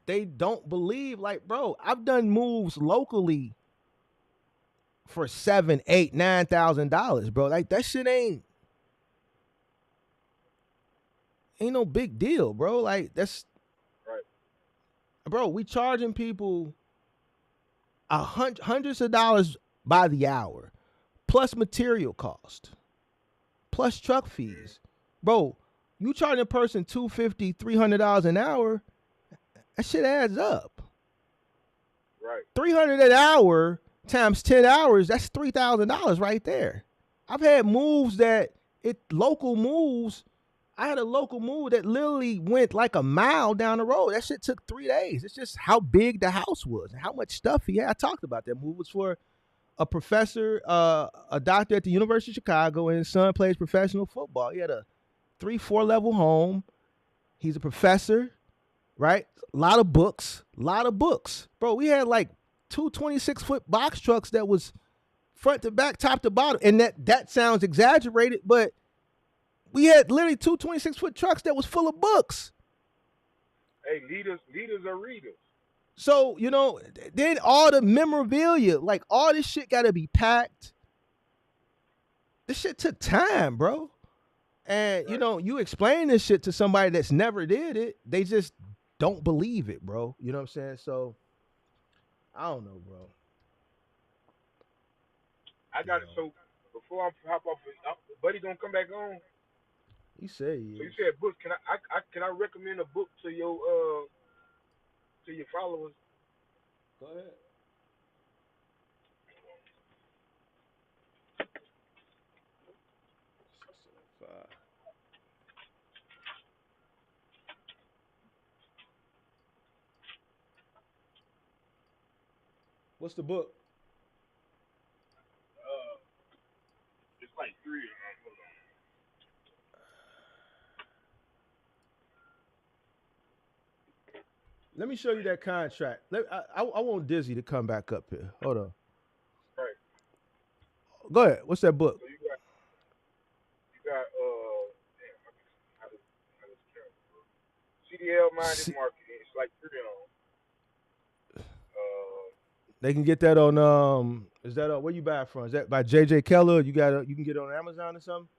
they don't believe, like, bro, I've done moves locally for $7,000, $8,000, $9,000, bro. Like that shit ain't no big deal, bro. Like that's right, bro. We charging people hundreds of dollars by the hour, plus material cost, plus truck fees, bro. You charging a person $250, $300 an hour, that shit adds up. Right. $300 an hour times 10 hours, that's $3,000 right there. I've had moves local moves. I had a local move that literally went like a mile down the road. That shit took 3 days. It's just how big the house was and how much stuff he had. I talked about that move. It was for a professor, a doctor at the University of Chicago, and his son plays professional football. He had a 3-4 level home. He's a professor. right? A lot of books, bro. We had like two 26-foot box trucks that was front to back, top to bottom, and that sounds exaggerated, but we had literally two 26-foot trucks that was full of books. Hey, leaders are readers. So, you know, then all the memorabilia, like all this shit got to be packed. This shit took time, bro. And, Right. you know, you explain this shit to somebody that's never did it, they just don't believe it, bro. You know what I'm saying? So, I don't know, bro. I got it. So before I hop off, buddy gonna come back on. He said he So you is. said book. Can I recommend a book to your followers? Go ahead. What's the book? It's like 3 of them. Hold on. Let me show you that contract. I want Dizzy to come back up here. Hold on. Right. Go ahead. What's that book? So you got damn, how does CDL minded marketing. It's like 3 of them. They can get that on is that where you buy it from? Is that by JJ Keller? You can get it on Amazon or something?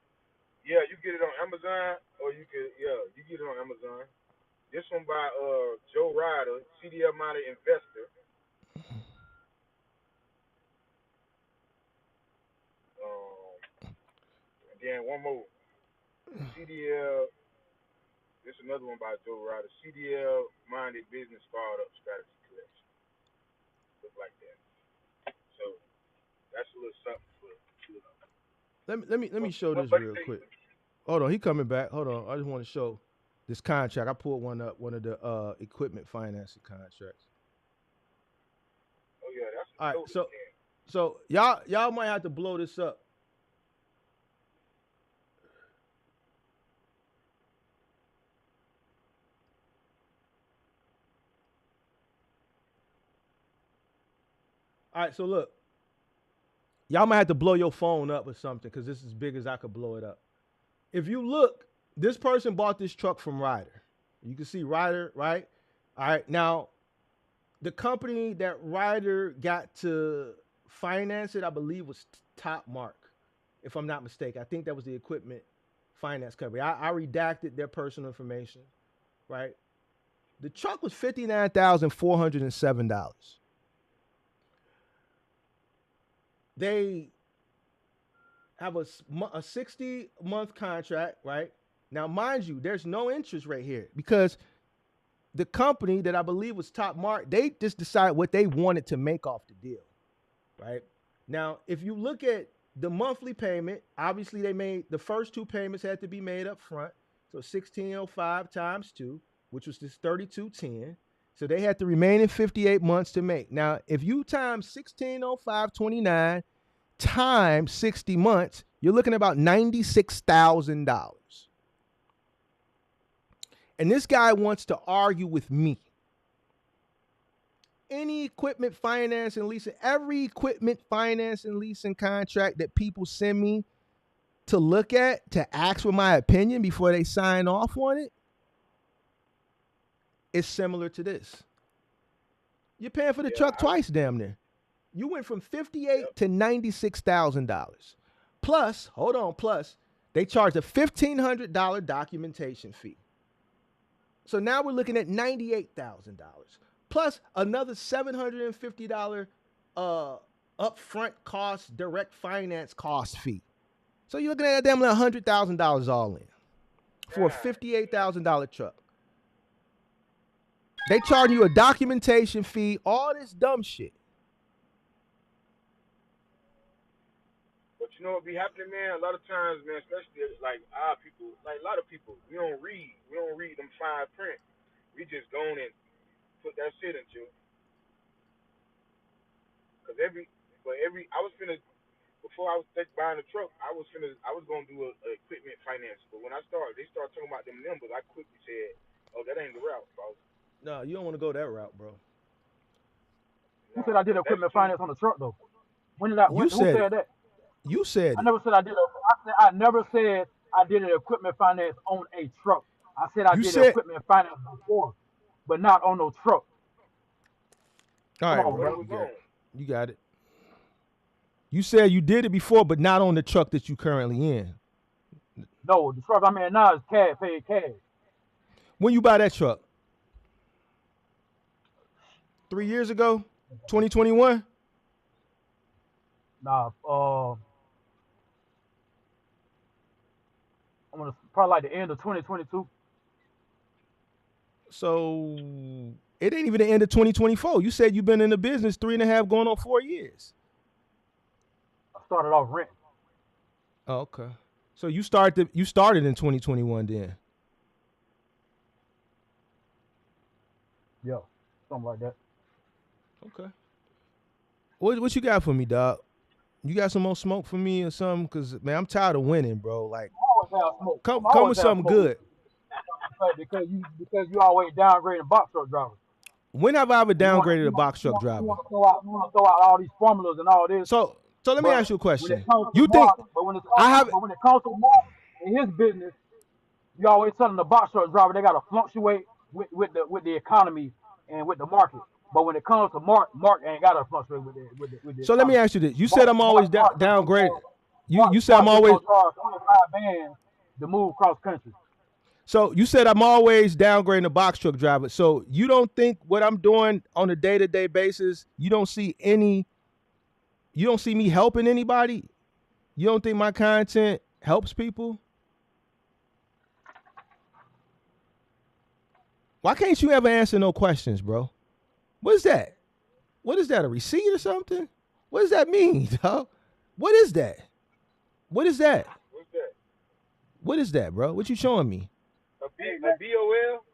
Yeah, you get it on Amazon, or you get it on Amazon. This one by Joe Ryder, CDL minded investor. And then one more. CDL. This is another one by Joe Ryder. CDL minded business startup strategy collection. Look like that. So that's a little something for you know. Let me show this real quick. Hold on, he coming back. Hold on. I just want to show this contract. I pulled one up, one of the equipment financing contracts. Oh yeah, that's all right. So y'all might have to blow this up. All right, so look, y'all might have to blow your phone up or something because this is as big as I could blow it up. If you look, this person bought this truck from Ryder. You can see Ryder, right? All right, now the company that Ryder got to finance it, I believe, was Top Mark, if I'm not mistaken. I think that was the equipment finance company. I redacted their personal information, right? The truck was $59,407. They have a 60-month contract, right? Now, mind you, there's no interest rate here because the company that I believe was Top Mark, they just decided what they wanted to make off the deal, right? Now, if you look at the monthly payment, obviously they made the first 2 payments had to be made up front. So 1605 times 2, which was this 3210. So they had the remaining 58 months to make. Now, if you times 1605.29 times 60 months, you're looking at about $96,000. And this guy wants to argue with me. Any equipment finance and leasing, every equipment finance and leasing contract that people send me to look at, to ask for my opinion before they sign off on it, is similar to this. You're paying for the truck twice, damn near. You went from $58,000 to $96,000. Plus, hold on, they charged a $1,500 documentation fee. So now we're looking at $98,000. Plus another $750 upfront cost, direct finance cost fee. So you're looking at damn $100,000 all in for a $58,000 truck. They charge you a documentation fee, all this dumb shit. But you know what be happening, man? A lot of times, man, especially like our people, like a lot of people, we don't read them fine print. We just go on and put that shit into. Cause I was finna, before I was buying a truck, I was gonna do a equipment finance. But when they started talking about them numbers, I quickly said, oh, that ain't the route, folks. No, you don't want to go that route, bro. Who said I did equipment finance on the truck though? When did I? You Who said said it. that? You said I it. never said I did. I never said I did an equipment finance on a truck. I said I You did said. equipment finance before, but not on no truck. All Come right, on, bro. bro. You got it. You said you did it before, but not on the truck that you currently in. No, the truck I'm in now is cash, paid cash. When you buy that truck? 3 years ago? 2021? Nah, I'm gonna probably like the end of 2022. So it ain't even the end of 2024. You said you've been in the business 3.5 going on 4 years. I started off rent. Oh, okay. So you started in 2021 then. Yeah, something like that. Okay. What you got for me, dog? You got some more smoke for me or something? Cause man, I'm tired of winning, bro. Like, I always have smoke. come with something good. Because you always downgrading box truck drivers. When have I ever You downgraded a box truck driver? want to throw out all these formulas and all this. So let me ask you a When it question. comes to You think Mark, but when it I comes to Mark in his business, you always telling the box truck driver they gotta fluctuate with the economy and with the market. But when it comes to Mark ain't gotta fluctuate with the So let me economy. ask you this. You said I'm always downgraded. You said Mark I'm just always. gonna charge 25 bands to move cross country. So you said I'm always downgrading a box truck driver. So you don't think what I'm doing on a day-to-day basis, you don't see me helping anybody? You don't think my content helps people? Why can't you ever answer no questions, bro? What is that? What is that, a receipt or something? What does that mean, dog? What is that? What is that? What's that? What is that, bro? What you showing me? A BOL?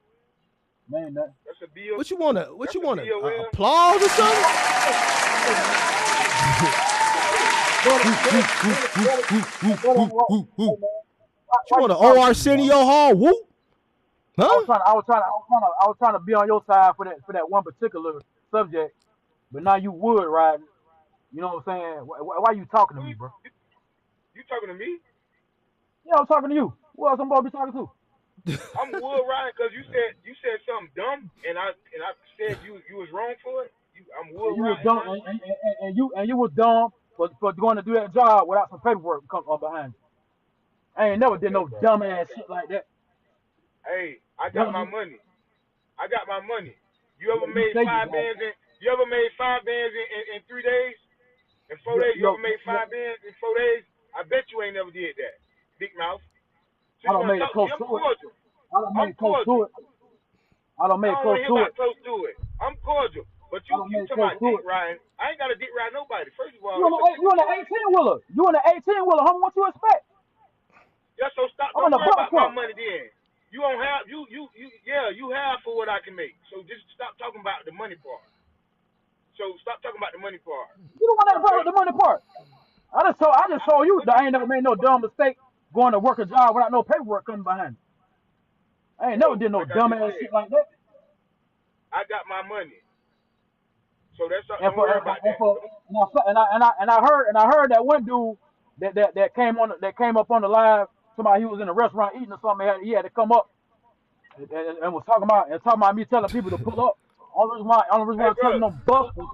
Man, that. That's a BOL. What you want applause or something? You want an OR Arsenio Hall? Whoop? Huh? I was trying to be on your side for that one particular subject, but now you wood riding. You know what I'm saying? Why you talking to me, bro? You talking to me? Yeah, I'm talking to you. Who else I'm supposed to be talking to? I'm wood riding because you said something dumb, and I said you was wrong for it. I'm wood You was riding. dumb, and you was dumb for going to do that job without some paperwork behind you. I ain't never did no dumb ass shit like that. Hey, I got my money. You ever You made say you 5 bands in? You ever made 5 bands in 3 days? In 4 days, you ever made 5 bands in 4 days? I bet you ain't never did that, big mouth. I don't made it close to it. I don't made it close to it. I don't want to hear about close to it. I'm cordial. But you talking about dick riding. I ain't got to dick ride nobody. First of all, you on the 18-wheeler. You on the 18-wheeler, homie. What you expect? Yeah, so stop. Don't worry about my money then. You don't have you have for what I can make. So just stop talking about the money part. So stop talking about the money part. You the one that brought up the money part. I just told you that I ain't never made no dumb mistake going to work a job without no paperwork coming behind. I ain't never did no dumb ass shit like that. I got my money. So that's don't worry about that. And I heard that one dude that came up on the live. Somebody he was in a restaurant eating or something. He had to come up and was talking about me telling people to pull up. Only reason why I'm telling them busters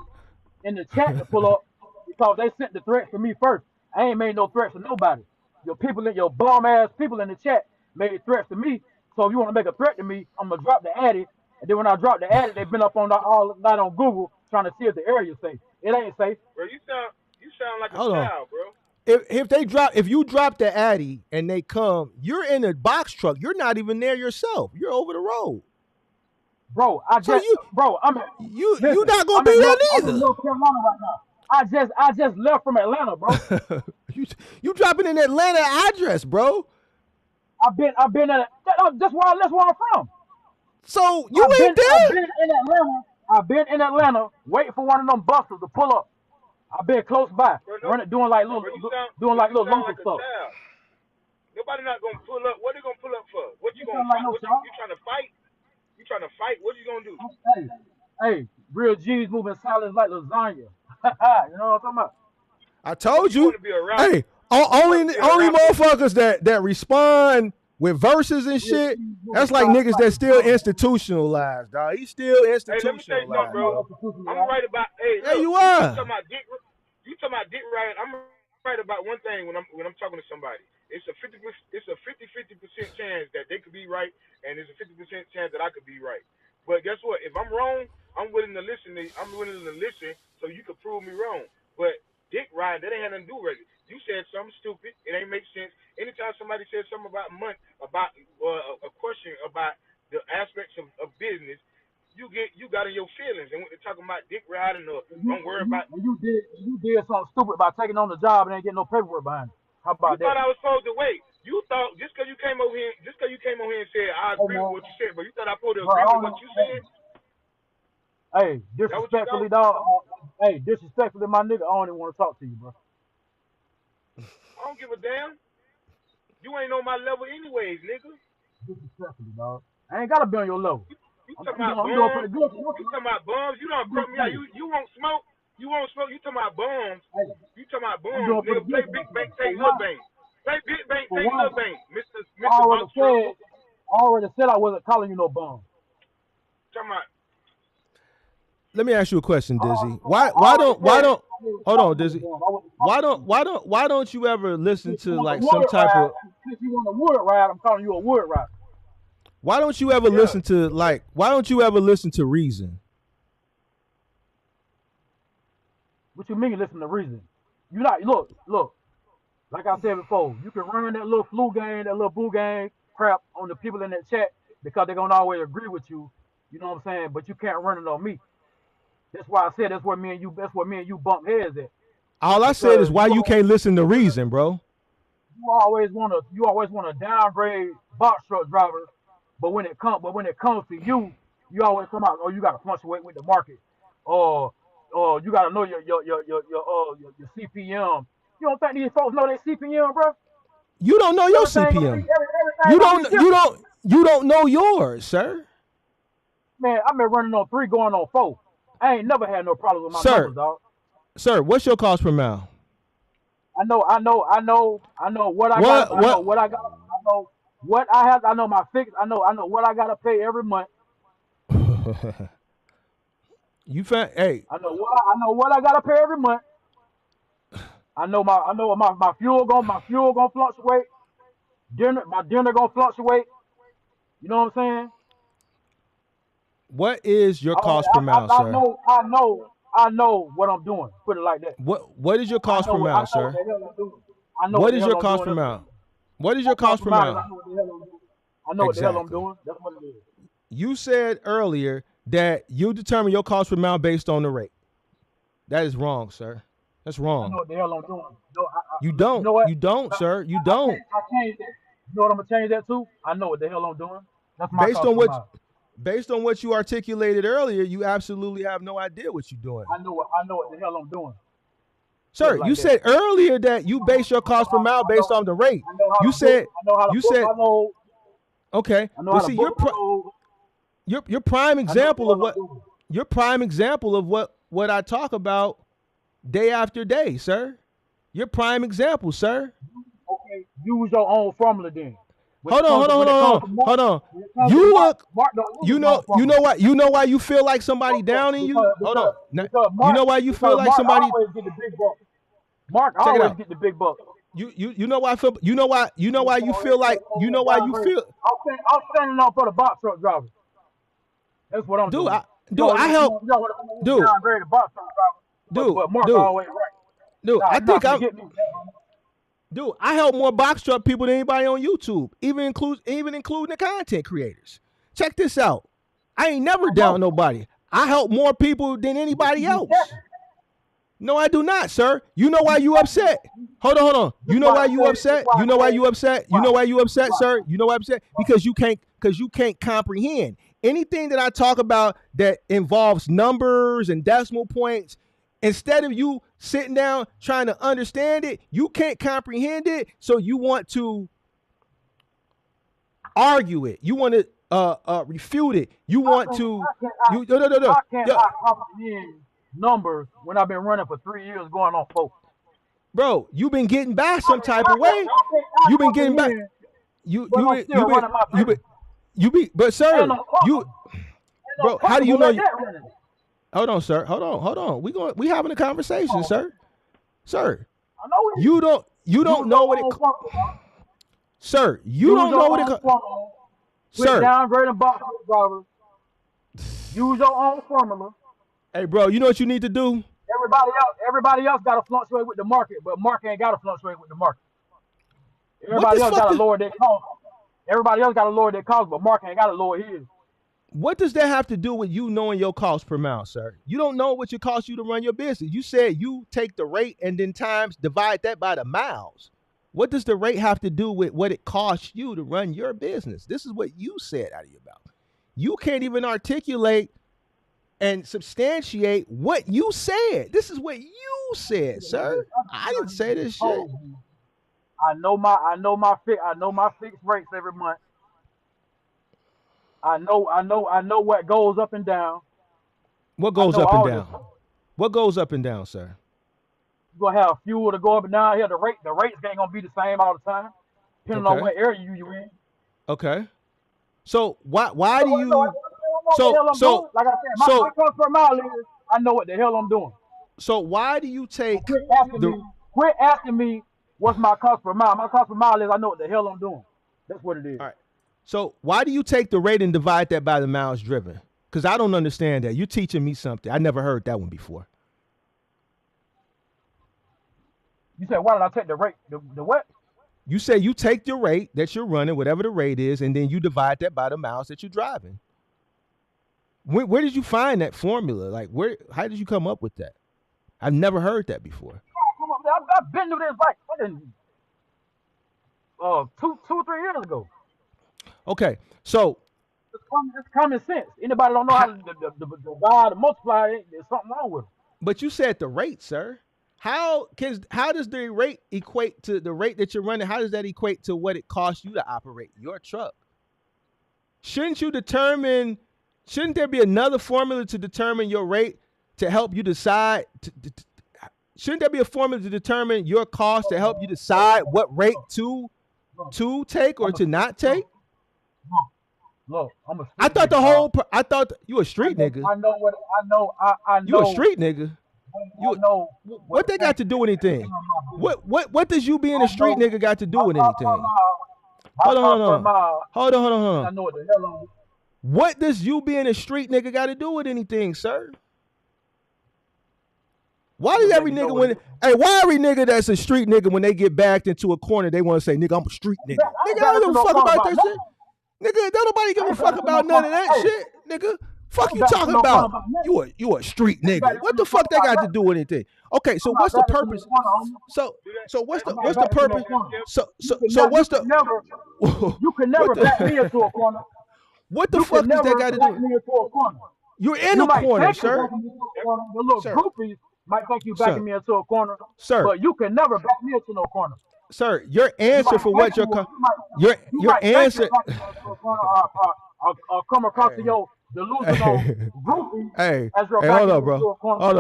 in the chat to pull up because they sent the threats to me first. I ain't made no threats to nobody. Your bum ass people in the chat made threats to me. So if you want to make a threat to me, I'm gonna drop the addy. And then when I drop the addy, they've been up on all night on Google trying to see if the area is safe. It ain't safe. Bro, you sound like a child, bro. If you drop the addy and they come, you're in a box truck. You're not even there yourself. You're over the road. Bro, you're not gonna be there neither. I'm in North Carolina right now. I just left from Atlanta, bro. you dropping in Atlanta address, bro. I've been at that's where I'm from. So you ain't there? I've been in Atlanta waiting for one of them busters to pull up. I've been close by, doing like little local stuff. Nobody not gonna pull up. What they gonna pull up for? What you gonna like fight? You trying to fight? You trying to fight? What you gonna do? Hey, real G's moving silence like lasagna. You know what I'm talking about? I told you. Want to be a rapper? Hey, only motherfuckers that respond with verses and shit. That's like niggas that still institutionalized, dog. He's still institutionalized. Hey, let me tell you something, bro. I'm right about. Hey, look, you are. You talking about dick right? I'm right about one thing when I'm talking to somebody. It's a 50% chance that they could be right, and there's a 50% chance that I could be right. But guess what? If I'm wrong, I'm willing to listen. So you could prove me wrong. But dick riding, that ain't had nothing to do with it. You said something stupid. It ain't make sense. Anytime somebody says something about money, about a question about the aspects of business, you got in your feelings. And when they're talking about dick riding or don't worry about. You did something stupid by taking on the job and ain't getting no paperwork behind it. How about that? You thought I was supposed to wait. You thought just because you came over here and said I agree with what you said, but you thought I supposed to agree with what you said. Hey, disrespectfully, dog. Hey, disrespectfully, my nigga, I don't even want to talk to you, bro. I don't give a damn. You ain't on my level anyways, nigga. Disrespectfully, dog. I ain't gotta be on your level. You talking about bums? You talking about bums? You don't cut me out. You won't smoke. You won't smoke. You talking about bums? You talking about bums? Nigga, play big bank, take little bank. Play big bank, take little bank, Mr. I already said I wasn't calling you no bum. Talking about. Let me ask you a question, Dizzy. Why don't hold on, Dizzy. Why don't you ever listen to like some type of? Since you want a wood ride, I'm calling you a wood ride. Why don't you ever listen to reason? What you mean listen to reason? You not look. Like I said before, you can run that little flu game, that little boo game crap on the people in that chat because they're gonna always agree with you. You know what I'm saying? But you can't run it on me. That's why I said that's where me and you bump heads at. All I said is why you can't listen to reason, bro. You always wanna downgrade box truck drivers, but when it comes to you always come out, you gotta fluctuate with the market. Or you gotta know your CPM. You don't think these folks know their CPM, bro? You don't know your CPM. You don't know yours, sir. Man, I've been running on 3, going on 4. I ain't never had no problem with my numbers, dog. Sir, what's your cost per mile? I know what I got. I know what I got. I know what I have. I know my fix. I know what I gotta pay every month. Hey. I know what I gotta pay every month. I know my fuel gonna fluctuate. My dinner gonna fluctuate. You know what I'm saying? What is your cost per mile, sir? I know what I'm doing. Put it like that. What is your cost per mile, sir? What is your cost per mile? What is your cost per mile? I know what the hell I'm doing. That's what it is. You said earlier that you determine your cost per mile based on the rate. That is wrong, sir. That's wrong. I know what the hell I'm doing. You don't. You know what? You don't, sir. You don't. I changed that. You know what I'm gonna change that to? I know what the hell I'm doing. That's my Based on what you articulated earlier, you absolutely have no idea what you're doing. I know what the hell I'm doing. Sir, you said earlier that you base your cost per mile based on the rate. You said okay. Well, see, your prime example of what I talk about day after day, sir. Your prime example, sir. Okay, use your own formula then. Hold on. You look. You know why you feel like somebody downing you. Hold on. You know why you feel like somebody. Mark always get the big buck. You know why I feel. You know why you feel like. You know why you feel. I'm standing up for the box truck driver. That's what I'm doing. I help. Dude. But Mark always right. Dude, I think I'm. Dude, I help more box truck people than anybody on YouTube, even including the content creators. Check this out. I ain't never down nobody. I help more people than anybody else. No, I do not, sir. You know why you upset? Hold on. You know why you upset? You know why you upset? You know why you upset, sir? You know why I'm upset? Because you can't comprehend. Anything that I talk about that involves numbers and decimal points, instead of you sitting down trying to understand it, you can't comprehend it, so you want to argue it. You want to refute it. You want to you no. I cannot comprehend numbers when I've been running for 3 years, going on 4. Bro, you've been getting back some type of way. You've been getting back. But sir, bro, how do you know? Hold on, sir. Hold on. We having a conversation, sir. Sir, I know you don't know what it. Sir, you don't know what it. Sir, downgrading box drivers. Use your own formula. Hey, bro, you know what you need to do? Everybody else got to fluctuate with the market, but market ain't got to fluctuate with the market. Everybody else got to lower their cost. Everybody else got to lower their cost, but market ain't got to lower his. What does that have to do with you knowing your cost per mile, sir? You don't know what it costs you to run your business. You said you take the rate and then divide that by the miles. What does the rate have to do with what it costs you to run your business? This is what you said out of your mouth. You can't even articulate and substantiate what you said. This is what you said, sir. I didn't say this shit. I know my fixed rates every month. I know what goes up and down. What goes up and down? What goes up and down, sir? You're gonna have fuel to go up and down here. The rates ain't gonna be the same all the time, depending on what area you in. Okay. So why do you like I said, my cost per mile is I know what the hell I'm doing. So why do you take quit asking me what's my cost per mile? My cost per mile is I know what the hell I'm doing. That's what it is. All right. So why do you take the rate and divide that by the miles driven? Because I don't understand that. You're teaching me something. I never heard that one before. You said, why did I take the rate? The what? You say you take your rate that you're running, whatever the rate is, and then you divide that by the miles that you're driving. Where did you find that formula? Like, how did you come up with that? I've never heard that before. I've been through this like fucking 2-3 years ago. Okay, so it's common sense. Anybody don't know how to divide and multiply it, there's something wrong with it. But you said the rate, sir. How does the rate equate to the rate that you're running? How does that equate to what it costs you to operate your truck? Shouldn't there be another formula to determine your rate to help you decide? Shouldn't there be a formula to determine your cost to help you decide what rate to take or to not take? Look, I'm a street I thought nigga. I thought you a street nigga. I know. You a street nigga. I know what they got to do with anything? What does you being a street nigga got to do with anything? Hold on. I know what the hell I'm doing. What does you being a street nigga got to do with anything, sir? Why does every nigga that's a street nigga when they get backed into a corner, they want to say, nigga, I'm a street nigga. Nigga, I don't give a fuck about that shit. Nigga, don't nobody give a fuck about none of that shit, nigga. Fuck you talking about? You a street nigga. What the fuck they got to do with anything? Okay, so what's the purpose? So what's the purpose? So what's the? You can never back me into a corner. What the fuck does that got to do? You're in a corner, sir. The little groupies might think you backing me into a corner, sir. But you can never back me into no corner. Sir, your answer for what your answer. I'll come across to your delusional groupie. Hey, hold on, bro. Hold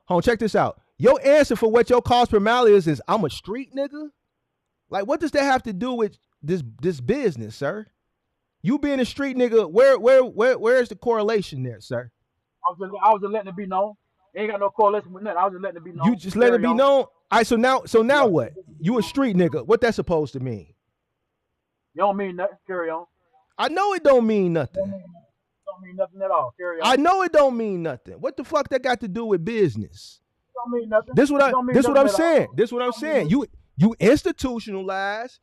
on. Check this out. Your answer for what your cost per mile is I'm a street nigga. Like, what does that have to do with this business, sir? You being a street nigga, where's the correlation there, sir? I was just letting it be known. Ain't got no correlation with nothing. I was just letting it be known. You just let it be known. All right, so now what? You a street nigga. What that supposed to mean? You don't mean nothing. Carry on. I know it don't mean nothing. Don't mean nothing at all. Carry on. I know it don't mean nothing. What the fuck that got to do with business? Don't mean nothing. This what I'm saying. This what I'm saying. You institutionalized.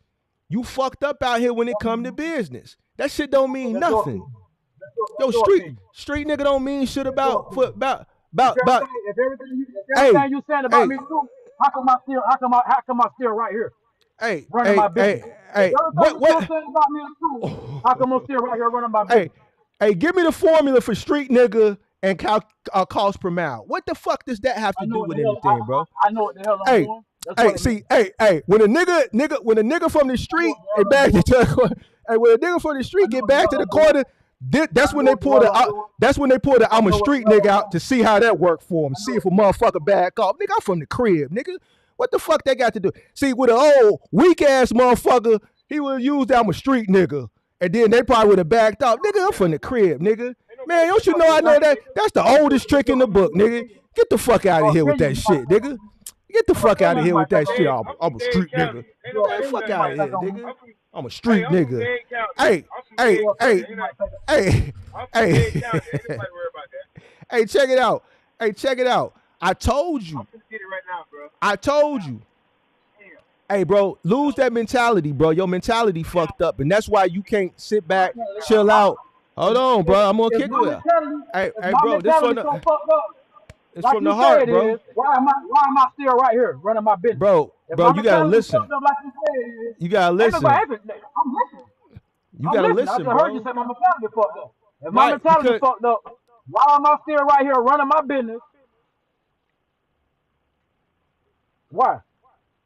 You fucked up out here when it come to business. That shit don't mean nothing. Yo, street nigga don't mean shit about. If everything you saying about me too, how come I still right here? Running my business. What you saying about me too? How come I'm still right here running my business? Hey, give me the formula for street nigga and cost per mile. What the fuck does that have to do with anything, bro? I know what the hell I'm doing. When a nigga from the street, Hey, when a nigga from the street get back to the corner, that's when they pull the I'm a street nigga out to see how that work for him. See if a motherfucker back off. Nigga, I'm from the crib, nigga. What the fuck they got to do? See, with an old weak ass motherfucker, he would have used I'm a street nigga. And then they probably would have backed off. Nigga, I'm from the crib, nigga. Man, don't you know I know that? That's the oldest trick in the book, nigga. Get the fuck out of here with that shit, nigga. Get the fuck out of here with that shit. I'm a street nigga. Get the fuck out of here, nigga. I'm a street nigga. Hey, check it out. Hey, check it out. I told you. Hey, bro, lose that mentality, bro. Your mentality fucked up, and that's why you can't sit back, chill out. Hold on, bro. I'm gonna kick you. Hey, bro, this from the. It's from the heart, bro. Why am I still right here running my business? Bro, you gotta listen. You gotta listen. I'm listening. You gotta listen, I just bro. heard you say my mentality fucked up. If my mentality fucked up, why am I still right here running my business? Why?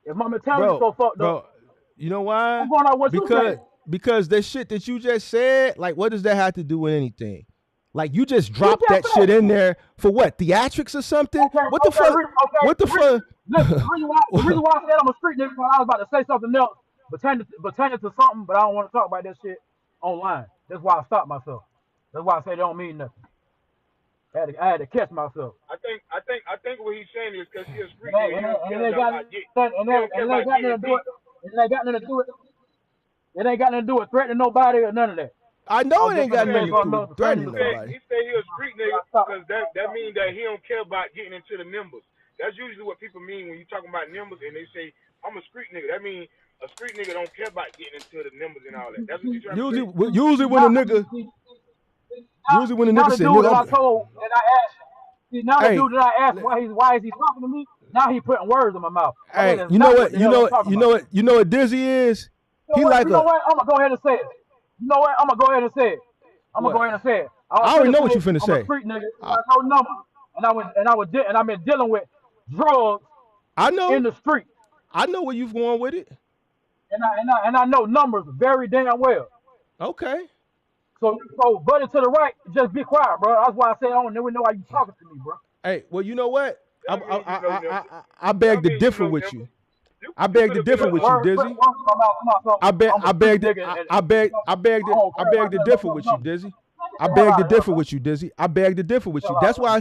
If my mentality so fucked up, you know why? I'm going out what you say. Because the shit that you just said, like, what does that have to do with anything? Like, you just dropped that shit in there for what? Theatrics or something? What the fuck? What the fuck? Listen, the reason why I said I'm a street nigga, I was about to say something else, pertaining to something, but I don't want to talk about that shit online. That's why I stopped myself. That's why I say it don't mean nothing. I had to catch myself. I think what he's saying is because he's a street nigga. And it ain't got nothing to do it. It ain't got nothing to do with threatening nobody or none of that. I know it ain't got nothing to do with threatening nobody. He said he a street nigga because that means that he don't care about getting into the members. That's usually what people mean when you talking about members and they say, I'm a street nigga. That means a street nigga don't care about getting into the members and all that. That's what you trying to say. Usually when a nigga say, nigga, I told and I asked, now the dude that I asked why is he talking to me? Now he putting words in my mouth. Hey, you know what Dizzy is? You know what? I'm gonna go ahead and say it. You know what? I'm gonna go ahead and say it. I already know what you finna say. I'm a street nigga. I know numbers, and I've been dealing with drugs. I know in the street. I know where you've going with it. And I know numbers very damn well. Okay. So buddy to the right, just be quiet, bro. That's why I say I don't never know why you talking to me, bro. Hey, well, you know what? I beg to differ with you. I beg to differ with you, Dizzy. I beg to differ with you, Dizzy. I beg to differ with you, Dizzy. I beg to differ with you. That's why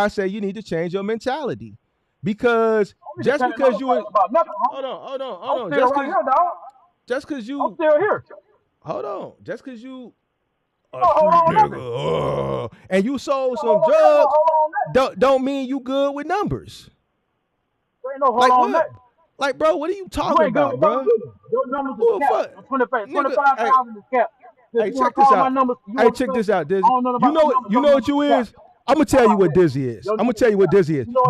I say you need to change your mentality. Because just because you hold on. Just because you I'm still here. Hold on. Just because you nigga, and you sold some drugs don't mean you good with numbers. There ain't no hold on that. Like, bro, what are you talking about, bro? Your numbers is capped. 25,000 is capped. Hey, check this out. Hey, check this out, Dizzy. You know what you is? I'm gonna tell you what Dizzy is. But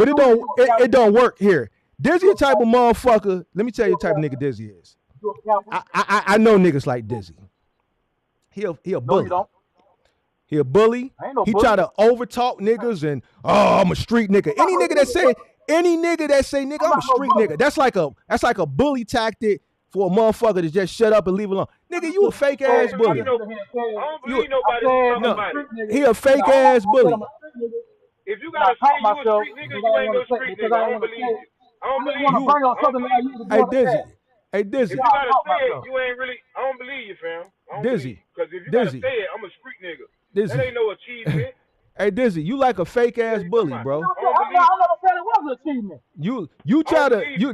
it don't work here. Dizzy a type of motherfucker. Let me tell you the type of nigga Dizzy is. I know niggas like Dizzy. He a bully. He a bully. He try to overtalk niggas and I'm a street nigga. Any nigga that say nigga, I'm a street nigga. That's like a bully tactic for a motherfucker to just shut up and leave alone. Nigga, you a fake ass bully. I don't believe nobody. He a fake ass bully. If you gotta say you a street nigga, you ain't no street nigga. I don't believe you. I don't believe you. Hey, Dizzy. If you gotta say it, you ain't really. I don't believe you, fam. Dizzy. Because if you gotta say it, I'm a street nigga. Dizzy. That ain't no achievement. Hey, Dizzy, you like a fake ass bully, bro. I never said it was an achievement. You try to you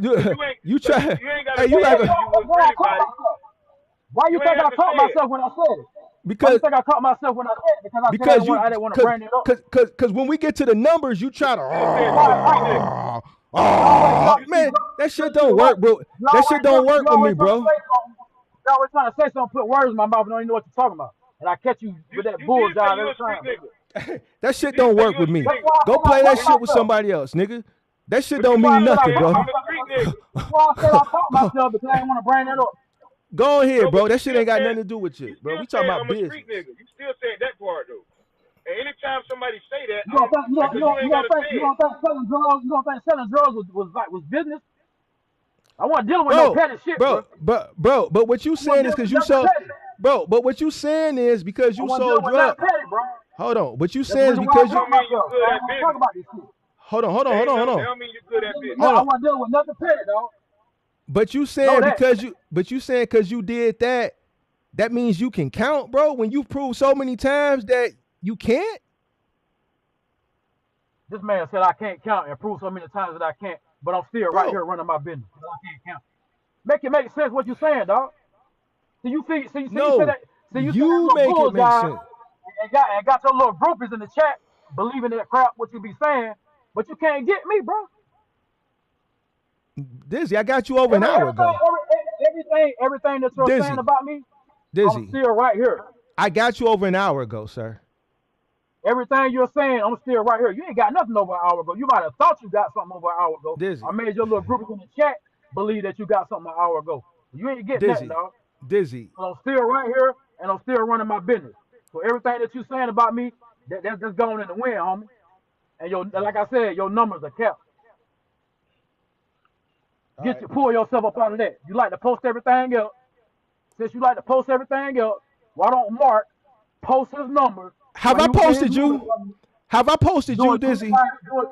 try. Hey, you like a. Why you think I caught myself when I said it? Because you think I caught myself when I said it? Because I didn't want to bring it up. Because when we get to the numbers, you try to. Man, that shit don't work, bro. That shit don't work with me, bro. You always trying to say something, put words in my mouth, and don't even know what you're talking about. And I catch you with that bull job every time. That shit don't work with me. Go play that shit with somebody else, nigga. That shit don't mean nothing, bro. That's why I said I caught myself because I didn't want to bring that up. Go ahead, bro. That shit ain't got nothing to do with you, bro. We talking about business. You still saying that part though. And anytime somebody say that, you don't think selling drugs was business? I wasn't dealing with no petty shit, bro. But what you saying is because you bro. But what you saying is because you sold drugs. Bro. Hold on. What you That's the saying is reason why because I you. talk about this. good I at don't business. talk about this shit. Hold on. They don't mean you good at business. I wasn't dealing with nothing petty, dog. But you saying because you did that, that means you can count, bro. When you prove so many times that you can't. This man said I can't count and prove so many times that I can't, but I'm still right here running my business. I can't count. Make it make sense what you're saying, dog. So you see, No, you said that. So you you said that make it make sense. and got your little groupies in the chat believing that crap what you be saying, but you can't get me, bro. Dizzy, I got you over an hour ago. Everything that you're saying about me, Dizzy, I'm still right here. I got you over an hour ago, sir. Everything you're saying, I'm still right here. You ain't got nothing over an hour ago. You might have thought you got something over an hour ago. Dizzy. I made your little groupies in the chat believe that you got something an hour ago. You ain't getting that, dog. Dizzy. So I'm still right here, and I'm still running my business. So everything that you're saying about me, that's just going in the wind, homie. And like I said, your numbers are kept. Pull yourself up out of that. You like to post everything else. Since you like to post everything else, why don't Mark post his numbers? Have I posted you? Have I posted you, Dizzy? Doing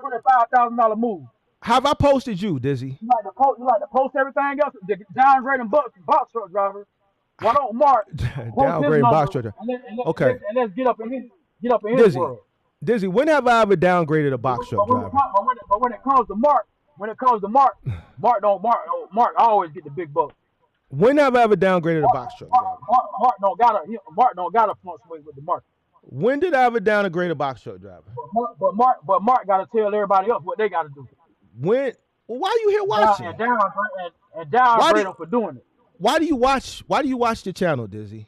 $25,000 move. Have I posted you, Dizzy? You like to post everything else. The downgrading box truck driver. Why don't Mark downgrading box truck driver? Okay. And let's get up in his world. Dizzy, when have I ever downgraded a box truck driver? But when it comes to Mark, Mark always get the big bucks. When have I ever downgraded a box truck driver? Mark don't got a fluctuate with the market. When did I ever downgrade a box truck driver? But Mark got to tell everybody else what they got to do. When? Well, why are you here watching? And downgrade them for doing it. Why do you watch the channel, Dizzy?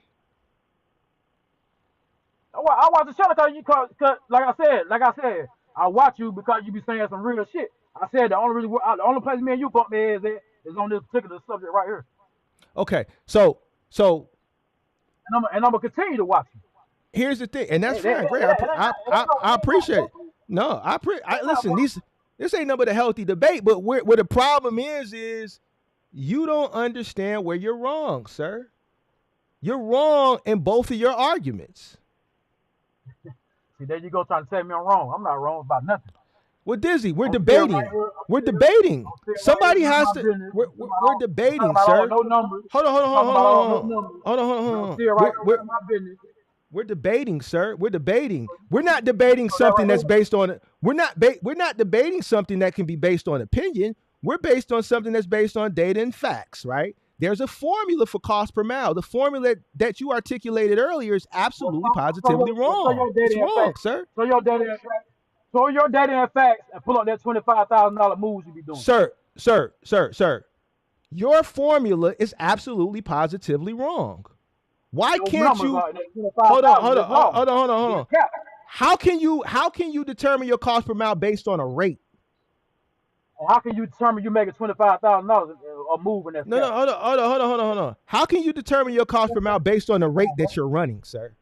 I watch the channel because like I said, I watch you because you be saying some real shit. I said the only place me and you bump their heads at is on this particular subject right here. Okay, so and I'm gonna continue to watch you. Here's the thing, and that's fine, great. I appreciate it. No, listen. This ain't nothing but a healthy debate. But where the problem is you don't understand where you're wrong, sir. You're wrong in both of your arguments. See, there you go trying to tell me I'm wrong. I'm not wrong about nothing. Well, Dizzy, we're debating. We're debating. Somebody has to. We're debating, sir. No numbers. Hold on. We're debating, sir. We're debating. We're not debating something that's based on. We're not debating something that can be based on opinion. We're based on something that's based on data and facts, right? There's a formula for cost per mile. The formula that you articulated earlier is absolutely positively wrong. It's wrong, sir. So your data and facts and pull up that $25,000 moves you be doing. Sir. Your formula is absolutely positively wrong. Why can't you hold on. How can you determine your cost per mile based on a rate? How can you determine you making $25,000 a move in that? No, hold on. How can you determine your cost per mile based on the rate that you're running, sir?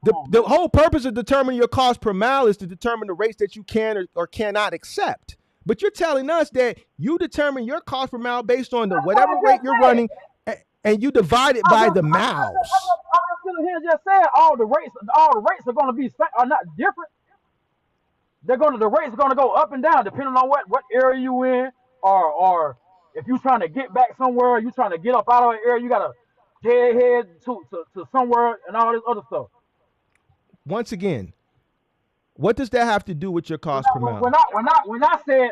The whole purpose of determining your cost per mile is to determine the rates that you can or cannot accept. But you're telling us that you determine your cost per mile based on the whatever rate you're running, and you divide it by the miles. I'm just sitting here just saying all the rates are going to be are not different. The rates are going to go up and down depending on what area you in, or if you're trying to get back somewhere, you trying to get up out of an area, you got to head to somewhere and all this other stuff. Once again, what does that have to do with your cost per mile? When I said,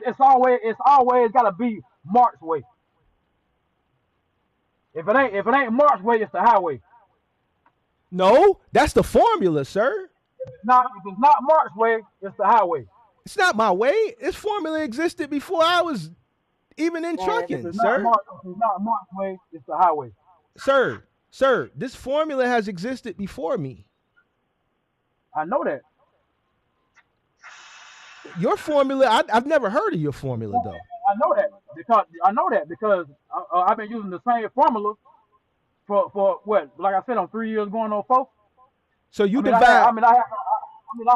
it's always got to be Mark's way. If it ain't Mark's way, it's the highway. No, that's the formula, sir. If it's not Mark's way, it's the highway. It's not my way. This formula existed before I was even in trucking, sir. If it's not Mark's way, it's the highway. Sir, this formula has existed before me. I know that. Your formula, I've never heard of your formula, though. I know that because I've been using the same formula for what? Like I said, I'm 3 years going on 4. So you divide. I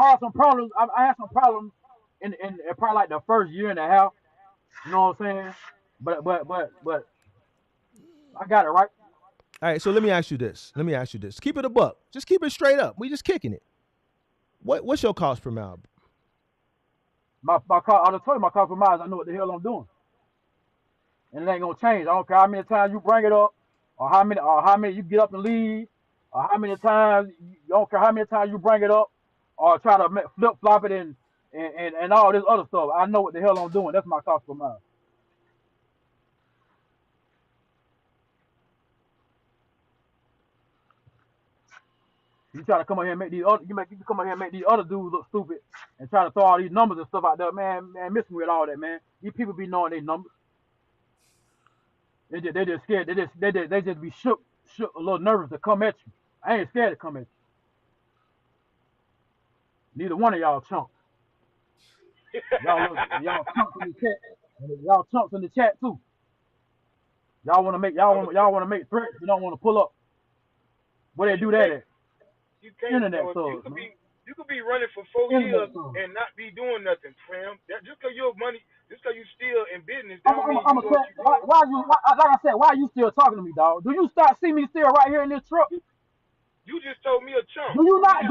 had some problems. I had some problems in probably like the first year and a half. You know what I'm saying? But I got it right. All right, so let me ask you this. Keep it a buck. Just keep it straight up. We just kicking it. What's your cost per mile? My car, I just told you my cost per mile. I know what the hell I'm doing, and it ain't gonna change. I don't care how many times you bring it up, or how many you get up and leave, or how many times you don't care how many times you bring it up, or try to flip flop it and all this other stuff. I know what the hell I'm doing. That's my cost per mile. You try to come in here and make these other, you come in here and make these other dudes look stupid and try to throw all these numbers and stuff out there, man, miss me with all that, man. These people be knowing their numbers. They just scared. They just be shook, a little nervous to come at you. I ain't scared to come at you. Neither one of y'all chumps. Y'all chumps in the chat. Y'all chumps in the chat too. Y'all want to make threats. You don't want to pull up. Where they do that at? You can't. Internet thugs, you could be running for 4 years and not be doing nothing, fam. Just because you're money, just because you still in business, don't mean you doing what you doing. Like I said, why are you still talking to me, dog? Do you start see me still right here in this truck? You just told me a chump. Do you not,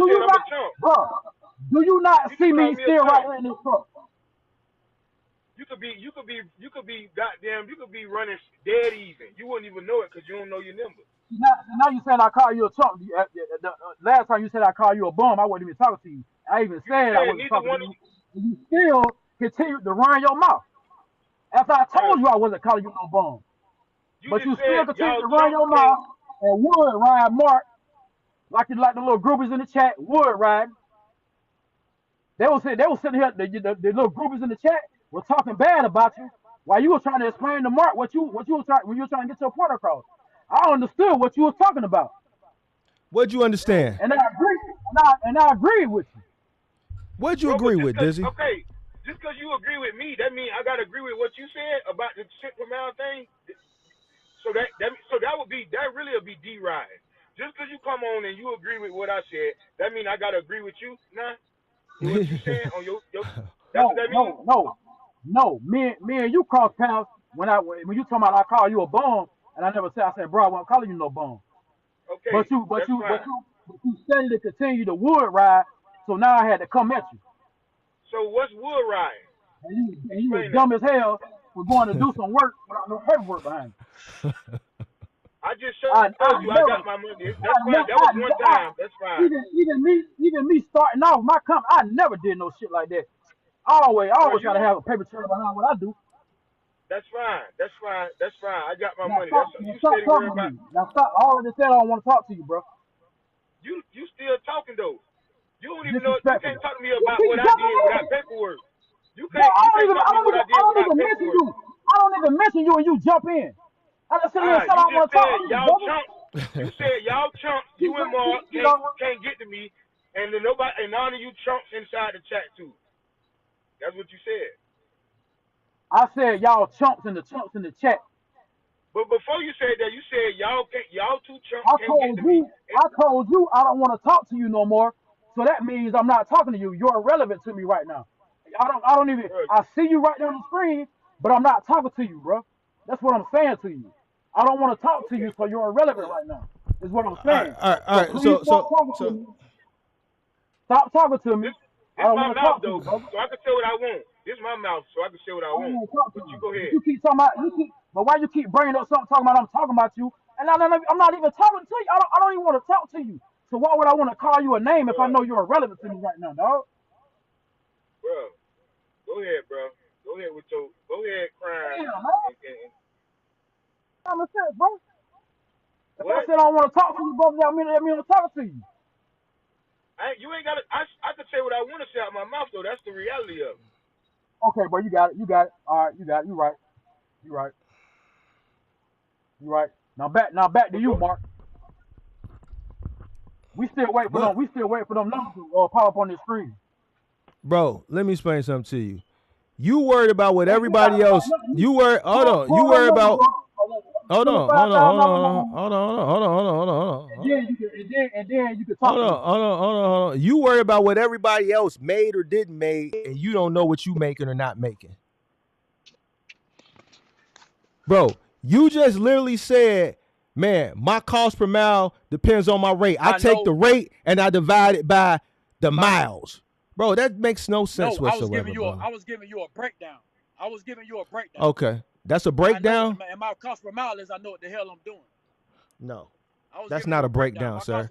bro? Do you not see me still right here in this truck? You could be goddamn. You could be running dead even. You wouldn't even know it because you don't know your number. Now you saying I call you a chump. Last time you said I call you a bum, I wasn't even talking to you. I even said I wasn't talking to you. You still continued to run your mouth. After I told you I wasn't calling you no bum. But you still continued to run your mouth and would ride Mark like the little groupies in the chat would ride. They were sitting here, the little groupies in the chat were talking bad about you while you were trying to explain to Mark what you were trying when you were trying to get your point across. I understood what you were talking about. What'd you understand? And I agree. And I agree with you. What'd you agree with, Dizzy? Okay, just because you agree with me, that means I gotta agree with what you said about the shit per mile thing. So that would be really be D-riding. Just because you come on and you agree with what I said, that means I gotta agree with you, nah? What you saying on your that's what that means? No. Me and you cross paths when you talking about I call you a bum. And I never said, I said, bro, I wasn't calling you no bum. Okay. But you steady to continue the wood ride, so now I had to come at you. So what's wood riding? And you was dumb as hell for going to do some work without no paperwork behind you. I just told you I got my money. That's fine. That was one time. That's fine. Even me starting off my company, I never did no shit like that. I always try to have a paper trail behind what I do. That's fine. I got my money. You stop talking to me. Now stop. I already said I don't want to talk to you, bro. You still talking though. You don't even know. You can't talk to me about what I did without paperwork. You can't talk to me what I did without paperwork. I don't even mention you and you jump in. I just said I don't want to talk to you, y'all chumps. You said y'all chumps. You and Mark can't get to me, and none of you chumps inside the chat too. That's what you said. I said y'all chumps in the chat. But before you said that, you said y'all two chumps can't get to me. I told you I don't want to talk to you no more. So that means I'm not talking to you. You're irrelevant to me right now. I don't even. I see you right there on the screen, but I'm not talking to you, bro. That's what I'm saying to you. I don't want to talk to you, so you're irrelevant right now. Is what I'm saying. All right. So stop talking to me. This my mouth though, so I can say what I want. This is my mouth, so I can say what I want. But you go ahead. You keep talking about but why you keep bringing up something talking about I'm talking about you, and I'm not even talking to you. I don't even want to talk to you. So why would I want to call you a name if I know you're irrelevant to me right now, dog? Bro, go ahead, bro. Go ahead, crying. Common sense, bro. If I said I don't want to talk to you, bro, that mean I'm talking to you. You ain't got to. I could say what I want to say out my mouth though. That's the reality of it. Okay, bro, you got it. All right, you got it. You right. Now back to you, Mark. We still wait for them numbers to pop up on the screen. Bro, let me explain something to you. You worried about what everybody else. You worry. Hold on. You worry about. Hold on. And then you can talk. Hold on. You worry about what everybody else made or didn't make, and you don't know what you making or not making. Bro, You just literally said, man, my cost per mile depends on my rate. I take the rate and I divide it by the miles. Bro, that makes no sense whatsoever, I was giving you a breakdown. Okay. That's a breakdown? And my cost per mile is I know what the hell I'm doing. No. That's not a breakdown, sir.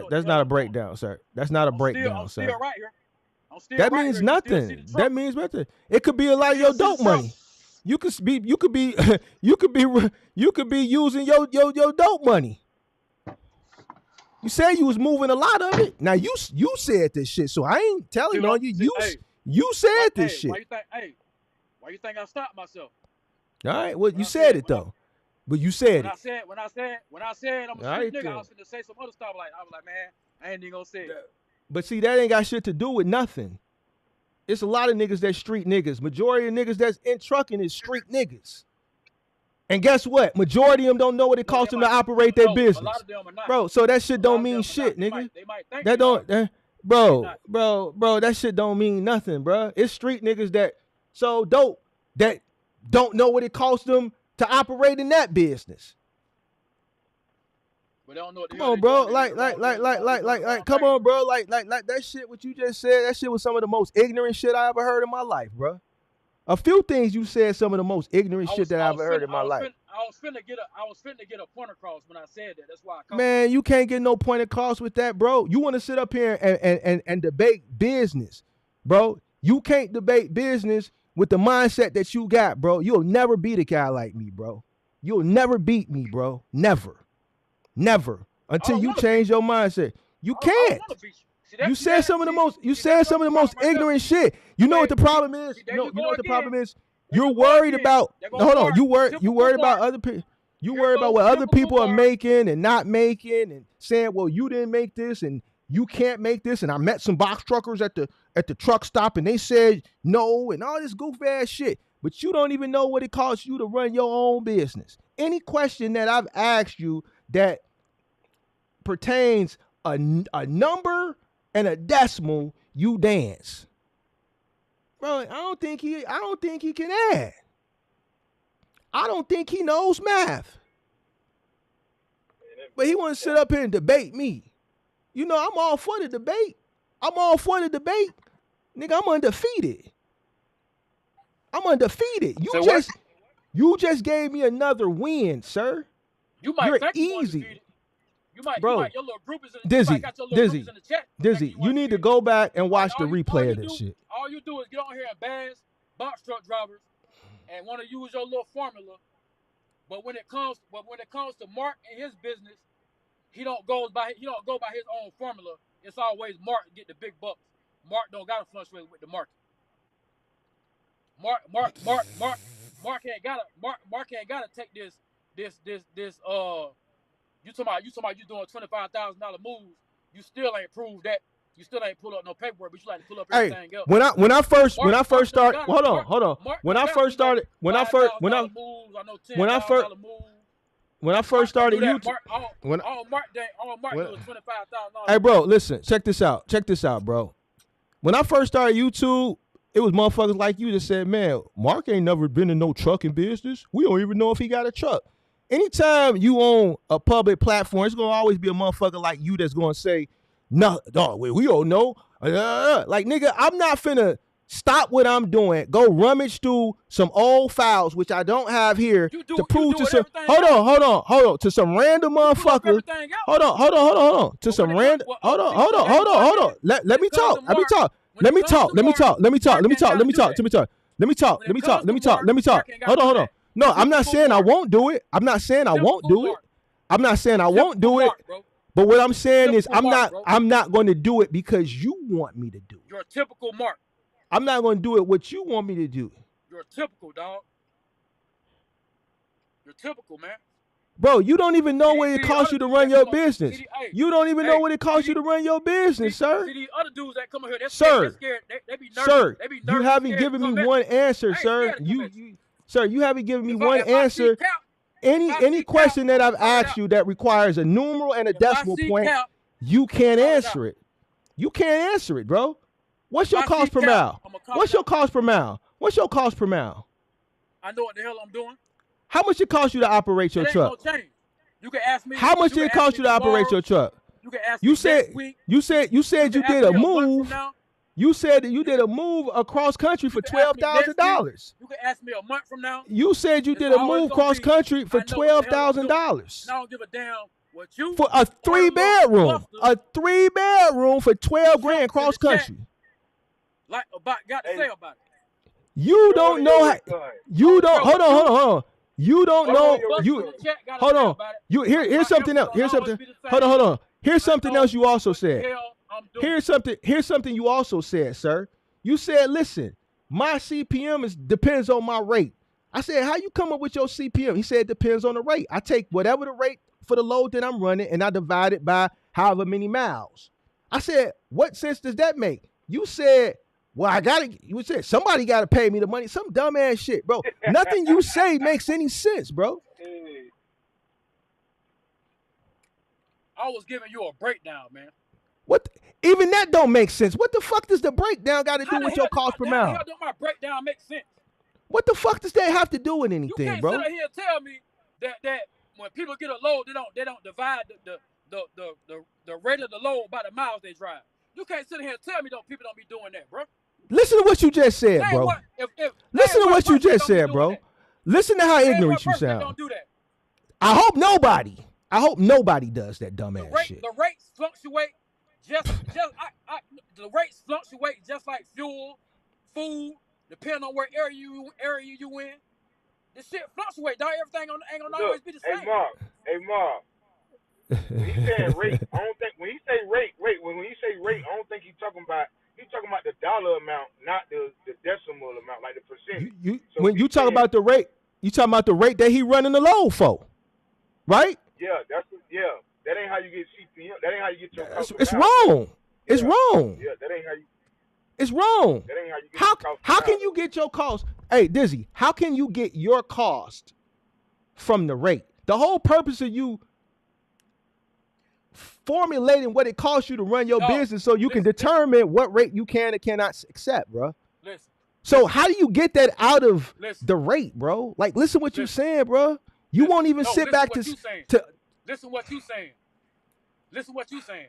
That's not a breakdown, sir. That's not a breakdown, sir. I'm still right here. That means nothing. That means nothing. It could be a lot of your dope money. You could be using your dope money. You said you was moving a lot of it. Now you said this shit, so I ain't telling on you. You said this shit. Why you think I stopped myself? All right, well, you said it though. But you said it. When I said I'm a street nigga, I was gonna say some other stuff like I was like, man, I ain't even gonna say it. But see, that ain't got shit to do with nothing. It's a lot of niggas that's street niggas. Majority of niggas that's in trucking is street niggas. And guess what? Majority of them don't know what it costs them to operate their business. A lot of them are not. Bro, so that shit don't mean shit, nigga. They might think that don't, bro, that shit don't mean nothing, bro. It's street niggas that so dope that don't know what it costs them to operate in that business. But they don't know what come on, bro. Like, come on, bro. Like that shit, what you just said, that shit was some of the most ignorant shit I ever heard in my life, bro. A few things you said, some of the most ignorant shit that I ever heard in my life. I was finna get a point across when I said that. That's why I called. Man, you can't get no point across with that, bro. You want to sit up here and debate business, bro. You can't debate business with the mindset that you got, bro. You'll never beat a guy like me, bro. You'll never beat me, bro. Never. Until you change your mindset. You can't. You said some of the most ignorant shit. You know what the problem is? You know what the problem is? You're worried about you worried about other people. You worry about what other people are making and not making and saying, well, you didn't make this and you can't make this. And I met some box truckers at the truck stop and they said no and all this goof ass shit. But you don't even know what it costs you to run your own business. Any question that I've asked you that pertains a number and a decimal, you dance. Bro, I don't think he can add. I don't think he knows math. But he want to sit up here and debate me. You know, I'm all for the debate. Nigga, I'm undefeated. You just gave me another win, sir. You're easy. Bro, your little group is in, Dizzy, you got your little groups in the chat. Dizzy, you need to go back and watch the replay of this shit. All you do is get on here and bash box truck drivers and want to use your little formula. But when it comes to Mark and his business, he don't go by his own formula. It's always Mark get the big bucks. Mark don't gotta fluctuate with the market. Mark ain't gotta take this. You talking about you doing $25,000 moves. You still ain't proved that. You still ain't pull up no paperwork, but you like to pull up everything else. When I first started, hold on. When I first started YouTube, Mark was $25,000. Hey, bro, listen, check this out, bro. When I first started YouTube, it was motherfuckers like you that said, man, Mark ain't never been in no trucking business. We don't even know if he got a truck. Anytime you own a public platform, it's going to always be a motherfucker like you that's going to say, no, dog, we don't know. Like, nigga, I'm not finna stop what I'm doing, go rummage through some old files, which I don't have here, to prove to some, hold on, to some random motherfucker. Hold on, to some random, hold on. Let me talk. Hold on. No, I'm not saying I won't do it. But what I'm saying is I'm not going to do it because you want me to do it. You're a typical Mark. I'm not going to do it what you want me to do. You're typical, dog. You're typical, man. Bro, you don't even know what it costs you to run your business. You don't even know what it costs you to run your business, sir. See these other dudes that come in here, they're scared. They be nervous. Sir, you haven't given me one answer, sir. You haven't given me one answer. Any question that I've asked you that requires a numeral and a decimal point, you can't answer it. You can't answer it, bro. What's your cost per mile? What's your cost per mile? I know what the hell I'm doing. How much it cost you to operate your truck? Ain't gonna change. You can ask me. How much did it cost you to operate your truck? You can ask you me said next week. you said you did a move. You said that you did a move across country for $12,000. You can ask me a month from now. You said you did a move cross country for $12,000. I don't give a damn what you for a 3-bedroom, for $12,000 cross country. Like got to say about it. You don't know how. You don't. Hold on. You don't know. You hold on. You here's something else. Here's something. Hold on. Here's something else you also said. Here's something you also said, sir. You said, listen, my CPM depends on my rate. I said, how you come up with your CPM? He said, it depends on the rate. I take whatever the rate for the load that I'm running and I divide it by however many miles. I said, what sense does that make? You said, well, you said somebody got to pay me the money. Some dumbass shit, bro. Nothing you say makes any sense, bro. I was giving you a breakdown, man. What? Even that don't make sense. What the fuck does the breakdown got to do with your cost per mile? How do my breakdown make sense? What the fuck does that have to do with anything, bro? You can't sit here and tell me that when people get a load, they don't divide the rate of the load by the miles they drive. You can't sit here and tell me people don't be doing that, bro. Listen to what you just said, bro. Listen to what you just said, bro. Listen to how ignorant you sound. Don't do that. I hope nobody does that dumbass shit. The rates fluctuate the rates fluctuate just like fuel, food, depending on where area you in. The shit fluctuate, dog. Everything ain't gonna always be the same. Hey Marv. When he said rate, I don't think when he say rate, I don't think he's talking about the dollar amount, not the decimal amount, like the percentage. When you talk about the rate, you talking about the rate that he running the load for, right? Yeah, that ain't how you get CPM. That ain't how you get your cost. It's wrong. It's wrong. Yeah, that ain't how you. It's wrong. That ain't how you get your cost. How can you get your cost? Hey, Dizzy, how can you get your cost from the rate? The whole purpose of you formulating what it costs you to run your business so you can determine what rate you can and cannot accept, bro. Listen. So how do you get that out of the rate, bro? Like, listen what you're saying, bro. You won't even sit back to listen what you saying. Listen what you saying.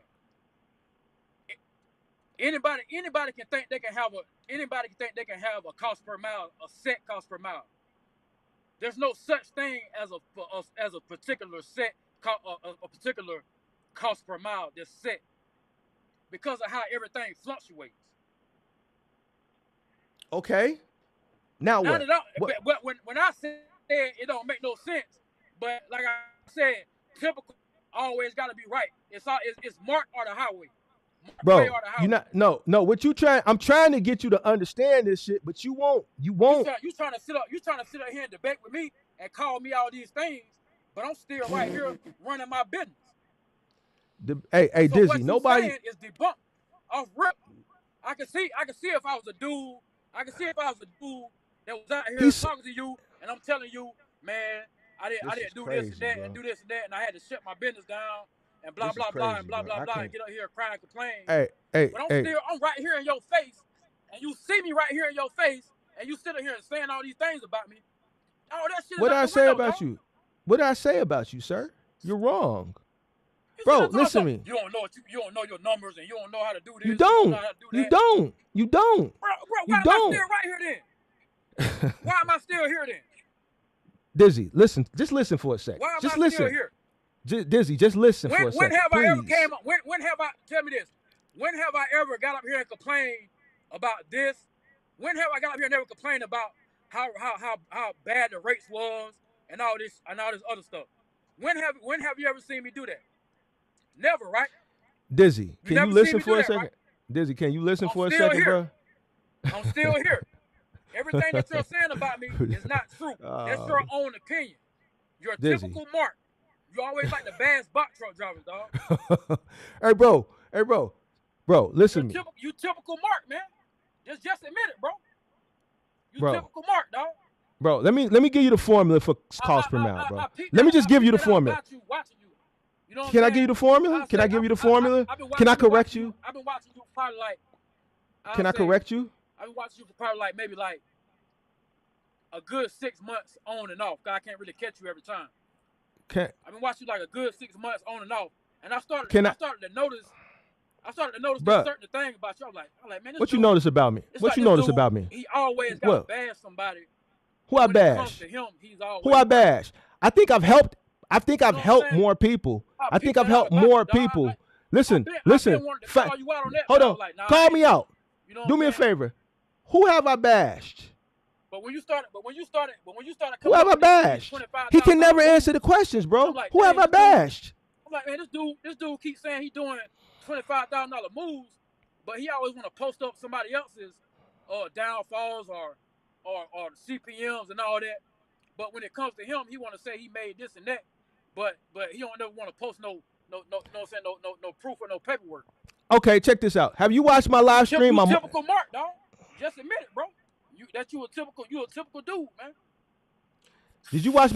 Anybody can think they can have a cost per mile, a set cost per mile. There's no such thing as a particular set a particular cost per mile that's set because of how everything fluctuates. Okay. Now what? But when I said it don't make no sense, but like I said, typical always got to be right. It's mark or the highway. Bro, no. What you trying? I'm trying to get you to understand this shit, but you won't. You trying to sit up here and debate with me and call me all these things, but I'm still right here running my business. Hey, so Dizzy, what nobody is debunked off rip. I can see if I was a dude. I can see if I was a dude that was out here talking to you, and I'm telling you, man, I didn't do crazy, this and that, bro. and do this and that, and I had to shut my business down. And blah blah blah and blah blah blah and get up here and cry and complain. But I'm right here in your face, and you see me right here in your face, and you sit here and saying all these things about me. Oh, that shit. What did I say about you? What did I say about you, sir? You're wrong, bro. Listen to me. You don't know your numbers, and you don't know how to do this. You don't. Bro, why am I still right here then? Why am I still here then? Dizzy, listen. Just listen for a second. Why am I still here? Dizzy, just listen for a second. When have please. I ever came up? When have I? Tell me this. When have I ever got up here and complained about this? When have I got up here and never complained about how bad the rates was and all this other stuff? When have you ever seen me do that? Never, right? Dizzy, can you listen for a second? Right? Dizzy, can you listen for a second, bro? I'm still here. Everything that you're saying about me is not true. That's your own opinion. You're a typical Mark. You always like the bass box truck drivers, dog. Hey, bro, listen to me. You typical Mark, man. Just admit it, bro. You typical Mark, dog. Bro, let me give you the formula for cost per mile, bro. Let me just give you the formula. You know Can I give you the formula? Can I give you the formula? Can I correct you? I've been watching you probably like. Can I correct you? I've been watching you for probably maybe a good 6 months on and off. I can't really catch you every time. I've been watching you like a good 6 months on and off, and I started to notice this certain thing about you. I'm like, man, this what dude, you notice about me? What like you notice dude, about me? He always got to bash somebody. Who I bash? Who I bash? I think I've helped. I think I've helped more people. I think I've helped more people. Listen. Hold on. Call me out. Do me a favor. Who have I bashed? But when you started, who have I bashed? He can never answer the questions, bro. Who have I bashed? I'm like, man, this dude keeps saying he's doing $25,000 moves, but he always want to post up somebody else's downfalls or CPMs and all that. But when it comes to him, he want to say he made this and that, but he don't never want to post no proof or no paperwork. Okay, check this out. Have you watched my live stream? Typical Mark, dog. Just admit it, bro. You a typical dude, man. Did you watch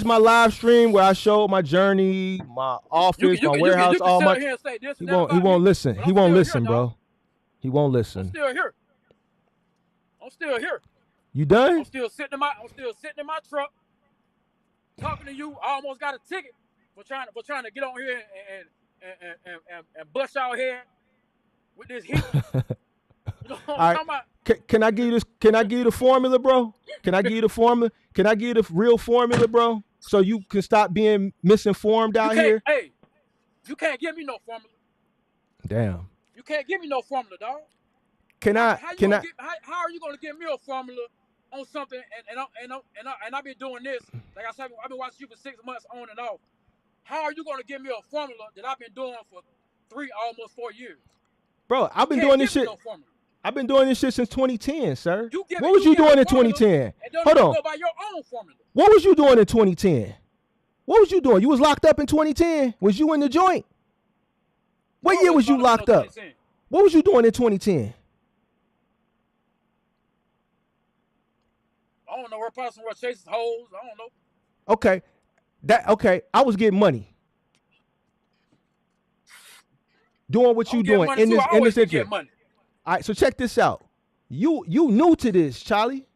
my live stream where I showed my journey, my office, my warehouse, all my? He won't listen. He won't listen, bro. He won't listen. I'm still here. You done? I'm still sitting in my truck, talking to you. I almost got a ticket for trying to get on here and bust y'all head with this heat. You know what I'm talking about? Can I give you this? Can I give you the formula, bro? Can I give you the formula? Can I give you the real formula, bro? So you can stop being misinformed out here. Hey, you can't give me no formula. Damn. You can't give me no formula, dog. How are you gonna give me a formula on something? And I've been doing this. Like I said, I've been watching you for 6 months on and off. How are you gonna give me a formula that I've been doing for almost 4 years? Bro, I've been doing this shit. I've been doing this shit since 2010, sir. What was you doing in 2010? Hold on. Go by your own formula. What was you doing in 2010? What was you doing? You was locked up in 2010. Was you in the joint? What year was you locked up? What was you doing in 2010? I don't know. We're probably chasing hoes. I don't know. Okay. I was getting money. Doing what you doing in this industry. All right, so check this out. You new to this, Charlie.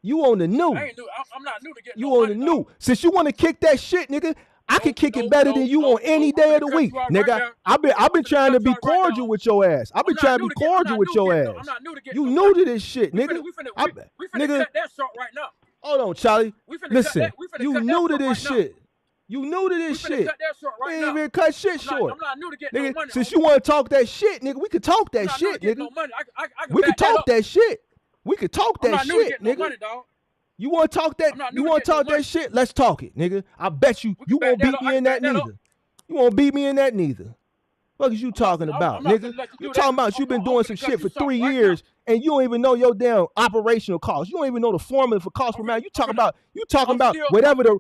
You on the new. I ain't new. I'm not new to get. You on the new. Since you want to kick that shit, nigga, I can kick it better than you on any day of the week, nigga. I've been trying to be cordial with your ass. I've been trying to be cordial with your ass. I'm not new to get. You new to this shit, nigga. We finna cut that short right now. Hold on, Charlie. Listen, you new to this shit. You new to this shit. We ain't even cut shit short. I'm not new to get no money. Since you want to talk that shit, nigga, we could talk that shit, nigga. We could talk that shit. We could talk that shit, nigga. You want to talk that? You want to talk that shit? Let's talk it, nigga. I bet you won't beat me in that neither. You won't beat me in that neither. What is you talking about, nigga? You talking about you been doing some shit for 3 years and you don't even know your damn operational cost. You don't even know the formula for cost per mile. You talking about whatever the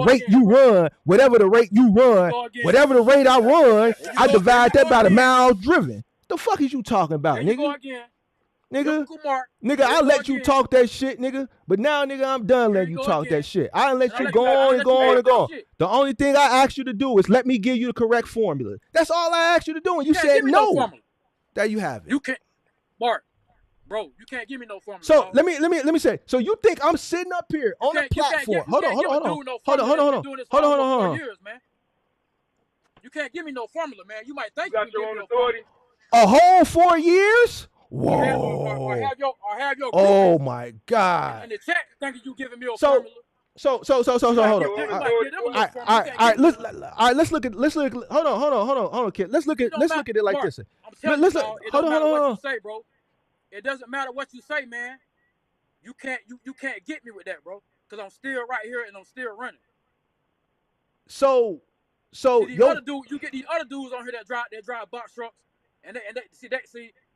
rate you run, whatever the rate I run, I divide that by the miles driven. The fuck is you talking about, nigga? Nigga, I'll let you talk that shit, nigga. But now, nigga, I'm done letting you talk that shit. I'll let you go on and go on and go on. The only thing I asked you to do is let me give you the correct formula. That's all I asked you to do, and you said no. There you have it. You can't, Mark, bro. You can't give me no formula. So let me say. So you think I'm sitting up here on the platform? Hold on. You can't give me no formula, man. You might think you got can your give own me no authority. A whole 4 years? Whoa! Or have your oh my God! In the chat, thinking you giving me a formula. So hold on. All right. Let's look at. Hold on, kid. Let's look at it like this. Hold on. What you say, bro? It doesn't matter what you say, man. You can't get me with that, bro. Because I'm still right here and I'm still running. So you get these other dudes on here that drive box trucks, and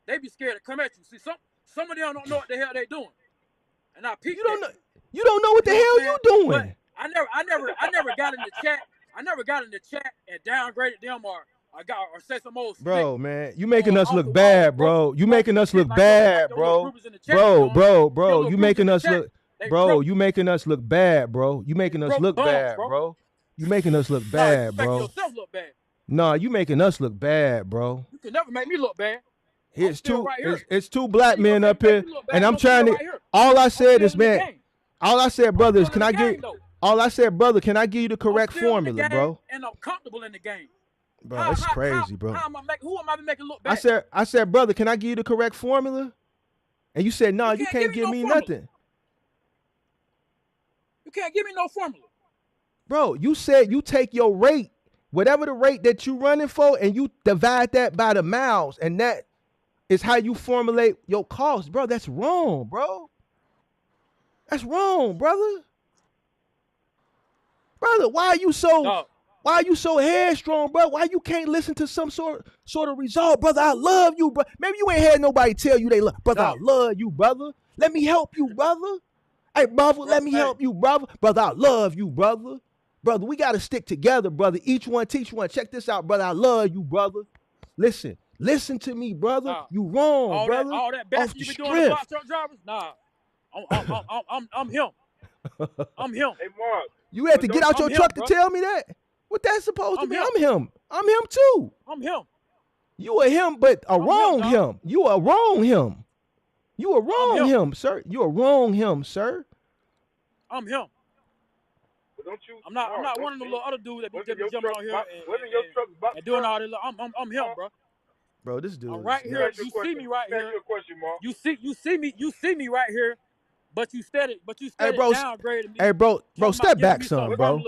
they be scared to come at you. See, some of them don't know what the hell they doing. And I peep. You don't know what the hell you doing. But I never got in the chat. I never got in the chat and downgraded them or say some old shit. Bro, man, you making us look bad, bro. You making us look bad, bro. Bro, you making us look. Bro, you making us look bad, bro. You making us look bad, bro. You making us look bad, bro. Yourself look bad. Nah, you making us look bad, bro. You can never make me look bad. It's still two. right here. It's two black You gonna men up make here, me look bad, and I'm I'm still trying to. right here. All I said still is, in the man. game. All I said, brother, is still can in the I game, get? though. All I said, brother, can I give you the correct I'm still in the formula, game, bro? and I'm comfortable in the game. Bro, it's crazy, bro. How am I making? Who am I making look bad? I said, brother, can I give you the correct formula? And you said, no, you can't give me nothing. You can't give me no formula. Bro, you said you take your rate, whatever the rate that you running for, and you divide that by the miles, and that is how you formulate your cost. Bro, that's wrong, bro. That's wrong, brother. Brother, why are you so headstrong, bro? Why you can't listen to some sort of result? Brother, I love you, bro. Maybe you ain't had nobody tell you they love. Brother, I love you, brother. Let me help you, brother. Hey, brother, let me help you, brother. Brother, I love you, brother. Brother, we got to stick together, brother. Each one teach one. Check this out, brother. I love you, brother. Listen to me, brother. You wrong, brother. All that bashing you be doing to box truck drivers? Nah, I'm him. I'm him. Hey, Mark. You had to get out your truck to tell me that? What that's supposed to be? I'm him. I'm him too. I'm him. You a him, but a wrong him. You a wrong him. You a wrong him, sir. You a wrong him, sir. I'm him. But don't you? I'm not one of the little other dudes that be jumping on here and doing all this. I'm him, bro. Bro, this dude. I'm right here. You see me right here. You see me right here. But you steady downgrading me. Hey, bro, step back some, bro.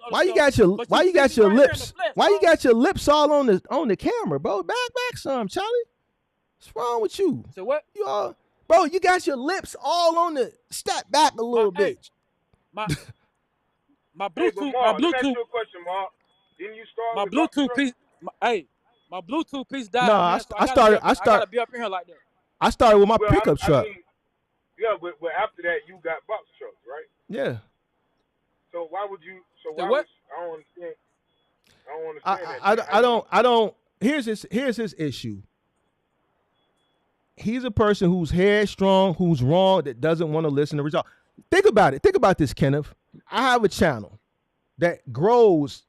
Why you got your lips all on the camera, bro? Back some, Charlie. What's wrong with you? So what? Bro, you got your lips all on the. Step back a little bit. My Bluetooth. Let me ask you a question, Mark. Didn't you start? My Bluetooth piece. My Bluetooth piece died. No, man, I gotta be up in here like that. I started with my pickup truck. Yeah, but after that, you got box trucks, right? Yeah. So why would you? So why? what? I don't understand. I don't. Here's his issue. He's a person who's headstrong, who's wrong, that doesn't want to listen to results. Think about it. Think about this, Kenneth. I have a channel that grows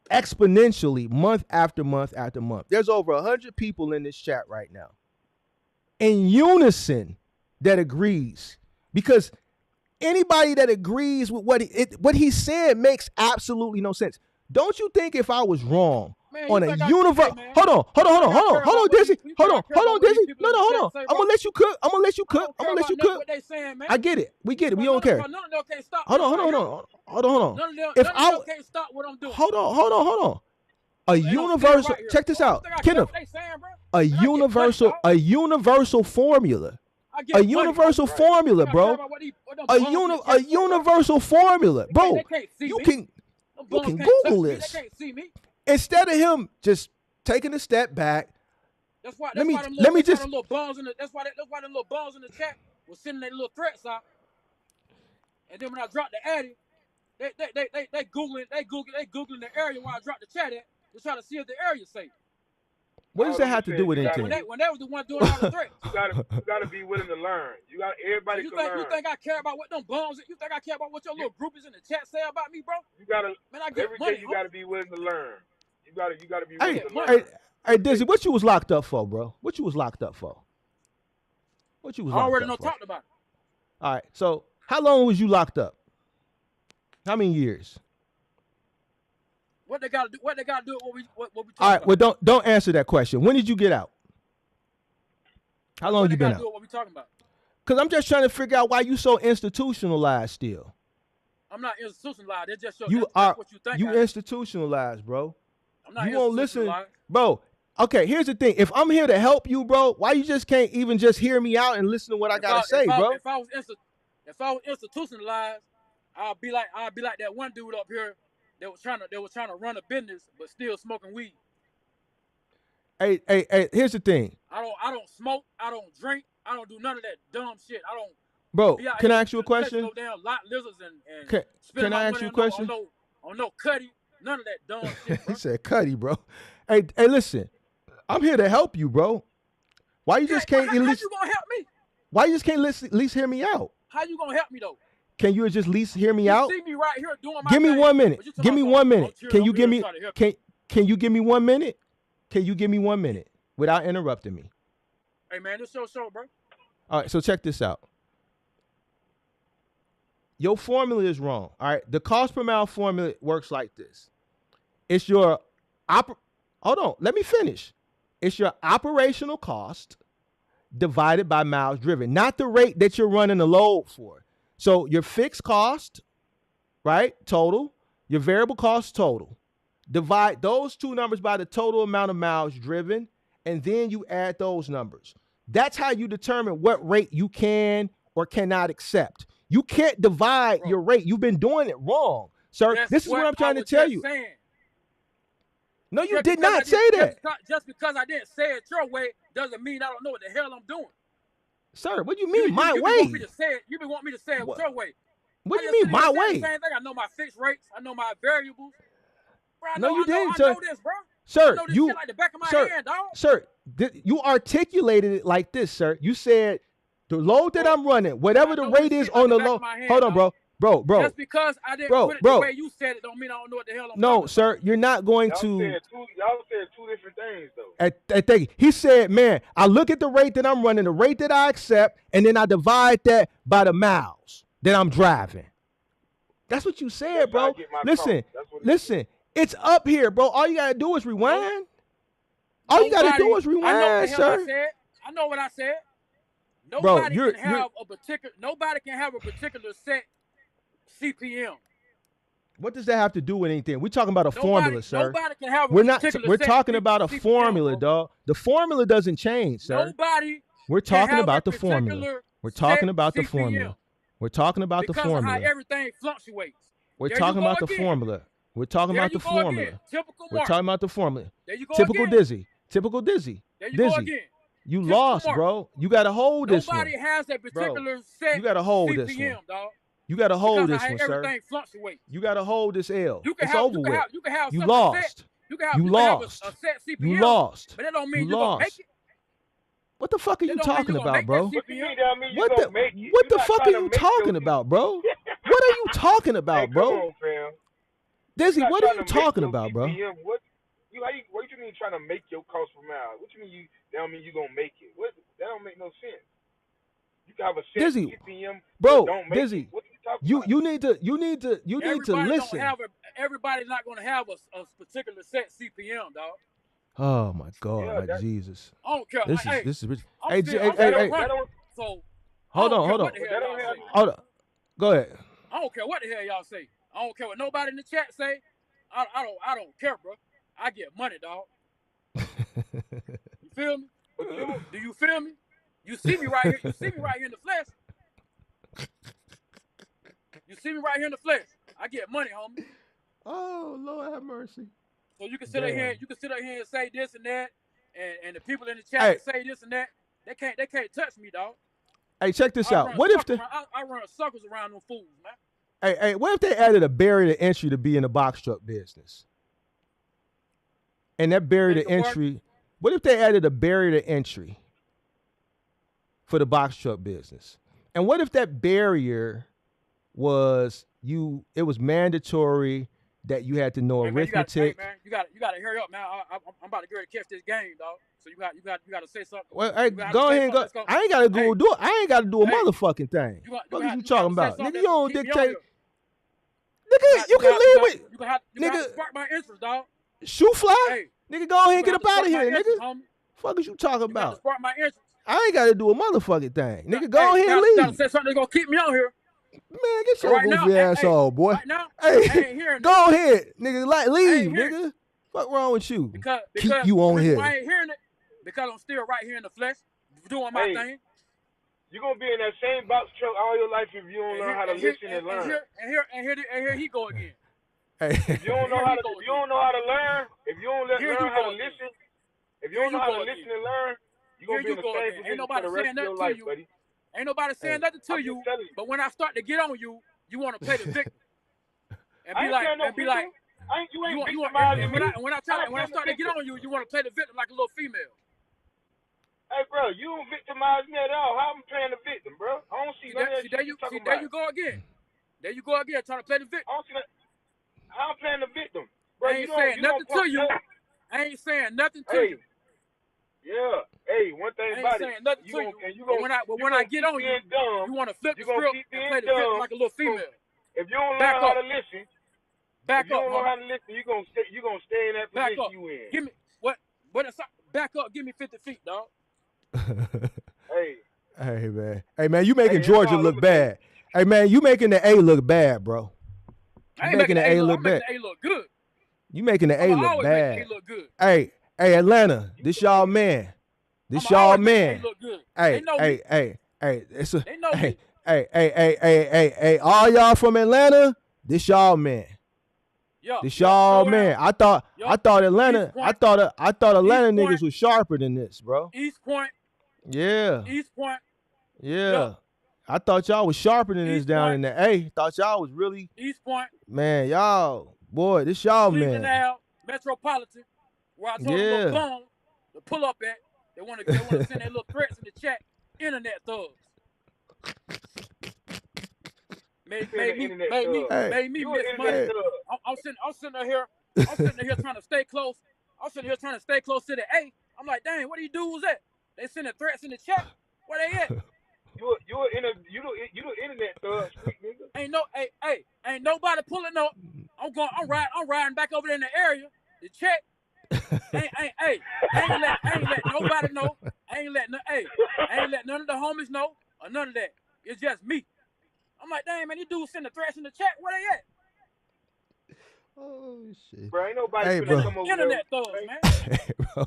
exponentially month after month after month. There's over 100 people in this chat right now, in unison, that agrees, because anybody that agrees with what he said makes absolutely no sense. Don't you think if I was wrong on a universe? Hold on, Dizzy. Hold on, Dizzy. No, hold on. I'm gonna let you cook. I get it. We get it. We don't care. Hold on. If I can't stop what I'm doing. Hold on. A universal. Check this out, Kenneth. A universal formula. A universal formula, bro. A universal formula, bro. You can Google this. Instead of him just taking a step back. That's why them little bums in the chat was sending their little threats out. And then when I dropped the addy, they googling the area where I dropped the chat at to try to see if the area's safe. What does that have to do with anything? When they was the one doing all the threats. You gotta be willing to learn. Everybody can learn. You think I care about what them bums? You think I care about what your little groupies in the chat say about me, bro? You gotta. Man, I get every money, day you gotta be willing to learn. You gotta be willing to learn. Hey, Dizzy, what you was locked up for, bro? I already talked about it. All right. So how long was you locked up? How many years? What they gotta do? What we talking All right. about? Well, don't answer that question. When did you get out? How long you been out? What we talking about? Because I'm just trying to figure out why you so institutionalized still. I'm not institutionalized. It's just that's what you think. You institutionalized, bro. I'm not. You won't listen, bro. Okay, here's the thing. If I'm here to help you, bro, why you just can't even just hear me out and listen to what I gotta say, bro? If I was institutionalized, I'll be like that one dude up here that was trying to run a business but still smoking weed. Hey, here's the thing. I don't smoke. I don't drink. I don't do none of that dumb shit. I don't. Bro, can I ask you a question? Go down lot lizards and can I ask you a question? On no cutty. None of that dumb shit, bro. He said cutty, bro. Hey, listen. I'm here to help you, bro. Why you just can't at least? How you gonna help me? Why you just can't at least hear me out? How you gonna help me though? Can you just at least hear me out? See me right here doing my Give me thing. 1 minute. Give me 1 minute. Can you give me? Can you give me 1 minute? Can you give me 1 minute without interrupting me? Hey, man, this your show, bro. All right, so check this out. Your formula is wrong. All right, the cost per mile formula works like this. It's your hold on, let me finish. It's your operational cost divided by miles driven, not the rate that you're running the load for. So your fixed cost, right, total, your variable cost total. Divide those two numbers by the total amount of miles driven, and then you add those numbers. That's how you determine what rate you can or cannot accept. You can't divide your rate. You've been doing it wrong, sir. This is what I'm trying to tell you. Saying. No, you did not say that. Just because I didn't say it your way doesn't mean I don't know what the hell I'm doing. Sir, what do you mean my way? Want me to say it, you been want me to say it your way. What do you mean my way? Same thing. I know my fixed rates. I know my variables. Bro, No, you didn't, sir. I know this, bro. Sir, I know this shit like the back of my hand, dog. Sir, you articulated it like this, sir. You said the load that I'm running, whatever the rate is on the load. Hold on, bro. Bro. Just because I didn't put it the way you said it don't mean I don't know what the hell I'm No, sir, you're not going to. Y'all said two different things, though. Thank you. He said, man, I look at the rate that I'm running, the rate that I accept, and then I divide that by the miles that I'm driving. That's what you said, bro. Listen. It's up here, bro. All you got to do is rewind. All you got to do is rewind, sir. I know what I said. Nobody can have a particular set CPM. What does that have to do with anything? We're talking about a formula, sir. Nobody can have We're talking about a formula, dog. The formula doesn't change, sir. We're talking about the formula. We're talking about the formula. We're talking about the formula. Because of how everything fluctuates. We're talking about the formula. We're talking about the formula. We're talking about the formula. Typical Dizzy. Typical Dizzy. Dizzy. You lost, bro. You got to hold this one. Nobody has a particular set. You got to hold this one. Dog. You got to hold this one, sir. Everything fluctuates. You got to hold this L. It's over with. You lost. You lost. A set CPM, you lost. But that don't mean you're going to make it. What the fuck are you talking about, bro? What the fuck are you talking about, bro? What are you talking about, bro? Dizzy, what are you talking about, bro? What you mean trying to make your cost per mile? What you mean that don't mean you gonna make it? That don't make no sense. You can have a set Dizzy, CPM, bro. Don't make Dizzy, it. What you you need to listen. Everybody's not gonna have a particular set CPM, dog. Oh my God, my Jesus! I don't care. This is. Hey, so hold on. Go ahead. I don't care what the hell y'all say. I don't care what nobody in the chat say. I don't care, bro. I get money, dog. You feel me? Do you feel me? You see me right here. You see me right here in the flesh. You see me right here in the flesh. I get money, homie. Oh, Lord have mercy. So you can sit up here. You can sit up here and say this and that, and the people in the chat say this and that. They can't touch me, dog. Hey, check this out. What if I run circles around them fools, man? Hey, what if they added a barrier to entry to be in the box truck business? And that barrier to entry, what if they added a barrier to entry for the box truck business? And what if that barrier was it was mandatory that you had to know arithmetic? You got to hurry up, man. I'm about to get ready to catch this game, dog. So you got to say something. Well, hey, go ahead and go. I ain't got to do it. I ain't got to do a motherfucking thing. What are you talking about? Nigga, you don't dictate. Nigga, you can leave it. You got to spark my interest, dog. Shoe fly? Nigga, go ahead and get up out of here, nigga. Fuck is you talking about? Spark my interest. I ain't got to do a motherfucking thing. Nigga, go ahead and leave. You got to say something that's going to keep me on here. Man, get your goofy ass on, boy. Right now, I ain't hearing go ahead, nigga. Leave, nigga. Fuck wrong with you? Because keep you on here. I ain't hearing it because I'm still right here in the flesh doing my thing. You're going to be in that same box truck all your life if you don't learn how to listen and learn. And here he go again. Hey. If you don't know how to learn, if you don't learn how to listen, if you don't know how to listen and learn, you're going to be in the same position for the rest of your life, buddy. Ain't nobody saying nothing to you, but when I start to get on you, you want to play the victim. And be like, when I start to get on you, you want to play the victim like a little female. Hey, bro, you don't victimize me at all. How I'm playing the victim, bro? I don't see that. There you go again. There you go again, trying to play the victim. I don't see that. How I'm playing the victim, bro? I ain't saying nothing to you. I ain't saying nothing to you. Yeah. Hey, one thing I ain't about it, saying nothing you to gonna you. and you But gonna when I get keep on you, being dumb. you want to flip You the gonna script keep and being play the victim dumb. like a little female. If you don't learn Back how up. to listen, Back if you up, don't learn mama. how to listen, you gonna stay in that Back position up. you in. Give me what? Back up. Give me 50 feet, dog. Hey, Hey man, you making it's Georgia all look over the bad. Hey man, you making the A look bad, bro. I You ain't making the A look. I'm making bad. the A look good. You making the A I'ma look always make the bad. A look good. Hey, Atlanta, this y'all man. This I'ma y'all always make the man. A look good. Hey, They know me. it's a They know me. hey, all y'all from Atlanta, this y'all man. Yeah. This y'all Go man. down. I thought Atlanta, East Point. I thought Atlanta East niggas Point. was sharper than this, bro. East Point. Yeah. East Point. Yeah. I thought y'all was sharper than this East down Point. in the A. Thought y'all was really, East Point. man, y'all, boy, this y'all Cleveland man. Ave, Metropolitan, where I told a Yeah. little bum to pull up at. They want to send their little threats in the chat. Internet thugs. Made me miss money. I'm sitting here trying to stay close. I'm sitting here trying to stay close to the A. I'm like, dang, what these dudes at? They sending threats in the chat. Where they at? You the internet thug, street nigga. Ain't nobody pulling up. I'm riding back over there in the area to check. I ain't let nobody know. I ain't let none of the homies know or none of that. It's just me. I'm like, dang man, these dudes sending threats in the chat. Where they at? Oh shit. Bro, ain't nobody Hey, finna bro. come over Internet there. thugs, man. Hey, bro.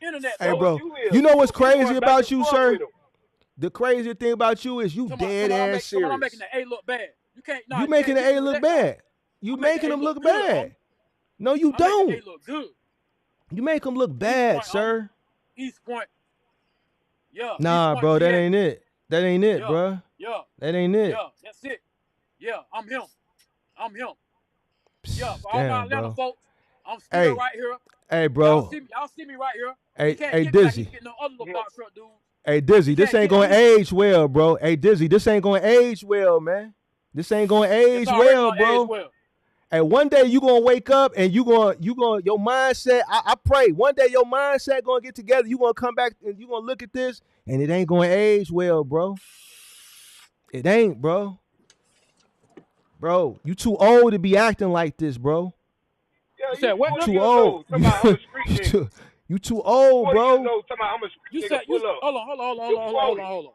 Internet Hey, thugs. bro. You know what's crazy about you, sir? The crazy thing about you is you dead ass serious. I'm making the A look bad. You making the A look bad. You making them look bad. No, you don't. A look good. You make them look bad, sir. East Point. Yeah. Nah, bro, that ain't it. That ain't it, bro. Yeah. That ain't it. Yeah, that's it. Yeah, I'm him. Yeah, for all damn, my Atlanta bro. folks, I'm still right here. Hey, bro. Y'all see me right here. Hey, Dizzy. Like no other little box truck dude. Hey, Dizzy, this ain't gonna age well, bro. Hey, Dizzy, this ain't gonna age well, man. This ain't gonna age well, bro. Hey, one day you gonna wake up and you gonna your mindset. I pray one day your mindset gonna get together. You gonna come back and you gonna look at this and it ain't gonna age well, bro. It ain't, bro. Bro, you too old to be acting like this, bro. Yeah, you too old. You too old, bro. I'm a street nigga. Pull up. Hold on.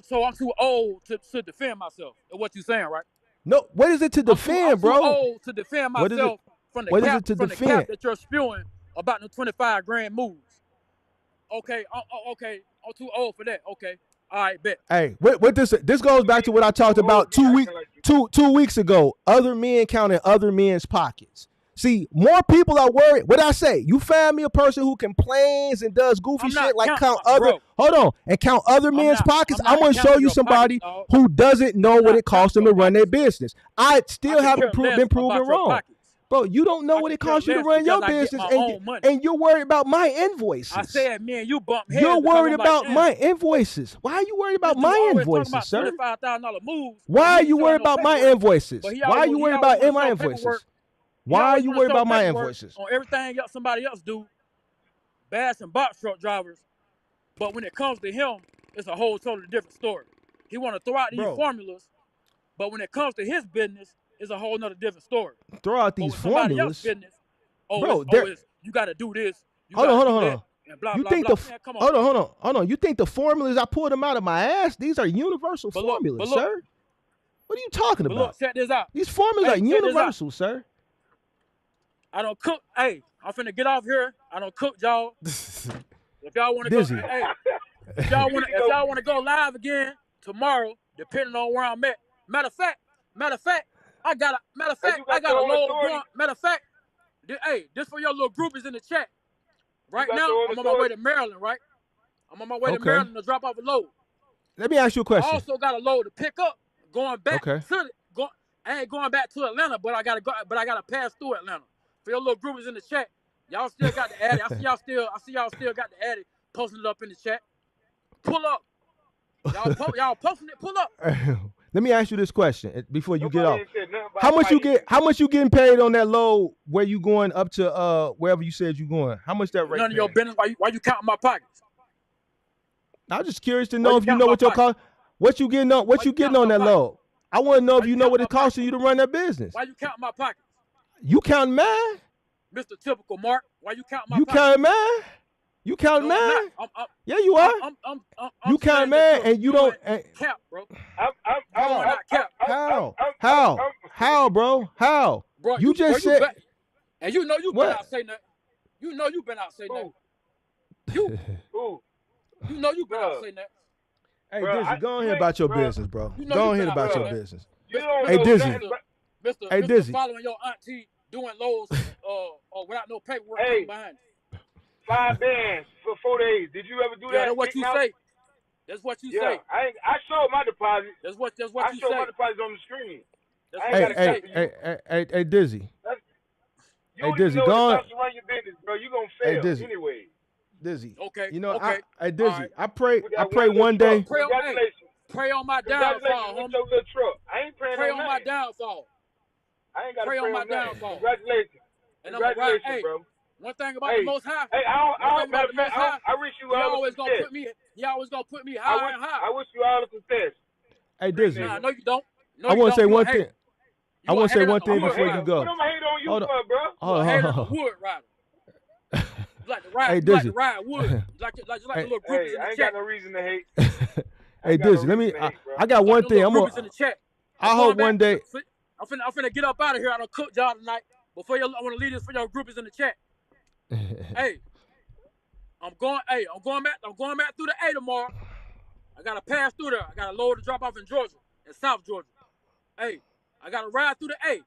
So I'm too old to defend myself. Is what you saying, right? No, what is it to defend, bro? I'm too old to defend myself from the cap that you're spewing about the 25 grand moves. Okay, I'm too old for that. Okay, all right, bet. Hey, what this goes back to what I talked about 2 weeks ago. Other men counting other men's pockets. See, more people are worried. What I say? You find me a person who complains and does goofy shit like count other men's pockets. I'm gonna show you somebody who doesn't know what it costs them to run their business. I still haven't been proven wrong. Bro, you don't know what it costs you to run your business, and you're worried about my invoices. I said, man, you bump heads. You're worried about my invoices. Why are you worried about my invoices, sir? $25,000 moves. Why are you worried about my invoices? Why are you worried about my invoices? Why are you worried about my invoices? On everything else somebody else do, bash and box truck drivers, but when it comes to him, it's a whole totally different story. He want to throw out these formulas, but when it comes to his business, it's a whole nother different story. Throw out these formulas, business, you got to do this. Hold on. And blah, you blah, think blah. Hold on. You think the formulas I pulled them out of my ass? These are universal formulas, sir. What are you talking about? Look, check this out. These formulas are universal, sir. I don't cook. Hey, I'm finna get off here. I don't cook, y'all. If y'all want to go, if y'all want to go live again tomorrow, depending on where I'm at. Matter of fact, I got a load going. Matter of fact, this for your little groupies in the chat. Right now, I'm on my way to Maryland. Right, I'm on my way to Maryland to drop off a load. Let me ask you a question. I also got a load to pick up going back to I ain't going back to Atlanta, but I gotta pass through Atlanta. For your little groupies in the chat, y'all still got the addy. I see y'all still got the addy posting it up in the chat. Pull up. Y'all posting it, pull up. Let me ask you this question before you get off. Nobody ain't said nothing about How much you fighting. get? How much you getting paid on that load where you going up to wherever you said you going? How much that rate? None of your business. Why you counting my pockets? I'm just curious to know you if you count know my what your pockets? cost. What you getting on? What Why you you getting count on my that pockets? load? I want to know if Why you you know count what my it costs pockets? you to run that business. Why you counting my pockets? You counting man? Mr. Typical Mark, why you counting my You pockets? counting man? You counting No, I'm man? not. Yeah, you are. I'm You counting saying that man, you're and you don't. cap, bro. How? Doing that cap. How, bro? How? Bro, You just said. And you know you What? been out saying that. You know you been out saying that. You know you been out saying that. Hey, Bro, Dizzy, go on here about your business, bro. You know Go you on been here out about saying your that. business. You don't Hey, know Dizzy. nothing but- Hey, Mr. Dizzy. Following your auntie doing loads or without no paperwork Hey. coming behind you. 5 bands for 4 days. Did you ever do Yeah, that? that's what you say. That's what you say. I showed my deposit. That's what you I showed say. my deposit on the screen. That's I what ain't you got to say. Hey, Dizzy. You don't Dizzy, even know go what on. it costs to run your business, bro. You gonna fail Dizzy. anyway. Dizzy. Okay. You know, okay. hey, Dizzy. Right. I pray With that one little day. truck. Congratulations. Pray on my Congratulations downfall, with homie. your little truck. I ain't praying Pray on on my nothing. downfall. I ain't got to Pray pray on my on nothing. downfall. Congratulations. And I'm gonna ride. Congratulations, Hey, bro. one thing about the Most High. Hey, I wish you He all always the gonna success. put me. He always gonna put me higher and higher. I wish you all the success. Hey, Dizzy. Nah, no, you don't. No, I want to say one thing. I want to say one thing before you go. What am I hating on you for, bro? Hold on. Wood rider. You like to ride. Hey, you Dizzy. like to ride wood. You like the little groupies in the I ain't chat. got no reason to hate. Hey, Dizzy. Let me. I got one thing. Groupies in the chat. I hope one day. I'm finna get up out of here. I don't cook y'all tonight. Before I want to leave this for your groupies in the chat. Hey, I'm going back through the A tomorrow. I gotta pass through there. I got a load to drop off in Georgia, in South Georgia. Hey, I gotta ride through the A.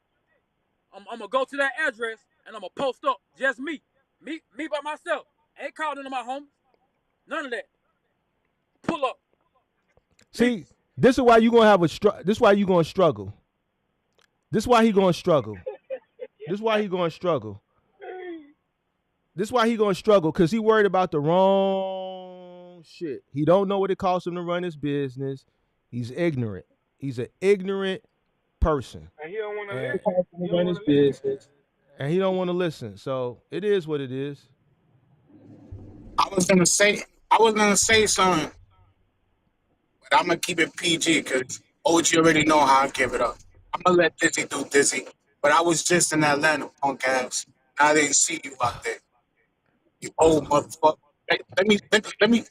I'm gonna go to that address and I'm gonna post up. Just me by myself. Ain't calling to my homies. None of that. Pull up. See, this is why you gonna have this is why you gonna struggle. This is why he gonna struggle. This is why he gonna struggle. This is why he gonna struggle, because he worried about the wrong shit. He don't know what it costs him to run his business. He's ignorant. He's an ignorant person. And he don't want to run his business. And he don't want to listen. So it is what it is. I was gonna say something, but I'm gonna keep it PG because OG already know how I give it up. I'm gonna let Dizzy do Dizzy. But I was just in Atlanta, punk ass. I didn't see you out there. You old motherfucker. Let me.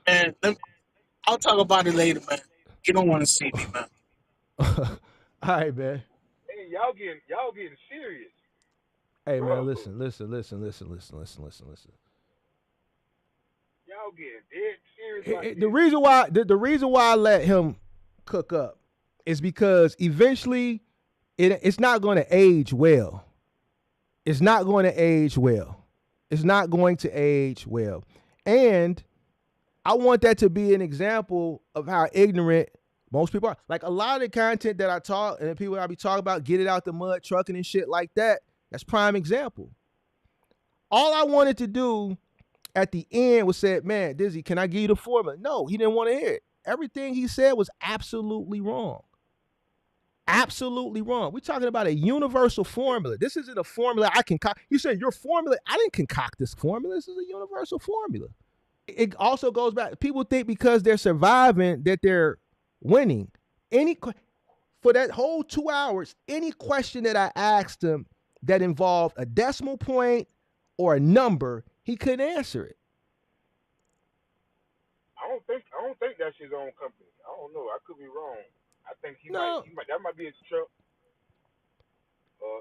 Man, I'll talk about it later, man. You don't want to see me, man. All right, man. Hey, y'all getting serious. Hey, bro. man, listen. Y'all getting dead serious. The reason why I let him cook up is because eventually it's not going to age well. It's not going to age well. It's not going to age well. And I want that to be an example of how ignorant most people are. Like a lot of the content that I talk and the people I be talking about, get it out the mud, trucking and shit like that. That's prime example. All I wanted to do at the end was said, man, Dizzy, can I give you the formula? No, he didn't want to hear it. Everything he said was absolutely wrong. Absolutely wrong. We're talking about a universal formula. This isn't a formula I concoct. You said your formula. I didn't concoct this formula. This is a universal formula. It also goes back. People think because they're surviving that they're winning. For that whole 2 hours, any question that I asked him that involved a decimal point or a number, he couldn't answer it. I don't think that's his own company. I don't know. I could be wrong. I think that might be his truck.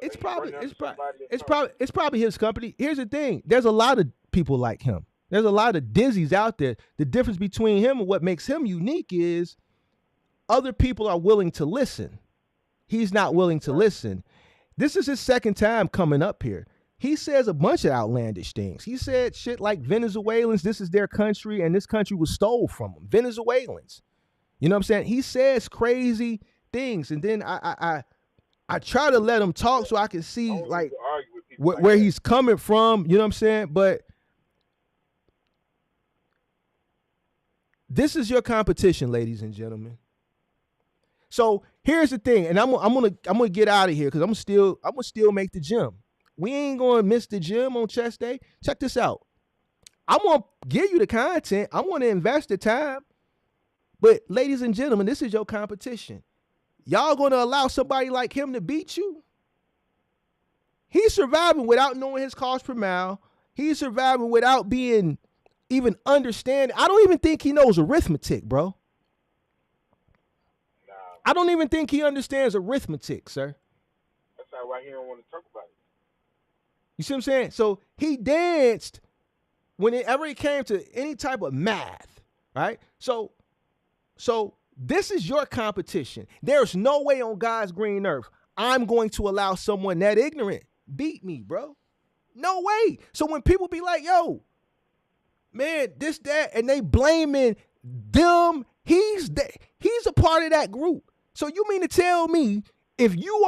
It's probably his company. Here's the thing. There's a lot of people like him. There's a lot of Dizzies out there. The difference between him and what makes him unique is other people are willing to listen. He's not willing to listen. This is his second time coming up here. He says a bunch of outlandish things. He said shit like Venezuelans, this is their country, and this country was stole from them. Venezuelans. You know what I'm saying? He says crazy things, and then I try to let him talk so I can see like where he's coming from. You know what I'm saying? But this is your competition, ladies and gentlemen. So here's the thing, and I'm gonna get out of here because I'm gonna still make the gym. We ain't gonna miss the gym on chest day. Check this out. I'm gonna give you the content. I'm gonna invest the time. But ladies and gentlemen, this is your competition. Y'all gonna allow somebody like him to beat you? He's surviving without knowing his cost per mile. He's surviving without being even understanding. I don't even think he knows arithmetic, bro. I don't even think he understands arithmetic, sir. That's why he don't want to talk about it. You see what I'm saying? So he danced whenever it came to any type of math, right? So this is your competition. There's no way on God's green earth I'm going to allow someone that ignorant beat me, bro. No way. So when people be like, yo, man, this, that, and they blaming them, he's a part of that group. So you mean to tell me if you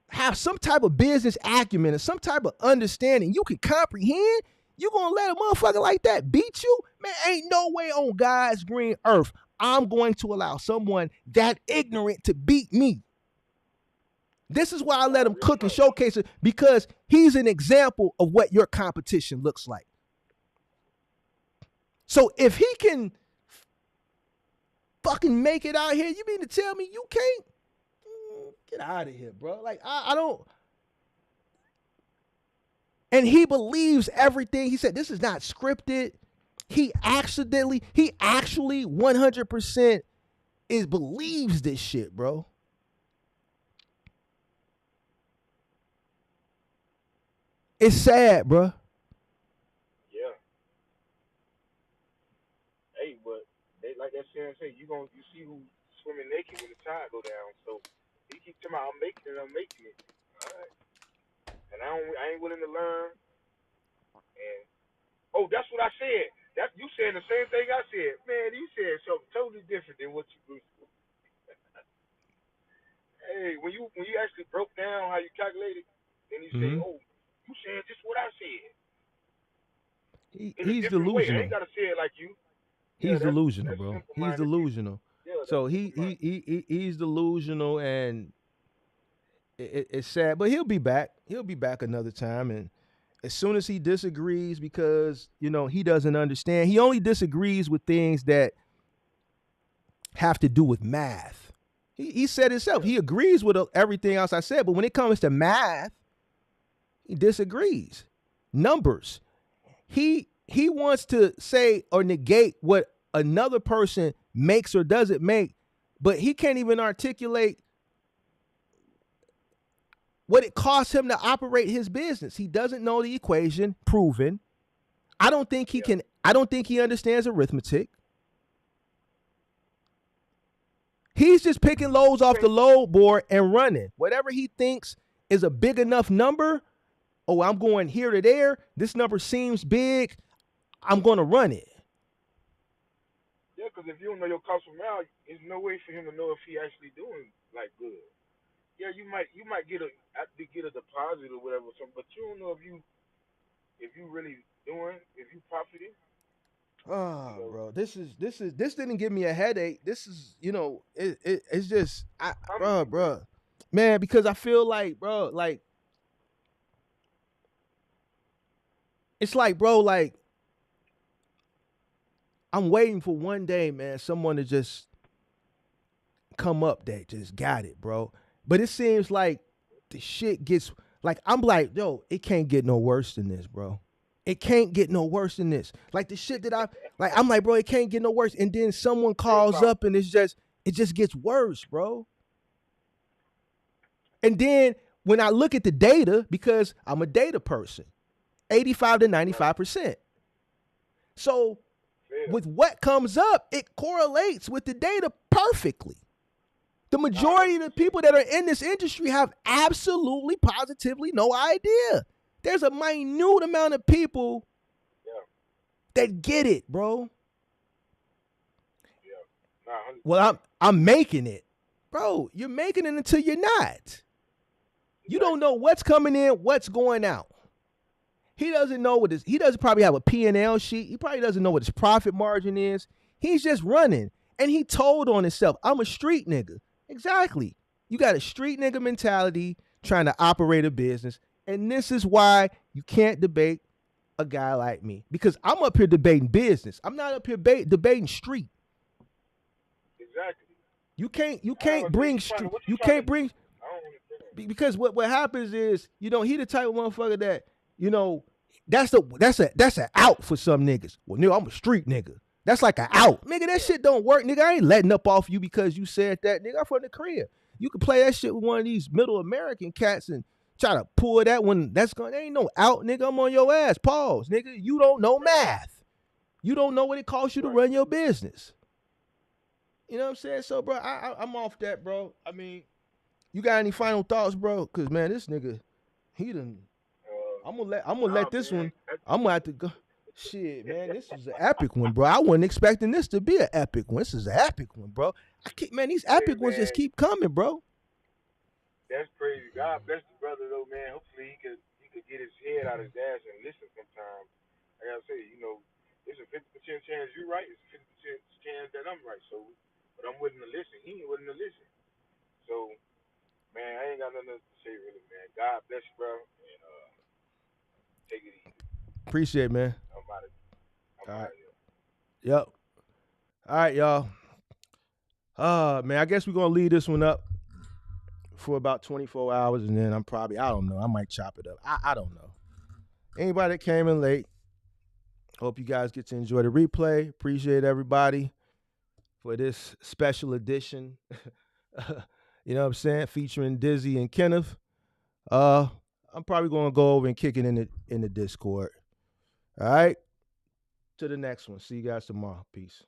have some type of business acumen and some type of understanding, you can comprehend, you gonna let a motherfucker like that beat you? Man, ain't no way on God's green earth I'm going to allow someone that ignorant to beat me. This is why I let him cook and showcase it, because he's an example of what your competition looks like. So if he can fucking make it out here, you mean to tell me you can't? Get out of here, bro. Like, I don't. And he believes everything. He said, this is not scripted. He actually 100% believes this shit, bro. It's sad, bro. Yeah. Hey, but they like that saying, you see who swimming naked when the tide go down. So he keep telling me, I'm making it. All right. And I ain't willing to learn. And that's what I said. That you saying the same thing I said. Man, you said something totally different than what you do. Hey, when you actually broke down how you calculated, then you say, oh, you saying just what I said. He's delusional. I ain't gotta say it like you. He's delusional, bro. He's delusional. So he's delusional, and it's sad. But he'll be back. He'll be back another time. And as soon as he disagrees, because he doesn't understand, he only disagrees with things that have to do with math. He said himself, he agrees with everything else I said, but when it comes to math, he disagrees. Numbers. He wants to say or negate what another person makes or doesn't make, but he can't even articulate what it costs him to operate his business. He doesn't know the equation, proven. I don't think he can. I don't think he understands arithmetic. He's just picking loads off the load board and running. Whatever he thinks is a big enough number. Oh, I'm going here to there. This number seems big. I'm going to run it. Yeah, because if you don't know your cost per mile, there's no way for him to know if he actually doing like good. Yeah, you might get a deposit or whatever, but you don't know if you really doing, if you profiting. Oh, bro, this didn't give me a headache. This is, it's just, bro, man, because I feel like, bro, like, it's like, bro, like, I'm waiting for one day, man, someone to just come up that just got it, bro. But it seems like the shit gets, like, I'm like, yo, it can't get no worse than this, bro. It can't get no worse than this. Like the shit that I'm like, bro, it can't get no worse. And then someone calls up and it just gets worse, bro. And then when I look at the data, because I'm a data person, 85 to 95%. So with what comes up, it correlates with the data perfectly. The majority of the people that are in this industry have absolutely, positively no idea. There's a minute amount of people that get it, bro. Well, I'm making it. Bro, you're making it until you're not. You don't know what's coming in, what's going out. He doesn't know he doesn't probably have a P&L sheet. He probably doesn't know what his profit margin is. He's just running. And he told on himself, I'm a street nigga. Exactly. You got a street nigga mentality trying to operate a business. And this is why you can't debate a guy like me. Because I'm up here debating business. I'm not up here debating street. Exactly. You can't bring street. You can't bring, because what happens is, he the type of motherfucker that, that's an out for some niggas. Well, nigga, I'm a street nigga. That's like an out. Nigga, that shit don't work, nigga. I ain't letting up off you because you said that, nigga. I'm from the crib. You can play that shit with one of these middle American cats and try to pull that one. There ain't no out, nigga. I'm on your ass. Pause, nigga. You don't know math. You don't know what it costs you to run your business. You know what I'm saying? So, bro, I'm off that, bro. I mean, you got any final thoughts, bro? Cause man, this nigga, he done. I'm gonna let this one. I'm gonna have to go. Shit, man, this is an epic one, bro. I wasn't expecting this to be an epic one. This is an epic one, bro. These epic ones just keep coming, bro. That's crazy. God bless the brother, though, man. Hopefully he could get his head out of his ass and listen sometime. I gotta say, it's a 50% chance you're right. It's a 50% chance that I'm right. So, but I'm willing to listen. He ain't willing to listen. So, man, I ain't got nothing else to say, really, man. God bless you, bro, and take it easy. Appreciate it, man. I'm out of here. Yep. All right, y'all. Man, I guess we're gonna leave this one up for about 24 hours, and then I don't know, I might chop it up. I don't know. Anybody that came in late, hope you guys get to enjoy the replay. Appreciate everybody for this special edition. You know what I'm saying? Featuring Dizzy and Kenneth. I'm probably gonna go over and kick it in the Discord. All right. To the next one. See you guys tomorrow. Peace.